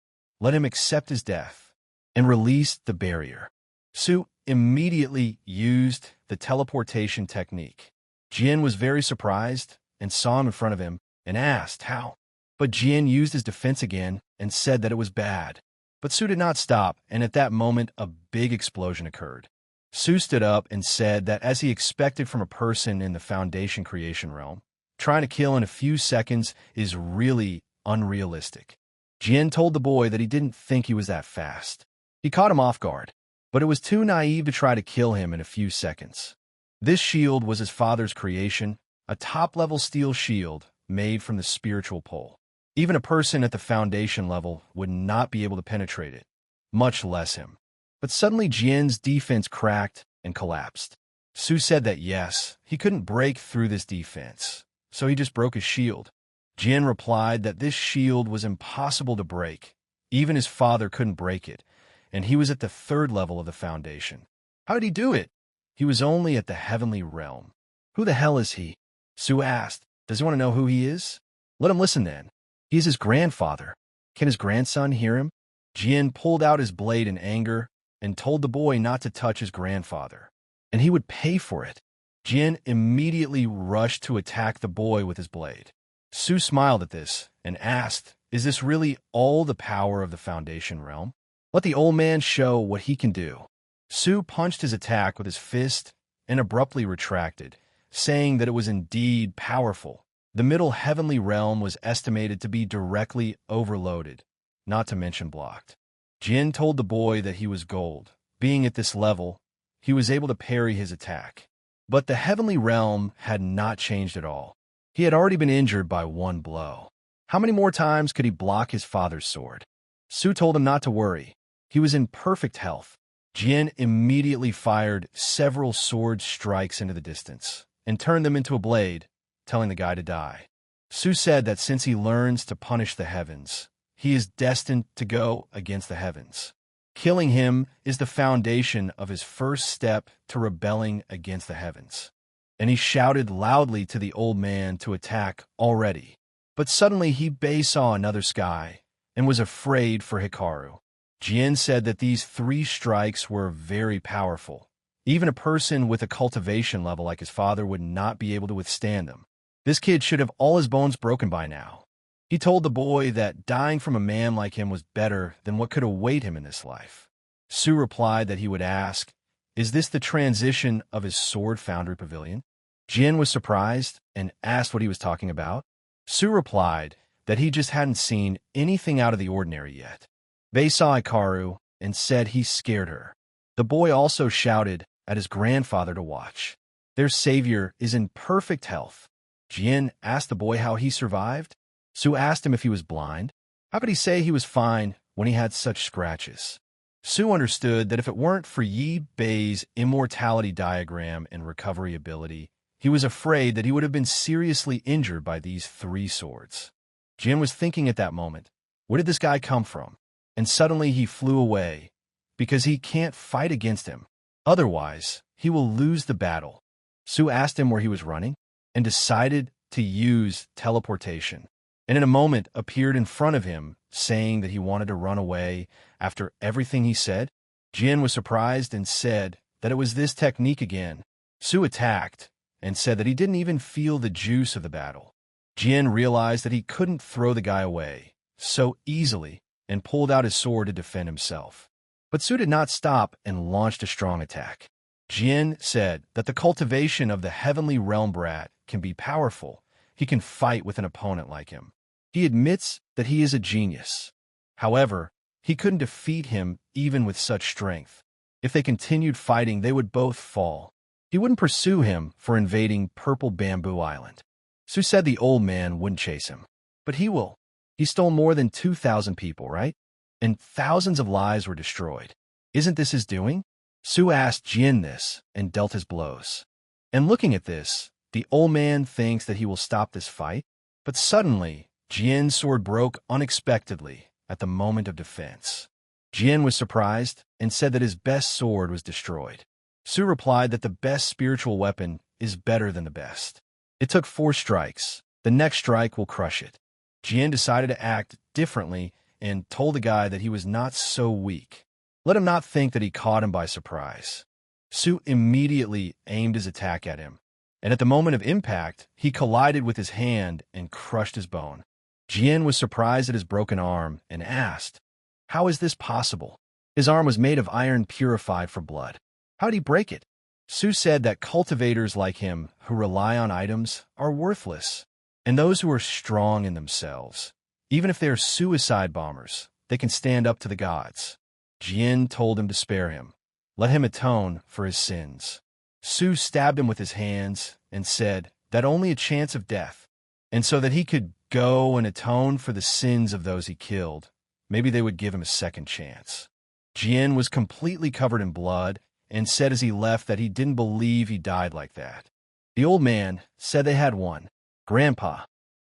Let him accept his death, and released the barrier. Su immediately used the teleportation technique. Jian was very surprised and saw him in front of him and asked how. But Jian used his defense again and said that it was bad. But Su did not stop, and at that moment a big explosion occurred. Su stood up and said that as he expected from a person in the Foundation creation realm, trying to kill in a few seconds is really unrealistic. Jian told the boy that he didn't think he was that fast. He caught him off guard, but it was too naive to try to kill him in a few seconds. This shield was his father's creation, a top-level steel shield made from the spiritual pole. Even a person at the Foundation level would not be able to penetrate it, much less him. But suddenly Jian's defense cracked and collapsed. Su said that yes, he couldn't break through this defense, so he just broke his shield. Jian replied that this shield was impossible to break. Even his father couldn't break it, and he was at the 3rd level of the Foundation. How did he do it? He was only at the heavenly realm. Who the hell is he? Su asked. Does he want to know who he is? Let him listen then. He is his grandfather. Can his grandson hear him? Jian pulled out his blade in anger and told the boy not to touch his grandfather, and he would pay for it. Jian immediately rushed to attack the boy with his blade. Su smiled at this and asked, is this really all the power of the Foundation realm? Let the old man show what he can do. Su punched his attack with his fist and abruptly retracted, saying that it was indeed powerful. The middle heavenly realm was estimated to be directly overloaded, not to mention blocked. Jian told the boy that he was gold. Being at this level, he was able to parry his attack. But the heavenly realm had not changed at all. He had already been injured by 1 blow. How many more times could he block his father's sword? Su told him not to worry. He was in perfect health. Jian immediately fired several sword strikes into the distance and turned them into a blade, telling the guy to die. Su said that since he learns to punish the heavens, he is destined to go against the heavens. Killing him is the foundation of his first step to rebelling against the heavens. And he shouted loudly to the old man to attack already. But suddenly Bei saw another sky and was afraid for Hikaru. Jian said that these 3 strikes were very powerful. Even a person with a cultivation level like his father would not be able to withstand them. This kid should have all his bones broken by now. He told the boy that dying from a man like him was better than what could await him in this life. Su replied that he would ask, is this the transition of his sword foundry pavilion? Jian was surprised and asked what he was talking about. Su replied that he just hadn't seen anything out of the ordinary yet. Bei saw Hikaru and said he scared her. The boy also shouted at his grandfather to watch. Their savior is in perfect health. Jian asked the boy how he survived. Su asked him if he was blind. How could he say he was fine when he had such scratches? Su understood that if it weren't for Yi Bei's immortality diagram and recovery ability, he was afraid that he would have been seriously injured by these 3 swords. Jian was thinking at that moment, where did this guy come from? And suddenly he flew away, because he can't fight against him. Otherwise, he will lose the battle. Su asked him where he was running, and decided to use teleportation, and in a moment appeared in front of him, saying that he wanted to run away after everything he said. Jian was surprised and said that it was this technique again. Su attacked, and said that he didn't even feel the juice of the battle. Jian realized that he couldn't throw the guy away so easily and pulled out his sword to defend himself. But Su did not stop and launched a strong attack. Jian said that the cultivation of the heavenly realm brat can be powerful. He can fight with an opponent like him. He admits that he is a genius. However, he couldn't defeat him even with such strength. If they continued fighting, they would both fall. He wouldn't pursue him for invading Purple Bamboo Island. Su said the old man wouldn't chase him. But he will. He stole more than 2,000 people, right? And thousands of lives were destroyed. Isn't this his doing? Su asked Jian this and dealt his blows. And looking at this, the old man thinks that he will stop this fight. But suddenly, Jian's sword broke unexpectedly at the moment of defense. Jian was surprised and said that his best sword was destroyed. Su replied that the best spiritual weapon is better than the best. It took 4 strikes. The next strike will crush it. Jian decided to act differently and told the guy that he was not so weak. Let him not think that he caught him by surprise. Su immediately aimed his attack at him, and at the moment of impact, he collided with his hand and crushed his bone. Jian was surprised at his broken arm and asked, "How is this possible? His arm was made of iron purified for blood. How did he break it?" Su said that cultivators like him who rely on items are worthless, and those who are strong in themselves, even if they are suicide bombers, they can stand up to the gods. Jian told him to spare him. Let him atone for his sins. Su stabbed him with his hands and said that only a chance of death, and so that he could go and atone for the sins of those he killed, maybe they would give him a second chance. Jian was completely covered in blood and said as he left that he didn't believe he died like that. The old man said they had won. Grandpa,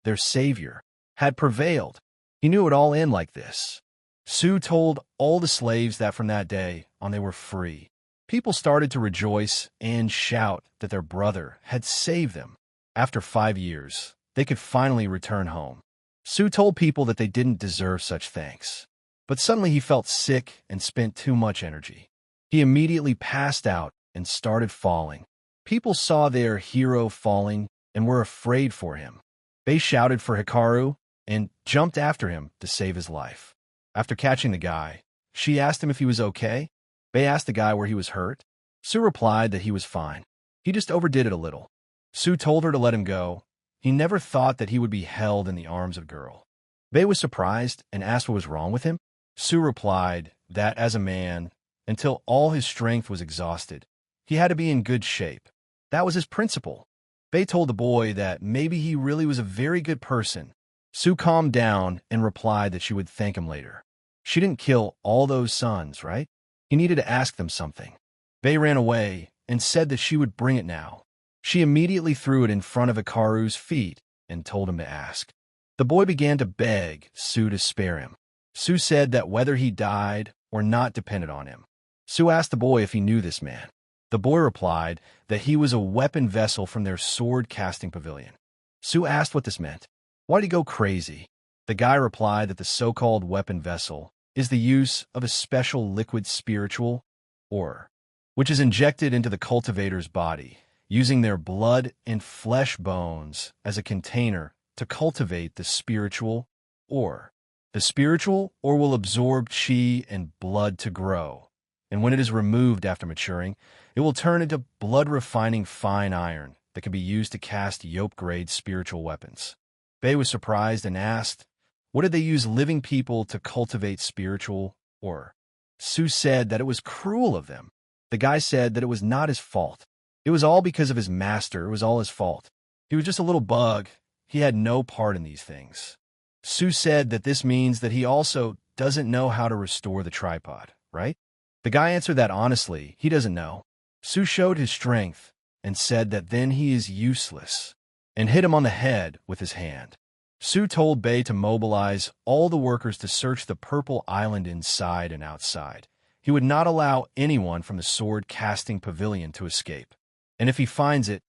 their savior, had prevailed. He knew it would all end like this. Su told all the slaves that from that day on they were free. People started to rejoice and shout that their brother had saved them. After 5 years, they could finally return home. Su told people that they didn't deserve such thanks. But suddenly he felt sick and spent too much energy. He immediately passed out and started falling. People saw their hero falling and were afraid for him. They shouted for Hikaru and jumped after him to save his life. After catching the guy, she asked him if he was okay. They asked the guy where he was hurt. Su replied that he was fine. He just overdid it a little. Su told her to let him go. He never thought that he would be held in the arms of a girl. Bei was surprised and asked what was wrong with him. Su replied that as a man, until all his strength was exhausted, he had to be in good shape. That was his principle. Bei told the boy that maybe he really was a very good person. Su calmed down and replied that she would thank him later. She didn't kill all those sons, right? He needed to ask them something. Bei ran away and said that she would bring it now. She immediately threw it in front of Hikaru's feet and told him to ask. The boy began to beg Su to spare him. Su said that whether he died or not depended on him. Su asked the boy if he knew this man. The boy replied that he was a weapon vessel from their sword-casting pavilion. Su asked what this meant. Why did he go crazy? The guy replied that the so-called weapon vessel is the use of a special liquid spiritual ore, which is injected into the cultivator's body, using their blood and flesh bones as a container to cultivate the spiritual ore. The spiritual ore will absorb chi and blood to grow, and when it is removed after maturing, it will turn into blood-refining fine iron that can be used to cast yoke-grade spiritual weapons. Bei was surprised and asked, what did they use living people to cultivate spiritual ore? Su said that it was cruel of them. The guy said that it was not his fault. It was all because of his master. It was all his fault. He was just a little bug. He had no part in these things. Su said that this means that he also doesn't know how to restore the tripod, right? The guy answered that honestly, he doesn't know. Su showed his strength and said that then he is useless, and hit him on the head with his hand. Su told Bei to mobilize all the workers to search the purple island inside and outside. He would not allow anyone from the sword-casting pavilion to escape. And if he finds it,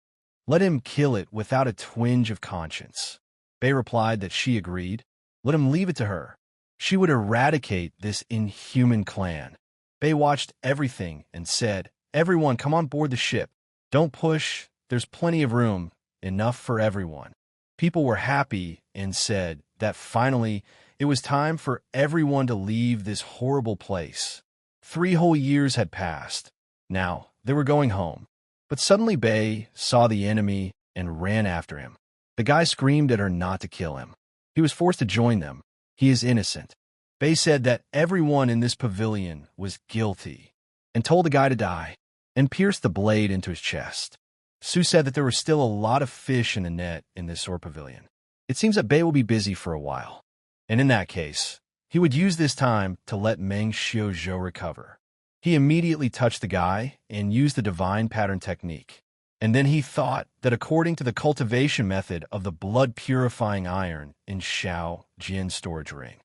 let him kill it without a twinge of conscience. Bei replied that she agreed. Let him leave it to her. She would eradicate this inhuman clan. Bei watched everything and said, "Everyone, come on board the ship. Don't push. There's plenty of room, enough for everyone." People were happy and said that finally it was time for everyone to leave this horrible place. 3 whole years had passed. Now they were going home. But suddenly Bei saw the enemy and ran after him. The guy screamed at her not to kill him. He was forced to join them. He is innocent. Bei said that everyone in this pavilion was guilty and told the guy to die and pierced the blade into his chest. Su said that there were still a lot of fish in the net in this sword pavilion. It seems that Bei will be busy for a while, and in that case, he would use this time to let Meng Xiuzhou recover. He immediately touched the guy and used the divine pattern technique, and then he thought that according to the cultivation method of the blood-purifying iron in Shao Jin storage ring,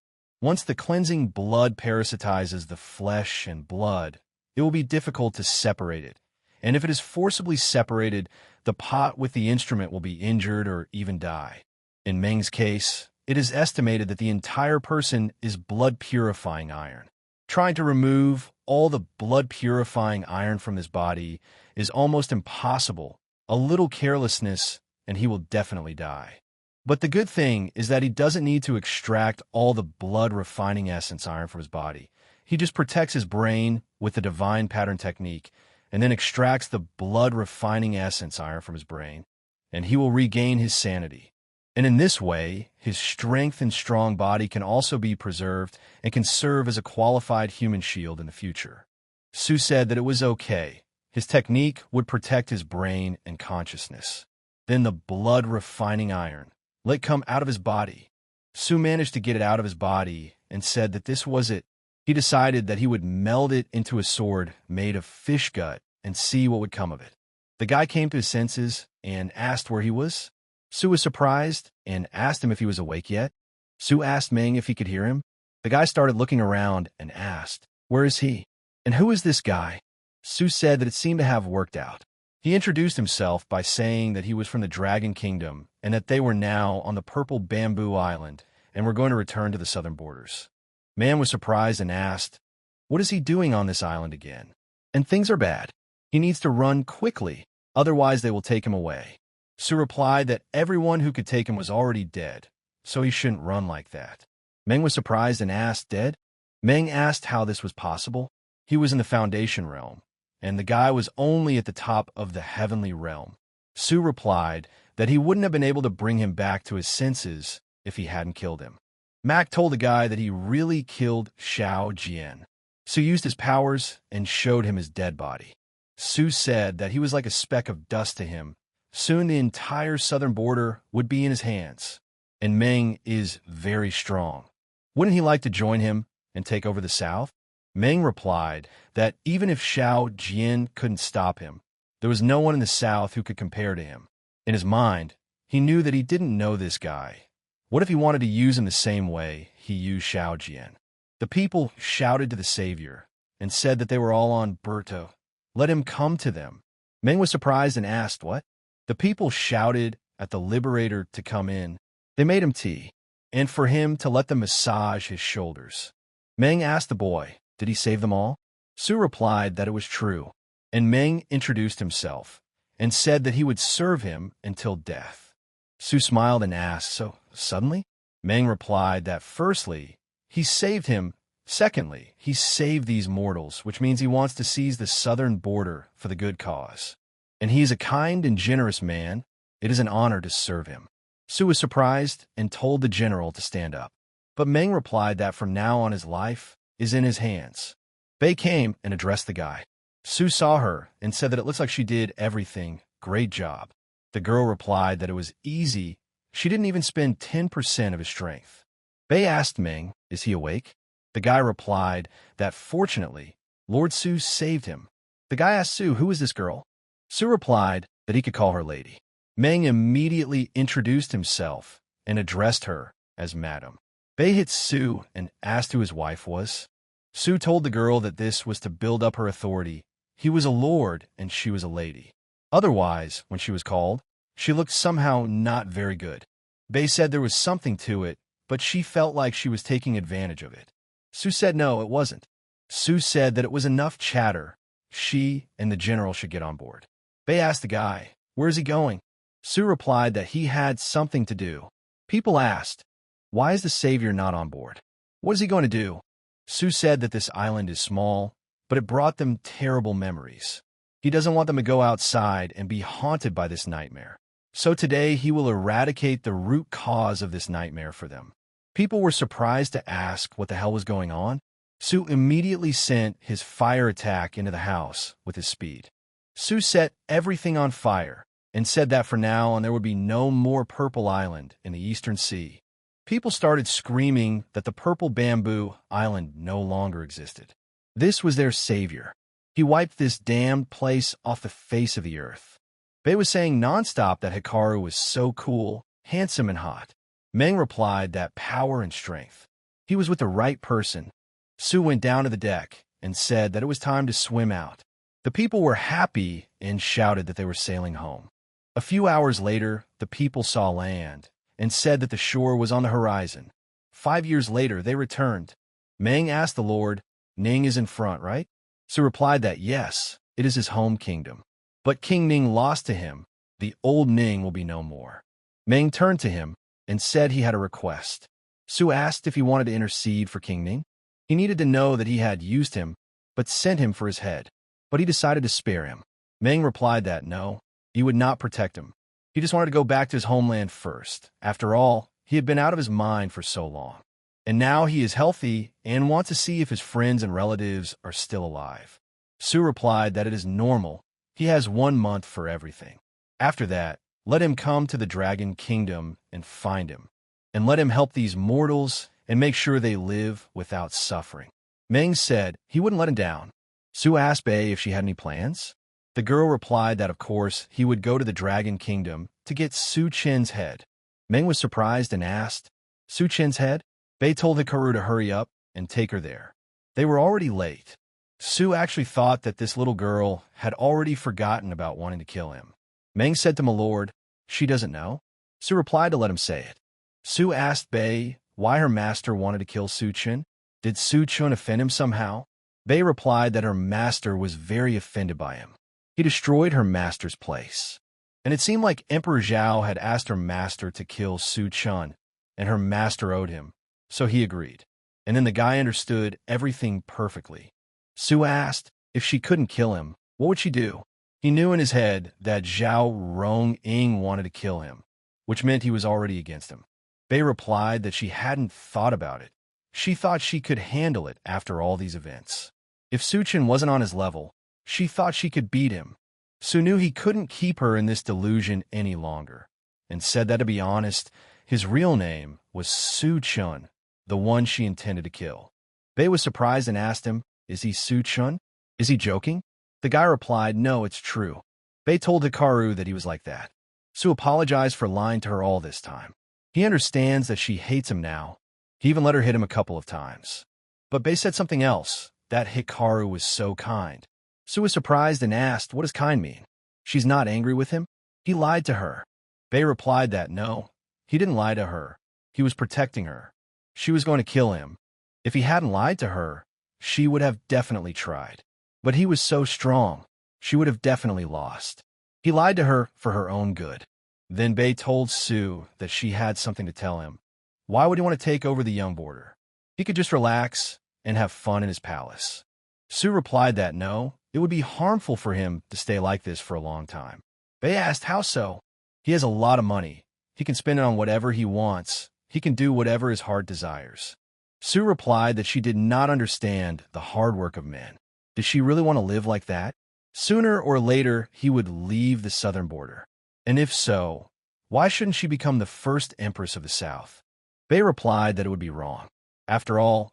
once the cleansing blood parasitizes the flesh and blood, it will be difficult to separate it. And if it is forcibly separated, the pot with the instrument will be injured or even die. In Meng's case, it is estimated that the entire person is blood-purifying iron. Trying to remove all the blood-purifying iron from his body is almost impossible. A little carelessness, and he will definitely die. But the good thing is that he doesn't need to extract all the blood-refining essence iron from his body. He just protects his brain with the divine pattern technique, and then extracts the blood-refining essence iron from his brain, and he will regain his sanity. And in this way, his strength and strong body can also be preserved and can serve as a qualified human shield in the future. Su said that it was okay. His technique would protect his brain and consciousness. Then the blood-refining iron let come out of his body. Su managed to get it out of his body and said that this was it. He decided that he would meld it into a sword made of fish gut and see what would come of it. The guy came to his senses and asked where he was. Su was surprised and asked him if he was awake yet. Su asked Meng if he could hear him. The guy started looking around and asked, "Where is he? And who is this guy?" Su said that it seemed to have worked out. He introduced himself by saying that he was from the Dragon Kingdom and that they were now on the Purple Bamboo Island and were going to return to the southern borders. Man was surprised and asked, "What is he doing on this island again?" "And things are bad. He needs to run quickly, otherwise they will take him away." Su replied that everyone who could take him was already dead, so he shouldn't run like that. Meng was surprised and asked, "Dead?" Meng asked how this was possible. He was in the Foundation realm, and the guy was only at the top of the heavenly realm. Su replied that he wouldn't have been able to bring him back to his senses if he hadn't killed him. Mac told the guy that he really killed Shao Jian. Su used his powers and showed him his dead body. Su said that he was like a speck of dust to him. Soon the entire southern border would be in his hands, and Meng is very strong. Wouldn't he like to join him and take over the south? Meng replied that even if Shao Jian couldn't stop him, there was no one in the south who could compare to him. In his mind, he knew that he didn't know this guy. What if he wanted to use him the same way he used Shao Jian? The people shouted to the savior and said that they were all on Berto. Let him come to them. Meng was surprised and asked, "What?" The people shouted at the liberator to come in. They made him tea, and for him to let them massage his shoulders. Meng asked the boy, did he save them all? Su replied that it was true, and Meng introduced himself and said that he would serve him until death. Su smiled and asked, "So suddenly?" Meng replied that firstly, he saved him. Secondly, he saved these mortals, which means he wants to seize the southern border for the good cause. And he is a kind and generous man. It is an honor to serve him. Su was surprised and told the general to stand up. But Meng replied that from now on his life is in his hands. Bei came and addressed the guy. Sue saw her and said that it looks like she did everything. Great job. The girl replied that it was easy. She didn't even spend 10% of his strength. Bei asked Meng, is he awake? The guy replied that fortunately, Lord Sue saved him. The guy asked Sue, who is this girl? Sue replied that he could call her lady. Meng immediately introduced himself and addressed her as Madam. Bei hit Sue and asked who his wife was. Sue told the girl that this was to build up her authority. He was a lord and she was a lady. Otherwise, when she was called, she looked somehow not very good. Bei said there was something to it, but she felt like she was taking advantage of it. Sue said no, it wasn't. Sue said that it was enough chatter. She and the general should get on board. Bei asked the guy, where is he going? Sue replied that he had something to do. People asked, why is the savior not on board? What is he going to do? Sue said that this island is small, but it brought them terrible memories. He doesn't want them to go outside and be haunted by this nightmare. So today he will eradicate the root cause of this nightmare for them. People were surprised to ask what the hell was going on. Sue immediately sent his fire attack into the house with his speed. Sue set everything on fire and said that for now on there would be no more Purple Island in the Eastern Sea. People started screaming that the Purple Bamboo Island no longer existed. This was their savior. He wiped this damned place off the face of the earth. Bei was saying nonstop that Hikaru was so cool, handsome, and hot. Meng replied that power and strength. He was with the right person. Sue went down to the deck and said that it was time to swim out. The people were happy and shouted that they were sailing home. A few hours later, the people saw land and said that the shore was on the horizon. 5 years later, they returned. Meng asked the Lord, Ning is in front, right? Sue replied that yes, it is his home kingdom. But King Ning lost to him. The old Ning will be no more. Meng turned to him and said he had a request. Sue asked if he wanted to intercede for King Ning. He needed to know that he had used him, but sent him for his head. But he decided to spare him. Meng replied that no, he would not protect him. He just wanted to go back to his homeland first. After all, he had been out of his mind for so long. And now he is healthy and wants to see if his friends and relatives are still alive. Sue replied that it is normal. He has 1 month for everything. After that, let him come to the Dragon Kingdom and find him. And let him help these mortals and make sure they live without suffering. Meng said he wouldn't let him down. Sue asked Bei if she had any plans. The girl replied that of course he would go to the Dragon Kingdom to get Su Chen's head. Meng was surprised and asked, Su Chen's head? Bei told Hikaru to hurry up and take her there. They were already late. Sue actually thought that this little girl had already forgotten about wanting to kill him. Meng said to my lord, she doesn't know. Sue replied to let him say it. Sue asked Bei why her master wanted to kill Su Chen. Did Su Chen offend him somehow? Bei replied that her master was very offended by him. He destroyed her master's place. And it seemed like Emperor Zhao had asked her master to kill Su Chen, and her master owed him. So he agreed. And then the guy understood everything perfectly. Sue asked if she couldn't kill him, what would she do? He knew in his head that Zhao Rongying wanted to kill him, which meant he was already against him. Bei replied that she hadn't thought about it. She thought she could handle it after all these events. If Su Chen wasn't on his level, she thought she could beat him. Sue knew he couldn't keep her in this delusion any longer, and said that to be honest, his real name was Su Chen, the one she intended to kill. Bei was surprised and asked him, is he Su Chen? Is he joking? The guy replied, no, it's true. Bei told Hikaru that he was like that. Sue apologized for lying to her all this time. He understands that she hates him now. He even let her hit him a couple of times. But Bei said something else, that Hikaru was so kind. Sue was surprised and asked, what does kind mean? She's not angry with him? He lied to her. Bei replied that no, he didn't lie to her. He was protecting her. She was going to kill him. If he hadn't lied to her, she would have definitely tried. But he was so strong, she would have definitely lost. He lied to her for her own good. Then Bei told Sue that she had something to tell him. Why would he want to take over the young border? He could just relax and have fun in his palace. Sue replied that no, it would be harmful for him to stay like this for a long time. Bei asked how so? He has a lot of money. He can spend it on whatever he wants. He can do whatever his heart desires. Sue replied that she did not understand the hard work of men. Did she really want to live like that? Sooner or later, he would leave the southern border. And if so, why shouldn't she become the first empress of the south? Bei replied that it would be wrong. After all,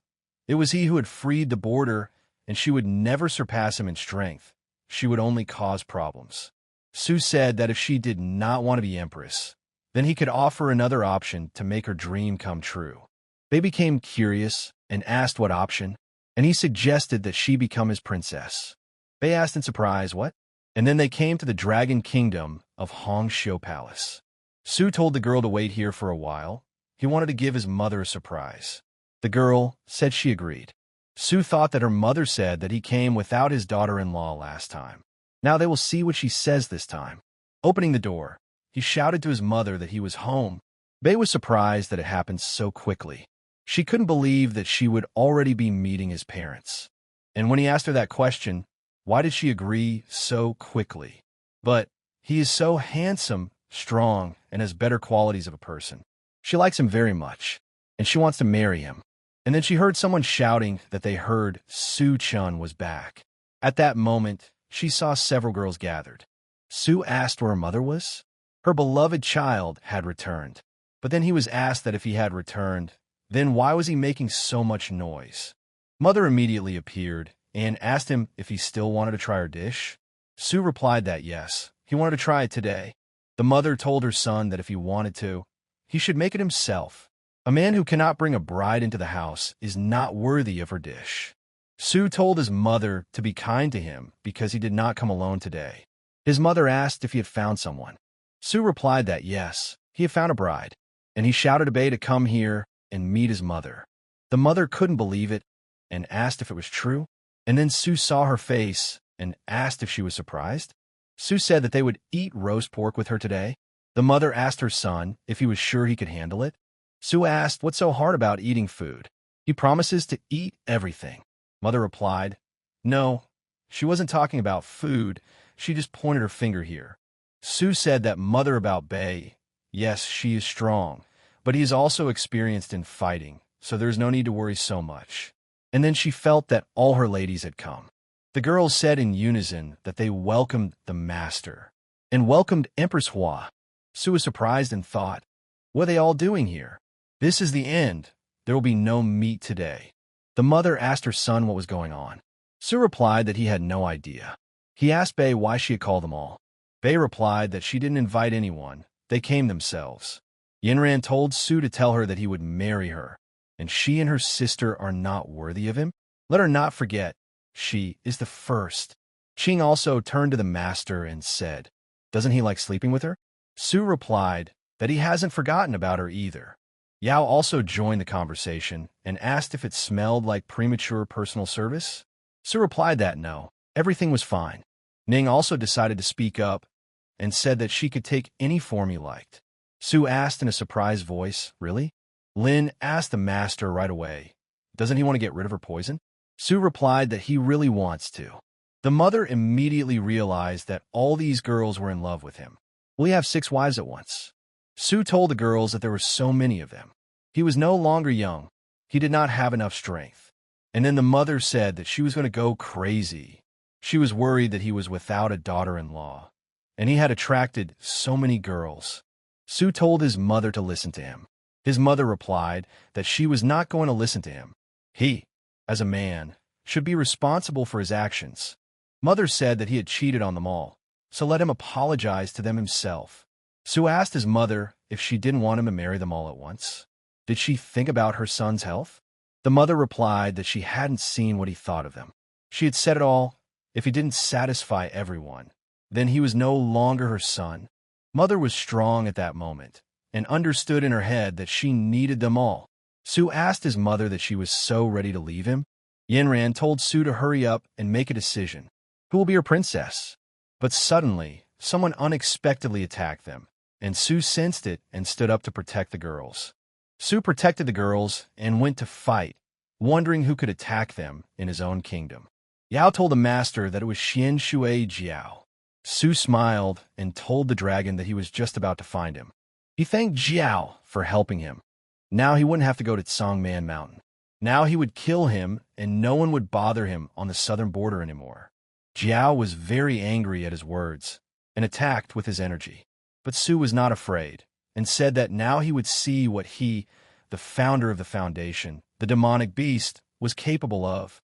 it was he who had freed the border, and she would never surpass him in strength. She would only cause problems. Su said that if she did not want to be empress, then he could offer another option to make her dream come true. Bei became curious and asked what option, and he suggested that she become his princess. Bei asked in surprise, what? And then they came to the Dragon Kingdom of Hongxiu Palace. Su told the girl to wait here for a while. He wanted to give his mother a surprise. The girl said she agreed. Su thought that her mother said that he came without his daughter-in-law last time. Now they will see what she says this time. Opening the door, he shouted to his mother that he was home. Bei was surprised that it happened so quickly. She couldn't believe that she would already be meeting his parents. And when he asked her that question, why did she agree so quickly? But he is so handsome, strong, and has better qualities of a person. She likes him very much, and she wants to marry him. And then she heard someone shouting that they heard Su-chun was back. At that moment, she saw several girls gathered. Su asked where her mother was. Her beloved child had returned. But then he was asked that if he had returned, then why was he making so much noise? Mother immediately appeared and asked him if he still wanted to try her dish. Su replied that yes, he wanted to try it today. The mother told her son that if he wanted to, he should make it himself. A man who cannot bring a bride into the house is not worthy of her dish. Su told his mother to be kind to him because he did not come alone today. His mother asked if he had found someone. Su replied that yes, he had found a bride, and he shouted to Bei to come here and meet his mother. The mother couldn't believe it and asked if it was true, and then Su saw her face and asked if she was surprised. Su said that they would eat roast pork with her today. The mother asked her son if he was sure he could handle it. Su asked what's so hard about eating food. He promises to eat everything. Mother replied, no, she wasn't talking about food. She just pointed her finger here. Su said that mother about Bei, yes, she is strong, but he is also experienced in fighting, so there's no need to worry so much. And then she felt that all her ladies had come. The girls said in unison that they welcomed the master and welcomed Empress Hua. Su was surprised and thought, what are they all doing here? This is the end. There will be no meat today. The mother asked her son what was going on. Su replied that he had no idea. He asked Bei why she had called them all. Bei replied that she didn't invite anyone. They came themselves. Yinran told Su to tell her that he would marry her, and she and her sister are not worthy of him. Let her not forget, she is the first. Qing also turned to the master and said, doesn't he like sleeping with her? Su replied that he hasn't forgotten about her either. Yao also joined the conversation and asked if it smelled like premature personal service. Su replied that no, everything was fine. Ning also decided to speak up and said that she could take any form he liked. Su asked in a surprised voice, really? Lin asked the master right away, doesn't he want to get rid of her poison? Su replied that he really wants to. The mother immediately realized that all these girls were in love with him. Will he have 6 wives at once? Su told the girls that there were so many of them. He was no longer young. He did not have enough strength. And then the mother said that she was going to go crazy. She was worried that he was without a daughter-in-law, and he had attracted so many girls. Su told his mother to listen to him. His mother replied that she was not going to listen to him. He, as a man, should be responsible for his actions. Mother said that he had cheated on them all, so let him apologize to them himself. Su asked his mother if she didn't want him to marry them all at once. Did she think about her son's health? The mother replied that she hadn't seen what he thought of them. She had said it all. If he didn't satisfy everyone, then he was no longer her son. Mother was strong at that moment and understood in her head that she needed them all. Su asked his mother that she was so ready to leave him. Yinran told Su to hurry up and make a decision. Who will be her princess? But suddenly, someone unexpectedly attacked them, and Su sensed it and stood up to protect the girls. Su protected the girls and went to fight, wondering who could attack them in his own kingdom. Yao told the master that it was Xian Shui Jiao. Su smiled and told the dragon that he was just about to find him. He thanked Jiao for helping him. Now he wouldn't have to go to Tsangman Mountain. Now he would kill him and no one would bother him on the southern border anymore. Jiao was very angry at his words and attacked with his energy. But Su was not afraid and said that now he would see what he, the founder of the foundation, the demonic beast, was capable of.